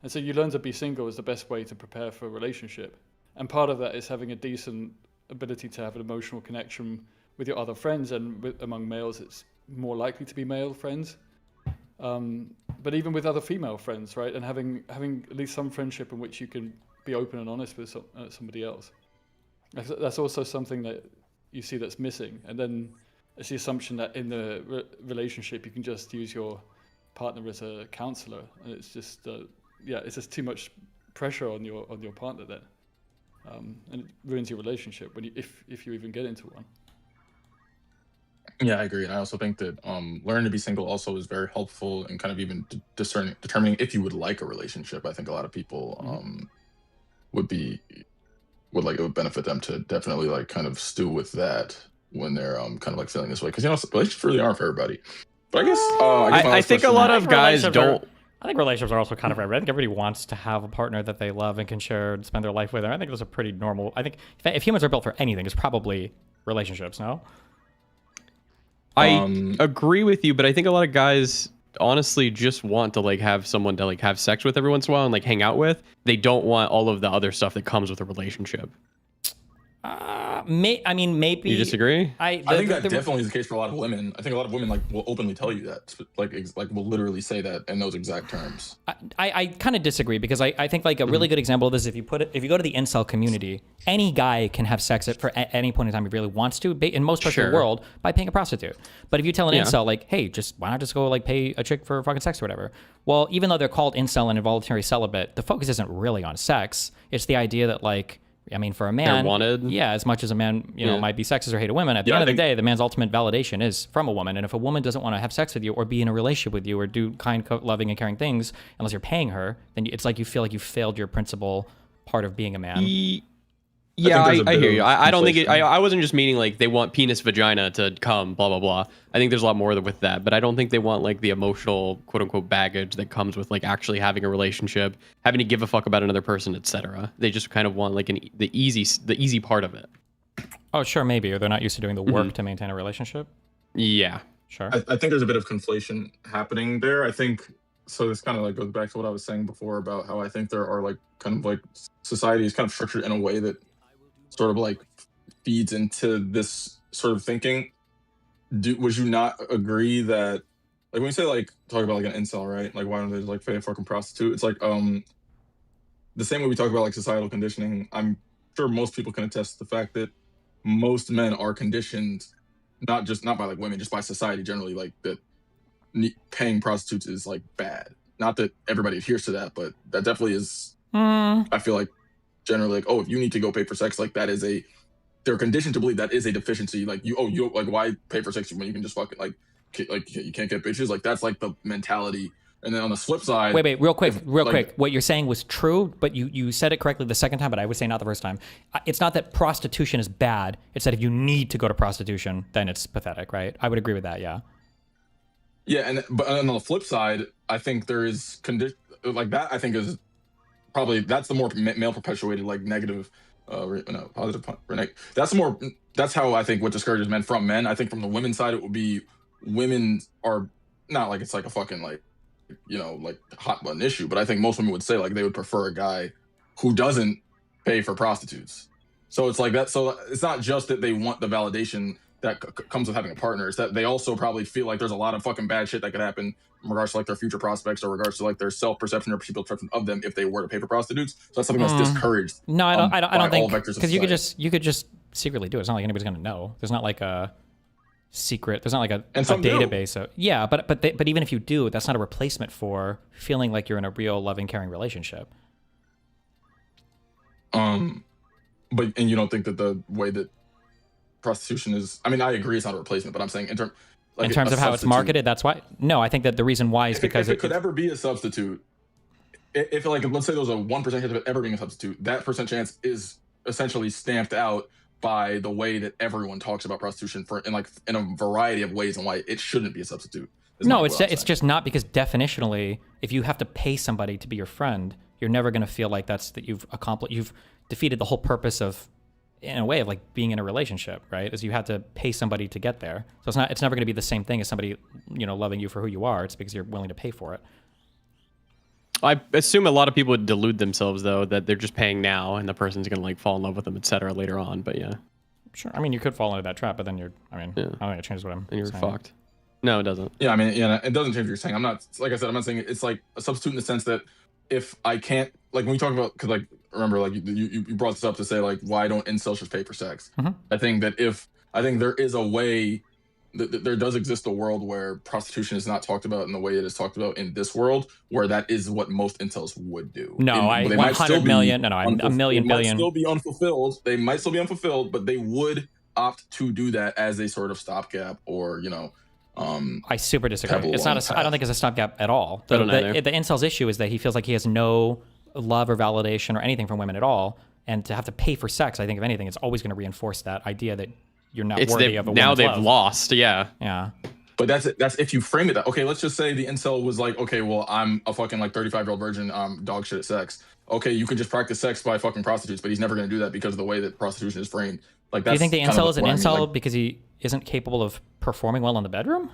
And so you learn to be single is the best way to prepare for a relationship. And part of that is having a decent ability to have an emotional connection with your other friends, and among males, it's more likely to be male friends. But even with other female friends, right? And having at least some friendship in which you can be open and honest with somebody else. That's also something that you see that's missing. And then it's the assumption that in the relationship, you can just use your partner as a counselor. And it's just... it's just too much pressure on your partner there, and it ruins your relationship if you even get into one. Yeah, I agree. And I also think that learning to be single also is very helpful in kind of even determining if you would like a relationship. I think a lot of people would be would like it would benefit them to definitely like kind of stew with that when they're kind of like feeling this way, because relationships really aren't for everybody. But I guess I think a lot of guys don't. I think relationships are also kind of rare. I think everybody wants to have a partner that they love and can share and spend their life with. And I think those are pretty normal. I think if humans are built for anything, it's probably relationships. No. I agree with you, but I think a lot of guys honestly just want to like have someone to like have sex with every once in a while and like hang out with. They don't want all of the other stuff that comes with a relationship. I mean, maybe. You disagree? I think that definitely is the case for a lot of women. I think a lot of women like will openly tell you that, like will literally say that in those exact terms. I kind of disagree, because I think like a really good example of this, if you go to the incel community, any guy can have sex at any point in time he really wants to, in most parts of the world, by paying a prostitute. But if you tell an incel like, hey, why not just go like pay a chick for fucking sex or whatever? Well, even though they're called incel and involuntary celibate, the focus isn't really on sex. It's the idea that like, I mean, for a man, they're wanted. Yeah, as much as a man, might be sexist or hate a woman, at the end of the day, the man's ultimate validation is from a woman. And if a woman doesn't want to have sex with you or be in a relationship with you or do kind, loving, and caring things, unless you're paying her, then it's like you feel like you failed your principal part of being a man. Yeah, I hear you. I don't think I wasn't just meaning like they want penis vagina to come, blah, blah, blah. I think there's a lot more with that, but I don't think they want like the emotional quote unquote baggage that comes with like actually having a relationship, having to give a fuck about another person, etc. They just kind of want like the easy part of it. Oh, sure, maybe. Or they're not used to doing the work to maintain a relationship. Yeah. Sure. I think there's a bit of conflation happening there. I think so. This kind of like goes back to what I was saying before about how I think there are like kind of like society is kind of structured in a way that sort of like feeds into this sort of thinking. Would you not agree that like when you say like talk about like an incel, right? Like why don't they just like pay a fucking prostitute? It's like the same way we talk about like societal conditioning. I'm sure most people can attest to the fact that most men are conditioned not by like women, just by society generally, like that paying prostitutes is like bad. Not that everybody adheres to that, but that definitely is. I feel like generally like, oh, if you need to go pay for sex, like that is they're conditioned to believe that is a deficiency. Like you like why pay for sex when you can just fucking like you can't get bitches? Like that's like the mentality. And then on the flip side, wait, real quick. What you're saying was true, but you said it correctly the second time, but I would say not the first time. It's not that prostitution is bad. It's that if you need to go to prostitution, then it's pathetic, right? I would agree with that. Yeah. Yeah, but on the flip side, I think there is like that. I think is probably that's the more male perpetuated like negative, positive. That's how I think what discourages men from men. I think from the women's side, it would be women are not like it's like a fucking like like hot button issue, but I think most women would say like they would prefer a guy who doesn't pay for prostitutes. So it's like that. So it's not just that they want the validation that comes with having a partner. It's that they also probably feel like there's a lot of fucking bad shit that could happen in regards to like their future prospects or regards to like their self-perception or people's perception of them if they were to pay for prostitutes. So that's something that's discouraged. No, I don't think, because you could just secretly do it. It's not like anybody's gonna know. There's not like a secret. There's not like a database. So yeah, but even if you do, that's not a replacement for feeling like you're in a real loving, caring relationship. But you don't think that the way that prostitution is, I mean, I agree it's not a replacement, but I'm saying in terms of how it's marketed, that's why. No, I think that the reason why is because if it could ever be a substitute, if like let's say there was a 1% chance of it ever being a substitute, that percent chance is essentially stamped out by the way that everyone talks about prostitution in a variety of ways and why it shouldn't be a substitute. No, it's just not, because definitionally, if you have to pay somebody to be your friend, you're never going to feel like you've defeated the whole purpose of, in a way, of like being in a relationship, right? Is you had to pay somebody to get there. So it's never going to be the same thing as somebody, loving you for who you are. It's because you're willing to pay for it. I assume a lot of people would delude themselves though that they're just paying now and the person's going to like fall in love with them, etc. later on. But yeah. Sure. I mean, you could fall into that trap, but then I don't think it changes what I'm saying. Fucked. No, it doesn't. Yeah, I mean, it doesn't change what you're saying. I'm not, like I said, I'm not saying it's like a substitute in the sense that if I can't, like when we talk about, because like, remember, like you brought this up to say like, why don't incels just pay for sex? Mm-hmm. I think there is a way that there does exist a world where prostitution is not talked about in the way it is talked about in this world, where that is what most incels would do. No, 100 million. No, a million billion. Still be unfulfilled. They might still be unfulfilled, but they would opt to do that as a sort of stopgap, or I super disagree. pebble It's along not. the I don't path. think it's a stopgap at all. I don't either. The incel's issue is that he feels like he has no love or validation or anything from women at all, and to have to pay for sex, I think if anything, it's always going to reinforce that idea that you're not worthy of a now woman's they've love. lost. Yeah. Yeah. But that's if you frame it that. Okay, let's just say the incel was like, okay, well, I'm a fucking like 35-year-old virgin, dog shit at sex. Okay, you could just practice sex by fucking prostitutes, but he's never going to do that because of the way that prostitution is framed. Like, Do that's you think the kind of incel is an what I mean, incel like, because he isn't capable of performing well in the bedroom?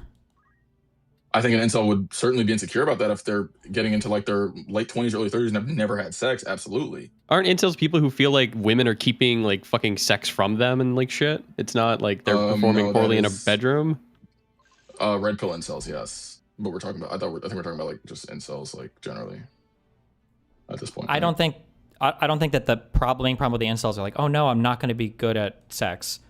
I think an incel would certainly be insecure about that if they're getting into like their late 20s, early 30s and have never had sex. Absolutely. Aren't incels people who feel like women are keeping like fucking sex from them and like shit? It's not like they're performing No, poorly that in a is- bedroom. Red pill incels, yes. But we're talking about, I think we're talking about like just incels, like generally at this point. I don't think that the main problem with the incels are like, oh no, I'm not going to be good at sex.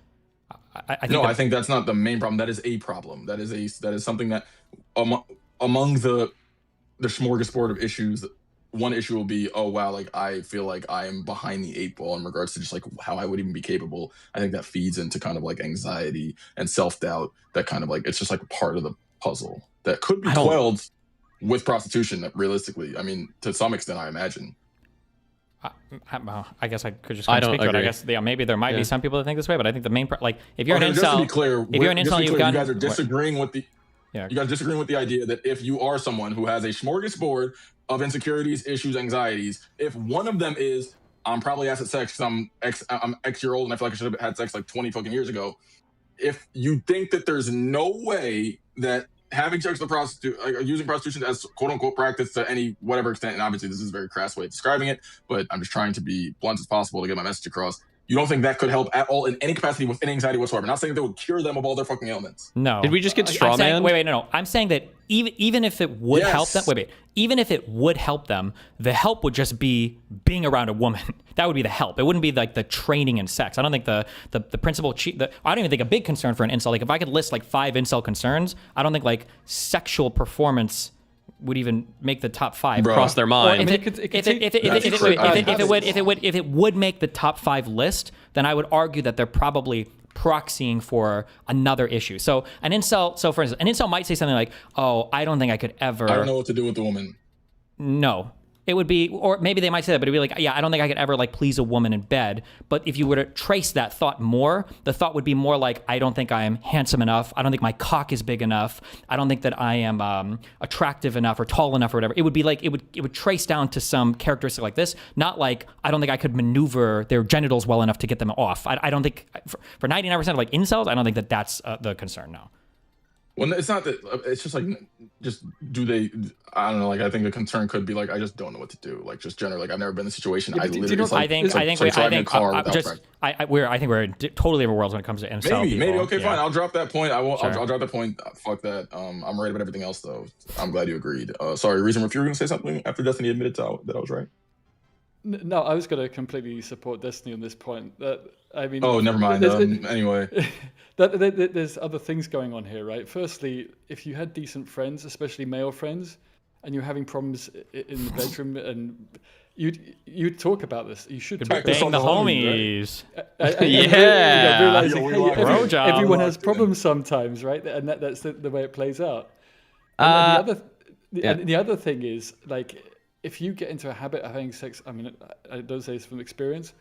I think that's not the main problem. That is a problem. That is something that among the smorgasbord of issues, one issue will be, oh wow, like I feel like I am behind the eight ball in regards to just like how I would even be capable. I think that feeds into kind of like anxiety and self-doubt, that kind of like, it's just like part of the puzzle that could be quelled with prostitution, realistically. I mean, to some extent, I imagine. I guess I could just I don't speak to it. I agree. guess maybe there might be some people that think this way, but I think the main like if you're Okay, an just to incel, be clear, if you're an incel, you've got you guys are disagreeing with the. Yeah. You guys are disagreeing with the idea that if you are someone who has a smorgasbord of insecurities, issues, anxieties, if one of them is I'm probably ass at sex because I'm X year old and I feel like I should have had sex like 20 fucking years ago. If you think that there's no way that having sex with a prostitute, using prostitution as quote unquote practice to any whatever extent, and obviously this is a very crass way of describing it, but I'm just trying to be blunt as possible to get my message across. You don't think that could help at all in any capacity with any anxiety whatsoever? Not saying that would cure them of all their fucking ailments. No. Did we just get straw man? Wait, no. I'm saying that even if it would help them, even if it would help them, the help would just be being around a woman. That would be the help. It wouldn't be like the training in sex. I don't think the principal, I don't even think a big concern for an incel, like if I could list like 5 incel concerns, I don't think like sexual performance would even make the top 5. Cross their mind. If it would make the top 5 list, then I would argue that they're probably proxying for another issue. So an incel, for instance, an incel might say something like, "Oh, I don't think I could ever." I don't know what to do with the woman. No. It would be, or maybe they might say that, but it'd be like, yeah, I don't think I could ever like please a woman in bed. But if you were to trace that thought more, the thought would be more like, I don't think I am handsome enough. I don't think my cock is big enough. I don't think that I am attractive enough or tall enough or whatever. It would be like, it would trace down to some characteristic like this, not like, I don't think I could maneuver their genitals well enough to get them off. I don't think, for 99% of like incels, I don't think that that's the concern, no. Well, it's not that. It's just like, just do they? I don't know. Like, I think the concern could be like, I just don't know what to do. Like, just generally, like, I've never been in a situation. Yeah, I do you literally. know- It's like, I think driving a car without practice. I think we're in totally different worlds when it comes to incel Maybe people. okay, Yeah. fine. I'll drop that point. I will. Sure. I'll drop that point. Fuck that. I'm right about everything else though. I'm glad you agreed. Sorry, reason if you were gonna say something after Destiny admitted that I was right. No, I was going to completely support Destiny on this point. I mean, Oh, never mind. Anyway, there's other things going on here, right? Firstly, if you had decent friends, especially male friends, and you're having problems in the bedroom, and you'd talk about this. You should talk Bang about the this. homies. Yeah. Realizing, Yo, hey, bro job. everyone has Locked in. problems sometimes, right? And that's the way it plays out. Yeah. And the other thing is, like, if you get into a habit of having sex, I mean, I don't say this from experience,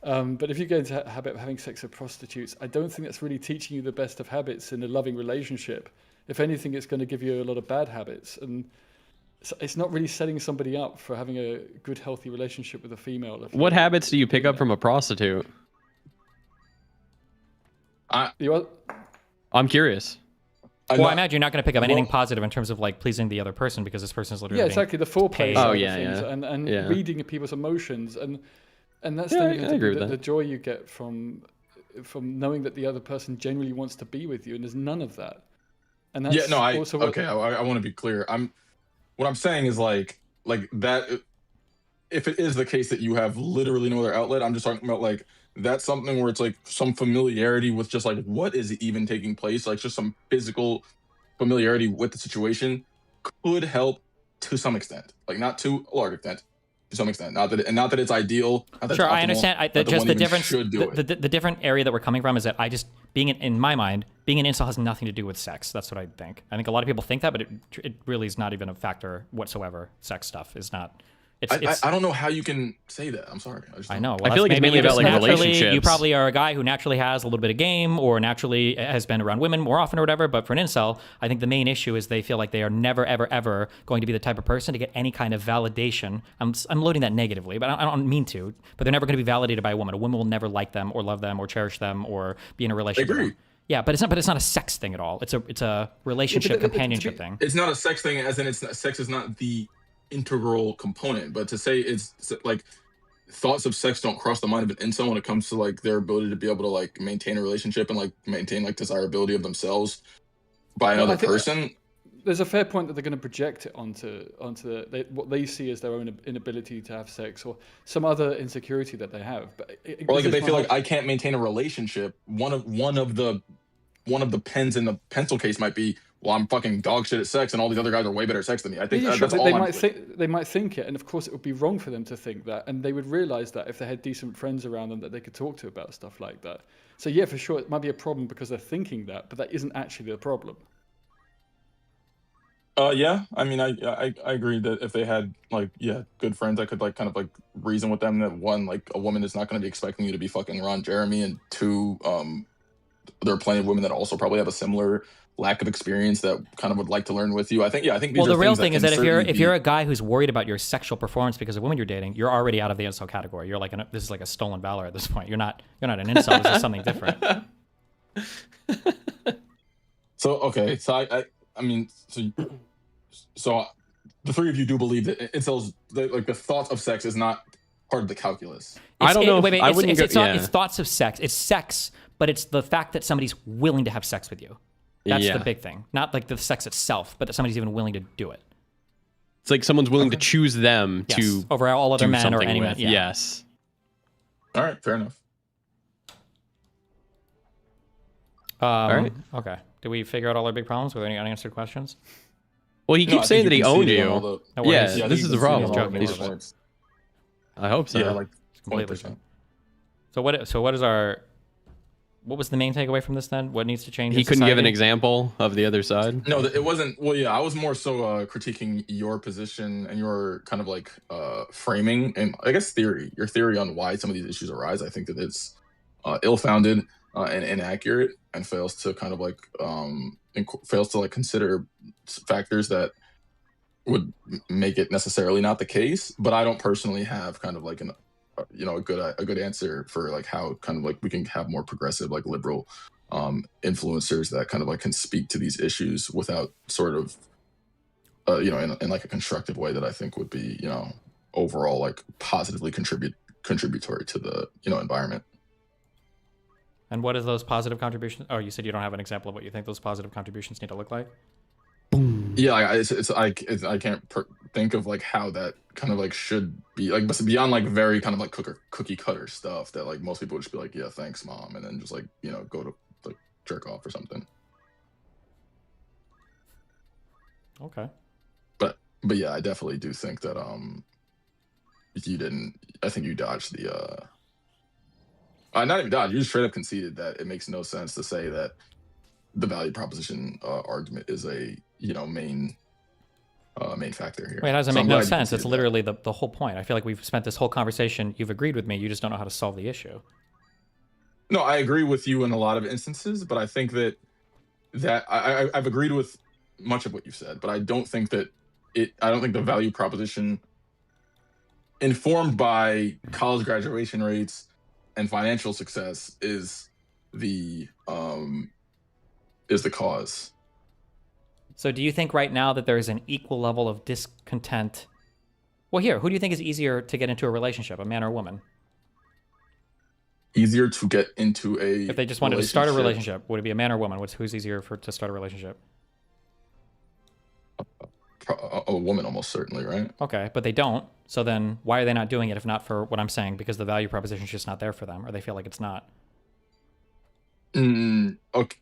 but if you get into a habit of having sex with prostitutes, I don't think that's really teaching you the best of habits in a loving relationship. If anything, it's going to give you a lot of bad habits. And it's not really setting somebody up for having a good, healthy relationship with a female. What habits do you pick up from a prostitute? I'm curious. Well, I imagine you're not going to pick up anything positive in terms of like pleasing the other person because this person is literally exactly, the foreplay paid. side Oh, of yeah, things, yeah. and Yeah. reading people's emotions, and that's Yeah, the, I agree with the that. joy you get from knowing that the other person genuinely wants to be with you, and there's none of that. And that's also what, okay. I want to be clear. What I'm saying is like that. If it is the case that you have literally no other outlet, I'm just talking about like that's something where it's like some familiarity with just like what is even taking place, like just some physical familiarity with the situation could help to some extent, like not to a large extent, to some extent. Not that it's ideal. Not that Sure, it's I optimal, understand. but Just one the even difference. should do it. The different area that we're coming from is that I just in my mind, being an incel has nothing to do with sex. That's what I think. I think a lot of people think that, but it really is not even a factor whatsoever. Sex stuff is not. I don't know how you can say that. I'm sorry. I know. Well, I feel like it's maybe mainly you about just like naturally- relationships. You probably are a guy who naturally has a little bit of game or naturally has been around women more often or whatever. But for an incel, I think the main issue is they feel like they are never, ever, ever going to be the type of person to get any kind of validation. I'm loading that negatively, but I don't mean to. But they're never going to be validated by a woman. A woman will never like them or love them or cherish them or be in a relationship with them. Yeah, but it's not a sex thing at all. It's a relationship companionship thing. It's not a sex thing, as in sex is not the integral component. But to say it's like thoughts of sex don't cross the mind of an incel when it comes to like their ability to be able to like maintain a relationship and like maintain like desirability of themselves by another person. There's a fair point that they're going to project it onto what they see as their own inability to have sex or some other insecurity that they have. But or like if they feel like I can't maintain a relationship, one of the pens in the pencil case might be, well, I'm fucking dog shit at sex, and all these other guys are way better at sex than me. I think that's all. They might think it, and of course, it would be wrong for them to think that, and they would realize that if they had decent friends around them that they could talk to about stuff like that. So yeah, for sure, it might be a problem because they're thinking that, but that isn't actually the problem. Yeah, I mean, I agree that if they had like good friends, I could like kind of like reason with them that one, like a woman is not going to be expecting you to be fucking Ron Jeremy, and two, there are plenty of women that also probably have a similar lack of experience that kind of would like to learn with you. I think these well, are the real things thing that is can that certainly if you're a guy who's worried about your sexual performance because of women you're dating, you're already out of the incel category. You're like this is like a stolen valor at this point. You're not an incel. This is something different. So okay, so I mean, so the three of you do believe that incels, like the thought of sex is not part of the calculus. I don't know. Wait, I wouldn't go, it's thoughts of sex. It's sex, but it's the fact that somebody's willing to have sex with you. That's the big thing. Not like the sex itself, but that somebody's even willing to do it. It's like someone's willing to choose them to over all other do men or something any with. man. Yeah. Yes. All right, fair enough. All right. Okay. Did we figure out all our big problems? Were there any unanswered questions? Well, he keeps saying that he owned you. Yeah, this is the problem. I hope so. Yeah, like completely. So what is our? What was the main takeaway from this then? What needs to change? He couldn't give an example of the other side. No, it wasn't. Well, yeah, I was more so critiquing your position and your kind of like framing and I guess your theory on why some of these issues arise. I think that it's ill-founded and inaccurate and fails to kind of like consider factors that would make it necessarily not the case. But I don't personally have kind of like a good answer for like how kind of like we can have more progressive, like liberal influencers that kind of like can speak to these issues without sort of in like a constructive way that I think would be overall like positively contributory to the environment. And what is those positive contributions? Oh, you said you don't have an example of what you think those positive contributions need to look like? Yeah, I can't think of like how that kind of like should be like beyond like very kind of like cookie cutter stuff that like most people would just be like, yeah, thanks, mom, and then just like go to like jerk off or something. Okay. But yeah, I definitely do think that I think you dodged the not even dodged, you just straight up conceded that it makes no sense to say that the value proposition argument is a main factor here. Wait, how does it make no sense? It's literally the whole point. I feel like we've spent this whole conversation, you've agreed with me, you just don't know how to solve the issue. No, I agree with you in a lot of instances, but I think that I've agreed with much of what you've said, but I don't think that I don't think the value proposition informed by college graduation rates and financial success is the cause. So do you think right now that there is an equal level of discontent? Well, here, who do you think is easier to get into a relationship, a man or a woman? Easier to get into a If they just wanted to start a relationship, would it be a man or a woman? Who's easier to start a relationship? A woman, almost certainly, right? Okay, but they don't. So then why are they not doing it if not for what I'm saying? Because the value proposition is just not there for them, or they feel like it's not. Okay.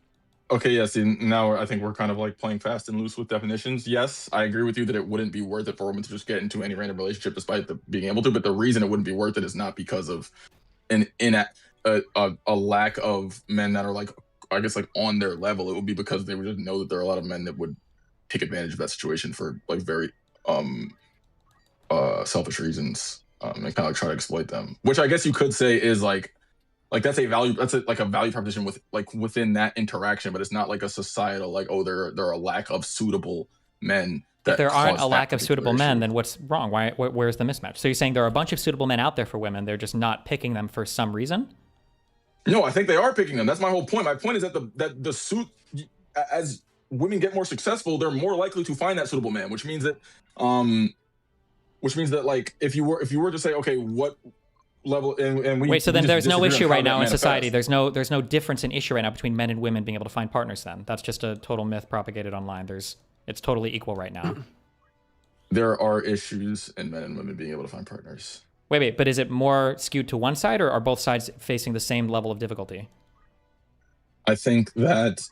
Okay, yes. Now I think we're kind of like playing fast and loose with definitions. Yes, I agree with you that it wouldn't be worth it for a woman to just get into any random relationship despite being able to. But the reason it wouldn't be worth it is not because of a lack of men that are like, I guess, like on their level. It would be because they would just know that there are a lot of men that would take advantage of that situation for like very selfish reasons, and kind of like try to exploit them. Which I guess you could say is like that's a value, like a value proposition with like within that interaction, but it's not like a societal like, oh, there are a lack of suitable men. If there aren't cause a that lack of suitable particular men, issue. then what's wrong? Where's the mismatch? So you're saying there are a bunch of suitable men out there for women, they're just not picking them for some reason? No, I think they are picking them. That's my whole point. My point is that the suit, as women get more successful, they're more likely to find that suitable man, which means that like if you were to say, okay, what level, and we Wait, so we then just there's no disagree on issue how right that now in society. manifests. There's no difference in issue right now between men and women being able to find partners. Then that's just a total myth propagated online. It's totally equal right now. There are issues in men and women being able to find partners. Wait, but is it more skewed to one side, or are both sides facing the same level of difficulty? I think that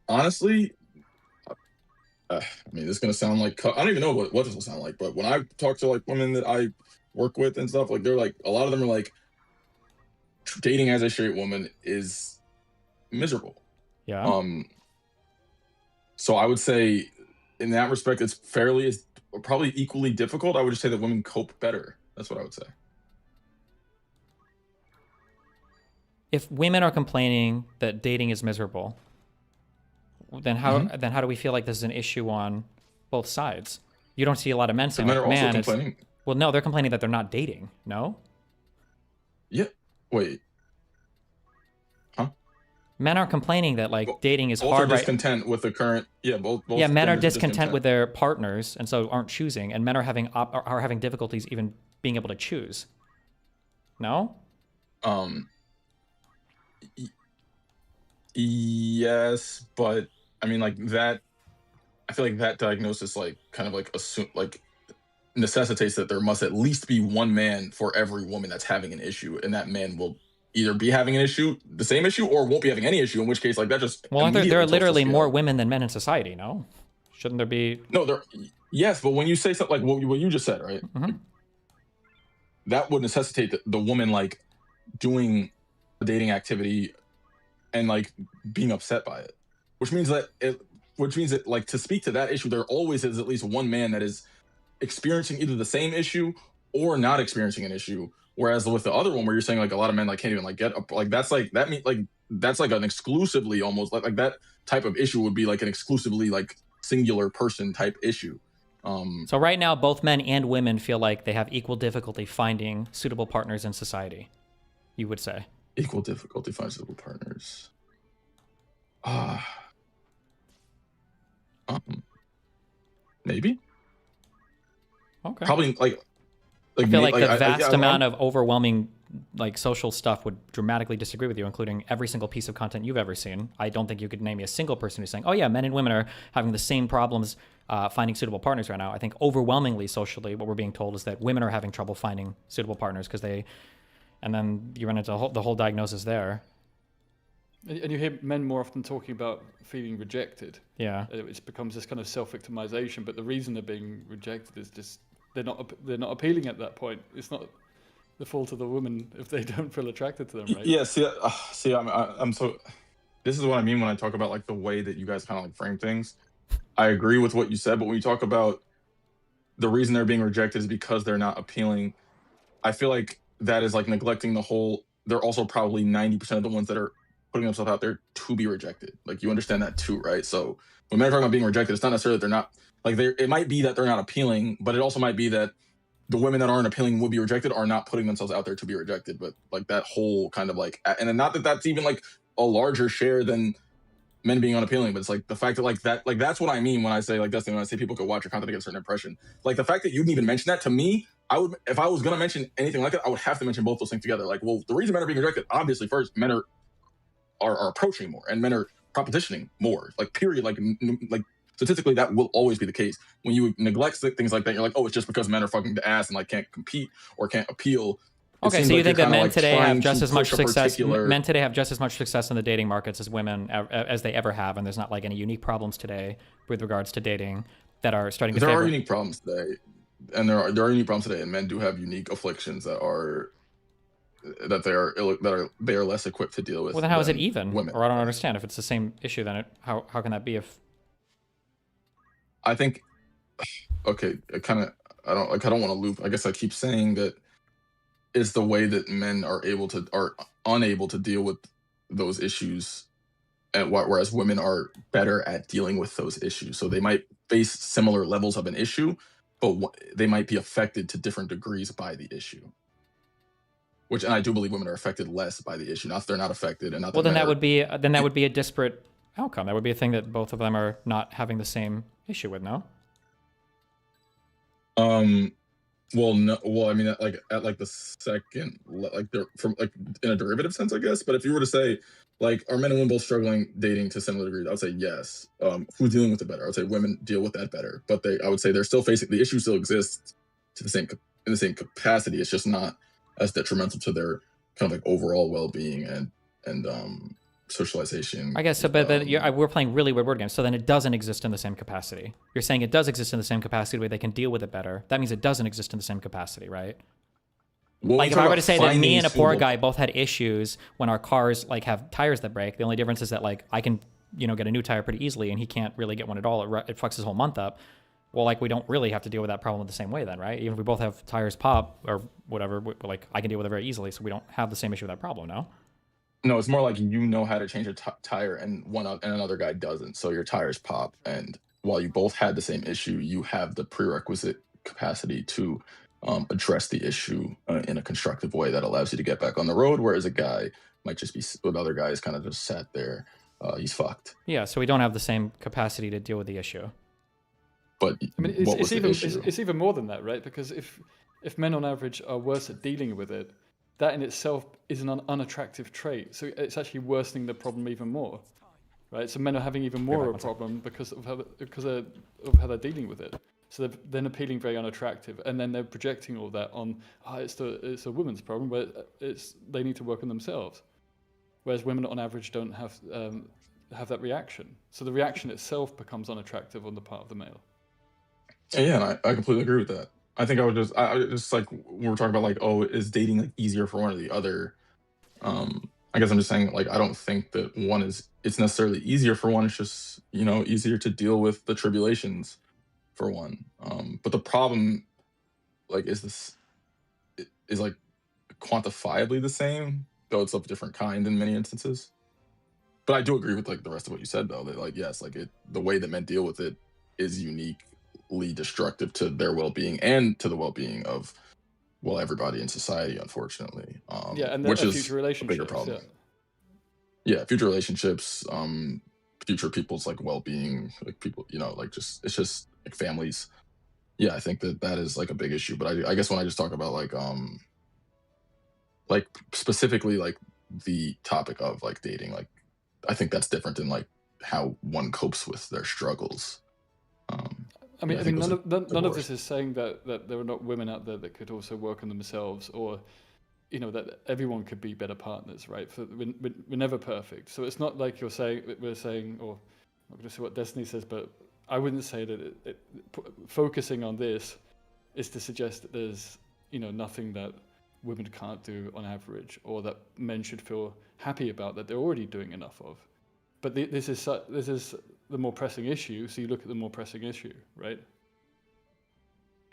honestly, I mean, this is gonna sound like I don't even know what this will sound like, but when I talk to like women that I work with and stuff, like they're like, a lot of them are like, dating as a straight woman is miserable. Yeah. So I would say, in that respect, it's probably equally difficult. I would just say that women cope better. That's what I would say. If women are complaining that dating is miserable, then how do we feel like this is an issue on both sides? You don't see a lot of men saying, Men are like, also man, complaining. well, no, they're complaining that they're not dating. No? Yeah. Wait. Huh? Men are complaining that like dating is Both hard, are right? discontent with the current. Yeah, both. Yeah, men are genders discontent with their partners and so aren't choosing, and men are having difficulties even being able to choose. No? Yes, but I mean, like that. I feel like that diagnosis, like, kind of like necessitates that there must at least be one man for every woman that's having an issue, and that man will either be having an issue, the same issue, or won't be having any issue. In which case, like that just Well, there are immediately literally tilts the more scale. women than men in society, no? Shouldn't there be? No, yes, but when you say something like what you just said, right? That would necessitate the woman like doing a dating activity and like being upset by it, which means that like, to speak to that issue, there always is at least one man that is experiencing either the same issue or not experiencing an issue. Whereas with the other one, where you're saying like a lot of men like can't even like get up, like that's like that mean like that's like an exclusively almost like that type of issue would be like an exclusively like singular person type issue. So right now, both men and women feel like they have equal difficulty finding suitable partners in society. You would say equal difficulty finding suitable partners. Maybe. Okay. Probably like I feel like the vast amount of overwhelming like social stuff would dramatically disagree with you, including every single piece of content you've ever seen. I don't think you could name me a single person who's saying, oh yeah, men and women are having the same problems finding suitable partners right now. I think overwhelmingly socially what we're being told is that women are having trouble finding suitable partners and then you run into the whole diagnosis there. And you hear men more often talking about feeling rejected. Yeah. It becomes this kind of self-victimization, but the reason they're being rejected is just they're not appealing at that point. It's not the fault of the woman if they don't feel attracted to them, right? Yeah, see, I'm so. This is what I mean when I talk about like the way that you guys kind of like frame things. I agree with what you said, but when you talk about the reason they're being rejected is because they're not appealing, I feel like that is like neglecting the whole. They're also probably 90% of the ones that are putting themselves out there to be rejected. Like, you understand that too, right? So when men are talking about being rejected, it's not necessarily that they're not like it might be that they're not appealing, but it also might be that the women that aren't appealing would be rejected are not putting themselves out there to be rejected. But like that whole kind of like, and not that that's even like a larger share than men being unappealing, but it's like the fact that like that's what I mean when I say like Dustin, when I say people could watch your content to get a certain impression. Like the fact that you didn't even mention that, to me, I would, if I was gonna mention anything like it, I would have to mention both those things together. Like, well, the reason men are being rejected, obviously, first, men are approaching more and men are propositioning more. Like, period. Like statistically, that will always be the case. When you neglect things like that, you're like, oh, it's just because men are fucking the ass and like can't compete or can't appeal. Okay, seems so you like think you're that kinda, men like, today have trying just to as much push a success? particular- Men today have just as much success in the dating markets as women as they ever have, and there's not like any unique problems today with regards to dating that are starting to There favor. are unique problems today, and there are unique problems today, and men do have unique afflictions that they are less equipped to deal with. Well, then how is it than even? women? Or I don't understand. If it's the same issue, then how can that be? If I think, okay, I don't want to loop. I guess I keep saying that it's the way that men are unable to deal with those issues, and whereas women are better at dealing with those issues. So they might face similar levels of an issue, but they might be affected to different degrees by the issue. And I do believe women are affected less by the issue. Not that they're not affected, and not well, that then men that are- would be a disparate outcome. That would be a thing that both of them are not having the same issue with. No. Well, no. Well, I mean, at like the second, like they're from like in a derivative sense, I guess. But if you were to say, like, are men and women both struggling dating to similar degrees? I would say yes. Who's dealing with it better? I would say women deal with that better. But I would say they're still facing the issue. Still exists in the same capacity. It's just not as detrimental to their kind of like overall well-being and socialization. I guess so, but we're playing really weird word games. So then it doesn't exist in the same capacity. You're saying it does exist in the same capacity where they can deal with it better. That means it doesn't exist in the same capacity, right? Well, like if I were to say that me and a poor guy both had issues when our cars like have tires that break, the only difference is that like I can get a new tire pretty easily and he can't really get one at all. It fucks his whole month up. Well, like we don't really have to deal with that problem the same way then, right? Even if we both have tires pop or whatever, like I can deal with it very easily, so we don't have the same issue with that problem, no? No, it's more like you know how to change a tire and another guy doesn't. So your tires pop, and while you both had the same issue, you have the prerequisite capacity to address the issue in a constructive way that allows you to get back on the road. Whereas a guy might just be with other guys, kind of just sat there. He's fucked. Yeah, so we don't have the same capacity to deal with the issue. But I mean, it's even more than that, right? Because if men on average are worse at dealing with it, that in itself is an unattractive trait. So it's actually worsening the problem even more, right? So men are having even more of a problem because of how they're dealing with it. So they're then appealing very unattractive, and then they're projecting all that on it's a woman's problem, but they need to work on themselves. Whereas women on average don't have that reaction. So the reaction itself becomes unattractive on the part of the male. Yeah, and I completely agree with that. I think I just like we were talking about like, oh, is dating like easier for one or the other? I guess I'm just saying like I don't think that it's necessarily easier for one. It's just easier to deal with the tribulations for one. But the problem like is like quantifiably the same, though it's of a different kind in many instances. But I do agree with like the rest of what you said though, that like yes, like the way that men deal with it is uniquely destructive to their well-being and to the well-being of everybody in society, unfortunately. And which is future relationships, a bigger problem. Yeah, future relationships, future people's like well-being, like people, like it's just like families. Yeah, I think that is like a big issue. But I guess when I just talk about like specifically like the topic of like dating, like I think that's different than like how one copes with their struggles. I mean, none of this is saying that there are not women out there that could also work on themselves, or that everyone could be better partners, right? We're never perfect, so it's not like we're saying, or I'm not going to say what Destiny says, but I wouldn't say that focusing on this is to suggest that there's nothing that women can't do on average, or that men should feel happy about that they're already doing enough of. But this is the more pressing issue, so you look at the more pressing issue, right?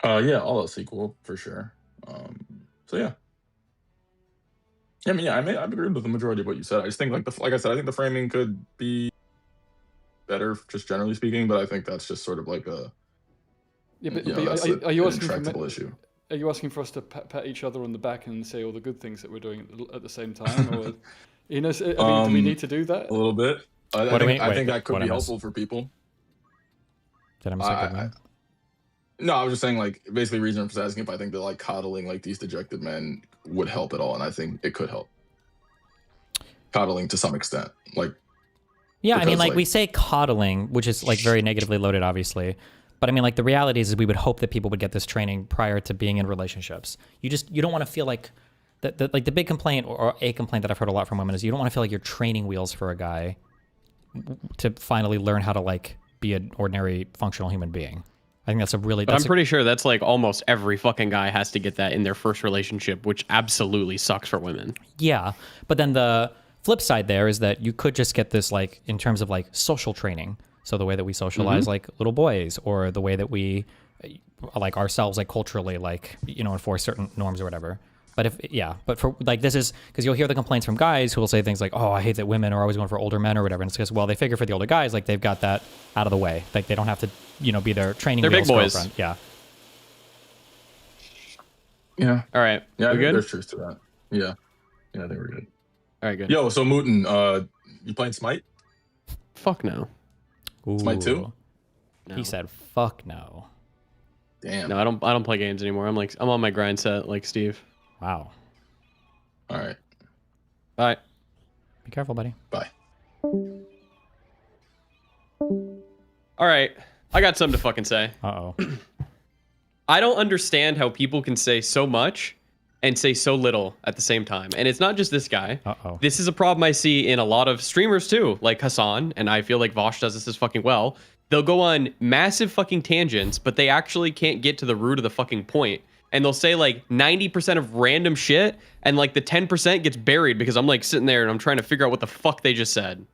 Yeah, all else equal for sure. So yeah. I mean, yeah, I've agreed with the majority of what you said. I just think like I said, I think the framing could be better, just generally speaking. But I think that's just sort of like a are you asking intractable issue? Are you asking for us to pat each other on the back and say all the good things that we're doing at the same time, or do we need to do that? A little bit. I think that could be helpful for people. Did I miss something? No, I was just saying, like, basically, reason for asking if I think that like coddling like these dejected men would help at all, and I think it could help. Coddling to some extent, like. Yeah, I mean, like we say coddling, which is like very negatively loaded, obviously. But I mean, like the reality is we would hope that people would get this training prior to being in relationships. You don't want to feel like the big complaint or a complaint that I've heard a lot from women is you don't want to feel like you're training wheels for a guy to finally learn how to like be an ordinary functional human being. I think that's a really. But I'm pretty sure that's like almost every fucking guy has to get that in their first relationship, which absolutely sucks for women. Yeah, but then the flip side there is that you could just get this like in terms of like social training. So the way that we socialize like little boys, or the way that we like ourselves like culturally, like enforce certain norms or whatever. But but for like this is because you'll hear the complaints from guys who will say things like, "Oh, I hate that women are always going for older men or whatever." And it's because they figure for the older guys like they've got that out of the way, like they don't have to be their training. They're big boys. Girlfriend. Yeah. Yeah. All right. Yeah, we good? There's truth to that. Yeah. Yeah, I think we're good. All right, good. Yo, so Mooten, you playing Smite? Fuck no. Ooh. Smite 2? He said, "Fuck no." Damn. No, I don't play games anymore. I'm on my grind set like Steve. Wow. All right. Bye. Be careful, buddy. Bye. All right. I got something to fucking say. Uh-oh. I don't understand how people can say so much and say so little at the same time. And it's not just this guy. Uh-oh. This is a problem I see in a lot of streamers too, like Hassan, and I feel like Vosh does this as fucking well. They'll go on massive fucking tangents, but they actually can't get to the root of the fucking point. And they'll say like 90% of random shit, and like the 10% gets buried because I'm like sitting there and I'm trying to figure out what the fuck they just said.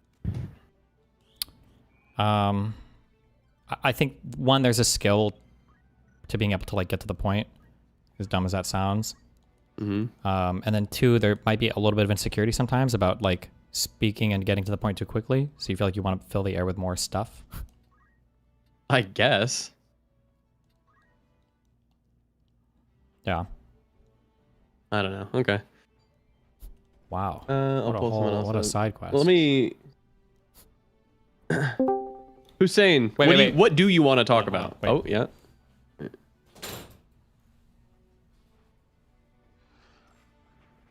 I think one, there's a skill to being able to like get to the point, as dumb as that sounds. Mm-hmm. And then two, there might be a little bit of insecurity sometimes about like speaking and getting to the point too quickly. So you feel like you want to fill the air with more stuff. I guess. Yeah. I don't know. Okay. Wow. I'll pull someone else what a up. side quest. Let me. Hussein, Wait. what do you want to talk Hold on, about? wait. Oh, yeah.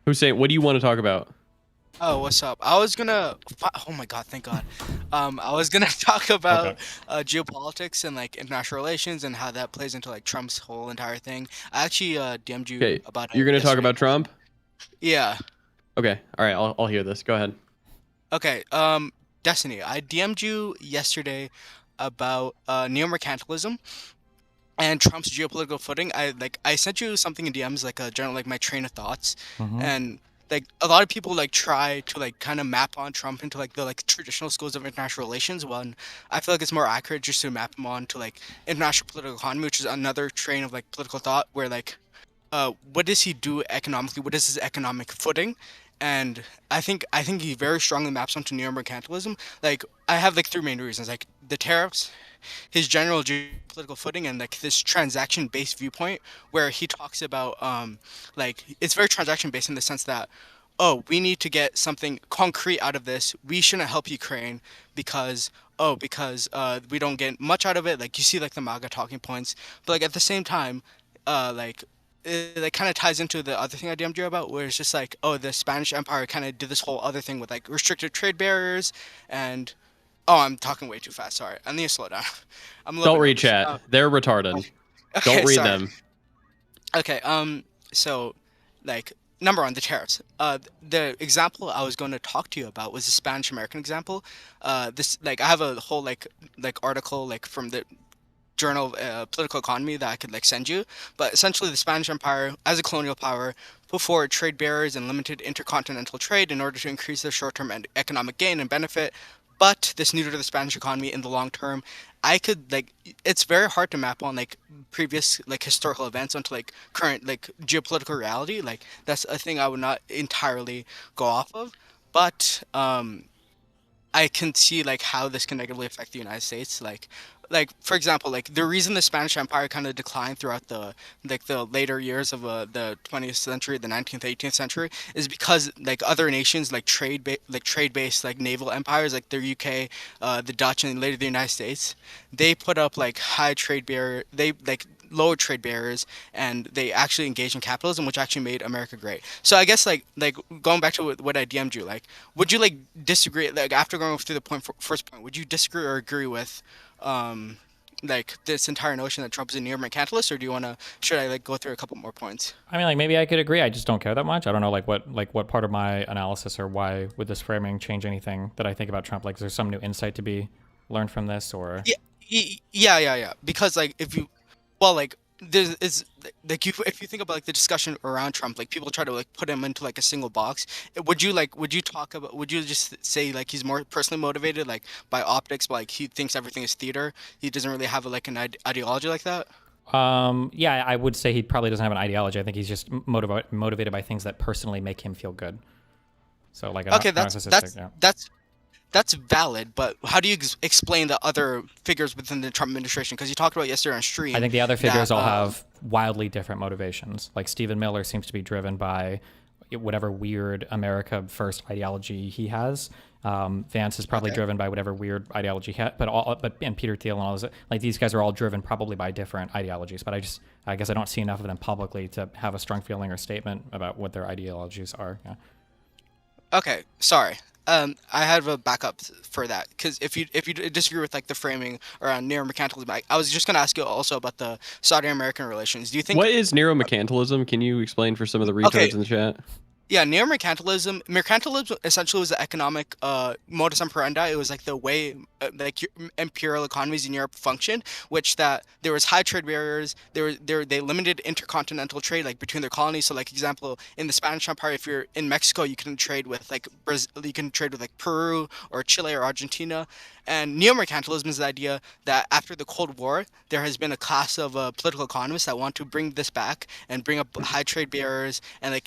Hussein, what do you want to talk about? Oh, what's up? I was gonna. Oh my god, thank God. I was gonna talk about geopolitics and like international relations and how that plays into like Trump's whole entire thing. I actually DM'd you Okay, about it. you're gonna talk yesterday. about Trump? Yeah. Okay, all right, I'll hear this. Go ahead. Okay. Destiny, I DM'd you yesterday about neo-mercantilism and Trump's geopolitical footing. I sent you something in DMs, like a general, like my train of thoughts, and like a lot of people like try to like kind of map on Trump into like the like traditional schools of international relations. One, I feel like it's more accurate just to map him on to like international political economy, which is another train of like political thought where like, what does he do economically? What is his economic footing? And I think he very strongly maps onto neo-mercantilism. Like I have like three main reasons: like the tariffs, his general geopolitical footing, and like this transaction-based viewpoint where he talks about like it's very transaction-based in the sense that, oh, we need to get something concrete out of this. We shouldn't help Ukraine because we don't get much out of it. Like you see like the MAGA talking points, but like at the same time, like it like kind of ties into the other thing I DM'd you about, where it's just like, oh, the Spanish Empire kind of did this whole other thing with like restricted trade barriers and. Oh, I'm talking way too fast. Sorry, I need to slow down. I'm a little Don't bit read nervous. chat. They're retarded. Okay, Don't read sorry. them. Okay. So, like, number one, the tariffs. The example I was going to talk to you about was the Spanish American example. This like I have a whole like article like from the journal Political Economy that I could like send you. But essentially, the Spanish Empire, as a colonial power, put forward trade barriers and limited intercontinental trade in order to increase their short-term economic gain and benefit. But this neutered the Spanish economy in the long term. I could like it's very hard to map on like previous like historical events onto like current like geopolitical reality. Like that's a thing I would not entirely go off of. But I can see like how this can negatively affect the United States. Like for example, like the reason the Spanish Empire kind of declined throughout the later years of the 20th century, the 19th, 18th century, is because like other nations like trade-based like naval empires like the UK, the Dutch, and later the United States, they put up like high trade barrier. They like lower trade barriers, and they actually engaged in capitalism, which actually made America great. So I guess like going back to what I DM'd you, like would you like disagree like after going through the first point, would you disagree or agree with like this entire notion that Trump is a neo-mercantilist, or do you want to? Should I like go through a couple more points? I mean, like maybe I could agree. I just don't care that much. I don't know, like what part of my analysis or why would this framing change anything that I think about Trump? Like, is there some new insight to be learned from this, or? Yeah. Because like if you, well, like there is like you if you think about like the discussion around Trump, like people try to like put him into like a single box. Would you talk about would you just say like he's more personally motivated like by optics, but like he thinks everything is theater? He doesn't really have like an ideology like that. Yeah, I would say he probably doesn't have an ideology. I think he's just motivated by things that personally make him feel good. So like, Okay, that's valid, but how do you explain the other figures within the Trump administration? Because you talked about yesterday on stream. I think the other figures all have wildly different motivations. Like Stephen Miller seems to be driven by whatever weird America First ideology he has. Vance is probably driven by whatever weird ideology he had, and Peter Thiel and all those, like these guys are all driven probably by different ideologies. But I guess I don't see enough of them publicly to have a strong feeling or statement about what their ideologies are. Yeah. Okay, sorry. I have a backup for that because if you disagree with like the framing around neo-mercantilism, I was just gonna ask you also about the Saudi-American relations. Do you think what is neo-mercantilism? Can you explain for some of the retards in the chat? Yeah, mercantilism essentially was the economic modus operandi. It was like the way like imperial economies in Europe functioned, which that there was high trade barriers. They limited intercontinental trade like between their colonies. So like example, in the Spanish Empire, if you're in Mexico, you can trade with like Brazil, you can trade with like Peru or Chile or Argentina. And neo-mercantilism is the idea that after the Cold War, there has been a class of political economists that want to bring this back and bring up high trade barriers and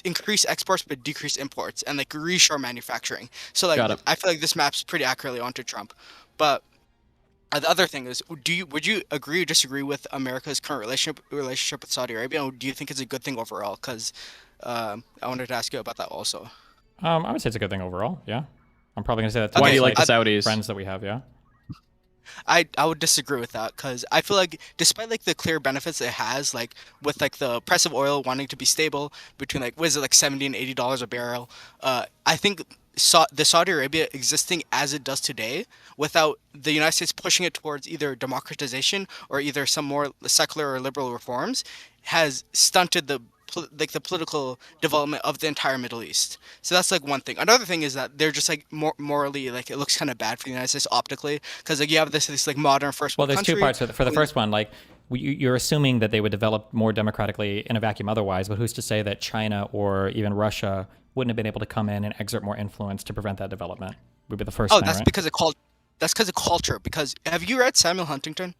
increase exports but decrease imports and like reshore manufacturing. So like I feel like this maps pretty accurately onto Trump. But the other thing is, would you agree or disagree with America's current relationship with Saudi Arabia? Or do you think it's a good thing overall? Because I wanted to ask you about that also. I would say it's a good thing overall. Yeah. I'm probably gonna say that. Why do you like the Saudis? Friends that we have, yeah. I would disagree with that because I feel like despite like the clear benefits it has, like with like the price of oil wanting to be stable between like what is it like $70 and $80 a barrel, I think the Saudi Arabia existing as it does today, without the United States pushing it towards either democratization or either some more secular or liberal reforms, has stunted the political development of the entire Middle East. So that's like one thing. Another thing is that they're just like morally like it looks kind of bad for the United States optically because like you have this like modern first world country. Well, there's two parts for the first one. Like you're assuming that they would develop more democratically in a vacuum otherwise, but who's to say that China or even Russia wouldn't have been able to come in and exert more influence to prevent that development? Would be the first thing, that's right? because of that's because of culture. Because have you read Samuel Huntington?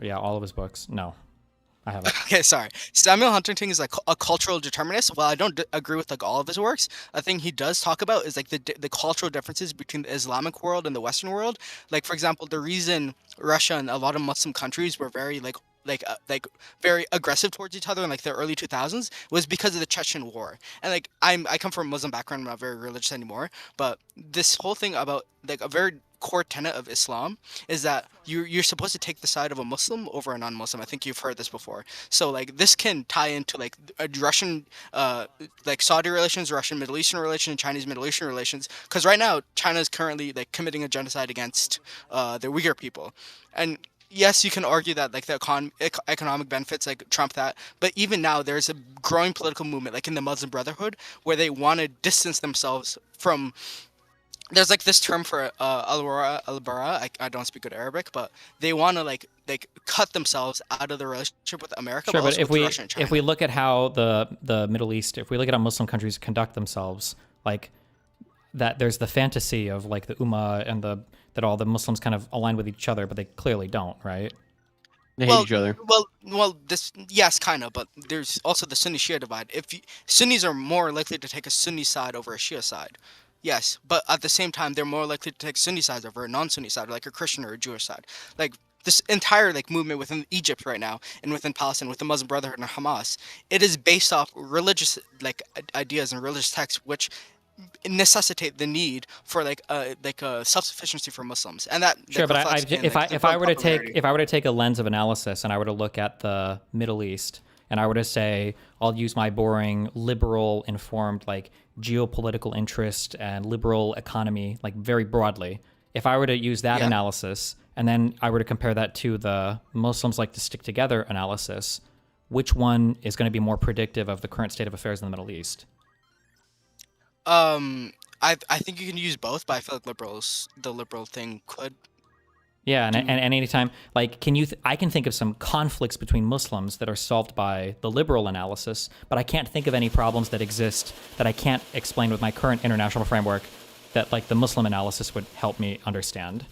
Yeah, all of his books. No. I haven't. Okay, sorry. Samuel Huntington is like a cultural determinist. While I don't agree with like all of his works, a thing he does talk about is like the cultural differences between the Islamic world and the Western world. Like for example, the reason Russia and a lot of Muslim countries were very very aggressive towards each other in like the early 2000s was because of the Chechen War. And like I come from a Muslim background, I'm not very religious anymore, but this whole thing about like a very core tenet of Islam is that you're supposed to take the side of a Muslim over a non-Muslim. I think you've heard this before. So like this can tie into like Russian like Saudi relations, Russian Middle Eastern relations, Chinese Middle Eastern relations, because right now China is currently like committing a genocide against the Uyghur people. And yes, you can argue that like the economic benefits like trump that, but even now there's a growing political movement like in the Muslim Brotherhood where they want to distance themselves from. There's like this term for al-bara. I don't speak good Arabic, but they want to like cut themselves out of the relationship with America. Sure, but if we look at how the Middle East, if we look at how Muslim countries conduct themselves, like that, there's the fantasy of like the Ummah and that all the Muslims kind of align with each other, but they clearly don't, right? They hate each other. Well, this yes, kind of, but there's also the Sunni-Shia divide. Sunnis are more likely to take a Sunni side over a Shia side. Yes, but at the same time, they're more likely to take Sunni sides over a non-Sunni side, like a Christian or a Jewish side. Like this entire like movement within Egypt right now, and within Palestine, with the Muslim Brotherhood and Hamas, it is based off religious like ideas and religious texts, which necessitate the need for like a self-sufficiency for Muslims, and that sure. But if I were to take a lens of analysis and I were to look at the Middle East and I were to say I'll use my boring liberal informed like geopolitical interest and liberal economy like very broadly, if I were to use that analysis and then I were to compare that to the Muslims like to stick together analysis, which one is going to be more predictive of the current state of affairs in the Middle East? I think you can use both, but I feel like the liberal thing could. Yeah, and anytime, like, I can think of some conflicts between Muslims that are solved by the liberal analysis, but I can't think of any problems that exist that I can't explain with my current international framework that, like, the Muslim analysis would help me understand.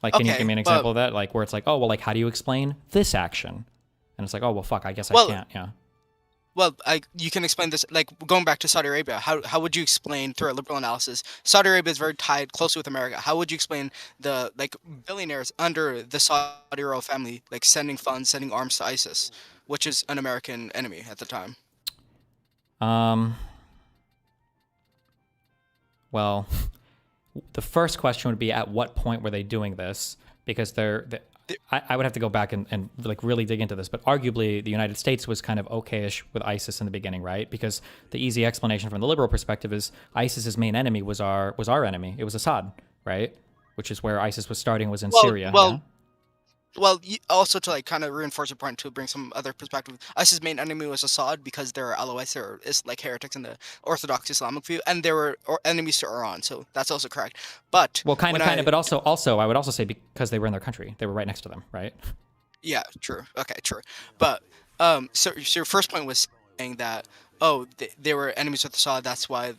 Like, can you give me an example of that? Like, where it's like, oh, well, like, how do you explain this action? And it's like, oh, well, fuck, I guess I can't, yeah. Well, you can explain this, like, going back to Saudi Arabia. How would you explain, through a liberal analysis, Saudi Arabia is very tied closely with America. How would you explain the, like, billionaires under the Saudi royal family, like, sending funds, sending arms to ISIS, which is an American enemy at the time? Well, the first question would be, at what point were they doing this? Because I would have to go back and like really dig into this, but arguably the United States was kind of okayish with ISIS in the beginning, right? Because the easy explanation from the liberal perspective is ISIS's main enemy was our enemy. It was Assad, right? Which is where ISIS was starting, was in Syria. Well, also to, like, kind of reinforce your point, to bring some other perspective, ISIS's main enemy was Assad because they're Alawites, or is like heretics in the Orthodox Islamic view, and they were enemies to Iran, so that's also correct. But well, kind of, but also I would also say because they were in their country, they were right next to them, right? Yeah, true. Okay, true. But so your first point was saying that they were enemies with Assad. That's why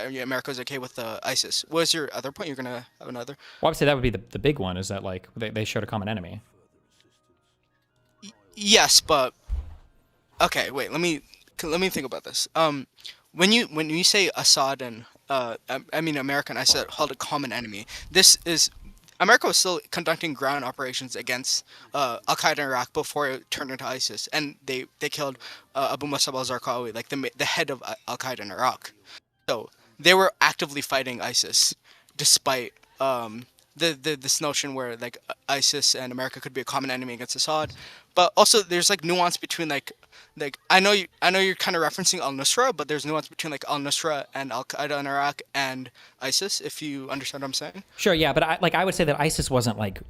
America was okay with ISIS. What was your other point? You're gonna have another? Well, I would say that would be the big one, is that, like, they shared a common enemy. Yes, but okay. Wait. Let me think about this. When you say Assad and I mean America and ISIS held a common enemy, this is. America was still conducting ground operations against Al-Qaeda in Iraq before it turned into ISIS, and they killed Abu Musab al-Zarqawi, like the head of Al-Qaeda in Iraq. So they were actively fighting ISIS, despite this notion where, like, ISIS and America could be a common enemy against Assad. But also there's, like, nuance between, like I know you're kind of referencing al-Nusra, but there's nuance between, like, al-Nusra and Al-Qaeda in Iraq and ISIS, if you understand what I'm saying. Sure, yeah, but I would say that ISIS wasn't like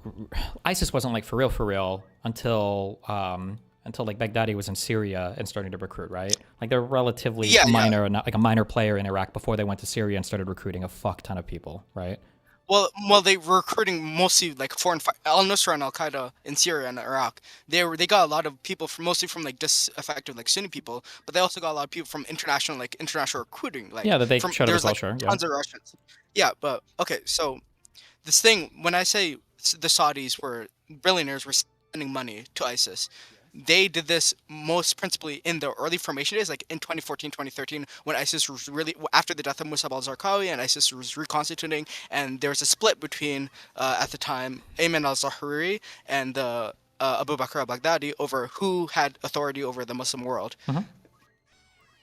for real until like Baghdadi was in Syria and starting to recruit, right? Like, they're relatively minor, not like a minor player in Iraq before they went to Syria and started recruiting a fuck ton of people, right? Well, they were recruiting mostly, like, al-Nusra and Al-Qaeda in Syria and Iraq. They got a lot of people mostly from, like, disaffected, like, Sunni people, but they also got a lot of people from international recruiting. Like, yeah, that they showed up as well, sure. Tons of Russians. Yeah, but okay, so this thing, when I say the Saudis were billionaires, were sending money to ISIS. They did this most principally in the early formation days, like in 2014, 2013, when ISIS was really, after the death of Musab al-Zarqawi, and ISIS was reconstituting, and there was a split between, at the time, Ayman al-Zawahiri and Abu Bakr al-Baghdadi over who had authority over the Muslim world.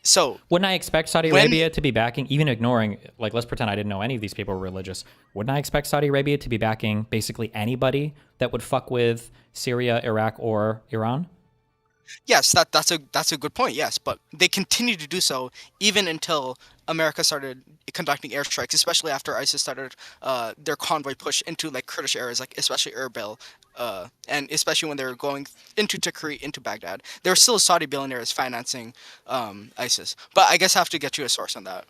So wouldn't I expect Saudi Arabia to be backing, even ignoring, like, let's pretend I didn't know any of these people were religious, wouldn't I expect Saudi Arabia to be backing basically anybody that would fuck with Syria, Iraq, or Iran? Yes, that's a good point. Yes, but they continued to do so even until America started conducting airstrikes, especially after ISIS started their convoy push into, like, Kurdish areas, like especially Erbil, and especially when they were going into Tikrit, into Baghdad. There were still Saudi billionaires financing ISIS, but I guess I have to get you a source on that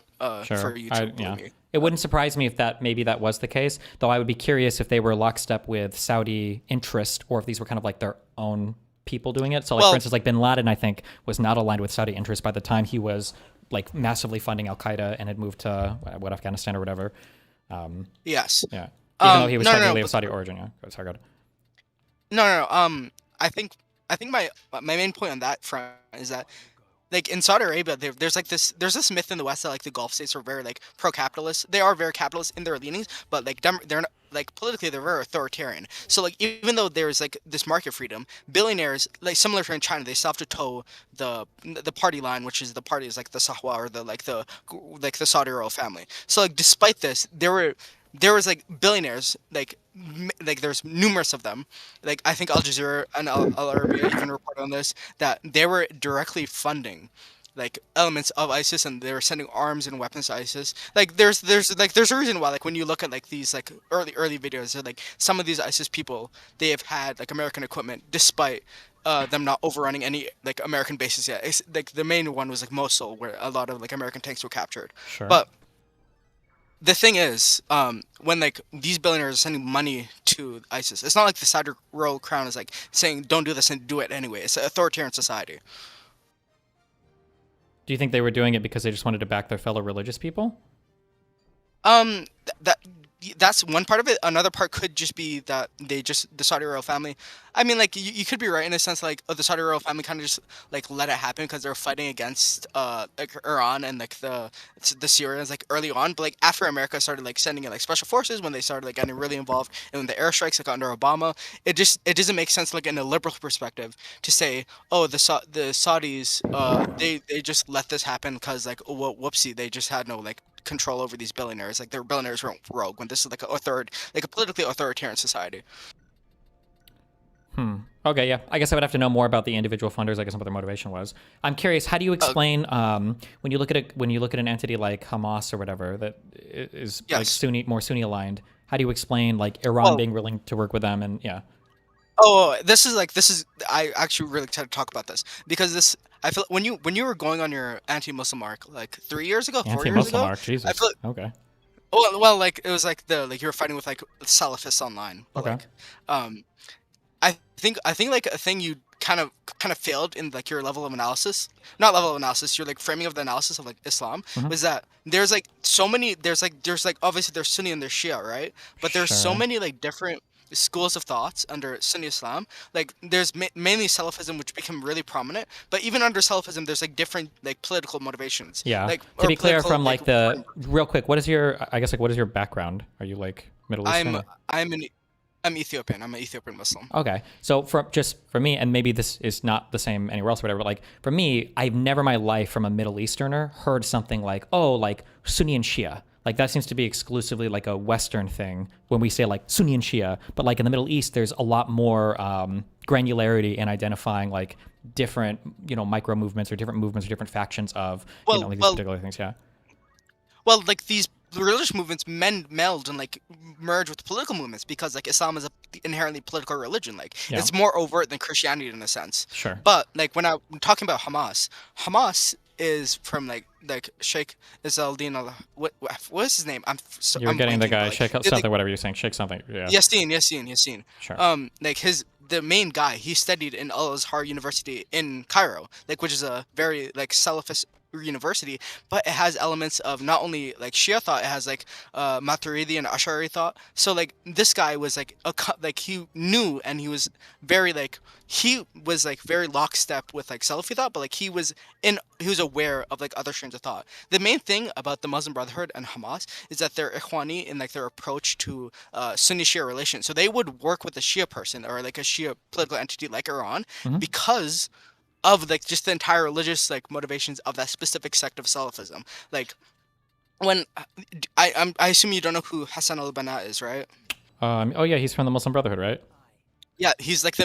for you to believe me. It wouldn't surprise me if maybe that was the case, though I would be curious if they were lockstep with Saudi interest, or if these were kind of like their own people doing it. So, like, for instance, like Bin Laden, I think, was not aligned with Saudi interest by the time he was, like, massively funding Al-Qaeda and had moved to Afghanistan or whatever. Yes. Yeah. Even though he was technically of Saudi origin. Yeah. Sorry, go ahead. No. I think my main point on that front is that, like, in Saudi Arabia, there's this myth in the West that, like, the Gulf states are very, like, pro-capitalist. They are very capitalist in their leanings, but, like, they're not, like, politically they're very authoritarian. So, like, even though there's, like, this market freedom, billionaires, like, similar to in China, they still have to toe the party line, which is the parties like the Sahwa, or the Saudi royal family. So, like, despite this, there was, like, billionaires, like there's numerous of them. Like, I think Al Jazeera and Al Arabiya even report on this, that they were directly funding like elements of ISIS, and they were sending arms and weapons to ISIS. Like there's a reason why, like when you look at like these like early videos, they're, like some of these ISIS people, they have had like American equipment despite them not overrunning any like American bases yet. Like the main one was like Mosul, where a lot of like American tanks were captured. Sure. But the thing is, when like these billionaires are sending money to ISIS, it's not like the Saudi royal crown is like saying don't do this and do it anyway. It's an authoritarian society. Do you think they were doing it because they just wanted to back their fellow religious people? That's one part of it. Another part could just be that the Saudi royal family. I mean, like you could be right in a sense, like the Saudi royal family kind of just like let it happen because they're fighting against like Iran and like the Syrians like early on. But like after America started like sending in like special forces, when they started like getting really involved in the airstrikes like under Obama, it doesn't make sense like in a liberal perspective to say, oh, the Saudis they just let this happen because like whoopsie, they just had no like control over these billionaires. Like their billionaires weren't rogue when this is like a politically authoritarian society. Okay, yeah. I guess I would have to know more about the individual funders. I guess what their motivation was. I'm curious. How do you explain when you look at an entity like Hamas or whatever that is like more Sunni aligned? How do you explain like Iran being willing to work with them and yeah? Oh, this is I actually really excited to talk about this because I feel when you were going on your anti-Muslim arc like 3 years ago, 4 years ago. Anti-Muslim arc, Jesus. I feel okay. Well, like it was like you were fighting with like Salafists online. Okay. Like, I think like a thing you kind of failed in like your level of analysis, not level of analysis, your like framing of the analysis of like Islam was that there's like so many there's like obviously there's Sunni and there's Shia, right? But there's so many like different schools of thoughts under Sunni Islam. Like there's mainly Salafism, which become really prominent, but even under Salafism there's like different like political motivations. Yeah. Like to be clear, from like the real quick, what is your background? Are you like Middle Eastern? I'm Ethiopian. I'm an Ethiopian Muslim. Okay. So for me, and maybe this is not the same anywhere else or whatever, but like for me, I've never in my life from a Middle Easterner heard something like, oh, like Sunni and Shia. Like that seems to be exclusively like a Western thing when we say like Sunni and Shia. But like in the Middle East, there's a lot more granularity in identifying like different, micro movements or different factions of these particular things. Yeah. Well, like these religious movements meld and like merge with political movements because like Islam is a inherently political religion. Like it's more overt than Christianity in a sense. Sure. But like when I'm talking about Hamas is from like Sheikh Izzeldin what is his name? You're getting the guy like, Sheikh something, whatever you're saying, Sheikh something. Yeah. Yassine. Sure. Like the main guy, he studied in Al Azhar University in Cairo, like which is a very like Salafist university, but it has elements of not only like Shia thought, it has like Maturidi and Ash'ari thought. So like this guy was like he knew, and he was very very lockstep with like Salafi thought, but like he was aware of like other streams of thought. The main thing about the Muslim Brotherhood and Hamas is that they're Ikhwani in like their approach to Sunni Shia relations. So they would work with a Shia person or like a Shia political entity like Iran because of like just the entire religious like motivations of that specific sect of Salafism. Like when I assume you don't know who Hassan al-Banna is, right? Oh yeah, he's from the Muslim Brotherhood, right? Yeah, he's like the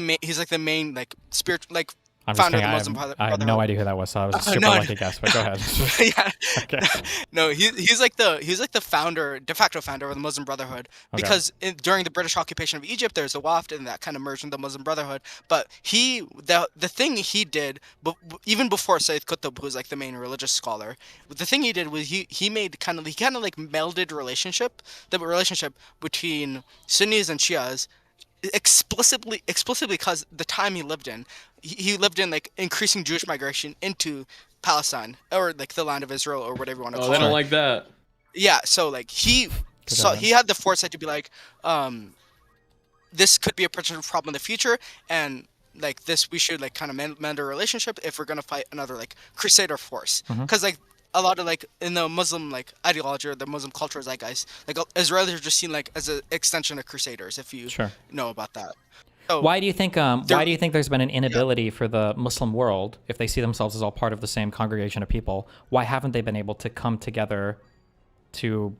main like spiritual like I'm founder just of the kidding. Muslim Brotherhood. I have no idea who that was, so I was super lucky guess. But go ahead. Yeah. Okay. No, he's like the founder, de facto founder of the Muslim Brotherhood, because during the British occupation of Egypt, there's a Wafd, and that kind of merged into the Muslim Brotherhood. But the thing he did, even before Sayyid Qutb, who was like the main religious scholar, the thing he did was he kind of like melded the relationship between Sunnis and Shias explicitly because the time he lived in like increasing Jewish migration into Palestine or like the land of Israel or whatever you want to call it. Oh, they don't like that. Yeah, so like he had the foresight to be like, this could be a potential problem in the future, and like this we should like kind of mend our relationship if we're gonna fight another like crusader force, because like a lot of like in the Muslim like ideology or the Muslim culture zeitgeist, like Israelis are just seen like as an extension of crusaders, if you know about that. So, why do you think there's been an inability for the Muslim world, if they see themselves as all part of the same congregation of people, why haven't they been able to come together to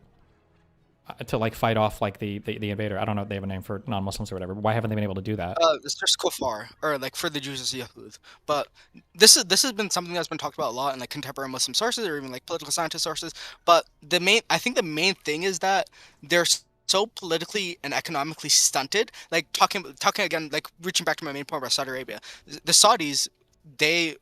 to like fight off like the invader. I don't know if they have a name for non-Muslims or whatever. Why haven't they been able to do that? It's just kufar, or like for the Jews it's Yahud. But this has been something that's been talked about a lot in like contemporary Muslim sources or even like political scientist sources. But I think the main thing is that they're so politically and economically stunted. Like talking again, like reaching back to my main point about Saudi Arabia, the Saudis, they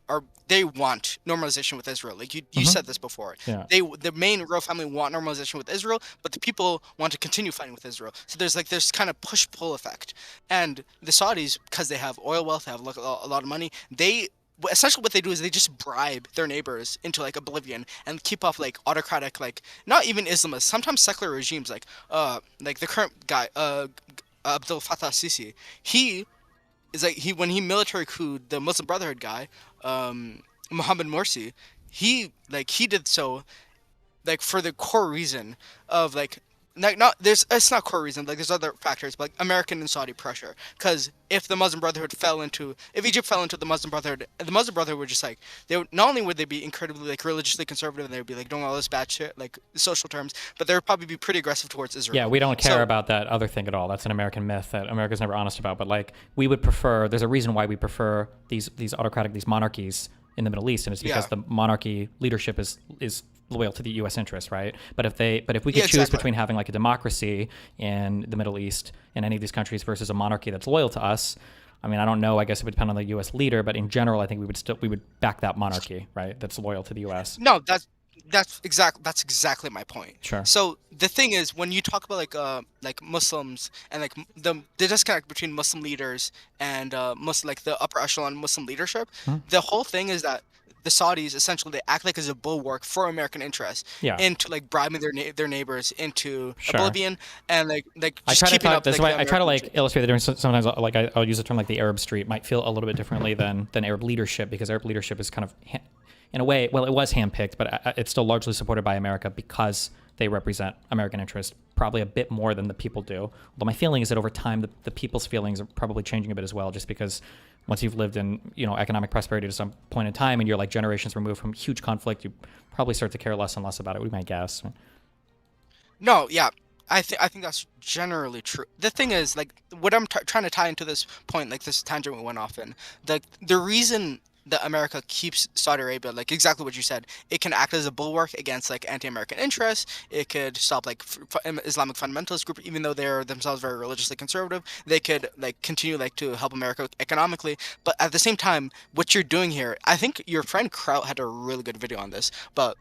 want normalization with Israel. Like you said this before. Yeah. The main royal family want normalization with Israel, but the people want to continue fighting with Israel. So there's kind of push-pull effect. And the Saudis, because they have oil wealth, they have a lot of money, essentially what they do is they just bribe their neighbors into like oblivion and keep off like autocratic, like not even Islamists, sometimes secular regimes, like the current guy, Abdel Fattah Sisi. He is like when he military couped the Muslim Brotherhood guy, Mohammed Morsi. He did so like for the core reason of like it's not core reason, like there's other factors, but like American and Saudi pressure. Because if Egypt fell into the Muslim Brotherhood would just like, not only would they be incredibly like religiously conservative and they would be like doing all this bad shit, like social terms, but they would probably be pretty aggressive towards Israel. Yeah, we don't care about that other thing at all. That's an American myth that America's never honest about. But like, we would prefer. There's a reason why we prefer these monarchies in the Middle East, and it's because the monarchy leadership is loyal to the U.S. interest, right? But if we could choose between having like a democracy in the Middle East in any of these countries versus a monarchy that's loyal to us, I mean, I don't know. I guess it would depend on the U.S. leader, but in general, I think we would back that monarchy, right? That's loyal to the U.S. No, that's exactly my point. Sure. So the thing is, when you talk about like Muslims and like the disconnect between Muslim leaders and the upper echelon Muslim leadership, the whole thing is that the Saudis essentially they act like as a bulwark for American interests into like bribing their neighbors into oblivion and like just keeping up. That's why I try to like illustrate the difference. Sometimes like I'll use the term like the Arab Street might feel a little bit differently than Arab leadership, because Arab leadership is kind of in a way, well, it was handpicked, but it's still largely supported by America because they represent American interests probably a bit more than the people do. Although my feeling is that over time, the people's feelings are probably changing a bit as well, just because once you've lived in economic prosperity to some point in time and you're like generations removed from huge conflict, you probably start to care less and less about it, would be my guess. No, yeah. I think that's generally true. The thing is, like, what I'm trying to tie into this point, like this tangent we went off in, the reason that America keeps Saudi Arabia, like exactly what you said, it can act as a bulwark against like anti-American interests. It could stop like Islamic fundamentalist group, even though they're themselves very religiously conservative. They could like continue like to help America economically. But at the same time, what you're doing here, I think your friend Kraut had a really good video on this, but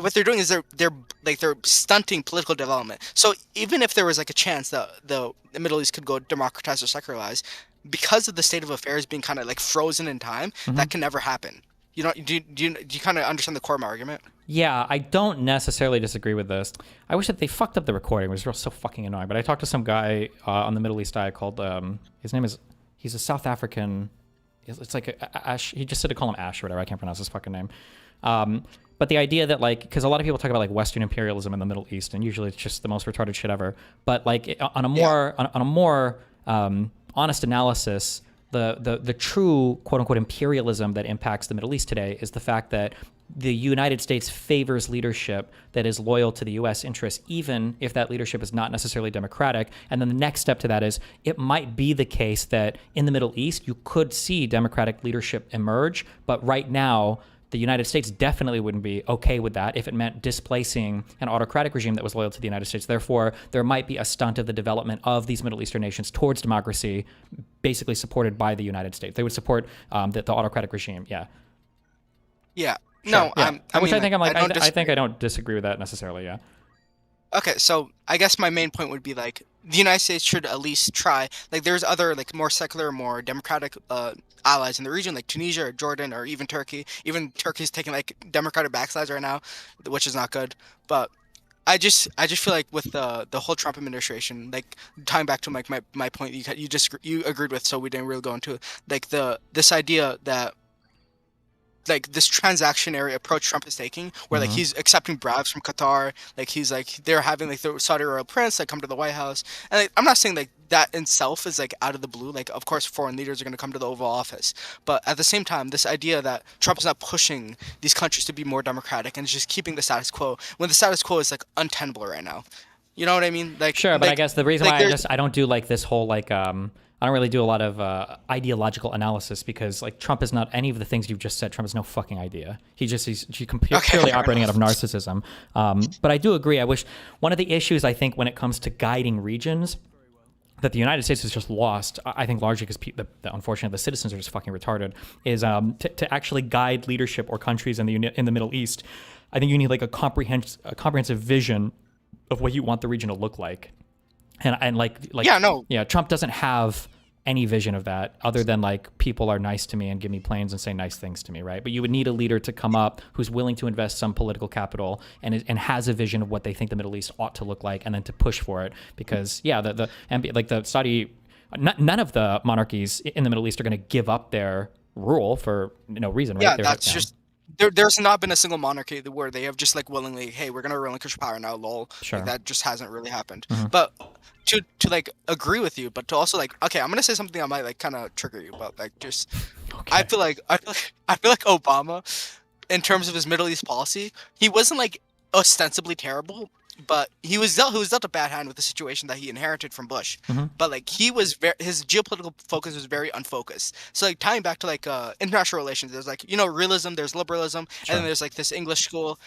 what they're doing is they're stunting political development. So even if there was like a chance that the Middle East could go democratized or secularized, because of the state of affairs being kind of like frozen in time, that can never happen. Do you kind of understand the core of my argument? Yeah, I don't necessarily disagree with this. I wish that they fucked up the recording. It was so fucking annoying. But I talked to some guy on the Middle East diet called he's a South African. It's like Ash. He just said to call him Ash or whatever. I can't pronounce his fucking name. But the idea that like, because a lot of people talk about like Western imperialism in the Middle East, and usually it's just the most retarded shit ever. But like on a more honest analysis, the true quote unquote imperialism that impacts the Middle East today is the fact that the United States favors leadership that is loyal to the U.S. interests, even if that leadership is not necessarily democratic. And then the next step to that is it might be the case that in the Middle East you could see democratic leadership emerge, but right now the United States definitely wouldn't be okay with that if it meant displacing an autocratic regime that was loyal to the United States. Therefore, there might be a stunt of the development of these Middle Eastern nations towards democracy, basically supported by the United States. They would support the autocratic regime. Yeah. Yeah. Sure. No. Yeah. I think I don't disagree with that necessarily. Yeah. Okay, so I guess my main point would be like the United States should at least try. Like there's other like more secular, more democratic allies in the region, like Tunisia or Jordan or even Turkey. Even Turkey's taking like democratic backslides right now, which is not good. But I just feel like with the whole Trump administration, like tying back to like my point you agreed with, so we didn't really go into like this idea that like this transactionary approach Trump is taking, where like he's accepting bribes from Qatar, like he's like they're having like the Saudi royal prince like come to the White House, and like, I'm not saying like that in itself is like out of the blue. Like of course foreign leaders are going to come to the Oval Office, but at the same time, this idea that Trump is not pushing these countries to be more democratic and is just keeping the status quo when the status quo is like untenable right now. You know what I mean? Like Sure, but I guess the reason like why I don't do like this whole like I don't really do a lot of ideological analysis because like Trump is not any of the things you've just said. Trump has no fucking idea. He's purely operating out of narcissism. But I do agree. I wish one of the issues I think when it comes to guiding regions that the United States has just lost, I think largely because unfortunately the citizens are just fucking retarded, is to actually guide leadership or countries in the Middle East. I think you need like a comprehensive vision of what you want the region to look like. And Trump doesn't have any vision of that other than like people are nice to me and give me planes and say nice things to me, right? But you would need a leader to come up who's willing to invest some political capital and has a vision of what they think the Middle East ought to look like, and then to push for it. Because the Saudi, none of the monarchies in the Middle East are going to give up their rule for no reason, right? Yeah, just. There's not been a single monarchy where they have just like willingly, hey, we're gonna relinquish power now, lol. Sure. Like, that just hasn't really happened. Mm-hmm. But to like agree with you, but to also like, okay, I'm gonna say something that might like kind of trigger you, but like just, okay. I feel like Obama, in terms of his Middle East policy, he wasn't like ostensibly terrible, but he was dealt a bad hand with the situation that he inherited from Bush. Mm-hmm. But like his geopolitical focus was very unfocused. So like tying back to like international relations, there's like realism, there's liberalism, sure. and then there's like this English school.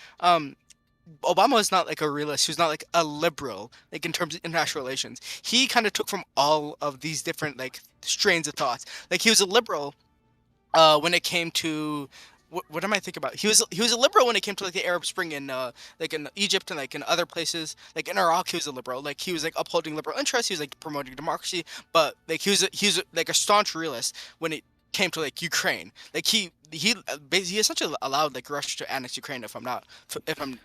Obama is not like a realist. He's not like a liberal, like in terms of international relations. He kind of took from all of these different like strains of thoughts. Like he was a liberal when it came to. What am I thinking about? He was a liberal when it came to like the Arab Spring in like in Egypt and like in other places. Like in Iraq, he was a liberal. Like he was like upholding liberal interests. He was like promoting democracy. But like he was like a staunch realist when it came to like Ukraine. Like he essentially allowed like Russia to annex Ukraine. If I'm not.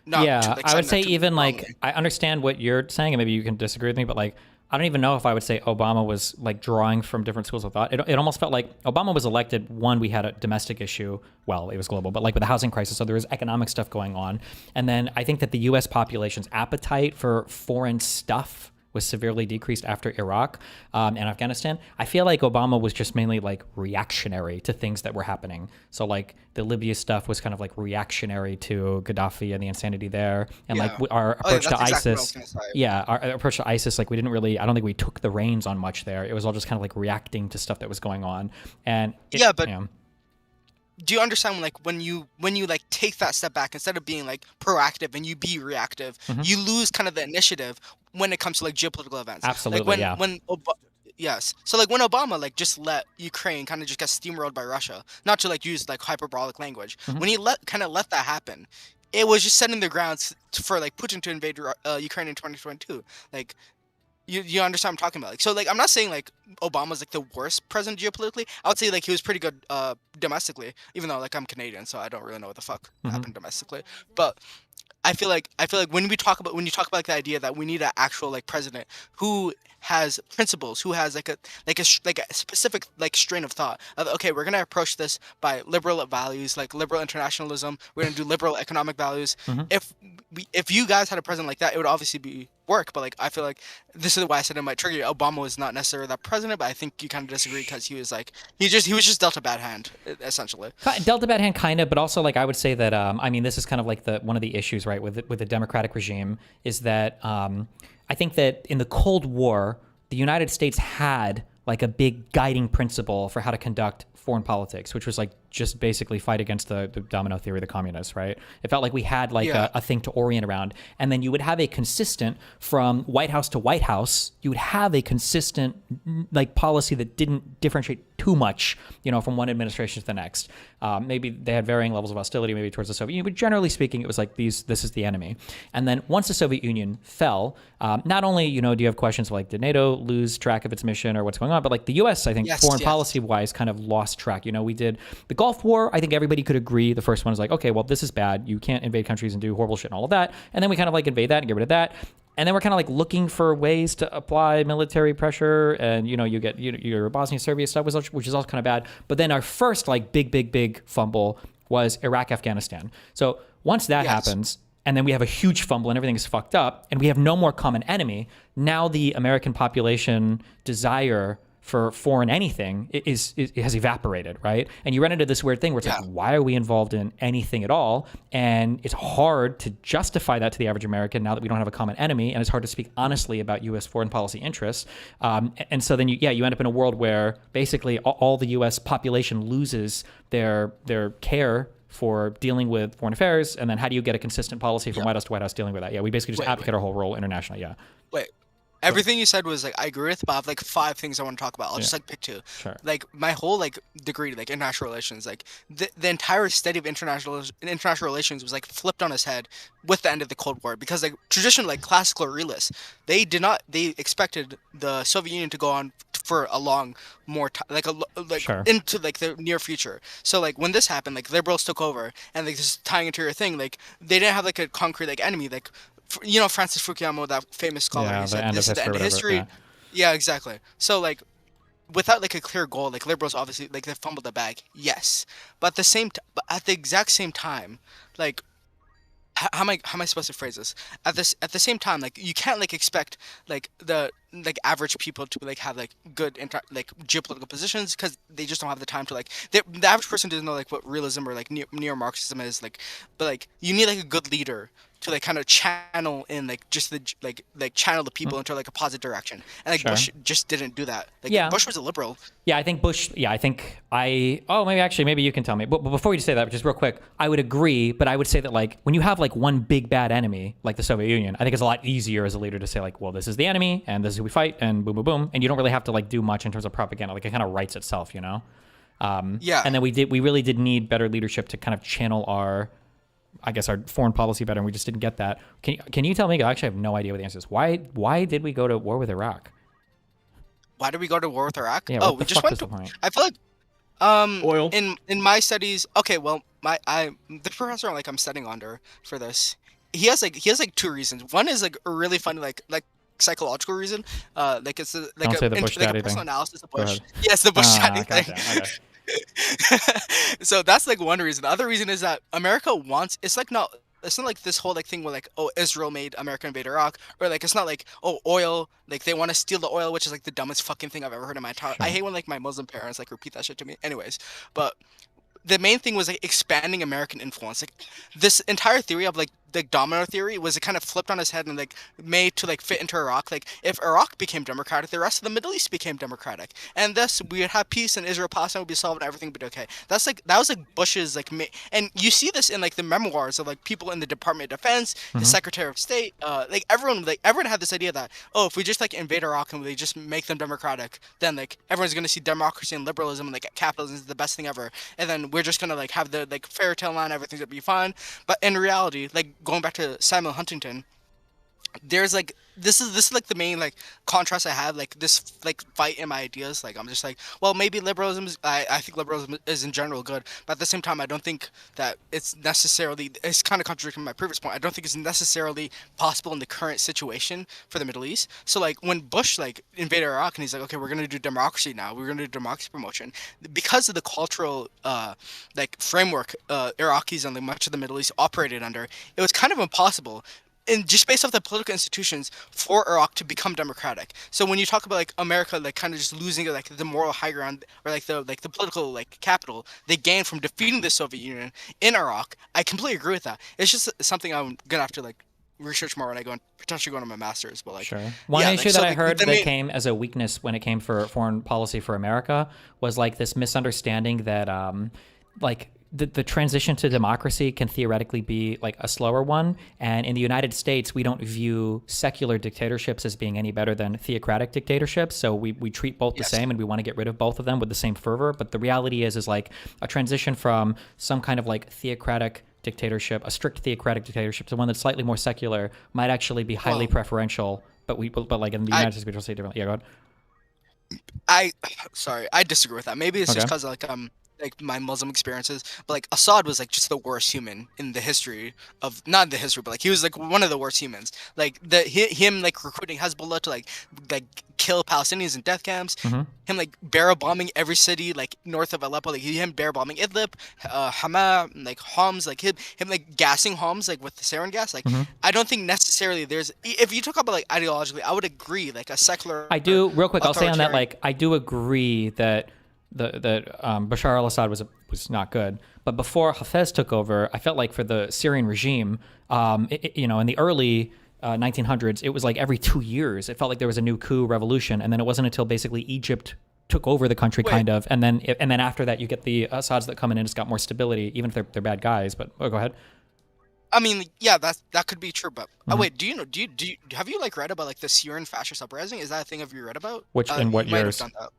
Yeah, I would say even like I understand what you're saying, and maybe you can disagree with me, but like. I don't even know if I would say Obama was like drawing from different schools of thought. It almost felt like Obama was elected. One, we had a domestic issue. Well, it was global, but like with the housing crisis. So there was economic stuff going on. And then I think that the U.S. population's appetite for foreign stuff was severely decreased after Iraq and Afghanistan. I feel like Obama was just mainly like reactionary to things that were happening. So like the Libya stuff was kind of like reactionary to Gaddafi and the insanity there. And like our approach to ISIS. Our approach to ISIS, like we didn't really, I don't think we took the reins on much there. It was all just kind of like reacting to stuff that was going on. And do you understand when you like take that step back instead of being like proactive and you be reactive, you lose kind of the initiative when it comes to like geopolitical events. Absolutely, yes. So like when Obama like just let Ukraine kind of just get steamrolled by Russia, not to like use like hyperbolic language, when he let that happen, it was just setting the grounds for like Putin to invade Ukraine in 2022. Like. You understand what I'm talking about? Like, so like I'm not saying like Obama's like the worst president geopolitically. I would say like he was pretty good domestically, even though like I'm Canadian, so I don't really know what the fuck happened domestically. But I feel like when you talk about like the idea that we need an actual like president who has principles, who has like a specific like strain of thought of, okay, we're gonna approach this by liberal values, like liberal internationalism. We're gonna do liberal economic values. If you guys had a president like that, it would obviously be work. But like I feel like this is why I said it might trigger you. Obama was not necessarily that president, but I think you kind of disagree because he was just dealt a bad hand essentially. Dealt a bad hand, kind of, but also like I would say that I mean this is kind of like one of the issues, right, with the democratic regime is that I think that in the Cold War, the United States had like a big guiding principle for how to conduct foreign politics, which was like just basically fight against the domino theory of the communists, right? It felt like we had like a thing to orient around. And then you would have a consistent, from White House to White House, you would have a consistent like policy that didn't differentiate too much, from one administration to the next. Maybe they had varying levels of hostility, maybe towards the Soviet Union, but generally speaking, it was like this is the enemy. And then once the Soviet Union fell, not only, do you have questions like, did NATO lose track of its mission or what's going on, but like the US, I think foreign policy wise kind of lost track. We did the Gulf War. I think everybody could agree. The first one is like, okay, well, this is bad. You can't invade countries and do horrible shit and all of that. And then we kind of like invade that and get rid of that. And then we're kind of like looking for ways to apply military pressure, and you get your Bosnia Serbia stuff, which is also kind of bad. But then our first like big fumble was Iraq, Afghanistan. So once that happens, and then we have a huge fumble and everything is fucked up, and we have no more common enemy. Now the American population desire for foreign anything has evaporated, right? And you run into this weird thing where it's like, why are we involved in anything at all? And it's hard to justify that to the average American now that we don't have a common enemy, and it's hard to speak honestly about U.S. foreign policy interests. And so then you end up in a world where basically all the U.S. population loses their care for dealing with foreign affairs, and then how do you get a consistent policy from White House to White House dealing with that? Yeah, we basically just abdicate our whole role internationally. Yeah. Wait. Everything you said was like I agree with, but I have like 5 things I want to talk about. I'll just like pick 2. Sure. Like my whole like degree, like international relations, like the entire study of international relations was like flipped on its head with the end of the Cold War, because like traditional like classical realists, they expected the Soviet Union to go on for a long more time, into like the near future. So like when this happened, like liberals took over, and like just tying into your thing, like they didn't have like a concrete like enemy, like. You know Francis Fukuyama, that famous scholar, he said this is the end of history. Yeah, exactly. So like, without like a clear goal, like liberals obviously like they fumbled the bag, yes. But at the exact same time, like, how am I supposed to phrase this? At the same time, like you can't like expect like the like average people to like have like good like geopolitical positions, because they just don't have the time to like the average person doesn't know like what realism or like neo-Marxism is like, but like you need like a good leader to like kind of channel in like just the like channel the people into like a positive direction, and like Bush just didn't do that. Like Bush was a liberal. Yeah, I think Bush. Yeah, I think maybe you can tell me. But before you say that, just real quick, I would agree. But I would say that like when you have like one big bad enemy like the Soviet Union, I think it's a lot easier as a leader to say like, well, this is the enemy and this is who we fight, and boom, boom, boom, and you don't really have to like do much in terms of propaganda. Like it kind of writes itself, you know. And then we really did need better leadership to kind of channel our foreign policy better, and we just didn't get that. Can you tell me? I actually have no idea what the answer is. Why did we go to war with Iraq? Why did we go to war with Iraq? Yeah, we just went to. I feel like oil. In my studies, okay, well, the professor like I'm studying under for this, he has like 2 reasons. One is like a really funny like psychological reason. Like it's like a personal analysis of Bush. Yes, the Bush daddy thing. Okay. So that's like one reason. The other reason is that America wants, it's not like this whole like thing where like, oh, Israel made America invade Iraq, or like it's not like, oh, oil, like they want to steal the oil, which is like the dumbest fucking thing I've ever heard in my entire. I hate when like my Muslim parents like repeat that shit to me. Anyways, but the main thing was like expanding American influence. Like this entire theory of like the domino theory was kind of flipped on its head and like made to like fit into Iraq. Like if Iraq became democratic, the rest of the Middle East became democratic, and thus we would have peace, and Israel Palestine would be solved, and everything would be okay. That was like Bush's like and you see this in like the memoirs of like people in the Department of Defense, the Secretary of State, like everyone had this idea that, oh, if we just like invade Iraq and we just make them democratic, then like everyone's gonna see democracy and liberalism and like capitalism is the best thing ever, and then we're just gonna like have the like fairy tale line, everything's gonna be fine. But in reality, like going back to Samuel Huntington, there's like this is like the main like contrast I have, like this like fight in my ideas. Like I'm just like, well, maybe liberalism is, I think liberalism is in general good, but at the same time I don't think that it's kind of contradicting my previous point. I don't think it's necessarily possible in the current situation for the Middle East. So like when Bush like invaded Iraq and he's like, okay, we're gonna do democracy now, we're gonna do democracy promotion, because of the cultural like framework Iraqis and like much of the Middle East operated under, it was kind of impossible, and just based off the political institutions, for Iraq to become democratic. So when you talk about like America like kind of just losing like the moral high ground, or like the political like capital they gained from defeating the Soviet Union in Iraq, I completely agree with that. It's just something I'm gonna have to like research more when I potentially go into my master's. But like, one issue that I heard that came as a weakness when it came for foreign policy for America was like this misunderstanding that like the transition to democracy can theoretically be like a slower one. And in the United States, we don't view secular dictatorships as being any better than theocratic dictatorships. So we treat both the same, and we want to get rid of both of them with the same fervor. But the reality is like a transition from some kind of like theocratic dictatorship, a strict theocratic dictatorship, to one that's slightly more secular might actually be highly preferential. But like in the United States, we don't say it differently. Yeah, go ahead. I disagree with that. Maybe it's just because like like my Muslim experiences, but like Assad was like just the worst human in the history of not the history, but like he was like one of the worst humans. Like him like recruiting Hezbollah to like kill Palestinians in death camps. Mm-hmm. Him like barrel bombing every city like north of Aleppo. Like him barrel bombing Idlib, Hama, like Homs, like him like gassing Homs like with the sarin gas. Like Mm-hmm. I don't think necessarily there's if you talk about like ideologically, I would agree like a secular. I do real quick. I'll say on that, authoritarian- like I do agree that Bashar al-Assad was not good. But before Hafez took over, I felt like for the Syrian regime, you know, in the early 1900s, it was like every 2 years. It felt like there was a new coup revolution, and then it wasn't until basically Egypt took over the country, kind of, and then after that, you get the Assads that come in and it's got more stability, even if they're bad guys. But go ahead. I mean, yeah, that could be true, but Mhm. wait, do you know? Do you have you like read about like the Syrian fascist uprising? Is that a thing have you read about? Which in what you might have years? done that.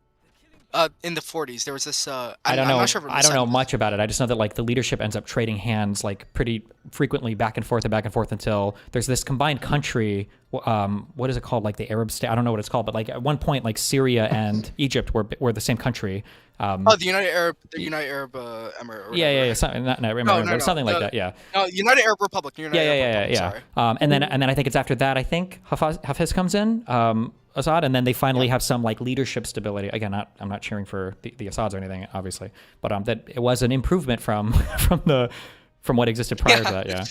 In the 40s, there was this. I I'm don't know. not sure if it was I don't know 70s. much about it. I just know that like the leadership ends up trading hands like pretty frequently back and forth until there's this combined country. What is it called? Like the Arab state? I don't know what it's called, but like at one point, like Syria and Egypt were the same country. Oh, the United Arab Emirate. Or Yeah. Something, not Emirates, but something like that. Yeah. No, United Arab Republic. United Arab Republic, Yeah. Sorry. And then I think it's after that. I think Hafez comes in. Assad, and then they finally have some like leadership stability. Again, I'm not cheering for the Assads or anything, obviously, but that it was an improvement from what existed prior to that. Yeah.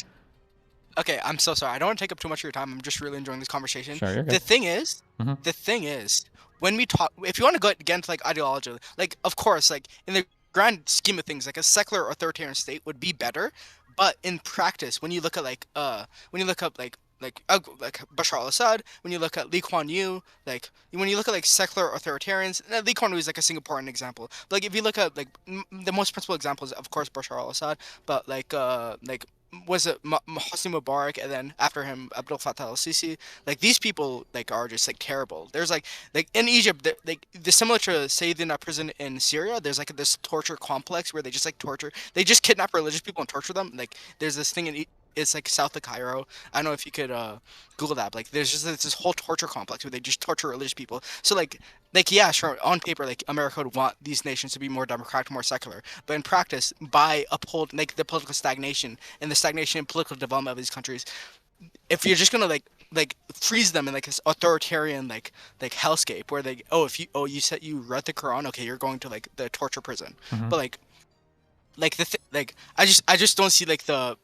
Okay, I'm so sorry. I don't want to take up too much of your time. I'm just really enjoying this conversation. Sure, you're good. The thing is, Mhm. when we talk, if you want to go get into like ideology, like of course, like in the grand scheme of things, like a secular authoritarian state would be better, but in practice, when you look at when you look up like Bashar al-Assad, when you look at Lee Kuan Yew, like when you look at like secular authoritarians, Lee Kuan Yew is like a Singaporean example. But like if you look at like the most principal example is of course Bashar al-Assad, but like was it Hosni Mubarak and then after him Abdel Fattah al-Sisi? Like these people like are just like terrible. There's like in Egypt, like similar to Sayyidina prison in Syria, there's like this torture complex where they just like torture, they just kidnap religious people and torture them. Like there's this thing it's like south of Cairo. I don't know if you could Google that. Like there's just this whole torture complex where they just torture religious people. So like yeah, sure, on paper like America would want these nations to be more democratic, more secular, but in practice, by upholding like the political stagnation and the stagnation in political development of these countries, if you're just gonna like freeze them in like this authoritarian like hellscape where they you said you read the Quran, okay, you're going to like the torture prison, but like I just don't see like the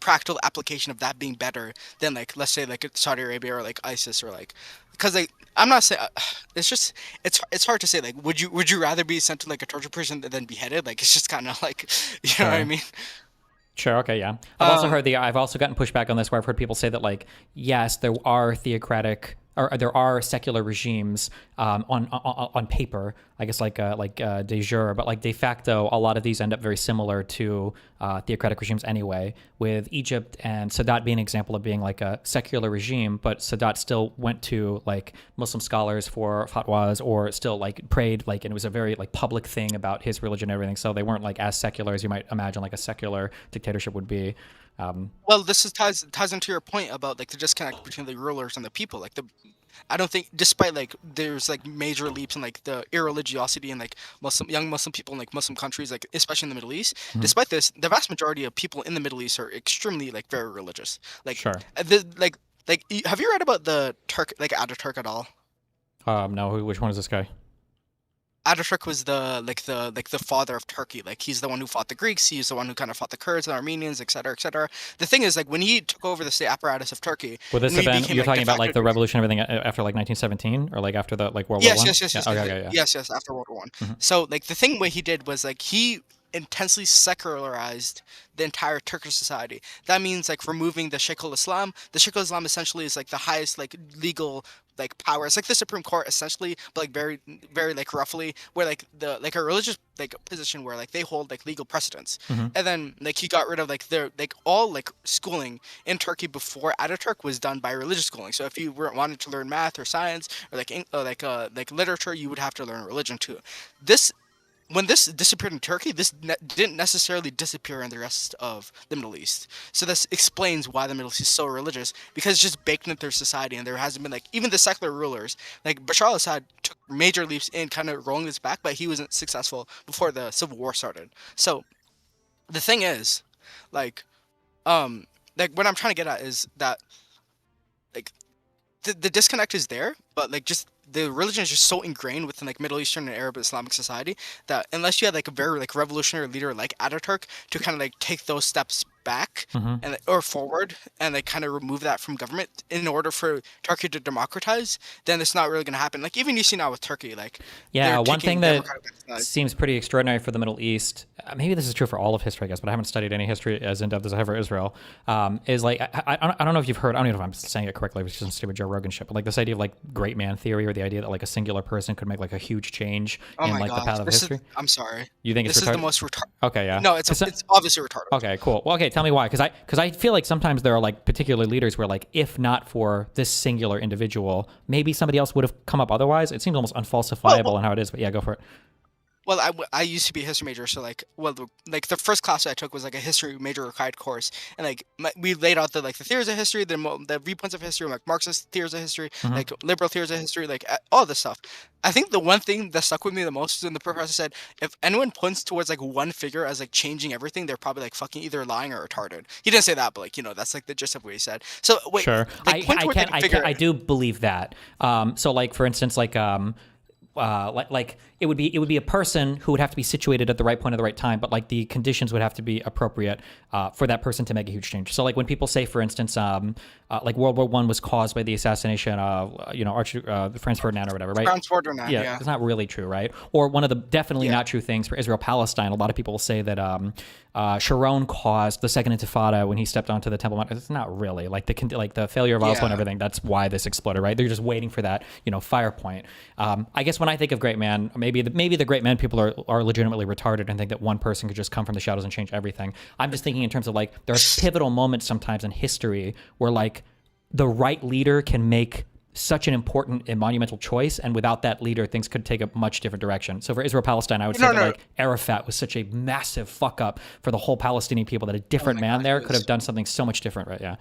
practical application of that being better than like let's say like Saudi Arabia or like ISIS or like because like I'm not saying it's just it's hard to say like would you rather be sent to like a torture prison than beheaded, like it's just kind of like you know what I mean. Sure. Okay. Yeah. I've also gotten pushback on this where I've heard people say that like, yes, there are theocratic or there are secular regimes on paper, I guess like de jure, but like de facto, a lot of these end up very similar to theocratic regimes anyway. With Egypt and Sadat being an example of being like a secular regime, but Sadat still went to like Muslim scholars for fatwas or still like prayed like, and it was a very like public thing about his religion and everything. So they weren't like as secular as you might imagine like a secular dictatorship would be. Well, this ties into your point about like the disconnect between the rulers and the people. Like I don't think, despite like there's like major leaps in like the irreligiosity in like young Muslim people in like Muslim countries, like especially in the Middle East. Despite this, the vast majority of people in the Middle East are extremely like very religious. Like Sure. Have you read about the Turk like Ataturk at all? No. Which one is this guy? Ataturk was the father of Turkey. Like he's the one who fought the Greeks. He's the one who kind of fought the Kurds and Armenians, etc., etc. The thing is, like when he took over the state apparatus of Turkey, Would this have been you're talking about like the revolution, everything after like 1917 or like after the like World War I? Yes, after World War I. So like the thing what he did was like he intensely secularized the entire Turkish society. That means like removing the Sheikh al-Islam. The Sheikh al-Islam essentially is like the highest like legal like power. It's like the Supreme Court essentially, but like very very like roughly, where like the like a religious like position where like they hold like legal precedence. And then like he got rid of like their like all like schooling in Turkey before Ataturk was done by religious schooling. So if you wanted to learn math or science or like literature, you would have to learn religion too. This when this disappeared in Turkey, this didn't necessarily disappear in the rest of the Middle East. So this explains why the Middle East is so religious, because it's just baked into their society, and there hasn't been like even the secular rulers, like Bashar al-Assad took major leaps in kind of rolling this back, but he wasn't successful before the civil war started. So the thing is, like what I'm trying to get at is that like the disconnect is there, but like just the religion is just so ingrained within like Middle Eastern and Arab Islamic society that unless you had like a very like revolutionary leader like Ataturk to kind of like take those steps back and or forward and like kind of remove that from government in order for Turkey to democratize, then it's not really going to happen. Like even you see now with Turkey, like one thing that seems pretty extraordinary for the Middle East, maybe this is true for all of history, I guess, but I haven't studied any history as in depth as I have for Israel, is like I don't know if you've heard, I don't even know if I'm saying it correctly, it's just some stupid Joe Rogan shit, but like this idea of like great man theory, or the idea that like a singular person could make like a huge change in like the path of history. I'm sorry. You think this it's retarded? Is the most retarded? Okay, yeah. No, it's obviously retarded. Okay, cool. Well, okay, tell me why, because I feel like sometimes there are like particular leaders where like if not for this singular individual, maybe somebody else would have come up otherwise. It seems almost unfalsifiable in how it is, but yeah, go for it. Well, I used to be a history major, so like, the first class I took was like a history major required course, and like we laid out the theories of history, the viewpoints of history, like Marxist theories of history, like liberal theories of history, like all this stuff. I think the one thing that stuck with me the most is when the professor said, if anyone points towards like one figure as like changing everything, they're probably like fucking either lying or retarded. He didn't say that, but like that's like the gist of what he said. So wait, sure, like, I do believe that. So like for instance, like it would be a person who would have to be situated at the right point at the right time, but like the conditions would have to be appropriate for that person to make a huge change. So like when people say, for instance, like World War I was caused by the assassination of Franz Ferdinand or whatever, right? Franz Ferdinand, yeah. It's not really true, right? Or one of the definitely not true things for Israel-Palestine. A lot of people say that Sharon caused the Second Intifada when he stepped onto the Temple Mount. It's not really like the failure of Oslo and everything. That's why this exploded, right? They're just waiting for that fire point. I guess when I think of great man, maybe the great man people are legitimately retarded and think that one person could just come from the shadows and change everything. I'm just thinking in terms of like there are pivotal moments sometimes in history where like the right leader can make such an important and monumental choice, and without that leader, things could take a much different direction. So for Israel-Palestine, I would say that like Arafat was such a massive fuck up for the whole Palestinian people that a different man there could have done something so much different, right? Yeah.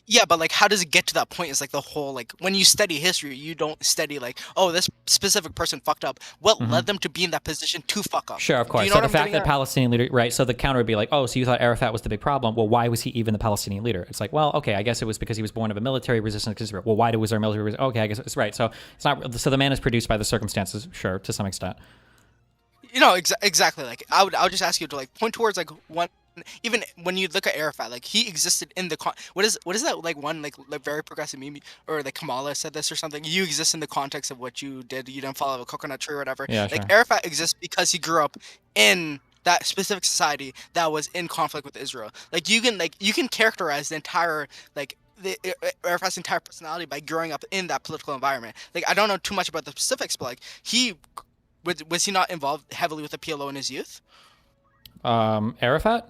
Yeah, but like, how does it get to that point? Is like the whole like when you study history, you don't study like, oh, this specific person fucked up. What led them to be in that position to fuck up? Sure, of course. So the fact that Palestinian leader, right? So the counter would be like, oh, so you thought Arafat was the big problem? Well, why was he even the Palestinian leader? It's like, well, okay, I guess it was because he was born of a military resistance to Israel. Well, why was our military resistance? Okay, I guess it's right. So it's not. So the man is produced by the circumstances, sure, to some extent. Exactly. Like I would just ask you to like point towards like one. Even when you look at Arafat, like he existed in the what is that like one like very progressive meme, or like Kamala said this or something. You exist in the context of what you did. You didn't follow a coconut tree or whatever. Yeah, like sure. Arafat exists because he grew up in that specific society that was in conflict with Israel. Like you can characterize the entire Arafat's entire personality by growing up in that political environment. Like I don't know too much about the specifics, but like was he not involved heavily with the PLO in his youth? Arafat?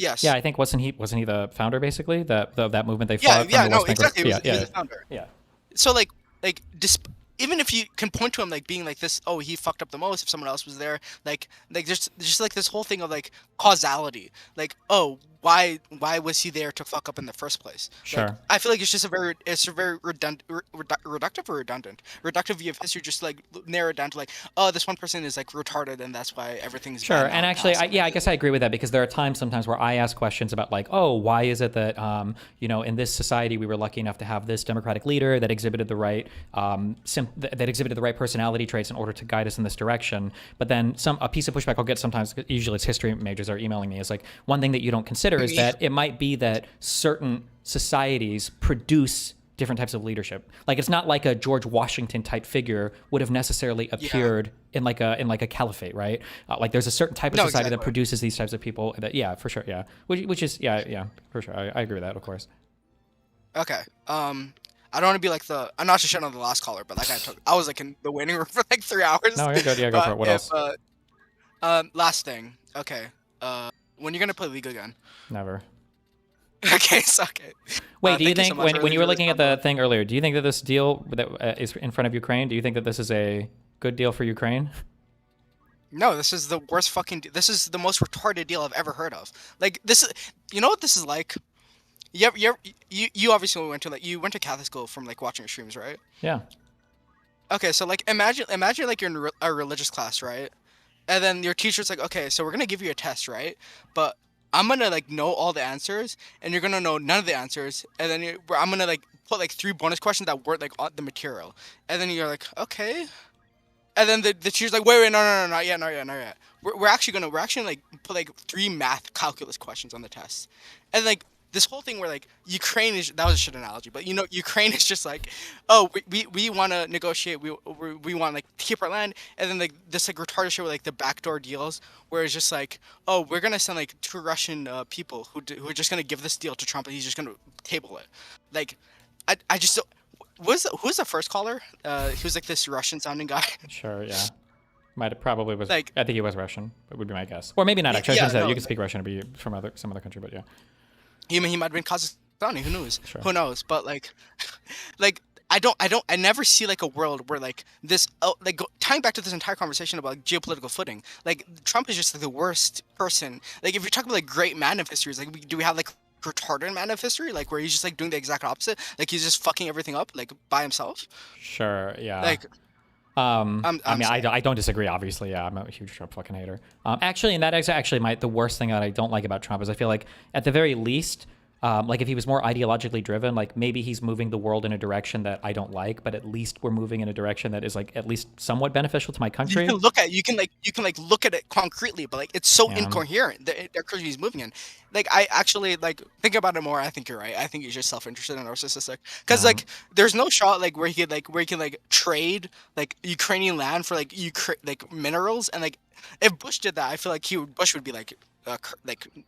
Yes. Yeah, I think wasn't he the founder basically that movement they fought? Yeah, from the no, West Bank? exactly. He was Yeah. the founder. Yeah. So even if you can point to him like being like this, oh, he fucked up the most. If someone else was there, like there's just like this whole thing of like causality. Like, oh, why was he there to fuck up in the first place? Sure. Like, I feel like it's a very reductive view of history. Just like narrow it down to like, oh, this one person is like retarded, and that's why everything's sure. bad And actually, I guess I agree with that, because there are times sometimes where I ask questions about like, oh, why is it that in this society we were lucky enough to have this democratic leader that exhibited the right personality traits in order to guide us in this direction. But then a piece of pushback I'll get sometimes, usually it's history majors are emailing me, is like, one thing that you don't consider is that it might be that certain societies produce different types of leadership. Like it's not like a George Washington type figure would have necessarily appeared in like a caliphate, right? Like there's a certain type of society that produces these types of people. That for sure, yeah. Which is for sure. I agree with that, of course. Okay. I don't want to be like I'm not to shit on the last caller, but like I was like in the waiting room for like 3 hours. No, you're good. Yeah, go for it. What else? Last thing. Okay. When you're gonna play League again? Never. Okay, suck it. Wait, do you think when you were looking at the thing earlier, do you think that this deal that is in front of Ukraine, do you think that this is a good deal for Ukraine? No, this is the worst fucking. This is the most retarded deal I've ever heard of. Like this is, you know what this is like? You obviously went to you went to Catholic school from like watching your streams, right? Yeah. Okay, so like imagine like you're in a religious class, right? And then your teacher's like, okay, so we're gonna give you a test, right? But I'm gonna like know all the answers, and you're gonna know none of the answers, and then I'm gonna like put like 3 bonus questions that weren't like on the material, and then you're like, okay. And then the teacher's like, wait, no, not yet. We're actually like put like 3 math calculus questions on the test, and like this whole thing where like Ukraine is that was a shit analogy, but you know Ukraine is just like, oh we want to negotiate, we want like to keep our land, and then like this like retarded shit with like the backdoor deals where it's just like, oh we're gonna send like 2 Russian people who are just gonna give this deal to Trump and he's just gonna table it, like I just don't. Who's the first caller? He was like this Russian sounding guy. Sure, yeah. Might have probably was. Like, I think he was Russian. That would be my guess. Or maybe not actually. Yeah, I shouldn't say that. no, You can speak Russian and be from some other country, but yeah. He might have been Kazakhstani. Who knows? Sure. Who knows? But like, like I never see like a world where like this. Like tying back to this entire conversation about geopolitical footing. Like Trump is just like the worst person. Like if you're talking about like great man of history, like do we have like retarded man of history, like where he's just like doing the exact opposite, like he's just fucking everything up like by himself? Sure, yeah. Like I mean, I don't disagree. Obviously, yeah, I'm a huge Trump fucking hater. Actually, and that is actually the worst thing that I don't like about Trump is I feel like at the very least, like if he was more ideologically driven, like maybe he's moving the world in a direction that I don't like, but at least we're moving in a direction that is like at least somewhat beneficial to my country. You can look at it concretely, but like it's so incoherent the direction he's moving in. Like I actually like think about it more. I think you're right. I think he's just self-interested and narcissistic. Because like there's no shot like where he can trade like Ukrainian land for like like minerals, and like if Bush did that, I feel like Bush would be like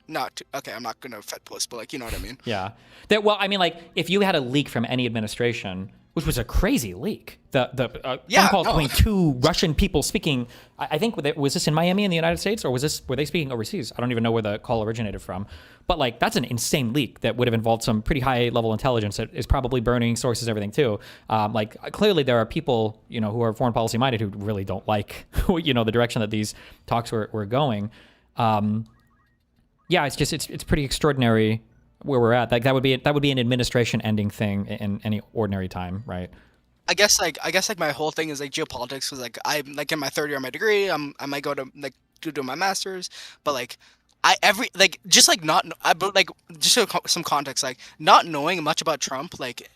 not okay. I'm not gonna Fed post, but like you know what I mean. Yeah. Well, I mean, like if you had a leak from any administration, which was a crazy leak, the phone call between 2 Russian people speaking. I think was this in Miami in the United States, or were they speaking overseas? I don't even know where the call originated from. But like that's an insane leak that would have involved some pretty high level intelligence that is probably burning sources, everything too. Like clearly there are people who are foreign policy minded who really don't like the direction that these talks were going. Yeah, it's pretty extraordinary where we're at. Like that would be an administration ending thing in any ordinary time, right? I guess my whole thing is like geopolitics, because like I'm like in my 3rd year of my degree. I might go to like to do my master's, but like some context, like not knowing much about Trump like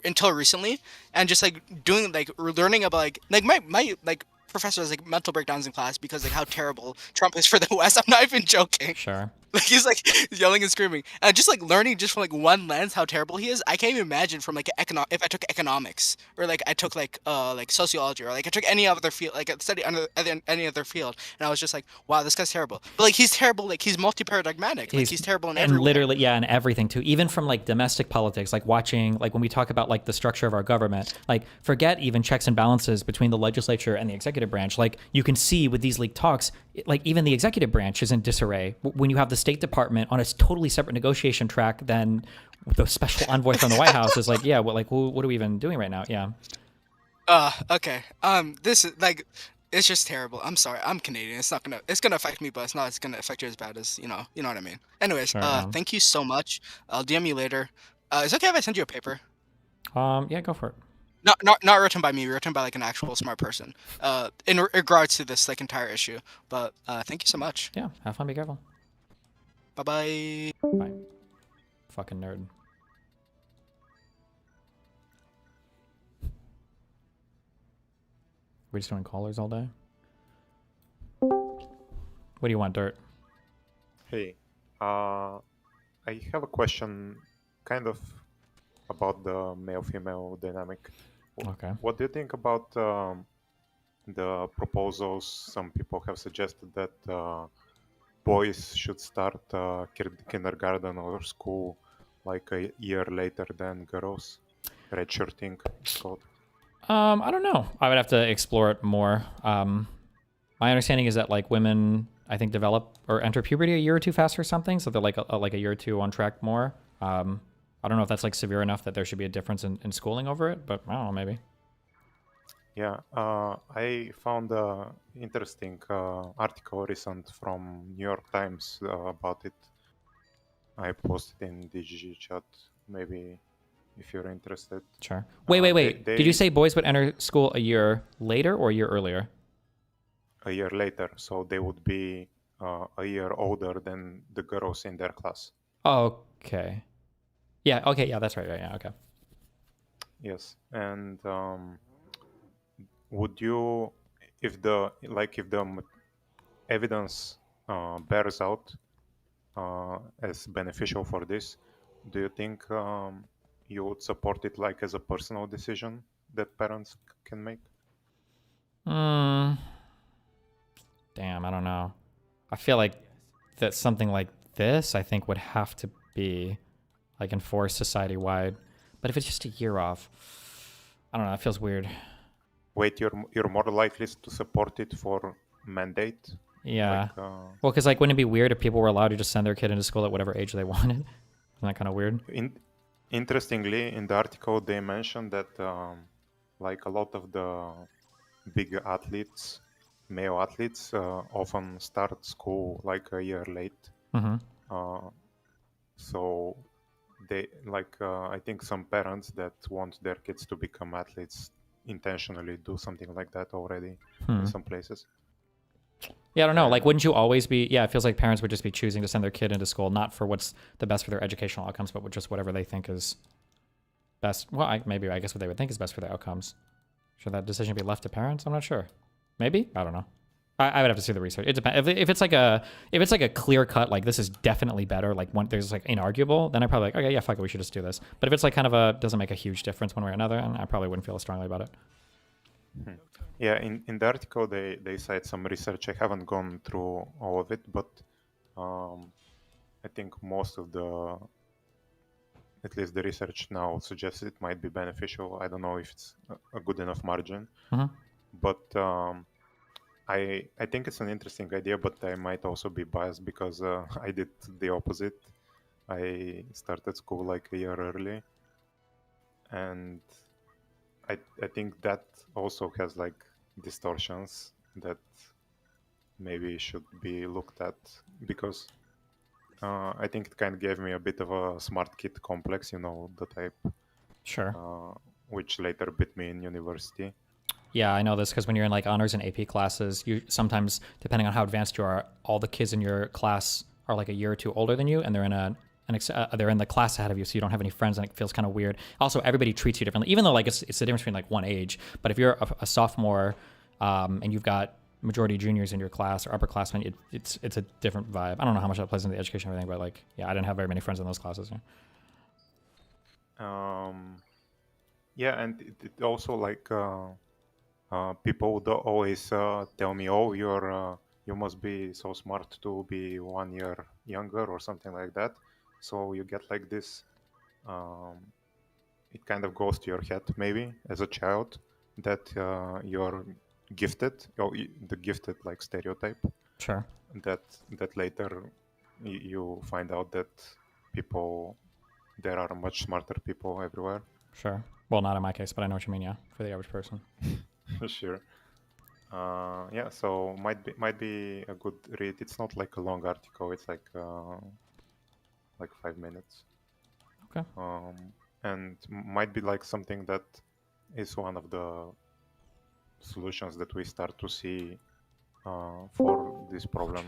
until recently, and just like doing like learning about like my like professor has like mental breakdowns in class because like how terrible Trump is for the West. I'm not even joking. Sure. Like he's like yelling and screaming, and just like learning just from like one lens how terrible he is. I can't even imagine from like if I took economics, or like I took like sociology, or like I took any other field, like I studied any other field, and I was just like, wow, this guy's terrible. But like he's terrible, like he's multi-paradigmatic, like he's terrible in every way. Literally, yeah, and everything too. Even from like domestic politics, like watching, like when we talk about like the structure of our government, like forget even checks and balances between the legislature and the executive branch. Like you can see with these leaked talks, like even the executive branch is in disarray when you have the State Department on a totally separate negotiation track than the special envoy from the White House is like, yeah, what are we even doing right now? Yeah. Okay. This is like, it's just terrible. I'm sorry. I'm Canadian. It's gonna affect me, but it's gonna affect you as bad as you know what I mean. Anyways, Sure, thank you so much. I'll DM you later. Is it okay if I send you a paper? Yeah, go for it. Not written by me, written by like an actual smart person. In regards to this like entire issue. But thank you so much. Yeah, have fun. Be careful. Bye-bye. Bye. Fucking nerd. We're just doing callers all day? What do you want, Dirt? Hey, I have a question kind of about the male-female dynamic. Okay. What do you think about the proposals? Some people have suggested that boys should start kindergarten or school like a year later than girls. Redshirting, it's called. I don't know. I would have to explore it more. My understanding is that like women, I think, develop or enter puberty a year or two faster or something, so they're like a year or two on track more. I don't know if that's like severe enough that there should be a difference in schooling over it, but I don't know, maybe. Yeah, I found a interesting article recent from New York Times about it. I posted in the GG chat. Maybe if you're interested. Sure. Wait. Did you They say boys would enter school a year later or a year earlier? a year later, so they would be a year older than the girls in their class. Okay. Yeah. Okay. Yeah, that's right. Yeah. Okay. Yes, and would you, if the evidence bears out as beneficial for this, do you think you would support it like as a personal decision that parents can make? Damn, I don't know. I feel like that something like this, I think, would have to be like enforced society-wide. But if it's just a year off, I don't know. It feels weird. Wait, you're more likely to support it for mandate? Yeah. Like, Well, because like, wouldn't it be weird if people were allowed to just send their kid into school at whatever age they wanted? Isn't that kind of weird? Interestingly, in the article, they mentioned that like a lot of the big athletes, male athletes, often start school like a year late. Mhm. So they I think some parents that want their kids to become athletes intentionally do something like that already in some places. Yeah, I don't know. Like, wouldn't you always be? Yeah, it feels like parents would just be choosing to send their kid into school, not for what's the best for their educational outcomes, but with just whatever they think is best. Well, I guess what they would think is best for their outcomes. Should that decision be left to parents? I'm not sure. Maybe, I don't know. I would have to see the research. It depends. If it's like a clear cut, like this is definitely better, like one there's like inarguable, then I probably like, okay, yeah, fuck it, we should just do this. But if it's like kind of doesn't make a huge difference one way or another, and I probably wouldn't feel as strongly about it. Yeah, in the article they cite some research. I haven't gone through all of it, but I think most of at least the research now suggests it might be beneficial. I don't know if it's a good enough margin, but I think it's an interesting idea. But I might also be biased because I did the opposite. I started school like a year early, and I think that also has like distortions that maybe should be looked at because I think it kind of gave me a bit of a smart kid complex, you know, the type. Sure. Which later bit me in university. Yeah, I know this because when you're in like honors and AP classes, you sometimes, depending on how advanced you are, all the kids in your class are like a year or two older than you, and they're in they're in the class ahead of you, so you don't have any friends, and it feels kind of weird. Also, everybody treats you differently, even though like it's the difference between like one age. But if you're a sophomore and you've got majority juniors in your class or upperclassmen, it's a different vibe. I don't know how much that plays into the education and everything, but like, yeah, I didn't have very many friends in those classes. Yeah, and it also like people would always tell me, "Oh, you must be so smart to be 1 year younger or something like that." So you get like this. It kind of goes to your head maybe as a child that you're gifted, or the gifted like stereotype. Sure. That later you find out that there are much smarter people everywhere. Sure. Well, not in my case, but I know what you mean. Yeah, for the average person. Sure. Yeah. So might be a good read. It's not like a long article. It's like 5 minutes. Okay. And might be like something that is one of the solutions that we start to see for this problem.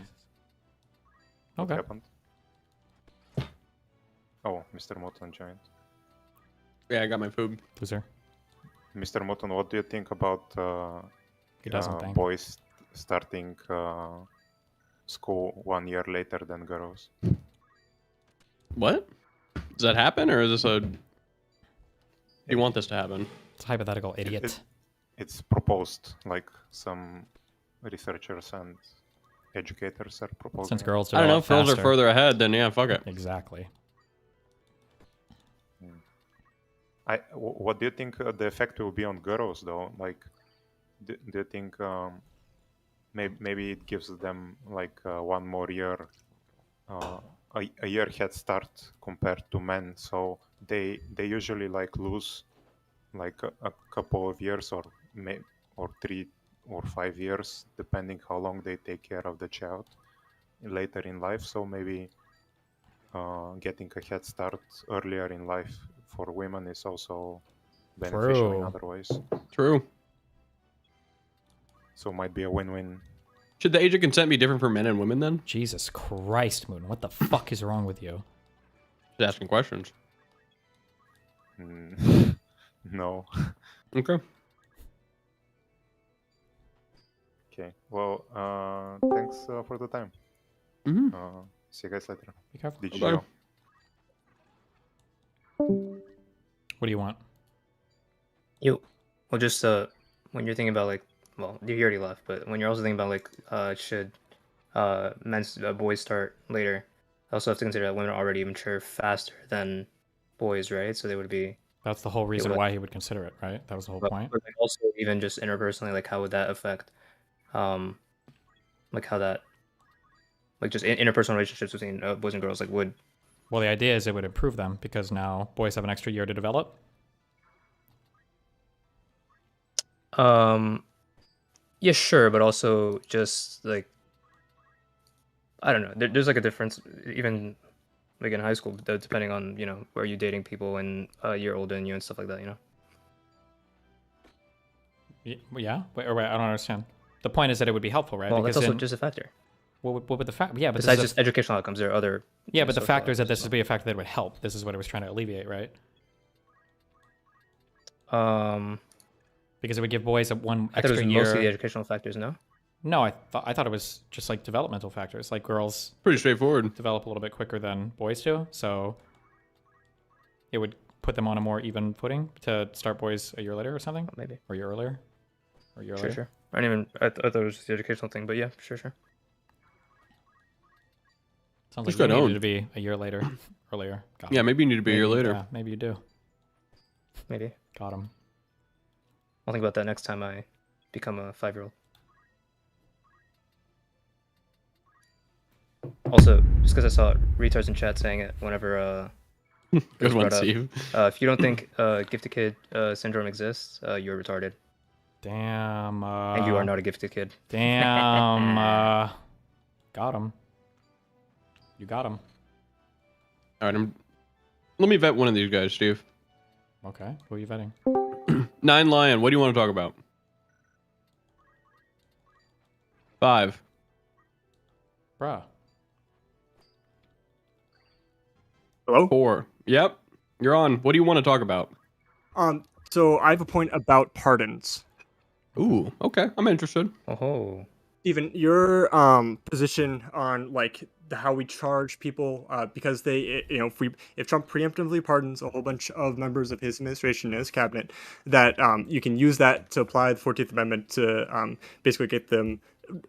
Okay. What happened? Oh, Mr. Moton joined. Yeah, I got my food. Who's there? Mr. Moton, what do you think about He doesn't think. boys starting school 1 year later than girls? What? Does that happen, or is this a? You want this to happen? It's a hypothetical, idiot. It's proposed, like some researchers and educators are proposing. Since girls I don't know. develop If girls are faster. further ahead, then yeah, fuck it. Exactly. What do you think the effect will be on girls, though? Like, do you think maybe it gives them like 1 more year, a year head start compared to men? So they usually like lose like a couple of years, or or 3 or 5 years, depending how long they take care of the child later in life. So maybe getting a head start earlier in life for women is also beneficial in True. other ways. True. So might be a win-win. Should the age of consent be different for men and women then? Jesus Christ, Moon. What the fuck is wrong with you? Just asking questions. No. Okay. Okay. Well, thanks for the time. Mm-hmm. See you guys later. Be careful. Did Bye-bye. What do you want? Well, just when you're thinking about like, well, you already left, but when you're also thinking about like, should boys start later? Also have to consider that women are already mature faster than boys, right? So they would be. That's the whole reason why he would consider it, right? That was the whole point. But also, even just interpersonally, like how would that affect, like how that, like just interpersonal relationships between boys and girls, like would. Well, the idea is it would improve them because now boys have an extra year to develop. Yeah, sure, but also just like, I don't know. There's like a difference, even like in high school, depending on where you're dating people and a year older than you and stuff like that. Yeah, wait, I don't understand. The point is that it would be helpful, right? Well, because that's also just a factor. What would the fact? Yeah, but besides just educational outcomes, there are other. Yeah, but the factor is that this would be a factor that would help. This is what it was trying to alleviate, right? Because it would give boys one I thought extra it was year. mostly the educational factors, no? No, I thought it was just like developmental factors. Like girls, pretty straightforward, develop a little bit quicker than boys do, so it would put them on a more even footing to start boys a year later or something. Maybe. Or a year earlier. Or a year Sure, later. sure. I thought it was just the educational thing, but yeah, sure. Sounds Just like you got needed owned. to be a year later, earlier. Got Yeah, him. maybe you need to be a year later. Yeah, maybe you do. Maybe. Got him. I'll think about that next time I become a 5-year-old. Also, just because I saw retards in chat saying it whenever it Good was one, brought up, Steve. if you don't think gifted kid syndrome exists, you're retarded. Damn. And you are not a gifted kid. Damn. Got him. You got him. All right, let me vet one of these guys, Steve. Okay, who are you vetting? 9 Lion, what do you want to talk about? 5. Bruh. Hello? 4. Yep, you're on. What do you want to talk about? So I have a point about pardons. Ooh, okay, I'm interested. Oh. Steven, your position on like how we charge people because they, if Trump preemptively pardons a whole bunch of members of his administration and his cabinet, that you can use that to apply the 14th Amendment to basically get them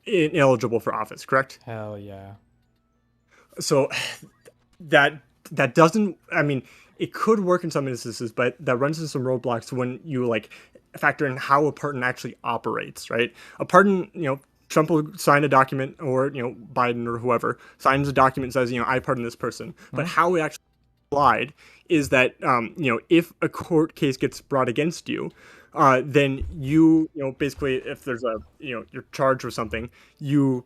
ineligible for office, correct? Hell yeah. So that doesn't, I mean, it could work in some instances, but that runs into some roadblocks when you like factor in how a pardon actually operates, right? A pardon, Trump will sign a document, or Biden or whoever signs a document and says, I pardon this person. But how it actually applied is that if a court case gets brought against you, then you basically, if there's a you're charged with something, you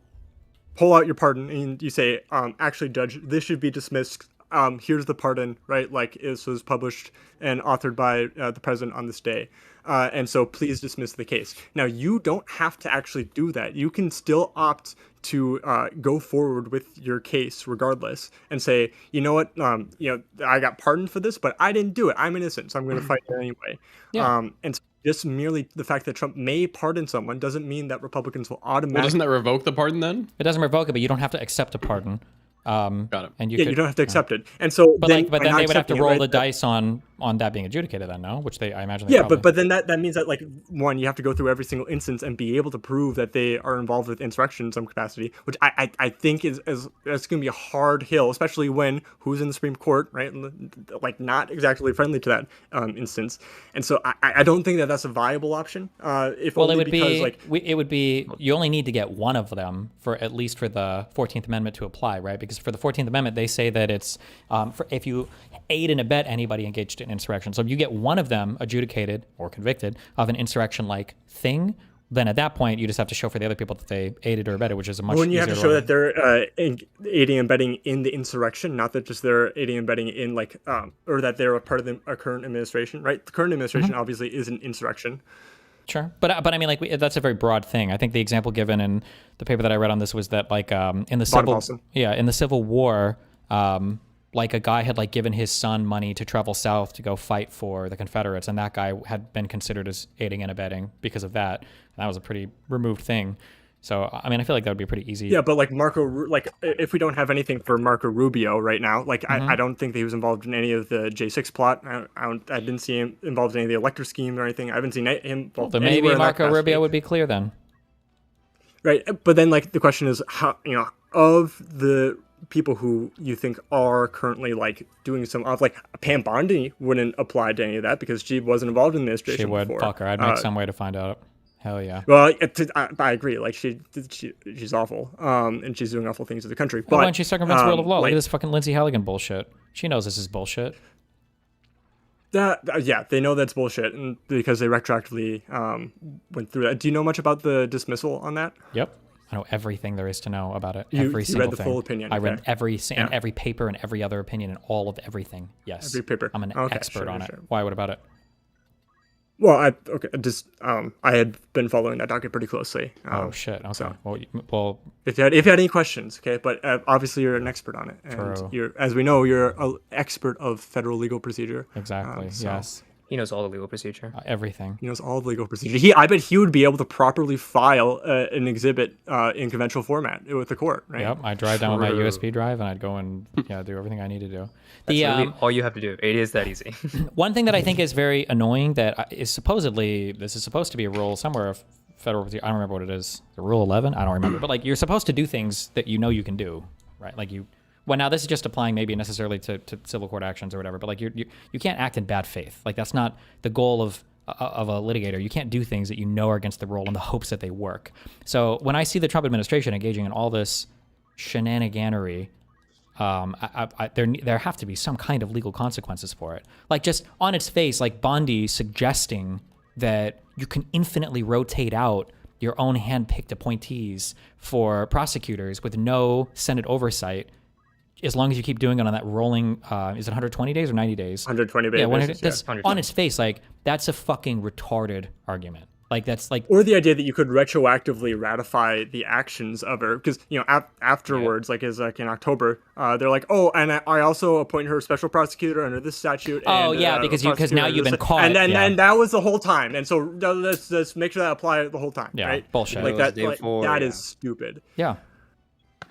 pull out your pardon and you say, actually, Judge, this should be dismissed. Here's the pardon, right? Like this was published and authored by the president on this day. And so please dismiss the case. Now, you don't have to actually do that. You can still opt to go forward with your case regardless and say, you know what, I got pardoned for this, but I didn't do it. I'm innocent, so I'm going to fight it anyway. Yeah. And so just merely the fact that Trump may pardon someone doesn't mean that Republicans will automatically... Well, doesn't that revoke the pardon then? It doesn't revoke it, but you don't have to accept a pardon. Got it. And you you don't have to accept it. And so but then, then by not they would have to accepting it, roll right, the dice on that being adjudicated then, no? Which I imagine they yeah, probably... but then that means that, like, one, you have to go through every single instance and be able to prove that they are involved with insurrection in some capacity, which I think is going to be a hard hill, especially when who's in the Supreme Court, right? Like, not exactly friendly to that instance. And so I don't think that that's a viable option. If well, only it would because, be like, it would be you only need to get one of them for at least for the 14th Amendment to apply, right? Because for the 14th Amendment, they say that it's if you aid and abet anybody engaged in insurrection. So if you get one of them adjudicated or convicted of an insurrection-like thing then at that point, you just have to show for the other people that they aided or abetted, which is a much Wouldn't you easier have to show order. that they're aiding and abetting in the insurrection, not that just they're aiding and abetting in like, or that they're a part of a current administration, right? The current administration obviously is an insurrection. Sure, but I mean, like that's a very broad thing. I think the example given in the paper that I read on this was that like in the Civil War, like a guy had like given his son money to travel south to go fight for the Confederates, and that guy had been considered as aiding and abetting because of that. And that was a pretty removed thing. So I mean, I feel like that would be pretty easy. Yeah, but like like if we don't have anything for Marco Rubio right now, like I don't think that he was involved in any of the J6 plot. I didn't see him involved in any of the elector scheme or anything. I haven't seen him involved. Well, then maybe Marco Rubio would be clear then. Right, but then like the question is how, you know, of the people who you think are currently like doing some of, like Pam Bondi wouldn't apply to any of that because she wasn't involved in the administration. She would. Before. Fuck her. I'd make some way to find out. Hell yeah. Well, I agree. Like she's awful, and she's doing awful things to the country. But why don't she circumvent the rule of law? Like, look at this fucking Lindsay Halligan bullshit. She knows this is bullshit. Yeah, they know that's bullshit, and because they retroactively went through that. Do you know much about the dismissal on that? Yep. I know everything there is to know about it. You Every single read the thing. full opinion. I read okay. every paper and every other opinion and all of everything. Yes. Every paper. I'm an expert on it. Sure. Why? What about it? Well, I had been following that docket pretty closely. Oh shit. Okay. So well, if you had any questions, okay, but obviously you're an expert on it, and True. you're, as we know, you're an expert of federal legal procedure. Exactly. Yes. He knows all the legal procedure. Everything. He knows all the legal procedure. I bet he would be able to properly file an exhibit in conventional format with the court, right? Yep. I drive down with my USB drive and I'd go and do everything I need to do. That's really all you have to do. It is that easy. One thing that I think is very annoying that is supposedly, this is supposed to be a rule somewhere of federal, I don't remember what it is. The Rule 11? I don't remember. But like you're supposed to do things that you know you can do, right? Like well, now this is just applying maybe necessarily to civil court actions or whatever, but like you can't act in bad faith. Like that's not the goal of a litigator. You can't do things that you know are against the rule in the hopes that they work. So when I see the Trump administration engaging in all this shenaniganery, there have to be some kind of legal consequences for it. Like just on its face, like Bondi suggesting that you can infinitely rotate out your own hand-picked appointees for prosecutors with no Senate oversight, as long as you keep doing it on that rolling, is it 120 days or 90 days? 120 days. Yeah, on its face, like that's a fucking retarded argument. Like that's like, or the idea that you could retroactively ratify the actions of her, because you know afterwards, like is like in October, they're like, oh, and I also appoint her special prosecutor under this statute. Oh and, yeah, because now you've been caught, and that was the whole time, and so let's make sure that apply the whole time. Yeah, right? bullshit. Like that, that is stupid. Yeah.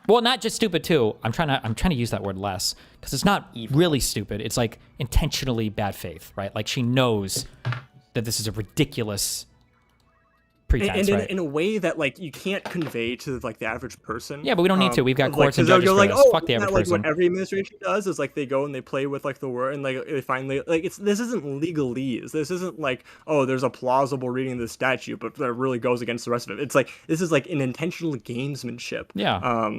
Well, not just stupid too. I'm trying to use that word less because it's not really stupid. It's like intentionally bad faith, right? Like she knows that this is a ridiculous pretense, and right? in a way that like you can't convey to like the average person. Yeah, but we don't need to. We've got courts and judges for like, this. oh, fuck the average like person. what every administration does is like they go and they play with like the word and like they finally like this isn't legalese. This isn't like, oh, there's a plausible reading of the statute, but that really goes against the rest of it. It's like this is like an intentional gamesmanship. Yeah.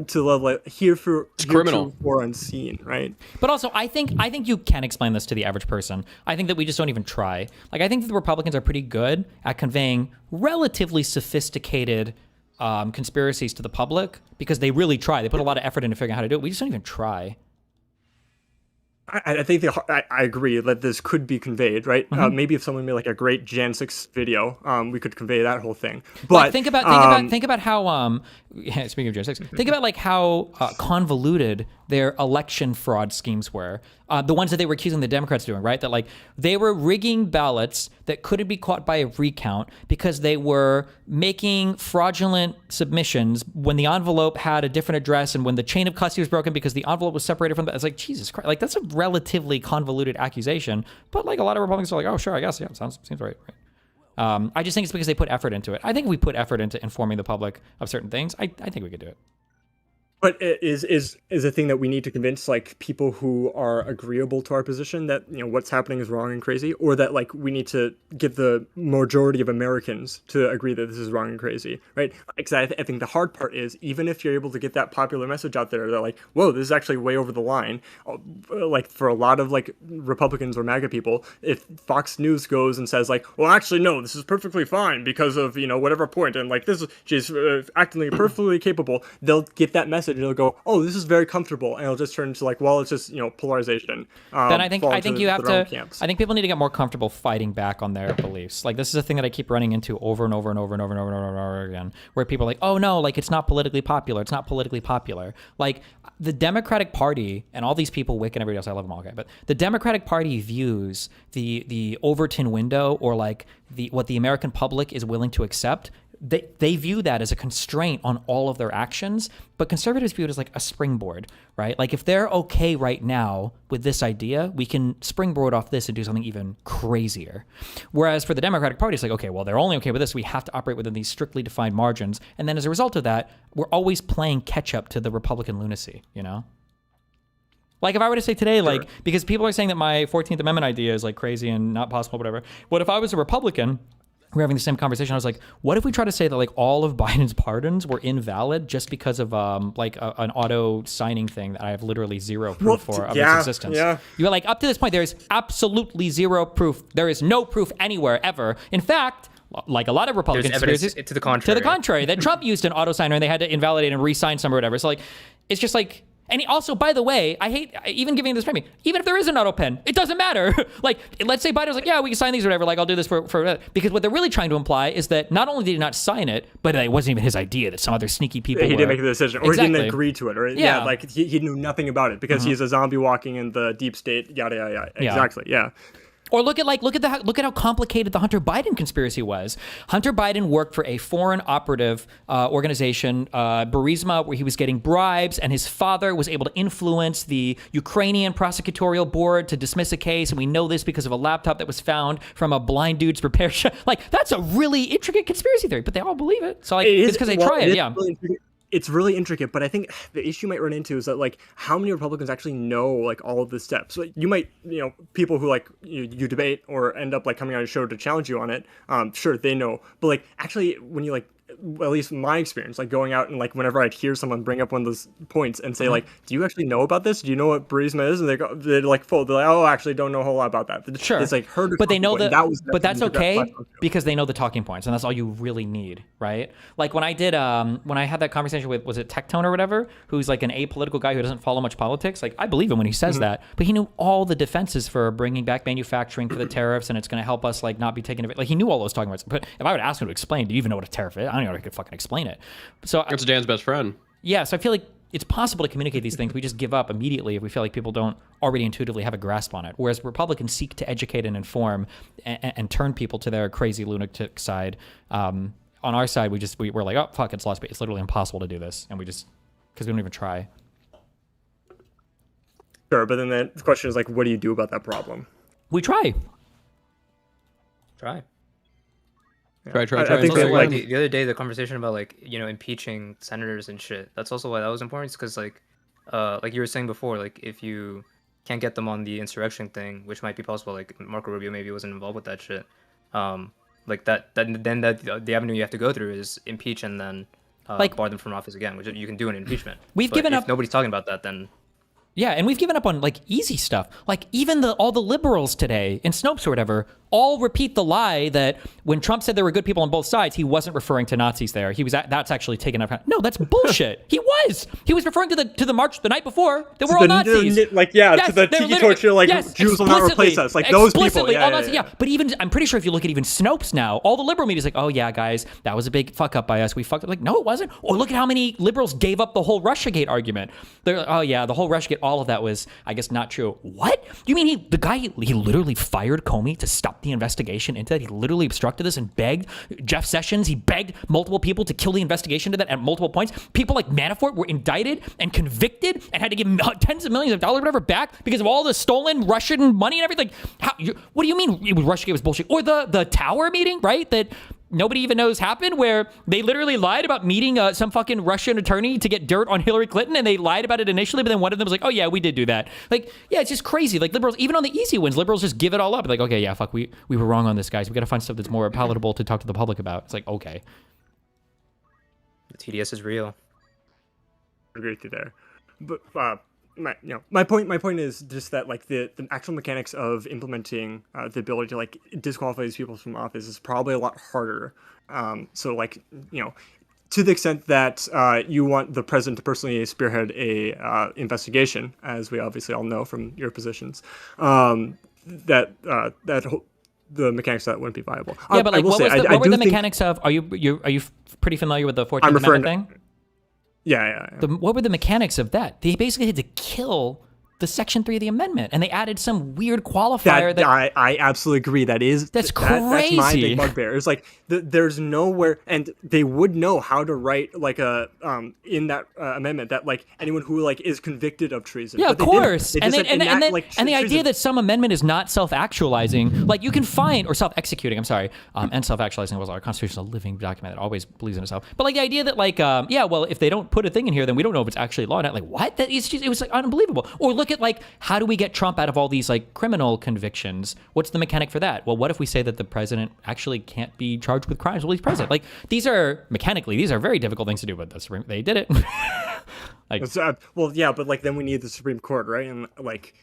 To like it's criminal or unseen, right? But also, I think you can explain this to the average person. I think that we just don't even try. Like I think that the Republicans are pretty good at conveying relatively sophisticated conspiracies to the public because they really try. They put a lot of effort into figuring out how to do it. We just don't even try. I think I agree that this could be conveyed, right? Maybe if someone made like a great Jan 6 video, we could convey that whole thing. But like, think about how speaking of Jan 6, think about like how convoluted their election fraud schemes were. The ones that they were accusing the Democrats of doing, right? That like they were rigging ballots that couldn't be caught by a recount because they were making fraudulent submissions when the envelope had a different address and when the chain of custody was broken because the envelope was separated from the. It's like, Jesus Christ. Like that's a relatively convoluted accusation, but like a lot of Republicans are like, oh sure, I guess, yeah, seems right. I just think it's because they put effort into it. I think if we put effort into informing the public of certain things, I think we could do it. But it is a thing that we need to convince like people who are agreeable to our position that what's happening is wrong and crazy, or that like we need to get the majority of Americans to agree that this is wrong and crazy, right? Because I think the hard part is even if you're able to get that popular message out there that like, whoa, this is actually way over the line, like for a lot of like Republicans or MAGA people, if Fox News goes and says like, well, actually no, this is perfectly fine because of whatever point, and like this is she's acting perfectly capable, they'll get that message. It'll go, oh, this is very comfortable, and it'll just turn into like, well, it's just polarization. Then I think you have to. I think people need to get more comfortable fighting back on their beliefs. Like this is a thing that I keep running into over and over and over and over and over and over and over again, where people are like, oh no, like it's not politically popular. It's not politically popular. Like the Democratic Party and all these people, Wick and everybody else, I love them all, okay, but the Democratic Party views the Overton window, or like what the American public is willing to accept. They view that as a constraint on all of their actions, but conservatives view it as like a springboard, right? Like if they're okay right now with this idea, we can springboard off this and do something even crazier. Whereas for the Democratic Party, it's like, okay, well, they're only okay with this. We have to operate within these strictly defined margins. And then as a result of that, we're always playing catch up to the Republican lunacy, Like if I were to say today, like, because people are saying that my 14th Amendment idea is like crazy and not possible, whatever. What if I was a Republican? We're having the same conversation. I was like, what if we try to say that like all of Biden's pardons were invalid just because of like an auto signing thing that I have literally zero proof for of its existence? Yeah. You're like, up to this point, there is absolutely zero proof. There is no proof anywhere ever. In fact, like a lot of Republican conspiracies, to the contrary, that Trump used an auto signer and they had to invalidate and re-sign some or whatever. So like, it's just like. And also, by the way, I hate even giving this framing. Even if there is an auto pen, it doesn't matter. Like, let's say Biden's like, yeah, we can sign these or whatever. Like, I'll do this for because what they're really trying to imply is that not only did he not sign it, but it wasn't even his idea, that some other sneaky people he didn't make the decision, or he didn't agree to it, or yeah, like he knew nothing about it because he's a zombie walking in the deep state. Yada yada yada. Exactly. Yeah. Or look at how complicated the Hunter Biden conspiracy was. Hunter Biden worked for a foreign operative organization, Burisma, where he was getting bribes, and his father was able to influence the Ukrainian prosecutorial board to dismiss a case. And we know this because of a laptop that was found from a blind dude's repair shop. Like, that's a really intricate conspiracy theory, but they all believe it. So like, it's because they try it. Yeah. It's really intricate, but I think the issue you might run into is that like how many Republicans actually know like all of the steps. So you might, people who like you debate or end up like coming on a show to challenge you on it. Sure, they know, but like actually when you like, at least my experience, like going out and like whenever I'd hear someone bring up one of those points and say like, do you actually know about this? Do you know what Burisma is? And they're like, oh, actually don't know a whole lot about that. Sure. It's like heard, but they know but that's okay because they know the talking points, and that's all you really need, right? Like when I did, when I had that conversation with, was it Tectone or whatever, who's like an apolitical guy who doesn't follow much politics. Like I believe him when he says that, but he knew all the defenses for bringing back manufacturing for the tariffs, and it's going to help us like not be taken advantage. Like he knew all those talking points. But if I would ask him to explain, do you even know what a tariff is? I don't know if I could fucking explain it. So it's Dan's best friend. Yeah, so I feel like it's possible to communicate these things. We just give up immediately if we feel like people don't already intuitively have a grasp on it. Whereas Republicans seek to educate and inform and turn people to their crazy lunatic side. On our side, we're like, oh fuck, it's lost. It's literally impossible to do this, and because we don't even try. Sure, but then the question is like, what do you do about that problem? We try. Try. Try. I think like the other day, the conversation about like impeaching senators and shit. That's also why that was important, because like you were saying before, like if you can't get them on the insurrection thing, which might be possible, like Marco Rubio maybe wasn't involved with that shit. Like the avenue you have to go through is impeach and then bar them from office again, which you can do in impeachment. If nobody's talking about that, then. Yeah, and we've given up on like easy stuff. Like even all the liberals today in Snopes or whatever all repeat the lie that when Trump said there were good people on both sides, he wasn't referring to Nazis there. That's actually taken up. No, that's bullshit. He was referring to the march the night before. They were all Nazis. To the tiki torch, like Jews will not replace us. Like those people. Yeah. But even I'm pretty sure if you look at even Snopes now, all the liberal media is like, oh yeah, guys, that was a big fuck up by us. We fucked up. Like no, it wasn't. Or look at how many liberals gave up the whole Russiagate argument. They're like, oh yeah, the whole Russiagate, all of that was, I guess, not true. What? You mean he literally fired Comey to stop the investigation into that? He literally obstructed this and begged Jeff Sessions. He begged multiple people to kill the investigation to that at multiple points. People like Manafort were indicted and convicted and had to give tens of millions of dollars or whatever back because of all the stolen Russian money and everything. Like, what do you mean Russiagate was bullshit? Or the Tower meeting, right? That nobody even knows happened, where they literally lied about meeting some fucking Russian attorney to get dirt on Hillary Clinton, and they lied about it initially, but then one of them was like, oh yeah, we did do that. Like, yeah, it's just crazy. Like, liberals, even on the easy wins, liberals just give it all up. Like, okay, yeah, fuck, we were wrong on this, guys. We gotta find stuff that's more palatable to talk to the public about. It's like, okay. The TDS is real. I agree with you there. But my point is just that like the actual mechanics of implementing the ability to like disqualify these people from office is probably a lot harder. So like, to the extent that you want the president to personally spearhead a investigation, as we obviously all know from your positions, the mechanics of that wouldn't be viable. Yeah, but like, what were the mechanics of? Are you pretty familiar with the 14th Amendment thing? Yeah. What were the mechanics of that? They basically had to kill the Section 3 of the amendment, and they added some weird qualifier that I absolutely agree. That's crazy. That's my big bugbear. It's like there's nowhere, and they would know how to write like a in that amendment that like anyone who like is convicted of treason. Yeah, of course. And the idea treason. that some amendment is not self-actualizing, like you can find, or self-executing, I'm sorry, and self-actualizing was our Constitution, a living document that always believes in itself. But like the idea that like, yeah, well, if they don't put a thing in here, then we don't know if it's actually law or not. Like, what? It was like unbelievable. Or look at like, how do we get Trump out of all these like criminal convictions? What's the mechanic for that? Well, what if we say that the president actually can't be charged with crimes while he's president? Like, these are very difficult things to do, but they did it. Like, well, yeah, but like then we need the Supreme Court, right? And like,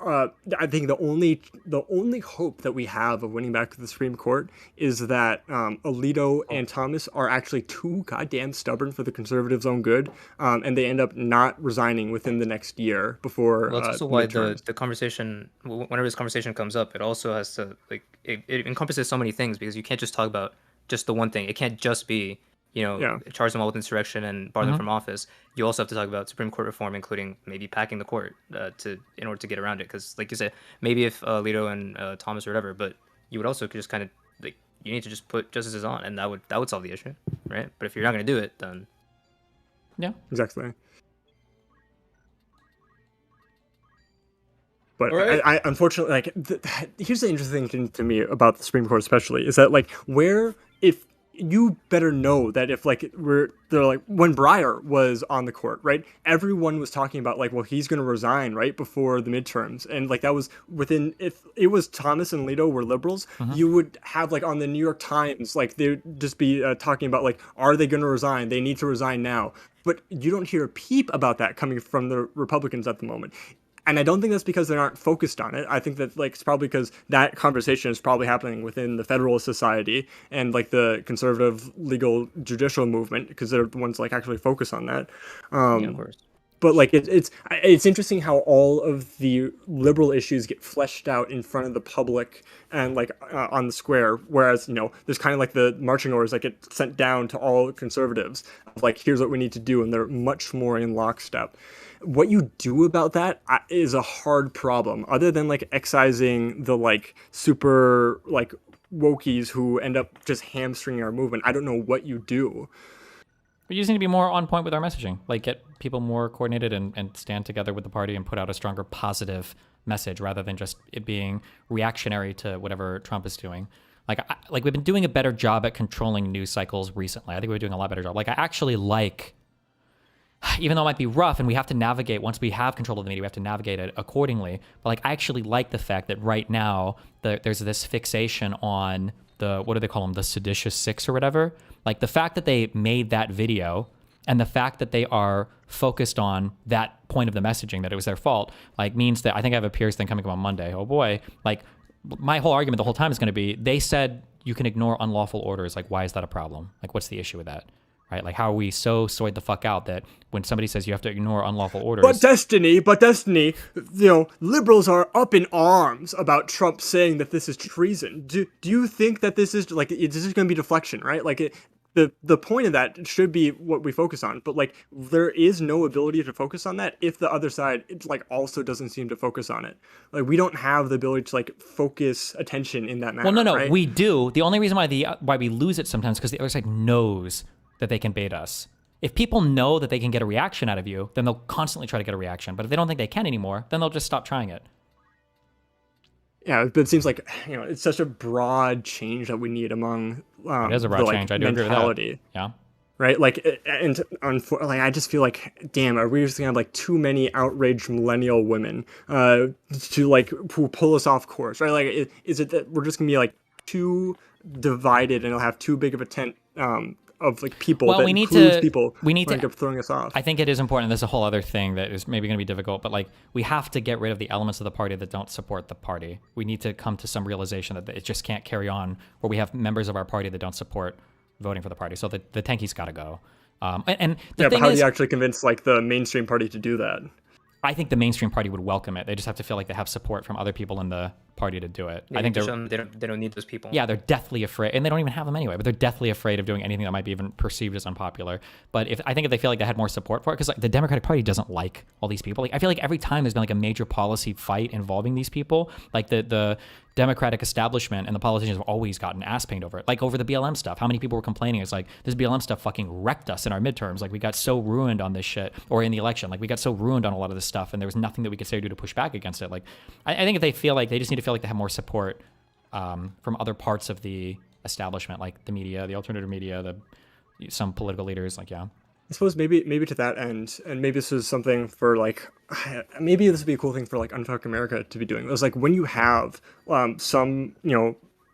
I think the only hope that we have of winning back to the Supreme Court is that Alito and Thomas are actually too goddamn stubborn for the conservatives' own good, and they end up not resigning within the next year before. Well, that's also why the conversation, whenever this conversation comes up, it also has to like it encompasses so many things, because you can't just talk about just the one thing. It can't just be charge them all with insurrection and bar them from office. You also have to talk about Supreme Court reform, including maybe packing the court in order to get around it. Because, like you said, maybe if Alito and Thomas or whatever, but you would also just kind of like you need to just put justices on, and that would solve the issue, right? But if you're not going to do it, then yeah, exactly. But right. I unfortunately like here's the interesting thing to me about the Supreme Court, especially, is that like if you better know that if like they're like when Breyer was on the court, right? Everyone was talking about like, well, he's going to resign right before the midterms, and like that was within. If it was Thomas and Alito were liberals, you would have like on the New York Times, like they'd just be talking about like, are they going to resign? They need to resign now. But you don't hear a peep about that coming from the Republicans at the moment. And I don't think that's because they aren't focused on it. I think that like it's probably because that conversation is probably happening within the Federalist Society and like the conservative legal judicial movement, because they're the ones like actually focus on that. Yeah, of course. But like it's interesting how all of the liberal issues get fleshed out in front of the public and like on the square, whereas there's kind of like the marching orders that get sent down to all conservatives of like, here's what we need to do, and they're much more in lockstep. What you do about that is a hard problem, other than like excising the like super like wokies who end up just hamstringing our movement. I don't know what you do. We just need to be more on point with our messaging, like get people more coordinated and stand together with the party and put out a stronger positive message rather than just it being reactionary to whatever Trump is doing. Like we've been doing a better job at controlling news cycles recently. I think we're doing a lot better job. Like I actually like, even though it might be rough and we have to navigate, once we have control of the media, we have to navigate it accordingly. But like I actually like the fact that right now there's this fixation on the, what do they call them? The seditious six or whatever. Like the fact that they made that video and the fact that they are focused on that point of the messaging, that it was their fault, like means that I think I have a peers thing coming up on Monday. Oh boy. Like my whole argument the whole time is going to be, they said you can ignore unlawful orders. Like, why is that a problem? Like, what's the issue with that? Right? Like, how are we so soyed the fuck out that when somebody says you have to ignore unlawful orders? But Destiny, liberals are up in arms about Trump saying that this is treason. Do you think that this is like, this is going to be deflection, right? Like the point of that should be what we focus on, but like there is no ability to focus on that if the other side also doesn't seem to focus on it. Like we don't have the ability to like focus attention in that manner. Well, no, right? We do. The only reason why we lose it sometimes because the other side knows that they can bait us. If people know that they can get a reaction out of you, then they'll constantly try to get a reaction. But if they don't think they can anymore, then they'll just stop trying it. yeah, but it seems like it's such a broad change that we need among It is a broad change. I do agree with that. Yeah. Right, like, and like, I just feel like, damn, are we just gonna have like too many outraged millennial women to like who pull us off course, right? Like, is it that we're just gonna be like too divided and it'll have too big of a tent of like people that we need includes to people we need who to end up throwing us off. I think it is important. There's a whole other thing that is maybe going to be difficult, but like we have to get rid of the elements of the party that don't support the party. We need to come to some realization that it just can't carry on where we have members of our party that don't support voting for the party. So the tankies got to go. And the yeah, thing but how is, do you actually convince like the mainstream party to do that? I think the mainstream party would welcome it. They just have to feel like they have support from other people in the party to do it. I think they don't need those people. Yeah, they're deathly afraid, and they don't even have them anyway. But they're deathly afraid of doing anything that might be even perceived as unpopular. But I think if they feel like they had more support for it, because like the Democratic Party doesn't like all these people. Like I feel like every time there's been like a major policy fight involving these people, like the Democratic establishment and the politicians have always gotten ass painted over it. Like over the BLM stuff. How many people were complaining? It's like, this BLM stuff fucking wrecked us in our midterms. Like we got so ruined on this shit, or in the election. Like we got so ruined on a lot of this stuff, and there was nothing that we could say or do to push back against it. Like I think if they feel like they just need to feel like they have more support from other parts of the establishment, like the media, the alternative media, some political leaders, like, yeah. I suppose maybe to that end, and maybe this is something for like, maybe this would be a cool thing for like Untalk America to be doing. It was like when you have some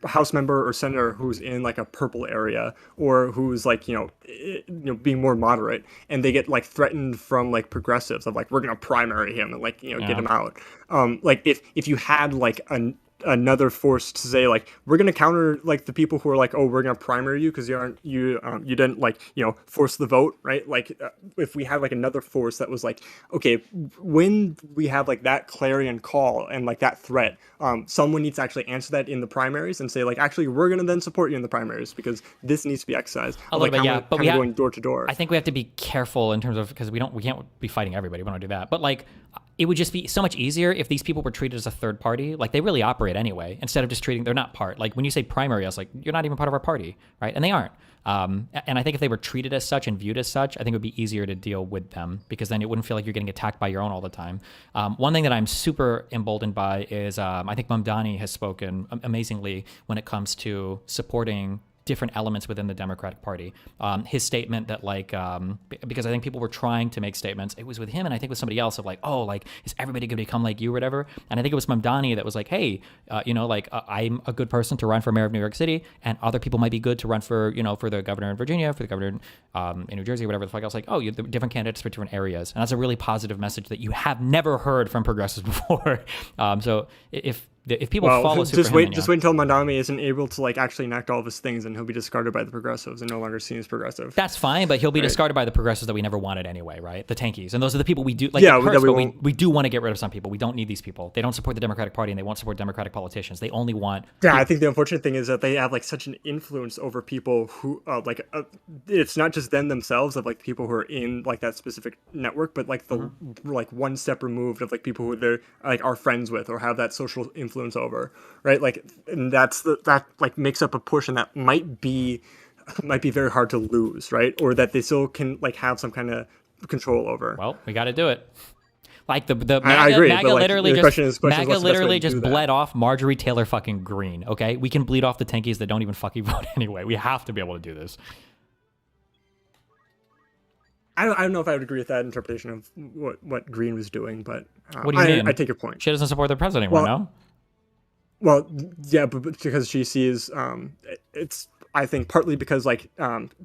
House member or senator who's in like a purple area or who's like being more moderate, and they get like threatened from like progressives of like, we're gonna primary him and like get him out. Like if you had like another force to say like, we're going to counter like the people who are like, oh, we're going to primary you because you didn't like force the vote, right? Like if we had like another force that was like, okay, when we have like that clarion call and like that threat, someone needs to actually answer that in the primaries and say like, actually we're going to then support you in the primaries because this needs to be exercised. A little bit, yeah, but we going door to door. I think we have to be careful in terms of, because we can't be fighting everybody. We don't do that, but like, it would just be so much easier if these people were treated as a third party. Like they really operate anyway, instead of just treating, they're not part. Like when you say primary, I was like, you're not even part of our party, right? And they aren't. And I think if they were treated as such and viewed as such, I think it would be easier to deal with them because then it wouldn't feel like you're getting attacked by your own all the time. One thing that I'm super emboldened by is I think Mamdani has spoken amazingly when it comes to supporting different elements within the Democratic Party. His statement that like, because I think people were trying to make statements, it was with him and I think with somebody else of like, oh, like, is everybody gonna become like you or whatever? And I think it was Mamdani that was like, hey, I'm a good person to run for mayor of New York City, and other people might be good to run for, for the governor in Virginia, for the governor in New Jersey, whatever the fuck else. Like, oh, you're different candidates for different areas. And that's a really positive message that you have never heard from progressives before. So if people follow just wait until Mamdani isn't able to like actually enact all of his things, and he'll be discarded by the progressives and no longer seen as progressive. That's fine, but he'll be discarded by the progressives that we never wanted anyway, right? The tankies, and those are the people we do like. Yeah, we do want to get rid of some people. We don't need these people. They don't support the Democratic Party, and they won't support Democratic politicians. They only want. Yeah, I think the unfortunate thing is that they have like such an influence over people who it's not just them themselves of like people who are in like that specific network, but like the like one step removed of like people who they're like are friends with or have that social influence over. Right, like, and that like makes up a portion that might be very hard to lose, right? Or that they still can like have some kind of control over. Well, we got to do it. Like the MAGA, I agree, MAGA but, like, literally the just question MAGA is literally just bled off Marjorie Taylor fucking Greene. Okay, we can bleed off the tankies that don't even fucking vote anyway. We have to be able to do this. I don't know if I would agree with that interpretation of what Greene was doing, but what do you mean? I take your point. She doesn't support the president anymore, no? Well, yeah, but because she sees it's. I think partly because like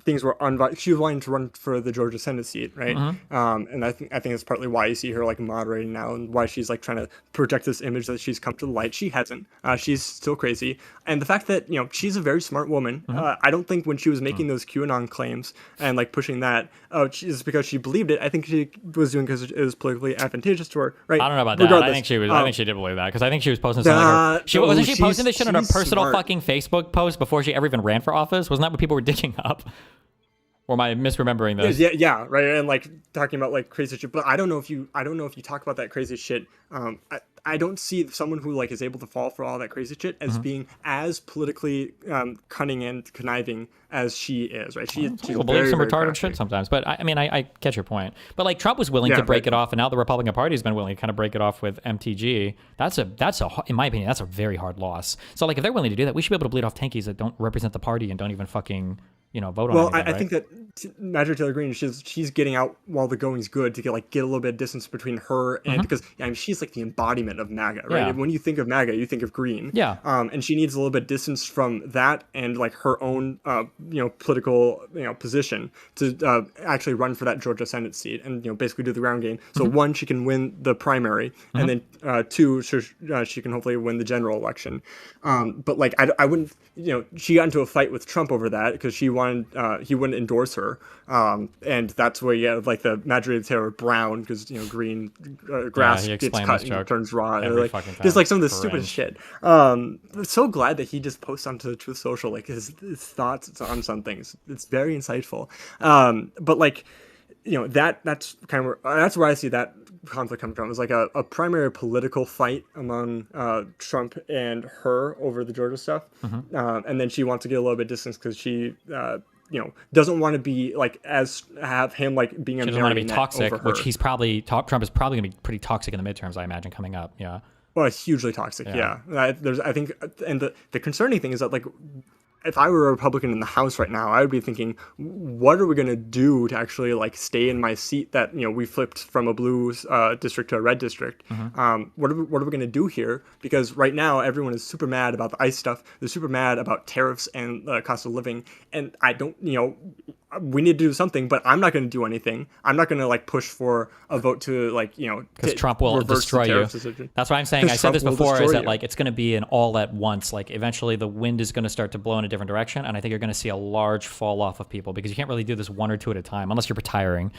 things were she was wanting to run for the Georgia Senate seat, right? And I think it's partly why you see her like moderating now and why she's like trying to project this image that she's come to the light. She hasn't. She's still crazy, and the fact that she's a very smart woman. I don't think when she was making those QAnon claims and like pushing that, it's because she believed it. I think she was doing because it was politically advantageous to her, right? I don't know about that. Regardless, I think she was. I think she did believe that because I think she was posting something. Wasn't she posting this shit on her personal fucking Facebook post before she ever even ran for office? Wasn't that what people were digging up? Or am I misremembering this? Yeah, right. And like talking about like crazy shit, but I don't know if you talk about that crazy shit. I don't see someone who like is able to fall for all that crazy shit as being as politically cunning and conniving as she is, right? She's People believe very, some very retarded crafty. shit sometimes, but I mean, I get your point. But like Trump was willing to break it off, and now the Republican Party has been willing to kind of break it off with MTG. That's in my opinion, that's a very hard loss. So like, if they're willing to do that, we should be able to bleed off tankies that don't represent the party and don't even fucking vote on anything. I think that Marjorie Taylor Greene, she's getting out while the going's good to get a little bit of distance between her and because she's like the embodiment of MAGA, right? Yeah. When you think of MAGA, you think of Green. Yeah. And she needs a little bit of distance from that and like her own political position to actually run for that Georgia Senate seat and basically do the ground game. So one, she can win the primary, and then two, she can hopefully win the general election. But like I wouldn't, she got into a fight with Trump over that because he wouldn't endorse her, and that's where you have like the Marjorie Taylor Brown because green grass gets cut and turns raw. There's like some of the stupidest shit. I'm so glad that he just posts onto Truth Social like his thoughts on some things. It's very insightful. But like that's kind of that's where I see that conflict coming from. It's like a primary political fight among Trump and her over the Georgia stuff, and then she wants to get a little bit of distance because she doesn't want to be like have him like being a she doesn't want to be marionette toxic, over her. which Trump is probably gonna be pretty toxic in the midterms, I imagine, coming up. Yeah. Well, it's hugely toxic. Yeah. I think, and the concerning thing is that like, if I were a Republican in the House right now, I would be thinking, what are we going to do to actually like stay in my seat that, we flipped from a blue district to a red district? What are we going to do here? Because right now everyone is super mad about the ICE stuff. They're super mad about tariffs and cost of living. And I don't, we need to do something, but I'm not going to do anything. I'm not going to like push for a vote to like, because Trump will destroy you. Decision. That's what I'm saying. I said this before, is that like, it's going to be an all at once. Like eventually the wind is going to start to blow in a different direction. And I think you're going to see a large fall off of people because you can't really do this one or two at a time unless you're retiring.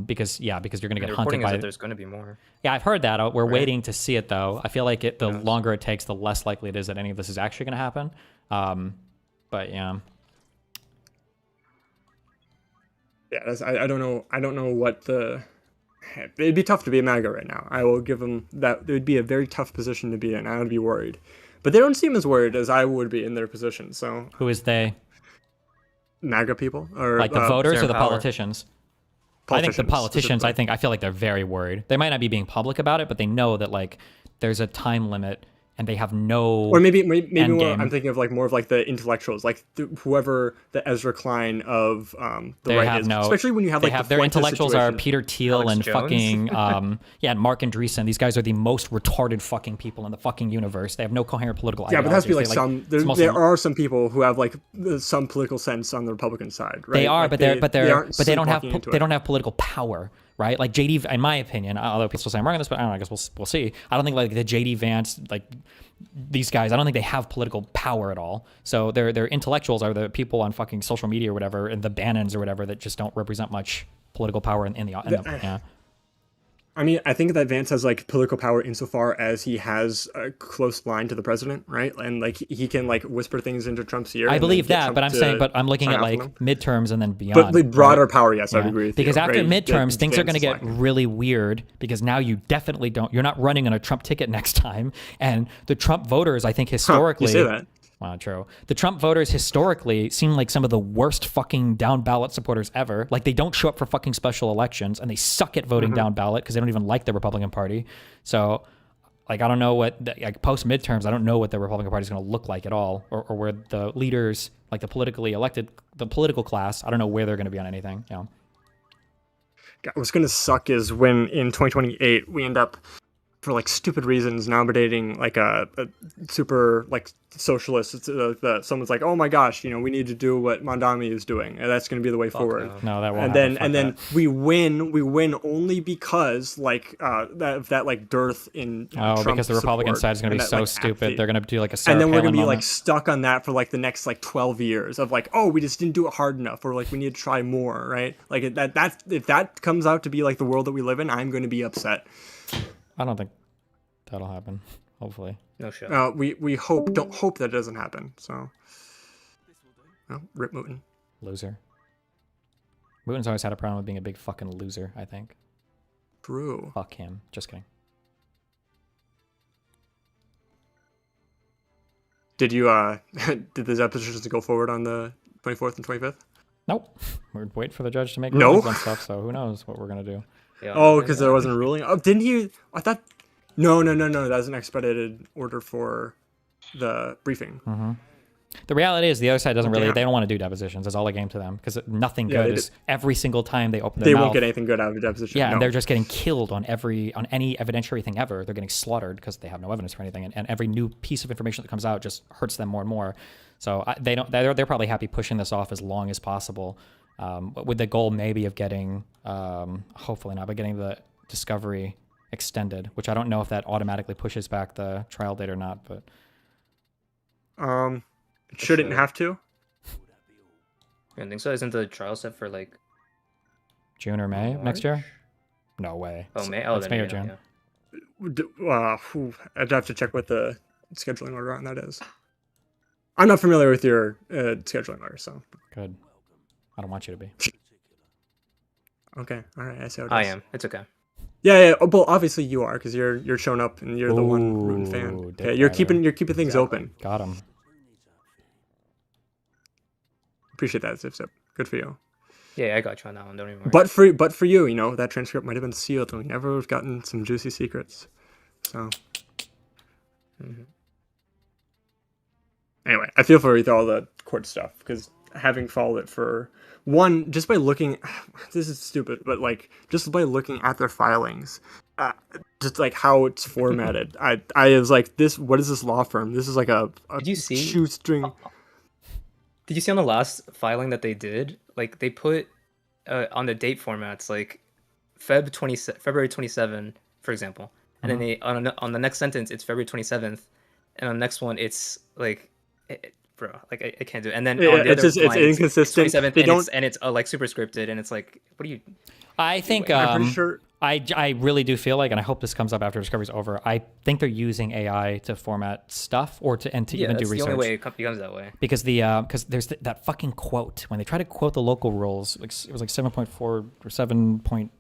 Because you're going to get hunted by. There's going to be more. Yeah, I've heard that. We're waiting to see it though. I feel like the longer it takes, the less likely it is that any of this is actually going to happen. But yeah. Yeah, I don't know. I don't know what it'd be tough to be a MAGA right now. I will give them that. It would be a very tough position to be in. I would be worried. But they don't seem as worried as I would be in their position. So who is they? MAGA people, or like the voters or the politicians? I think the politicians. I feel like they're very worried. They might not be being public about it, but they know that like there's a time limit. And they have no, or maybe more, I'm thinking of like more of like the intellectuals, like whoever the Ezra Klein of the right is. Especially when you have like their intellectuals situation. are Peter Thiel Alex and Jones. fucking and Mark Andreessen. These guys are the most retarded fucking people in the fucking universe. They have no coherent political ideology. Yeah, but it has to be like there are some people who have like some political sense on the Republican side, right? They are, like but they don't have political power. Right, like JD, in my opinion, although people say I'm wrong on this, but I don't know. I guess we'll see. I don't think like the JD Vance, like these guys, I don't think they have political power at all. So their intellectuals are the people on fucking social media or whatever, and the Bannons or whatever that just don't represent much political power in the yeah. I mean, I think that Vance has like political power insofar as he has a close line to the president, right? And like he can like whisper things into Trump's ear. I believe that, but I'm looking at like midterms and then beyond. But the broader power, yes, I would agree with because you. Because after midterms, things are going to get really weird because now you definitely you're not running on a Trump ticket next time. And the Trump voters, I think historically. You say that. Wow, true. The Trump voters historically seem like some of the worst fucking down ballot supporters ever. Like they don't show up for fucking special elections and they suck at voting down ballot because they don't even like the Republican Party. So like, I don't know like post midterms, I don't know what the Republican Party is going to look like at all or where the leaders, like the politically elected, the political class, I don't know where they're going to be on anything. God, what's going to suck is when in 2028 we end up for like stupid reasons nominating like a super like socialist. Someone's like, oh my gosh, we need to do what Mondami is doing, and that's going to be the way forward. No, that won't. And then we win only because like that like dearth in Trump because the Republican side is going to be so stupid. They're going to do like a Sarah and then we're going to be like stuck on that for like the next like 12 years of like, oh, we just didn't do it hard enough, or like we need to try more, right? Like if that comes out to be like the world that we live in, I'm going to be upset. I don't think that'll happen. Hopefully. No shit. We don't hope that doesn't happen. So, rip Mooten. Loser. Mooten's always had a problem with being a big fucking loser, I think. True. Fuck him. Just kidding. Did you did the depositions go forward on the 24th and 25th? Nope. We're waiting for the judge to make No? rulings on stuff, so who knows what we're gonna do. Yeah, Oh, because there wasn't a ruling. Oh, didn't he? I thought. No. That was an expedited order for the briefing. Mm-hmm. The reality is the other side doesn't really. Damn. They don't want to do depositions. It's all a game to them because nothing Yeah, good they is every single time they open their They mouth. won't get anything good out of a deposition. Yeah, no. and they're just getting killed on any evidentiary thing ever. They're getting slaughtered because they have no evidence for anything, and every new piece of information that comes out just hurts them more and more. So they don't. They're probably happy pushing this off as long as possible, with the goal maybe of getting, hopefully not, but getting the discovery extended, which I don't know if that automatically pushes back the trial date or not, but it shouldn't have to. I think so. Isn't the trial set for like June or May of next year? No way. Oh, May. Oh, it's then May or yeah, June. yeah. I'd have to check what the scheduling order on that is. I'm not familiar with your scheduling order, so. Good. I don't want you to be. Okay. All right. I see how it is. I am. It's okay. Yeah. Oh, well, obviously you are because you're showing up and you're the one rooting fan. Okay, you're keeping things open. Got him. Appreciate that, Zip Zip. Good for you. Yeah, I got you on that one. Don't even worry. But for you, that transcript might have been sealed, and we never would have gotten some juicy secrets. So. Mm-hmm. Anyway, I feel for you with all the court stuff because having followed it for one, just by looking, this is stupid, but like just by looking at their filings, just like how it's formatted, I was like, what is this law firm? This is like a Did you see shoestring. Did you see on the last filing that they did? Like they put on the date formats like February 27, for example, and then they on the next sentence it's February 27th, and on the next one it's like, bro, like I can't do it. And then on the other line, it's inconsistent. It's 27th, they and don't. it's like super scripted, and it's like, what are you? I think I'm pretty sure. I really do feel like, and I hope this comes up after Discovery's over, I think they're using AI to format stuff or to even do research. That's the only way it becomes that way. Because because there's that fucking quote when they try to quote the local rules, like it was like 7.4 or 7.1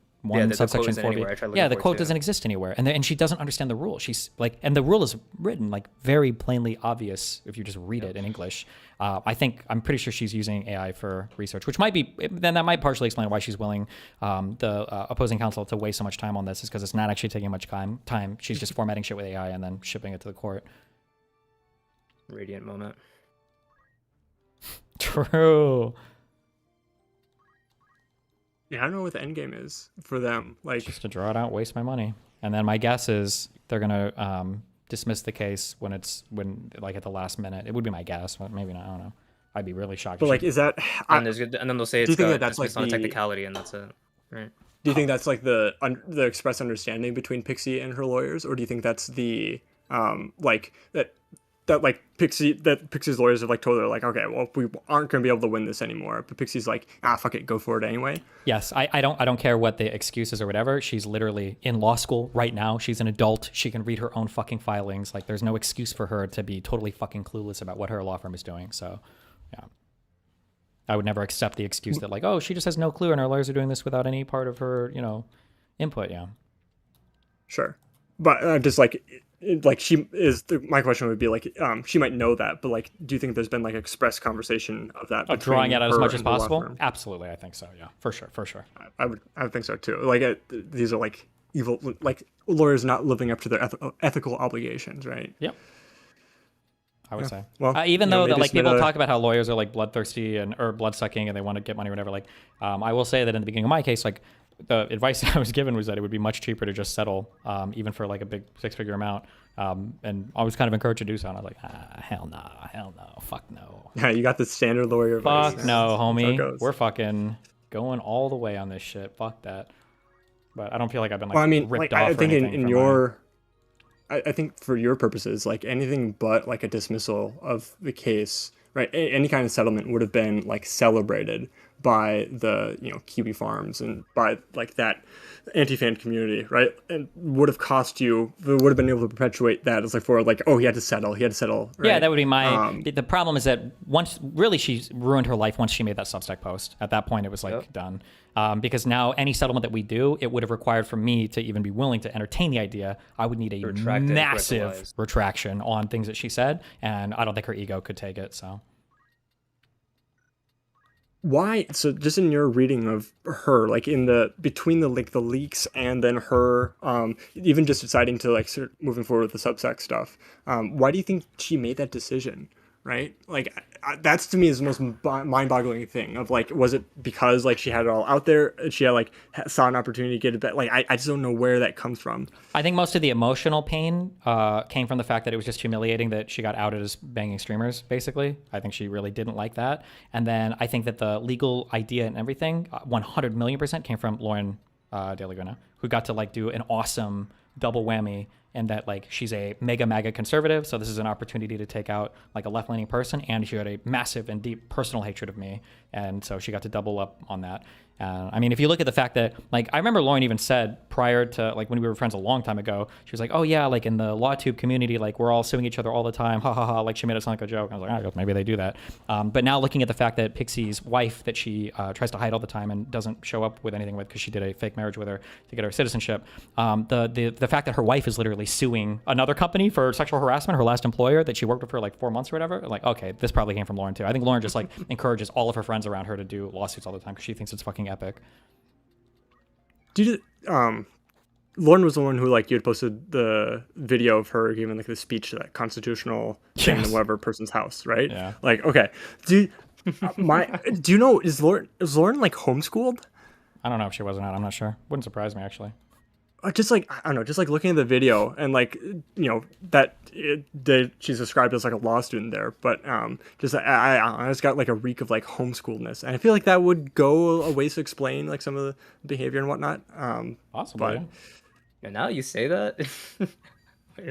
subsection 4B. Yeah, the quote doesn't exist anywhere, and she doesn't understand the rule. She's like, and the rule is written like very plainly obvious if you just read it in English. I'm pretty sure she's using AI for research, which might be then that might partially explain why she's willing the opposing counsel to waste so much time on this, is because it's not actually taking much time. She's just formatting shit with AI and then shipping it to the court. Radiant moment. True. Yeah, I don't know what the end game is for them. Like just to draw it out, waste my money, and then my guess is they're gonna dismiss the case when like at the last minute. It would be my guess, but maybe not. I don't know. I'd be really shocked. But like, is that? And then they'll say it's that's like on a technicality, and that's it, right? Do you think that's like the express understanding between Pixie and her lawyers, or do you think that's the like that Pixie's lawyers have like told her like, okay, well, we aren't going to be able to win this anymore, but Pixie's like, fuck it, go for it anyway. Yes, I don't care what the excuses or whatever. She's literally in law school right now. She's an adult. She can read her own fucking filings. Like, there's no excuse for her to be totally fucking clueless about what her law firm is doing. So, yeah, I would never accept the excuse that like, oh, she just has no clue and her lawyers are doing this without any part of her, input. Yeah, sure, but just like she is. My question would be like, she might know that, but like, do you think there's been like express conversation of that? Drawing it out as much as possible? Absolutely, I think so. Yeah, for sure. I would think so too. Like, these are like evil, like lawyers not living up to their ethical obligations, right? Yep. I would say. Well, even though that like people talk about how lawyers are like bloodthirsty or bloodsucking and they want to get money or whatever. Like, I will say that in the beginning of my case, like, the advice I was given was that it would be much cheaper to just settle, even for like a big 6-figure amount. And I was kind of encouraged to do so. And I was like, hell no, fuck no. Yeah, you got the standard lawyer advice. Fuck no, homie. We're fucking going all the way on this shit. Fuck that. But I don't feel like I've been like ripped off. I think in your, I think for your purposes, like anything but like a dismissal of the case, right? Any kind of settlement would have been like celebrated by the Kiwi farms and by like that anti-fan community, right? And would have cost you, would have been able to perpetuate that as like for like, oh, he had to settle, right? Yeah, that would be my. The problem is that once, really, she ruined her life once she made that Substack post. At that point, it was like done. Because now any settlement that we do, it would have required for me to even be willing to entertain the idea. I would need a massive retraction on things that she said, and I don't think her ego could take it. So. Why? So just in your reading of her, like between the leaks and then her, even just deciding to like start moving forward with the Substack stuff, why do you think she made that decision? Right? Like that's to me is the most mind-boggling thing of like, was it because like she had it all out there? She had like saw an opportunity to get it back. Like I just don't know where that comes from. I think most of the emotional pain came from the fact that it was just humiliating that she got outed as banging streamers, basically. I think she really didn't like that. And then I think that the legal idea and everything, 100 million% came from Lauren De Laguna, who got to like do an awesome double whammy, and that like she's a mega conservative, so this is an opportunity to take out like a left-leaning person, and she had a massive and deep personal hatred of me, and so she got to double up on that. I mean, if you look at the fact that, like, I remember Lauren even said prior to, like, when we were friends a long time ago, she was like, oh yeah, like in the LawTube community, like we're all suing each other all the time, ha ha ha, like she made it sound like a joke. I was like, oh, maybe they do that. But now looking at the fact that Pixie's wife that she tries to hide all the time and doesn't show up with anything with because she did a fake marriage with her to get her citizenship, the fact that her wife is literally suing another company for sexual harassment, her last employer that she worked with for like 4 months or whatever, like, okay, this probably came from Lauren too. I think Lauren just like encourages all of her friends around her to do lawsuits all the time because she thinks it's fucking epic. Lauren was the one who like you had posted the video of her giving like the speech to that constitutional thing in whatever person's house, right? Yeah. Like, okay, do you know, is Lauren like homeschooled? I don't know if she was or not. I'm not sure. Wouldn't surprise me actually. Just like, I don't know, just like looking at the video and like, that she's described as like a law student there, but just I just got like a reek of like homeschooledness, and I feel like that would go a ways to explain like some of the behavior and whatnot. Possibly. But, and now you say that.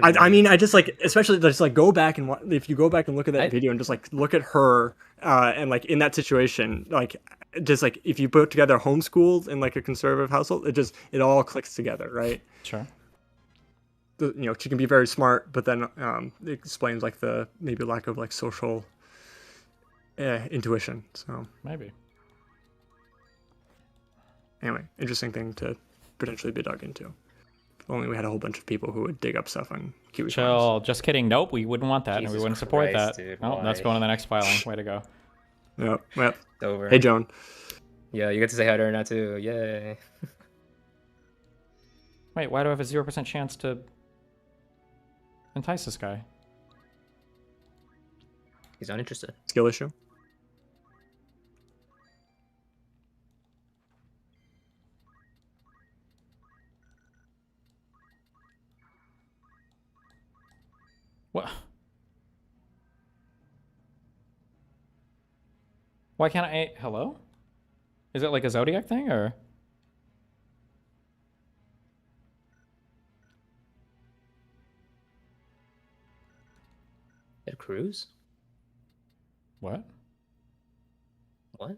I mean, I just like, especially just like go back and if you go back and look at that video and just like look at her and like in that situation, like just like if you put together homeschooled in like a conservative household, it all clicks together, right? Sure. She can be very smart, but then it explains like the maybe lack of like social intuition. So maybe. Anyway, interesting thing to potentially be dug into. If only we had a whole bunch of people who would dig up stuff on Kiwi Chill. farms. Just kidding. Nope, we wouldn't want that, and we wouldn't support that. Dude, no, that's going to the next filing. Way to go. Yep. Well, it's over. Hey, Joan. Yeah, you get to say hi to her now too. Yay. Wait, why do I have a 0% chance to entice this guy? He's not interested. Skill issue. What? Why can't I? Hello? Is it like a Zodiac thing or? Ed Cruz? What? What?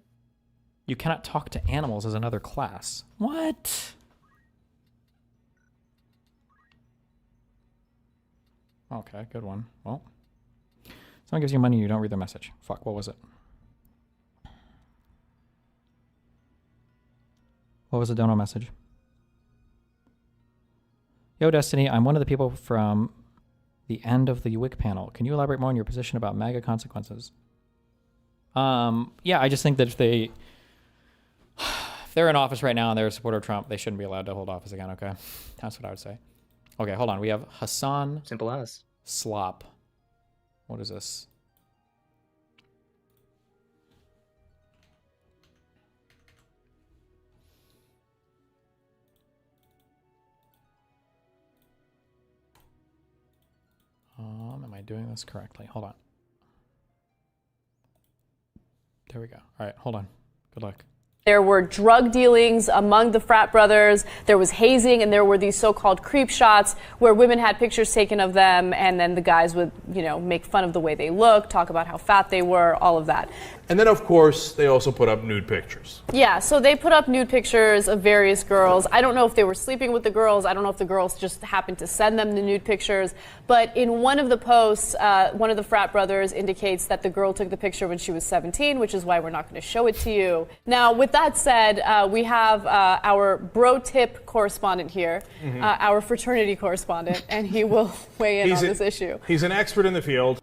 You cannot talk to animals as another class. What? Okay, good one. Well, someone gives you money, you don't read their message. Fuck, what was it? What was the dono message? Yo, Destiny, I'm one of the people from the end of the WIC panel. Can you elaborate more on your position about MAGA consequences? Yeah, I just think that if they're in office right now and they're a supporter of Trump, they shouldn't be allowed to hold office again, okay? That's what I would say. Okay, hold on. We have Hassan. Simple as. Slop. What is this? Am I doing this correctly? Hold on. There we go. All right, hold on. Good luck. There were drug dealings among the frat brothers, there was hazing, and there were these so-called creep shots where women had pictures taken of them, and then the guys would, make fun of the way they looked, talk about how fat they were, all of that. And then, of course, they also put up nude pictures. Yeah, so they put up nude pictures of various girls. I don't know if they were sleeping with the girls. I don't know if the girls just happened to send them the nude pictures. But in one of the posts, one of the frat brothers indicates that the girl took the picture when she was 17, which is why we're not going to show it to you. Now, with that said, we have our bro tip correspondent here, our fraternity correspondent, and he will weigh in on this issue. He's an expert in the field.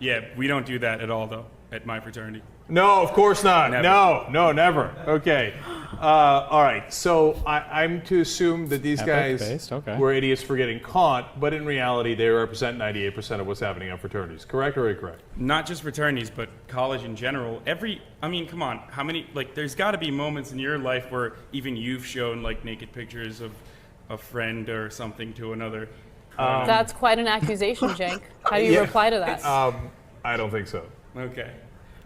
Yeah, we don't do that at all, though, at my fraternity. No, of course not. Never. No, never. Okay. All right. So I'm to assume that these guys Epic-based, okay. were idiots for getting caught, but in reality, they represent 98% of what's happening on fraternities. Correct or incorrect? Not just fraternities, but college in general. I mean, come on. How many, there's got to be moments in your life where even you've shown, naked pictures of a friend or something to another. That's quite an accusation, Jank. How do you reply to that? I don't think so. Okay.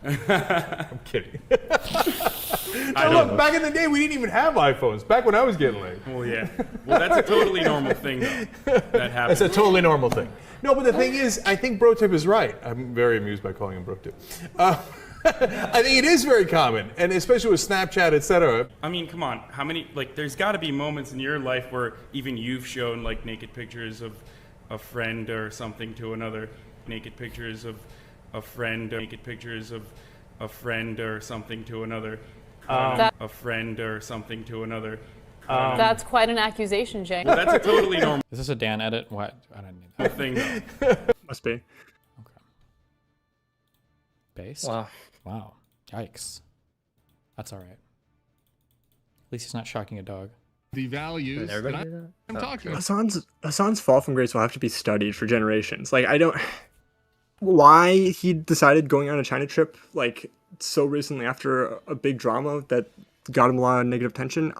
I'm kidding. Look, back in the day, we didn't even have iPhones. Back when I was getting laid. Well, yeah. Well, that's a totally normal thing, though. That happens. That's a totally normal thing. No, but the thing is, I think bro tip is right. I'm very amused by calling him bro tip. I think it is very common, and especially with Snapchat, etc. I mean, come on. How many, there's got to be moments in your life where even you've shown, naked pictures of a friend or something to another. Naked pictures of a friend, or naked pictures of a friend or something to another. A friend or something to another. That's quite an accusation, Jank. Well, that's a totally normal Is this a Dan edit? What? I don't need that. thing, though. Must be. Base? Wow. Yikes. That's all right. At least he's not shocking a dog. The values Did everybody that do I'm that? talking about. Hassan's fall from grace will have to be studied for generations. I don't. Why he decided going on a China trip so recently after a big drama that got him a lot of negative attention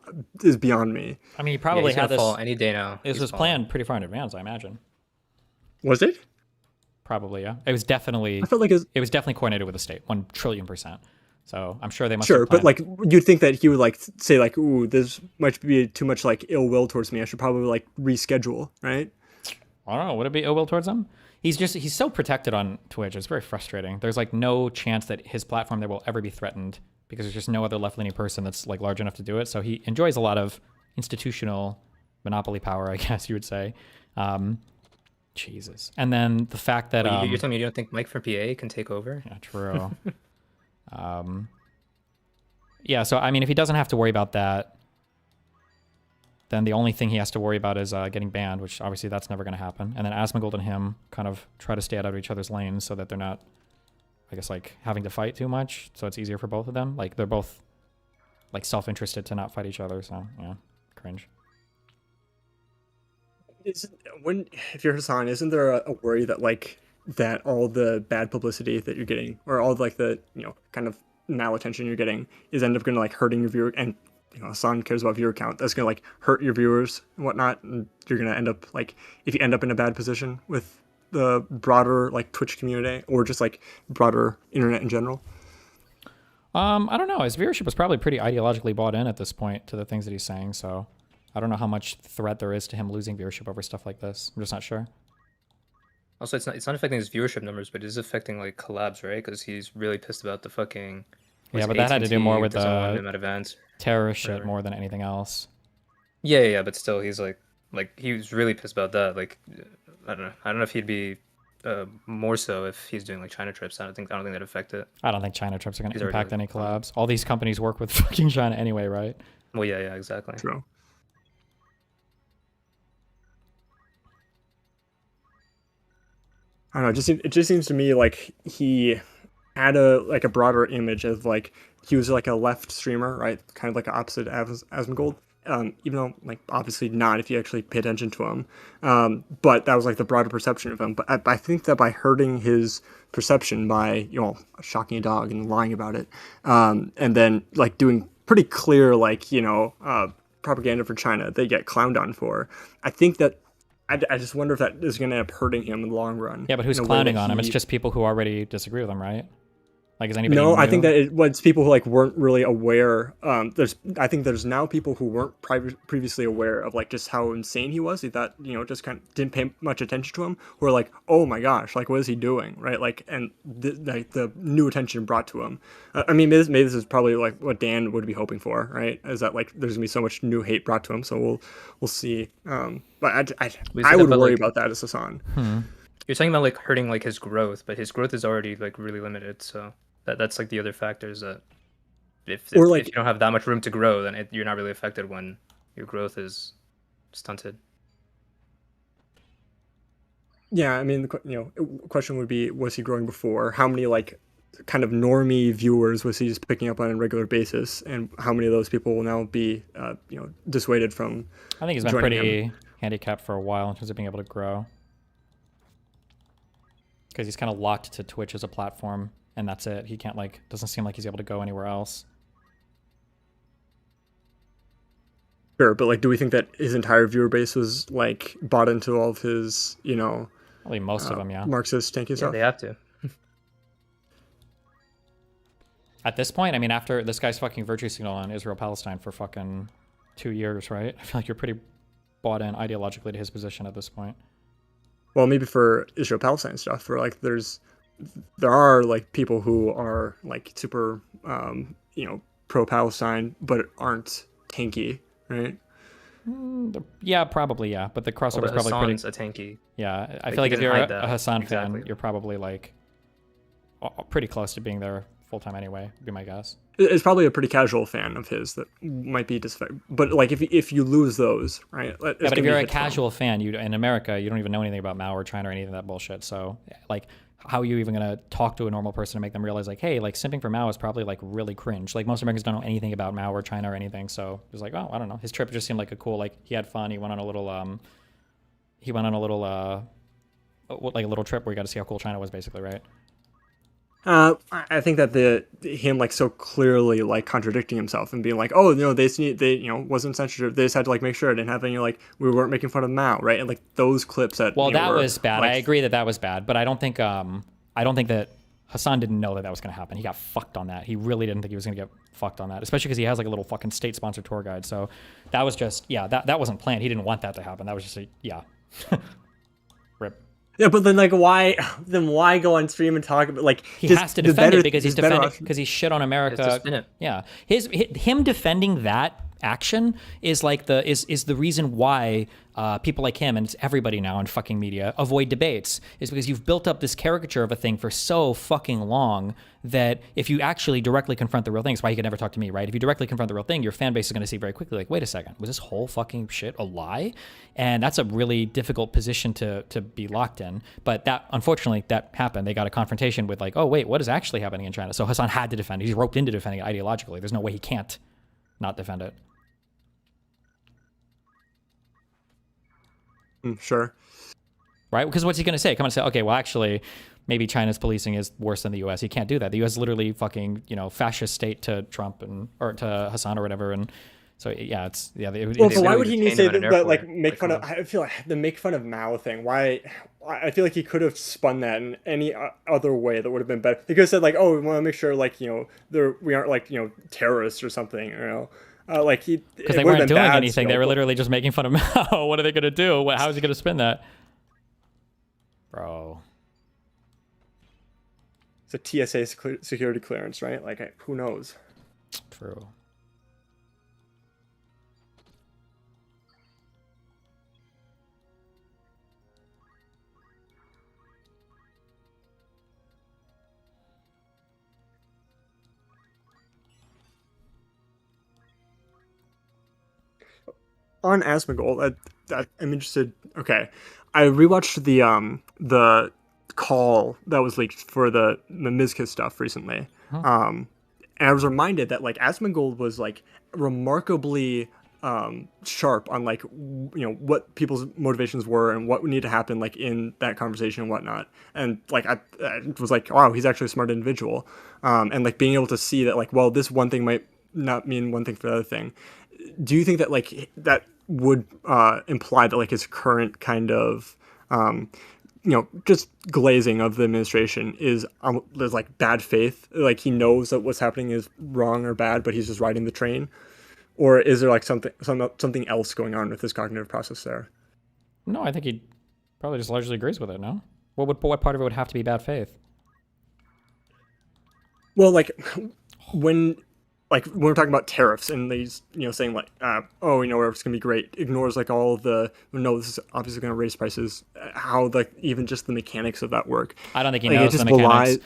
is beyond me. I mean, he probably he's had gonna this fall any day now. This He's was falling. planned pretty far in advance, I imagine. Was it? Probably, yeah. It was definitely. I felt like it was definitely coordinated with the state, 1,000,000,000%. So I'm sure they must. Sure, have but planned. you'd think that he would say ooh, this might be too much ill will towards me. I should probably reschedule, right? I don't know. Would it be ill will towards him? He's so protected on Twitch. It's very frustrating. There's no chance that his platform there will ever be threatened because there's just no other left-leaning person that's large enough to do it. So he enjoys a lot of institutional monopoly power, I guess you would say. Jesus. And then the fact that You're telling me you don't think Mike from PA can take over? Yeah, true. Yeah, so I mean, if he doesn't have to worry about that, then the only thing he has to worry about is getting banned, which obviously that's never going to happen. And then Asmongold and him kind of try to stay out of each other's lanes so that they're not, I guess, having to fight too much. So it's easier for both of them. They're both self-interested to not fight each other. So yeah, cringe. If you're Hassan, isn't there a worry that that all the bad publicity that you're getting, or all the kind of malattention you're getting, is end up going to hurting your viewer, and Hassan cares about viewer count, that's going to hurt your viewers and whatnot, and you're going to end up if you end up in a bad position with the broader Twitch community or just broader internet in general? I don't know. His viewership is probably pretty ideologically bought in at this point to the things that he's saying. So I don't know how much threat there is to him losing viewership over stuff like this. I'm just not sure. Also, it's not affecting his viewership numbers, but it is affecting collabs, right? Because he's really pissed about the fucking. Yeah, but that had to do more with the terrorist shit more than anything else. Yeah, but still, he's he was really pissed about that. I don't know if he'd be more so if he's doing China trips. I don't think that'd affect it. I don't think China trips are going to impact any collabs. All these companies work with fucking China anyway, right? Well, yeah, exactly. True. I don't know. It just seems to me he had a broader image of he was a left streamer, right? Kind of opposite Asmongold. Even though obviously not if you actually pay attention to him. But that was the broader perception of him. But I think that by hurting his perception by shocking a dog and lying about it, and then doing pretty clear propaganda for China they get clowned on for, I think that. I just wonder if that is going to end up hurting him in the long run. Yeah, but who's clowning on him? It's just people who already disagree with him, right? Like, is anybody No, I new? think that it was people who like weren't really aware. I think there's now people who weren't previously aware of like just how insane he was. They thought, just kind of didn't pay much attention to him. Who are like, oh my gosh, like what is he doing, right? Like, and like the new attention brought to him. I mean, maybe this is probably like what Dan would be hoping for, right? Is that like there's gonna be so much new hate brought to him. So we'll see. But I would worry about that as Hassan. You're talking about like hurting like his growth, but his growth is already like really limited. So that's like the other factors that if you don't have that much room to grow, then you're not really affected when your growth is stunted. Yeah, I mean, question would be, was he growing before? How many like kind of normie viewers was he just picking up on a regular basis, and how many of those people will now be, dissuaded from? I think he's been pretty handicapped for a while in terms of being able to grow, because he's kind of locked to Twitch as a platform, and that's it. He can't doesn't seem like he's able to go anywhere else. Sure, but like, do we think that his entire viewer base was like bought into all of his, Probably most of them, yeah. Marxist tanky stuff? They have to. At this point, I mean, after this guy's fucking virtue signal on Israel-Palestine for fucking 2 years, right? I feel like you're pretty bought in ideologically to his position at this point. Well, maybe for Israel-Palestine stuff, where like there are like people who are like super, pro-Palestine, but aren't tanky, right? Yeah, probably, yeah. But the crossover is probably Hassan's pretty... a tanky. Yeah, I feel like if you're a Hassan fan, you're probably like pretty close to being there full-time anyway, would be my guess. It's probably a pretty casual fan of his that might be disaffected. But like if you lose those, right? Yeah, but if you're a casual fan, in America, you don't even know anything about Mao or China or anything of that bullshit. So like, how are you even gonna talk to a normal person to make them realize like, hey, like simping for Mao is probably like really cringe. Like most Americans don't know anything about Mao or China or anything. So it was like, oh, I don't know. His trip just seemed like a cool, like he had fun. He went on a little like a little trip where he got to see how cool China was, basically, right? I think that him like so clearly like contradicting himself and being like, oh, they wasn't censorship. They just had to like make sure it didn't have any like we weren't making fun of Mao, right? And like those clips that that was bad. Like, I agree that was bad, but I don't think that Hassan didn't know that was going to happen. He got fucked on that. He really didn't think he was going to get fucked on that, especially because he has like a little fucking state-sponsored tour guide. So that was just that wasn't planned. He didn't want that to happen. That was just rip. Yeah, but then like why go on stream and talk about like he has to defend it because he's defending because he's shit on America. Yeah, him defending that action is like the reason why people like him, and it's everybody now in fucking media, avoid debates, is because you've built up this caricature of a thing for so fucking long that if you actually directly confront the real thing, it's why you can never talk to me, right? If you directly confront the real thing, your fan base is going to see very quickly like, wait a second, was this whole fucking shit a lie? And that's a really difficult position to be locked in. But that, unfortunately, that happened. They got a confrontation with like, oh wait, what is actually happening in China? So Hassan had to defend it. He's roped into defending it ideologically. There's no way he can't not defend it. Sure. Right? Because what's he going to say? Come and say, okay, well, actually, maybe China's policing is worse than the U.S. He can't do that. The U.S. is literally fucking, fascist state to Trump or to Hassan or whatever. And so, yeah, Well, so why would he need to say that, like, make fun of... I feel like the make fun of Mao thing, why... I feel like he could have spun that in any other way that would have been better. He could have said, like, oh, we want to make sure, like, we aren't, like, terrorists or something, because they weren't doing anything. They were literally just making fun of Mao. What are they going to do? How is he going to spin that? Bro. It's a TSA security clearance, right? Like, who knows? True. On Asmongold, I'm interested. Okay, I rewatched the call that was leaked for the Mizkit stuff recently, and I was reminded that like Asmongold was like remarkably sharp on like what people's motivations were and what would need to happen like in that conversation and whatnot. And like I was like, wow, he's actually a smart individual, and like being able to see that like, well, this one thing might not mean one thing for the other thing. Do you think that like that would imply that like his current kind of just glazing of the administration is there's like bad faith, like he knows that what's happening is wrong or bad, but he's just riding the train, or is there like something else going on with his cognitive process there? No, I think he probably just largely agrees with it. No, what part of it would have to be bad faith? Well, like when we're talking about tariffs and these, saying like, it's gonna be great, ignores like all of the, no, this is obviously gonna raise prices. How like even just the mechanics of that work. I don't think he knows the mechanics.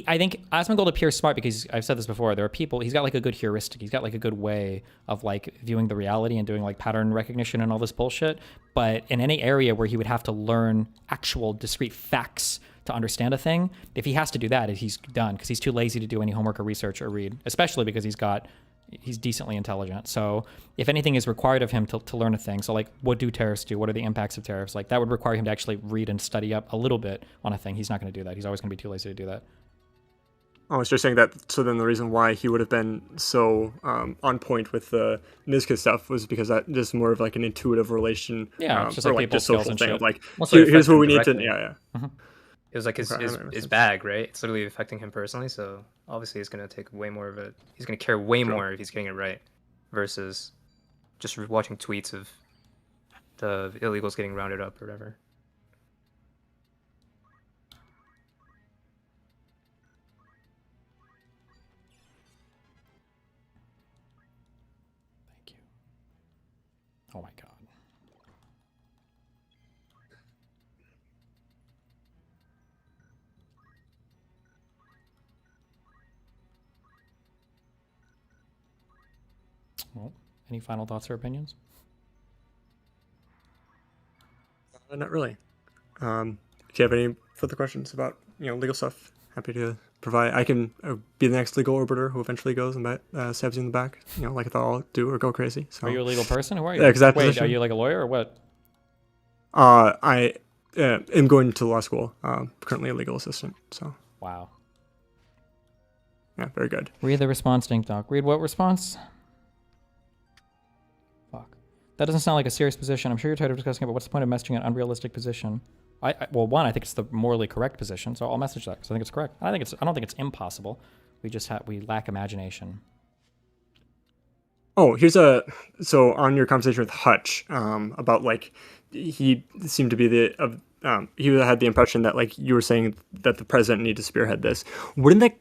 I think Asmongold appears smart because I've said this before. There are people. He's got like a good heuristic. He's got like a good way of like viewing the reality and doing like pattern recognition and all this bullshit. But in any area where he would have to learn actual discrete facts to understand a thing, if he has to do that, he's done, because he's too lazy to do any homework or research or read, especially because he's decently intelligent. So if anything is required of him to learn a thing, so like what do tariffs do? What are the impacts of tariffs? Like that would require him to actually read and study up a little bit on a thing. He's not going to do that. He's always going to be too lazy to do that. Oh, so you're saying that, so then the reason why he would have been so on point with the Nizka stuff was because that is more of like an intuitive relation. Yeah, it's just like people's skills and thing shit. Of like, Also here's what we need to, directly. yeah. It was like his bag, right? It's literally affecting him personally, so obviously he's gonna take way more of it. He's gonna care way more if he's getting it right, versus just watching tweets of the illegals getting rounded up or whatever. Oh my god. Well, any final thoughts or opinions? Not really. Do you have any further questions about legal stuff? Happy to provide. I can be the next legal orbiter who eventually goes and stabs you in the back. Like if I'll do or go crazy. So. Are you a legal person? Who are you? Yeah, exact Wait, position. are you like a lawyer or what? I am going to law school. Currently a legal assistant. So. Wow. Yeah, very good. Read the response, Dink Doc. Read what response? Fuck. That doesn't sound like a serious position. I'm sure you're tired of discussing it, but what's the point of messaging an unrealistic position? Well, one, I think it's the morally correct position, so I'll message that because I think it's correct. I don't think it's impossible. We lack imagination. Oh, so on your conversation with Hutch, about like, he seemed to be he had the impression that like you were saying that the president needed to spearhead this. Wouldn't that,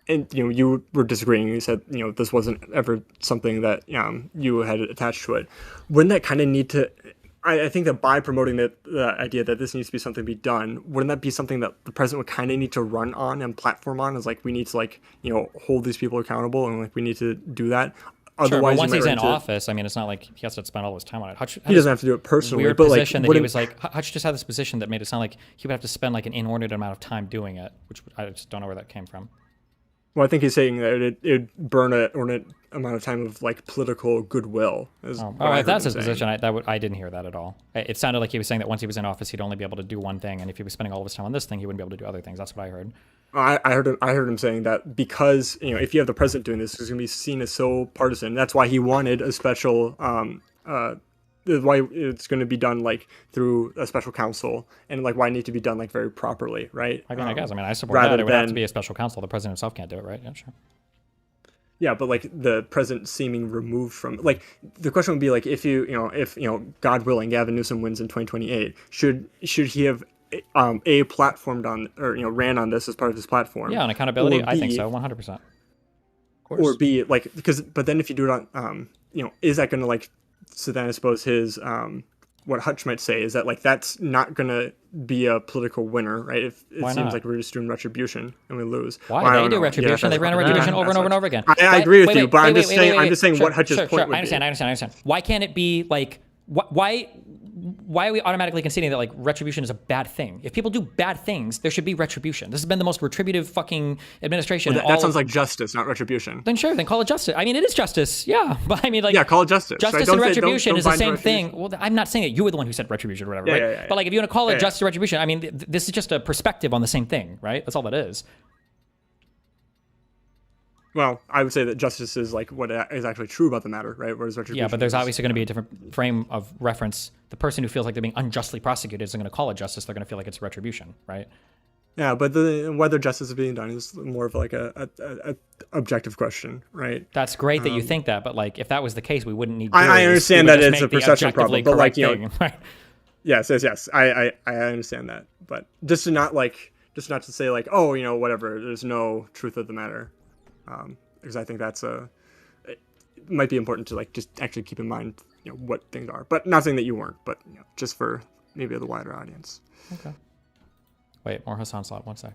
and you were disagreeing, you said, this wasn't ever something that you had attached to it. Wouldn't that kind of need to, I think that by promoting the idea that this needs to be something to be done, wouldn't that be something that the president would kind of need to run on and platform on, is like, we need to like, hold these people accountable, and like we need to do that. Sure, Otherwise, but once he's in office, I mean, it's not like he has to spend all his time on it. Hutch he doesn't have to do it personally, weird but position like, that he was like, Hutch just had this position that made it sound like he would have to spend like an inordinate amount of time doing it, which I just don't know where that came from. Well, I think he's saying that it'd burn an inordinate amount of time of like political goodwill. If that's his position, I didn't hear that at all. It sounded like he was saying that once he was in office, he'd only be able to do one thing, and if he was spending all of his time on this thing, he wouldn't be able to do other things. That's what I heard. I heard him saying that because if you have the president doing this, it's going to be seen as so partisan. That's why he wanted a special why it's going to be done like through a special counsel, and like why it need to be done like very properly, right? I mean, I support that. It would have to be a special counsel. The president himself can't do it, right? Yeah, sure. Yeah, but like the president seeming removed from, like, the question would be like, if God willing, Gavin Newsom wins in 2028, should he have platformed on, or ran on this as part of his platform? Yeah, on accountability, I think so, 100%. Or be like, but then if you do it on, is that going to like, so then I suppose his what Hutch might say is that like that's not going to be a political winner, right? If it seems like we're just doing retribution and we lose. Why? They do retribution. They ran a retribution over and over and over again. I agree with you, but I'm just saying what Hutch's point would be. I understand. Why can't it be like, why are we automatically conceding that like retribution is a bad thing? If people do bad things, there should be retribution. This has been the most retributive fucking administration. Well, that sounds like justice, not retribution. Then sure, then call it justice. I mean, it is justice, yeah. But I mean, like, yeah, call it justice. Justice and retribution is the same thing. Well, I'm not saying that you were the one who said retribution or whatever, right? Yeah. But like, if you want to call it justice or retribution, I mean, this is just a perspective on the same thing, right? That's all that is. well, I would say that justice is like what is actually true about the matter, right? Whereas retribution. Yeah, but there's is, obviously going to be a different frame of reference. The person who feels like they're being unjustly prosecuted isn't going to call it justice. They're going to feel like it's retribution, right? Yeah, but whether justice is being done is more of like a objective question, right? That's great that you think that, but like if that was the case, we wouldn't need. I understand that it's a perception objectively problem, but like you thing, know, right? yes, I understand that, but just not to say like, oh, you know, whatever. There's no truth of the matter, because I think it might be important to like just actually keep in mind, you know, what things are. But not saying that you weren't, but you know, just for maybe the wider audience. Okay. Wait, more Hassan slot. 1 sec.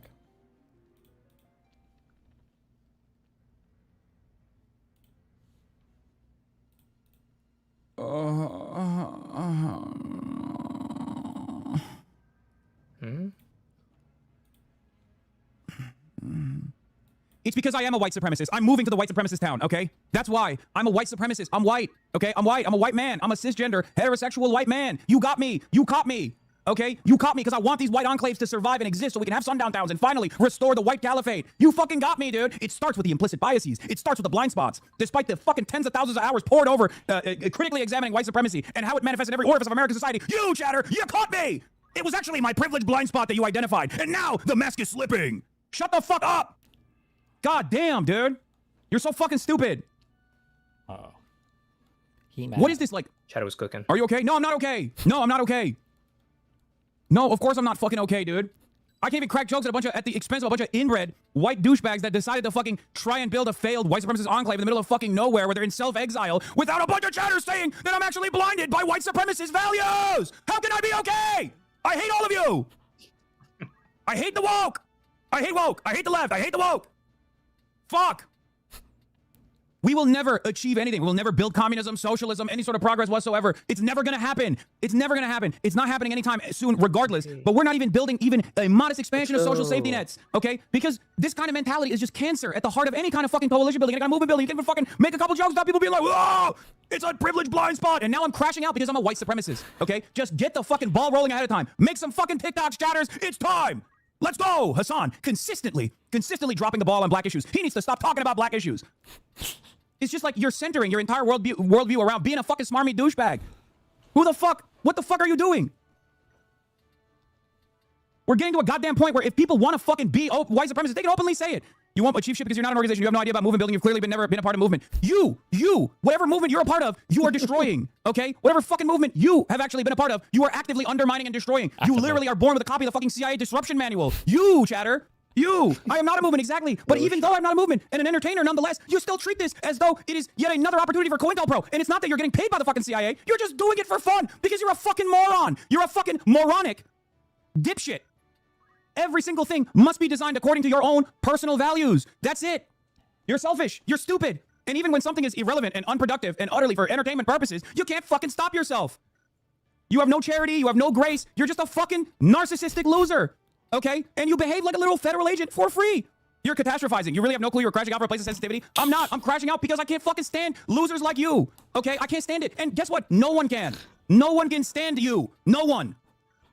It's because I am a white supremacist. I'm moving to the white supremacist town, okay? That's why. I'm a white supremacist. I'm white, okay? I'm white. I'm a white man. I'm a cisgender, heterosexual white man. You got me. You caught me. Okay? You caught me because I want these white enclaves to survive and exist so we can have sundown towns and finally restore the white caliphate. You fucking got me, dude. It starts with the implicit biases. It starts with the blind spots. Despite the fucking tens of thousands of hours poured over critically examining white supremacy and how it manifests in every orifice of American society, you, Chatter, you caught me. It was actually my privileged blind spot that you identified. And now the mask is slipping. Shut the fuck up. God damn, dude. You're so fucking stupid. Uh-oh. What is this like? Chatter was cooking. Are you okay? No, I'm not okay. No, I'm not okay. No, of course I'm not fucking okay, dude. I can't even crack jokes at the expense of a bunch of inbred white douchebags that decided to fucking try and build a failed white supremacist enclave in the middle of fucking nowhere where they're in self-exile without a bunch of chatters saying that I'm actually blinded by white supremacist values. How can I be okay? I hate all of you. I hate the woke. I hate woke. I hate the left. I hate the woke. Fuck. We will never achieve anything. We'll never build communism, socialism, any sort of progress whatsoever. It's never going to happen. It's never going to happen. It's not happening anytime soon, regardless. But we're not even building even a modest expansion of social safety nets, okay? Because this kind of mentality is just cancer at the heart of any kind of fucking coalition building, any kind of movement building. You can even fucking make a couple jokes about people being like, whoa, it's a privileged blind spot. And now I'm crashing out because I'm a white supremacist, okay? Just get the fucking ball rolling ahead of time. Make some fucking TikToks, chatters. It's time. Let's go. Hassan, consistently dropping the ball on black issues. He needs to stop talking about black issues. It's just like you're centering your entire worldview around being a fucking smarmy douchebag. What the fuck are you doing? We're getting to a goddamn point where if people want to fucking be white supremacists, they can openly say it. You won't achieve shit because you're not an organization. You have no idea about movement building. You've clearly never been a part of movement. You, whatever movement you're a part of, you are destroying, okay? Whatever fucking movement you have actually been a part of, you are actively undermining and destroying. You literally are born with a copy of the fucking CIA disruption manual. You, Chatter. I am not a movement, exactly. But even though I'm not a movement and an entertainer, nonetheless, you still treat this as though it is yet another opportunity for COINTELPRO. And it's not that you're getting paid by the fucking CIA. You're just doing it for fun because you're a fucking moron. You're a fucking moronic dipshit. Every single thing must be designed according to your own personal values. That's it. You're selfish. You're stupid. And even when something is irrelevant and unproductive and utterly for entertainment purposes, you can't fucking stop yourself. You have no charity. You have no grace. You're just a fucking narcissistic loser. Okay? And you behave like a little federal agent for free. You're catastrophizing. You really have no clue you're crashing out for a place of sensitivity? I'm not. I'm crashing out because I can't fucking stand losers like you. Okay? I can't stand it. And guess what? No one can. No one can stand you. No one.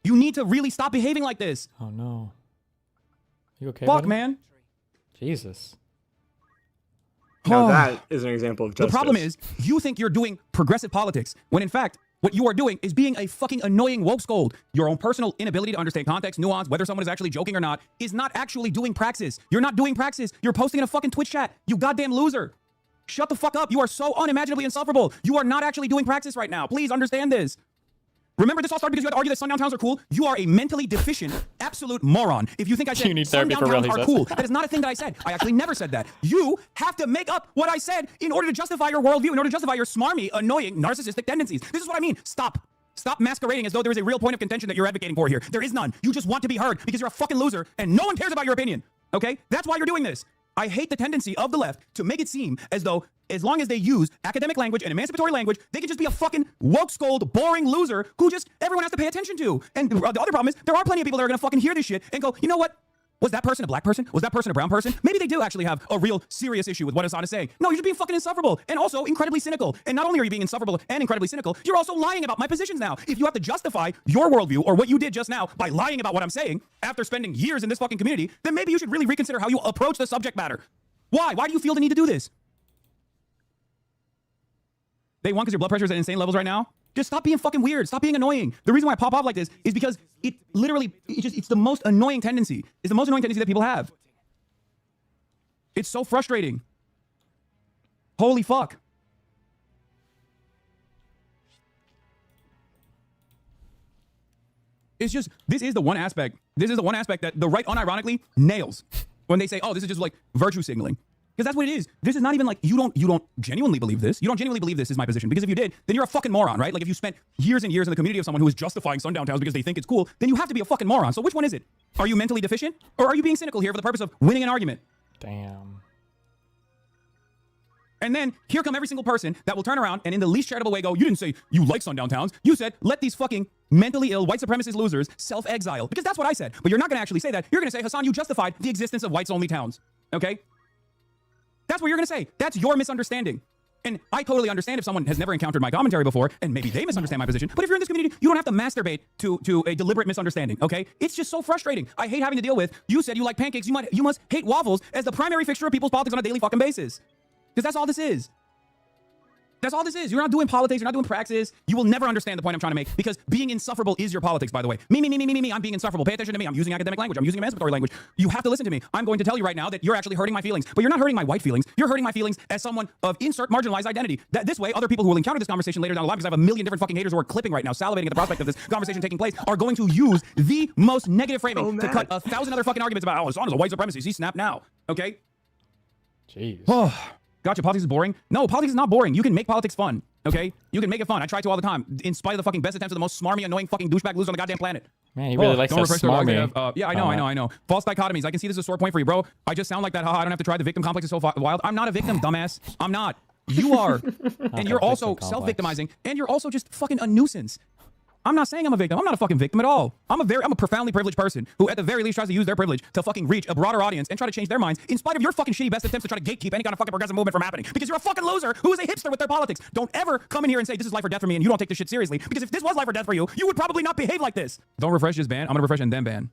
You need to really stop behaving like this. Oh, no. You okay, Fuck, buddy? man. Jesus. Now that is an example of justice. The problem is, you think you're doing progressive politics, when in fact, what you are doing is being a fucking annoying woke scold. Your own personal inability to understand context, nuance, whether someone is actually joking or not, is not actually doing praxis. You're not doing praxis. You're posting in a fucking Twitch chat. You goddamn loser. Shut the fuck up. You are so unimaginably insufferable. You are not actually doing praxis right now. Please understand this. Remember, this all started because you had to argue that sundown towns are cool. You are a mentally deficient, absolute moron. If you think I said sundown towns are cool, that is not a thing that I said. I actually never said that. You have to make up what I said in order to justify your worldview, in order to justify your smarmy, annoying, narcissistic tendencies. This is what I mean. Stop. Stop masquerading as though there is a real point of contention that you're advocating for here. There is none. You just want to be heard because you're a fucking loser and no one cares about your opinion. Okay? That's why you're doing this. I hate the tendency of the left to make it seem as though as long as they use academic language and emancipatory language, they can just be a fucking woke scold, boring loser who just everyone has to pay attention to. And the other problem is there are plenty of people that are going to fucking hear this shit and go, you know what? Was that person a black person? Was that person a brown person? Maybe they do actually have a real serious issue with what Hassan is saying. No, you're just being fucking insufferable and also incredibly cynical. And not only are you being insufferable and incredibly cynical, you're also lying about my positions now. If you have to justify your worldview or what you did just now by lying about what I'm saying after spending years in this fucking community, then maybe you should really reconsider how you approach the subject matter. Why? Why do you feel the need to do this? Day one, because your blood pressure is at insane levels right now. Just stop being fucking weird. Stop being annoying. The reason why I pop off like this is because it literally, it's the most annoying tendency. It's the most annoying tendency that people have. It's so frustrating. Holy fuck. It's just, this is the one aspect that the right unironically nails when they say, oh, this is just like virtue signaling. Because that's what it is. This is not even like, you don't genuinely believe this. You don't genuinely believe this is my position. Because if you did, then you're a fucking moron, right? Like if you spent years and years in the community of someone who is justifying sundown towns because they think it's cool, then you have to be a fucking moron. So which one is it? Are you mentally deficient? Or are you being cynical here for the purpose of winning an argument? Damn. And then here come every single person that will turn around and in the least charitable way go, you didn't say you like sundown towns. You said, let these fucking mentally ill white supremacist losers self-exile. Because that's what I said. But you're not going to actually say that. You're going to say, Hassan, you justified the existence of whites-only towns. Okay? That's what you're going to say. That's your misunderstanding. And I totally understand if someone has never encountered my commentary before, and maybe they misunderstand my position. But if you're in this community, you don't have to masturbate to a deliberate misunderstanding, okay? It's just so frustrating. I hate having to deal with, you said you like pancakes, you must hate waffles as the primary fixture of people's politics on a daily fucking basis. Because that's all this is. That's all this is. You're not doing politics. You're not doing praxis. You will never understand the point I'm trying to make because being insufferable is your politics, by the way. Me. I'm being insufferable. Pay attention to me. I'm using academic language. I'm using emancipatory language. You have to listen to me. I'm going to tell you right now that you're actually hurting my feelings, but you're not hurting my white feelings. You're hurting my feelings as someone of insert marginalized identity. That this way, other people who will encounter this conversation later down the line, because I have a million different fucking haters who are clipping right now, salivating at the prospect of this conversation taking place, are going to use the most negative framing to cut 1,000 other fucking arguments about, oh, Hassan is a white supremacist. He snapped now. Okay? Jeez. Oh, gotcha. Politics is boring. No, politics is not boring. You can make politics fun. Okay? You can make it fun. I try to all the time. In spite of the fucking best attempts of the most smarmy, annoying fucking douchebag loser on the goddamn planet. Man, he really likes that smarmy. Yeah, I know. False dichotomies. I can see this as a sore point for you, bro. I just sound like that. Haha, I don't have to try. The victim complex is so wild. I'm not a victim, dumbass. I'm not. You are. And you're also self-victimizing. And you're also just fucking a nuisance. I'm not saying I'm a victim. I'm not a fucking victim at all. I'm a profoundly privileged person who at the very least tries to use their privilege to fucking reach a broader audience and try to change their minds in spite of your fucking shitty best attempts to try to gatekeep any kind of fucking progressive movement from happening. Because you're a fucking loser who is a hipster with their politics. Don't ever come in here and say this is life or death for me and you don't take this shit seriously. Because if this was life or death for you, you would probably not behave like this. Don't refresh, just ban. I'm gonna refresh and then ban.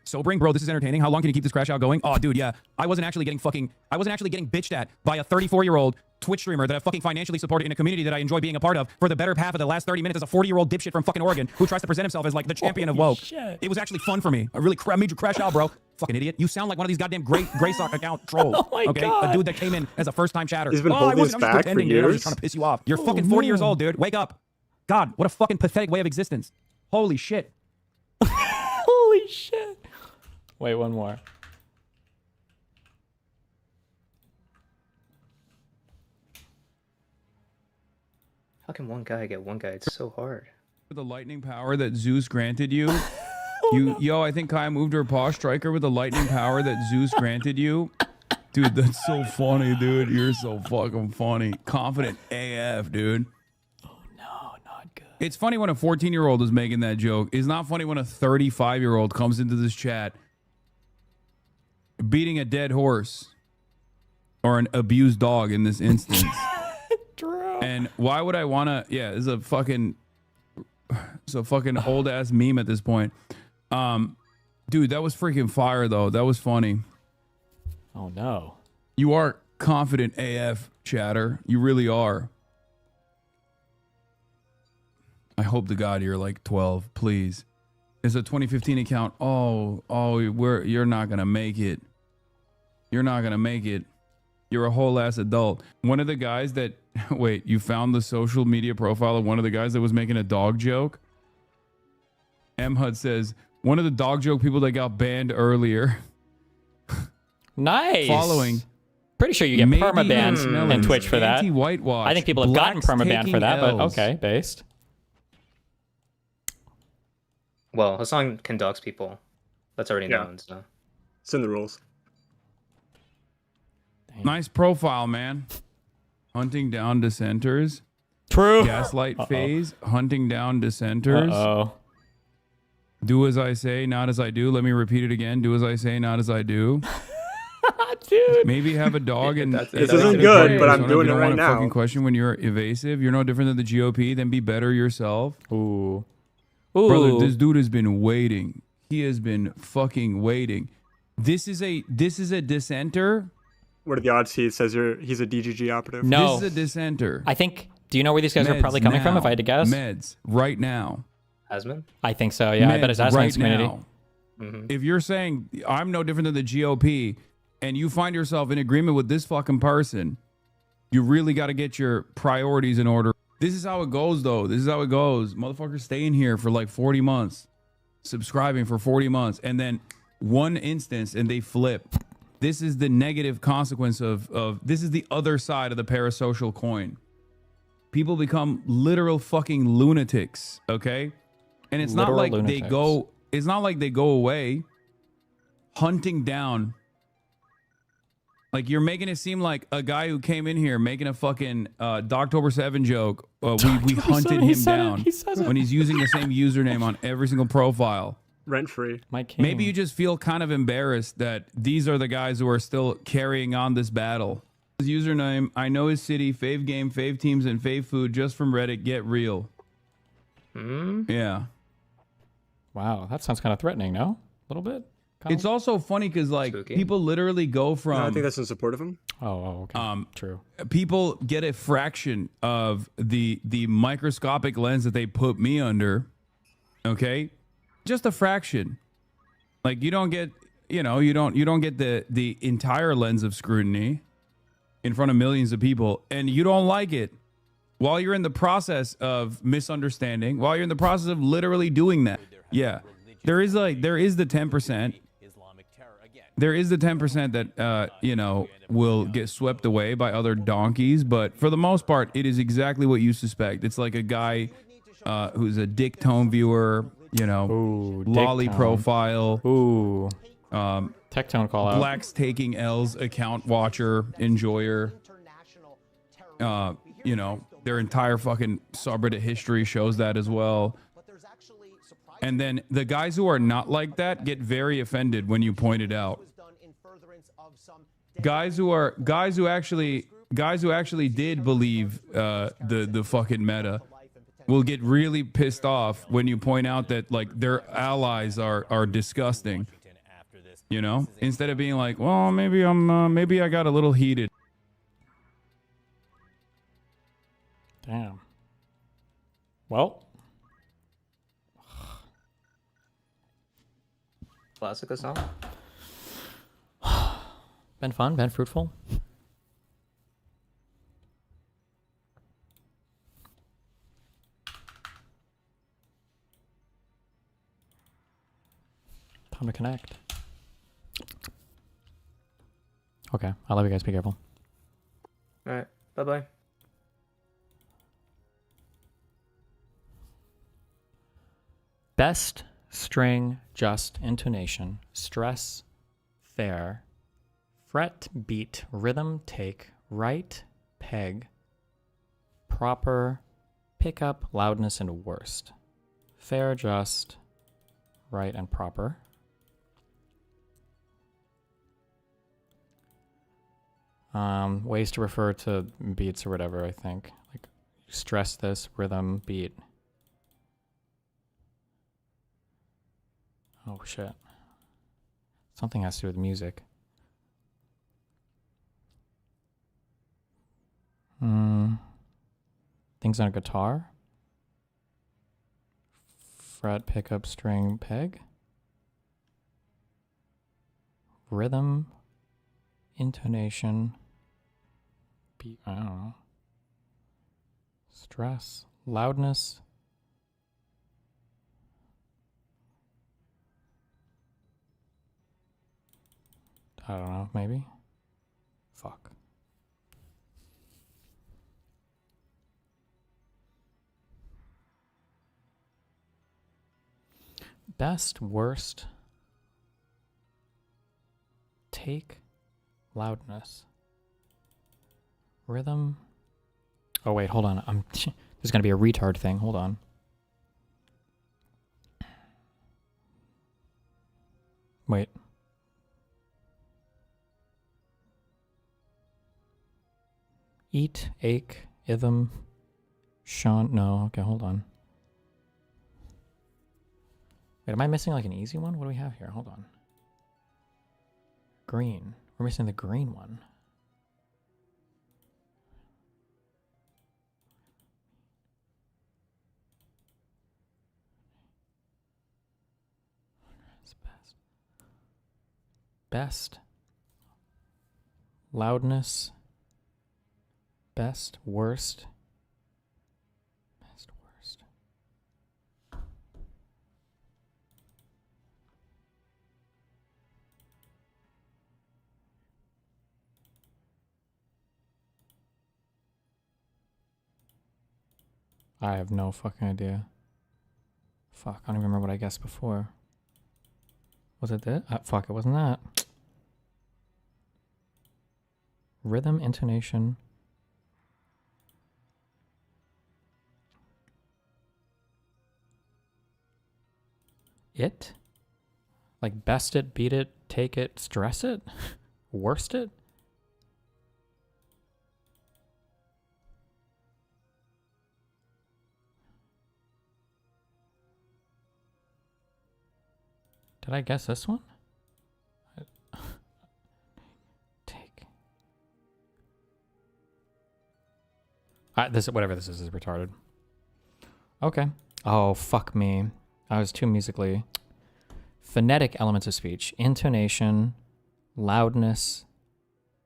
Sobering, bro, this is entertaining. How long can you keep this crash out going? Oh, dude, yeah. I wasn't actually getting bitched at by a 34-year-old Twitch streamer that I fucking financially supported in a community that I enjoy being a part of for the better half of the last 30 minutes as a 40-year-old dipshit from fucking Oregon who tries to present himself as like the champion of woke. Shit. It was actually fun for me. I really made you crash out, bro. Fucking idiot. You sound like one of these goddamn gray sock account trolls. Oh my okay? God. A dude that came in as a first-time chatter. He's been I holding his wasn't. I'm just back for pretending, dude. I was years. just trying to piss you off. You're fucking 40 years old, dude. Wake up. God, what a fucking pathetic way of existence. Holy shit. Holy shit. Wait, one more. How can one guy get one guy? It's so hard. With the lightning power that Zeus granted you. Yo, I think Kai moved her paw striker with the lightning power that Zeus granted you. Dude, that's so funny, dude. You're so fucking funny. Confident AF, dude. Oh, no, not good. It's funny when a 14-year-old is making that joke. It's not funny when a 35-year-old comes into this chat beating a dead horse or an abused dog in this instance. And why would I want to? Yeah, it's a fucking old ass meme at this point. Dude, that was freaking fire though. That was funny. Oh no. You are confident AF, chatter. You really are. I hope to God you're like 12, please. It's a 2015 account. You're not gonna make it. You're not gonna make it. You're a whole ass adult. One of the guys that wait, you found the social media profile of one of the guys that was making a dog joke? M HUD says, one of the dog joke people that got banned earlier. Nice. Following. Pretty sure you get permaban in Twitch for that. Anti-whitewash. I think people have gotten permaban for that, but okay, based. Well, Hassan can dox people. That's already known, so. It's in the rules. Nice profile, man. Hunting down dissenters. True. Gaslight phase. Hunting down dissenters. Do as I say, not as I do. Let me repeat it again. Do as I say, not as I do. Dude. Maybe have a dog and this isn't good, but I'm doing it right now. Fucking question when you're evasive. You're no different than the GOP. Then be better yourself. Ooh. Brother, this dude has been waiting. He has been fucking waiting. This is a dissenter What are the odds he says he's a DGG operative? No. This is a dissenter. I think. Do you know where these guys are Meds probably coming from? now. If I had to guess. Meds right now. Asman? I think so. Yeah, I bet it's Meds Asman's right community. now. Mm-hmm. If you're saying I'm no different than the GOP, and you find yourself in agreement with this fucking person, you really got to get your priorities in order. This is how it goes, though. This is how it goes. Motherfuckers staying here for like 40 months, subscribing for 40 months, and then one instance and they flip. This is the negative consequence of this is the other side of the parasocial coin. People become literal fucking lunatics, okay? And it's Literal not like lunatics. they go away hunting down. Like, you're making it seem like a guy who came in here making a fucking Doctober 7 joke. We hunted him down when he's using the same username on every single profile. Rent free. My king. Maybe you just feel kind of embarrassed that these are the guys who are still carrying on this battle. His username, I know his city, fave game, fave teams, and fave food just from Reddit. Get real. Yeah. Wow, that sounds kind of threatening, no? A little bit? It's also funny because like people literally go from. No, I think that's in support of him. Oh, okay. True. People get a fraction of the microscopic lens that they put me under. Okay, just a fraction. Like you don't get, you don't get the entire lens of scrutiny in front of millions of people, and you don't like it while you're in the process of misunderstanding. While you're in the process of literally doing that, yeah. There is the 10%. There is the 10% that will get swept away by other donkeys, but for the most part, it is exactly what you suspect. It's like a guy who's a dick tone viewer, lolly tone. profile. Ooh. Tech tone call out. Blacks taking L's account watcher, enjoyer. Their entire fucking subreddit history shows that as well. And then the guys who are not like that get very offended when you point it out. Guys who actually did believe the fucking meta will get really pissed off when you point out that like their allies are disgusting. Instead of being like, well, maybe I got a little heated. Damn. Well. Classic song. Been fun, been fruitful. Time to connect. Okay, I love you guys. Be careful. All right. Bye-bye. Best string, just intonation, stress, fair, fret, beat, rhythm, take, right, peg, proper, pickup, loudness, and worst. Fair, just, right, and proper. Ways to refer to beats or whatever, I think. Like, stress this, rhythm, beat. Oh, shit. Something has to do with music. Things on a guitar. Fret, pickup, string, peg. Rhythm, intonation, beat, I don't know. Stress, loudness. I don't know, maybe? Fuck. Best, worst, take, loudness, rhythm. Oh wait, hold on. There's gonna be a retard thing. Hold on. Wait. Eat, ache, ithem, Sean. No, okay, hold on. Wait, am I missing like an easy one? What do we have here? Hold on. Green. We're missing the green one. Best. Loudness. Best. Worst. Best. Worst. I have no fucking idea. Fuck, I don't even remember what I guessed before. Was it that? Fuck, it wasn't that. Rhythm, intonation. It? Like best it, beat it, take it, stress it? Worst it? Did I guess this one? Take. This whatever this is retarded. Okay. Oh fuck me. I was too musically. Phonetic elements of speech: intonation, loudness,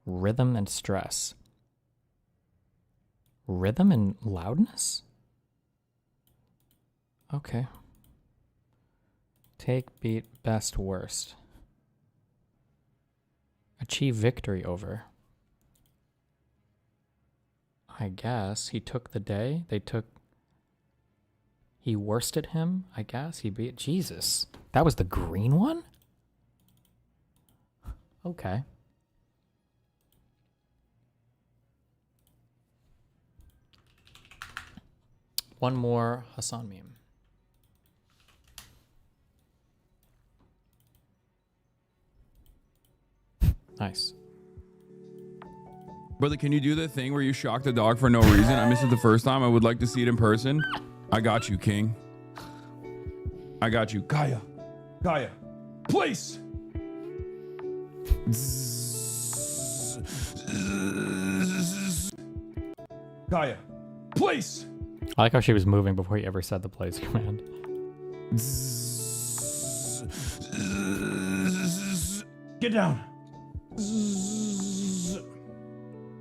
rhythm, and stress. Rhythm and loudness? Okay. Take, beat, best, worst. Achieve victory over. I guess he took the day. He worsted him, I guess. He beat Jesus. That was the green one? Okay. One more Hassan meme. Nice. Brother, can you do the thing where you shock the dog for no reason? I missed it the first time. I would like to see it in person. I got you, King. I got you. Gaia. Gaia. Please. Gaia. Please. I like how she was moving before he ever said the place command. Get down.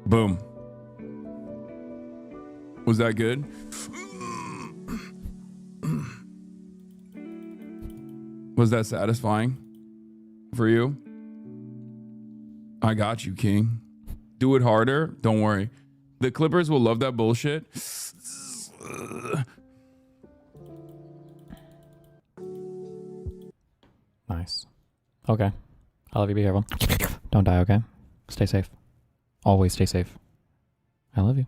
Boom. Was that good? Was that satisfying for you? I got you, King. Do it harder. Don't worry. The Clippers will love that bullshit. Nice. Okay. I love you. Be careful. Don't die, okay? Stay safe. Always stay safe. I love you.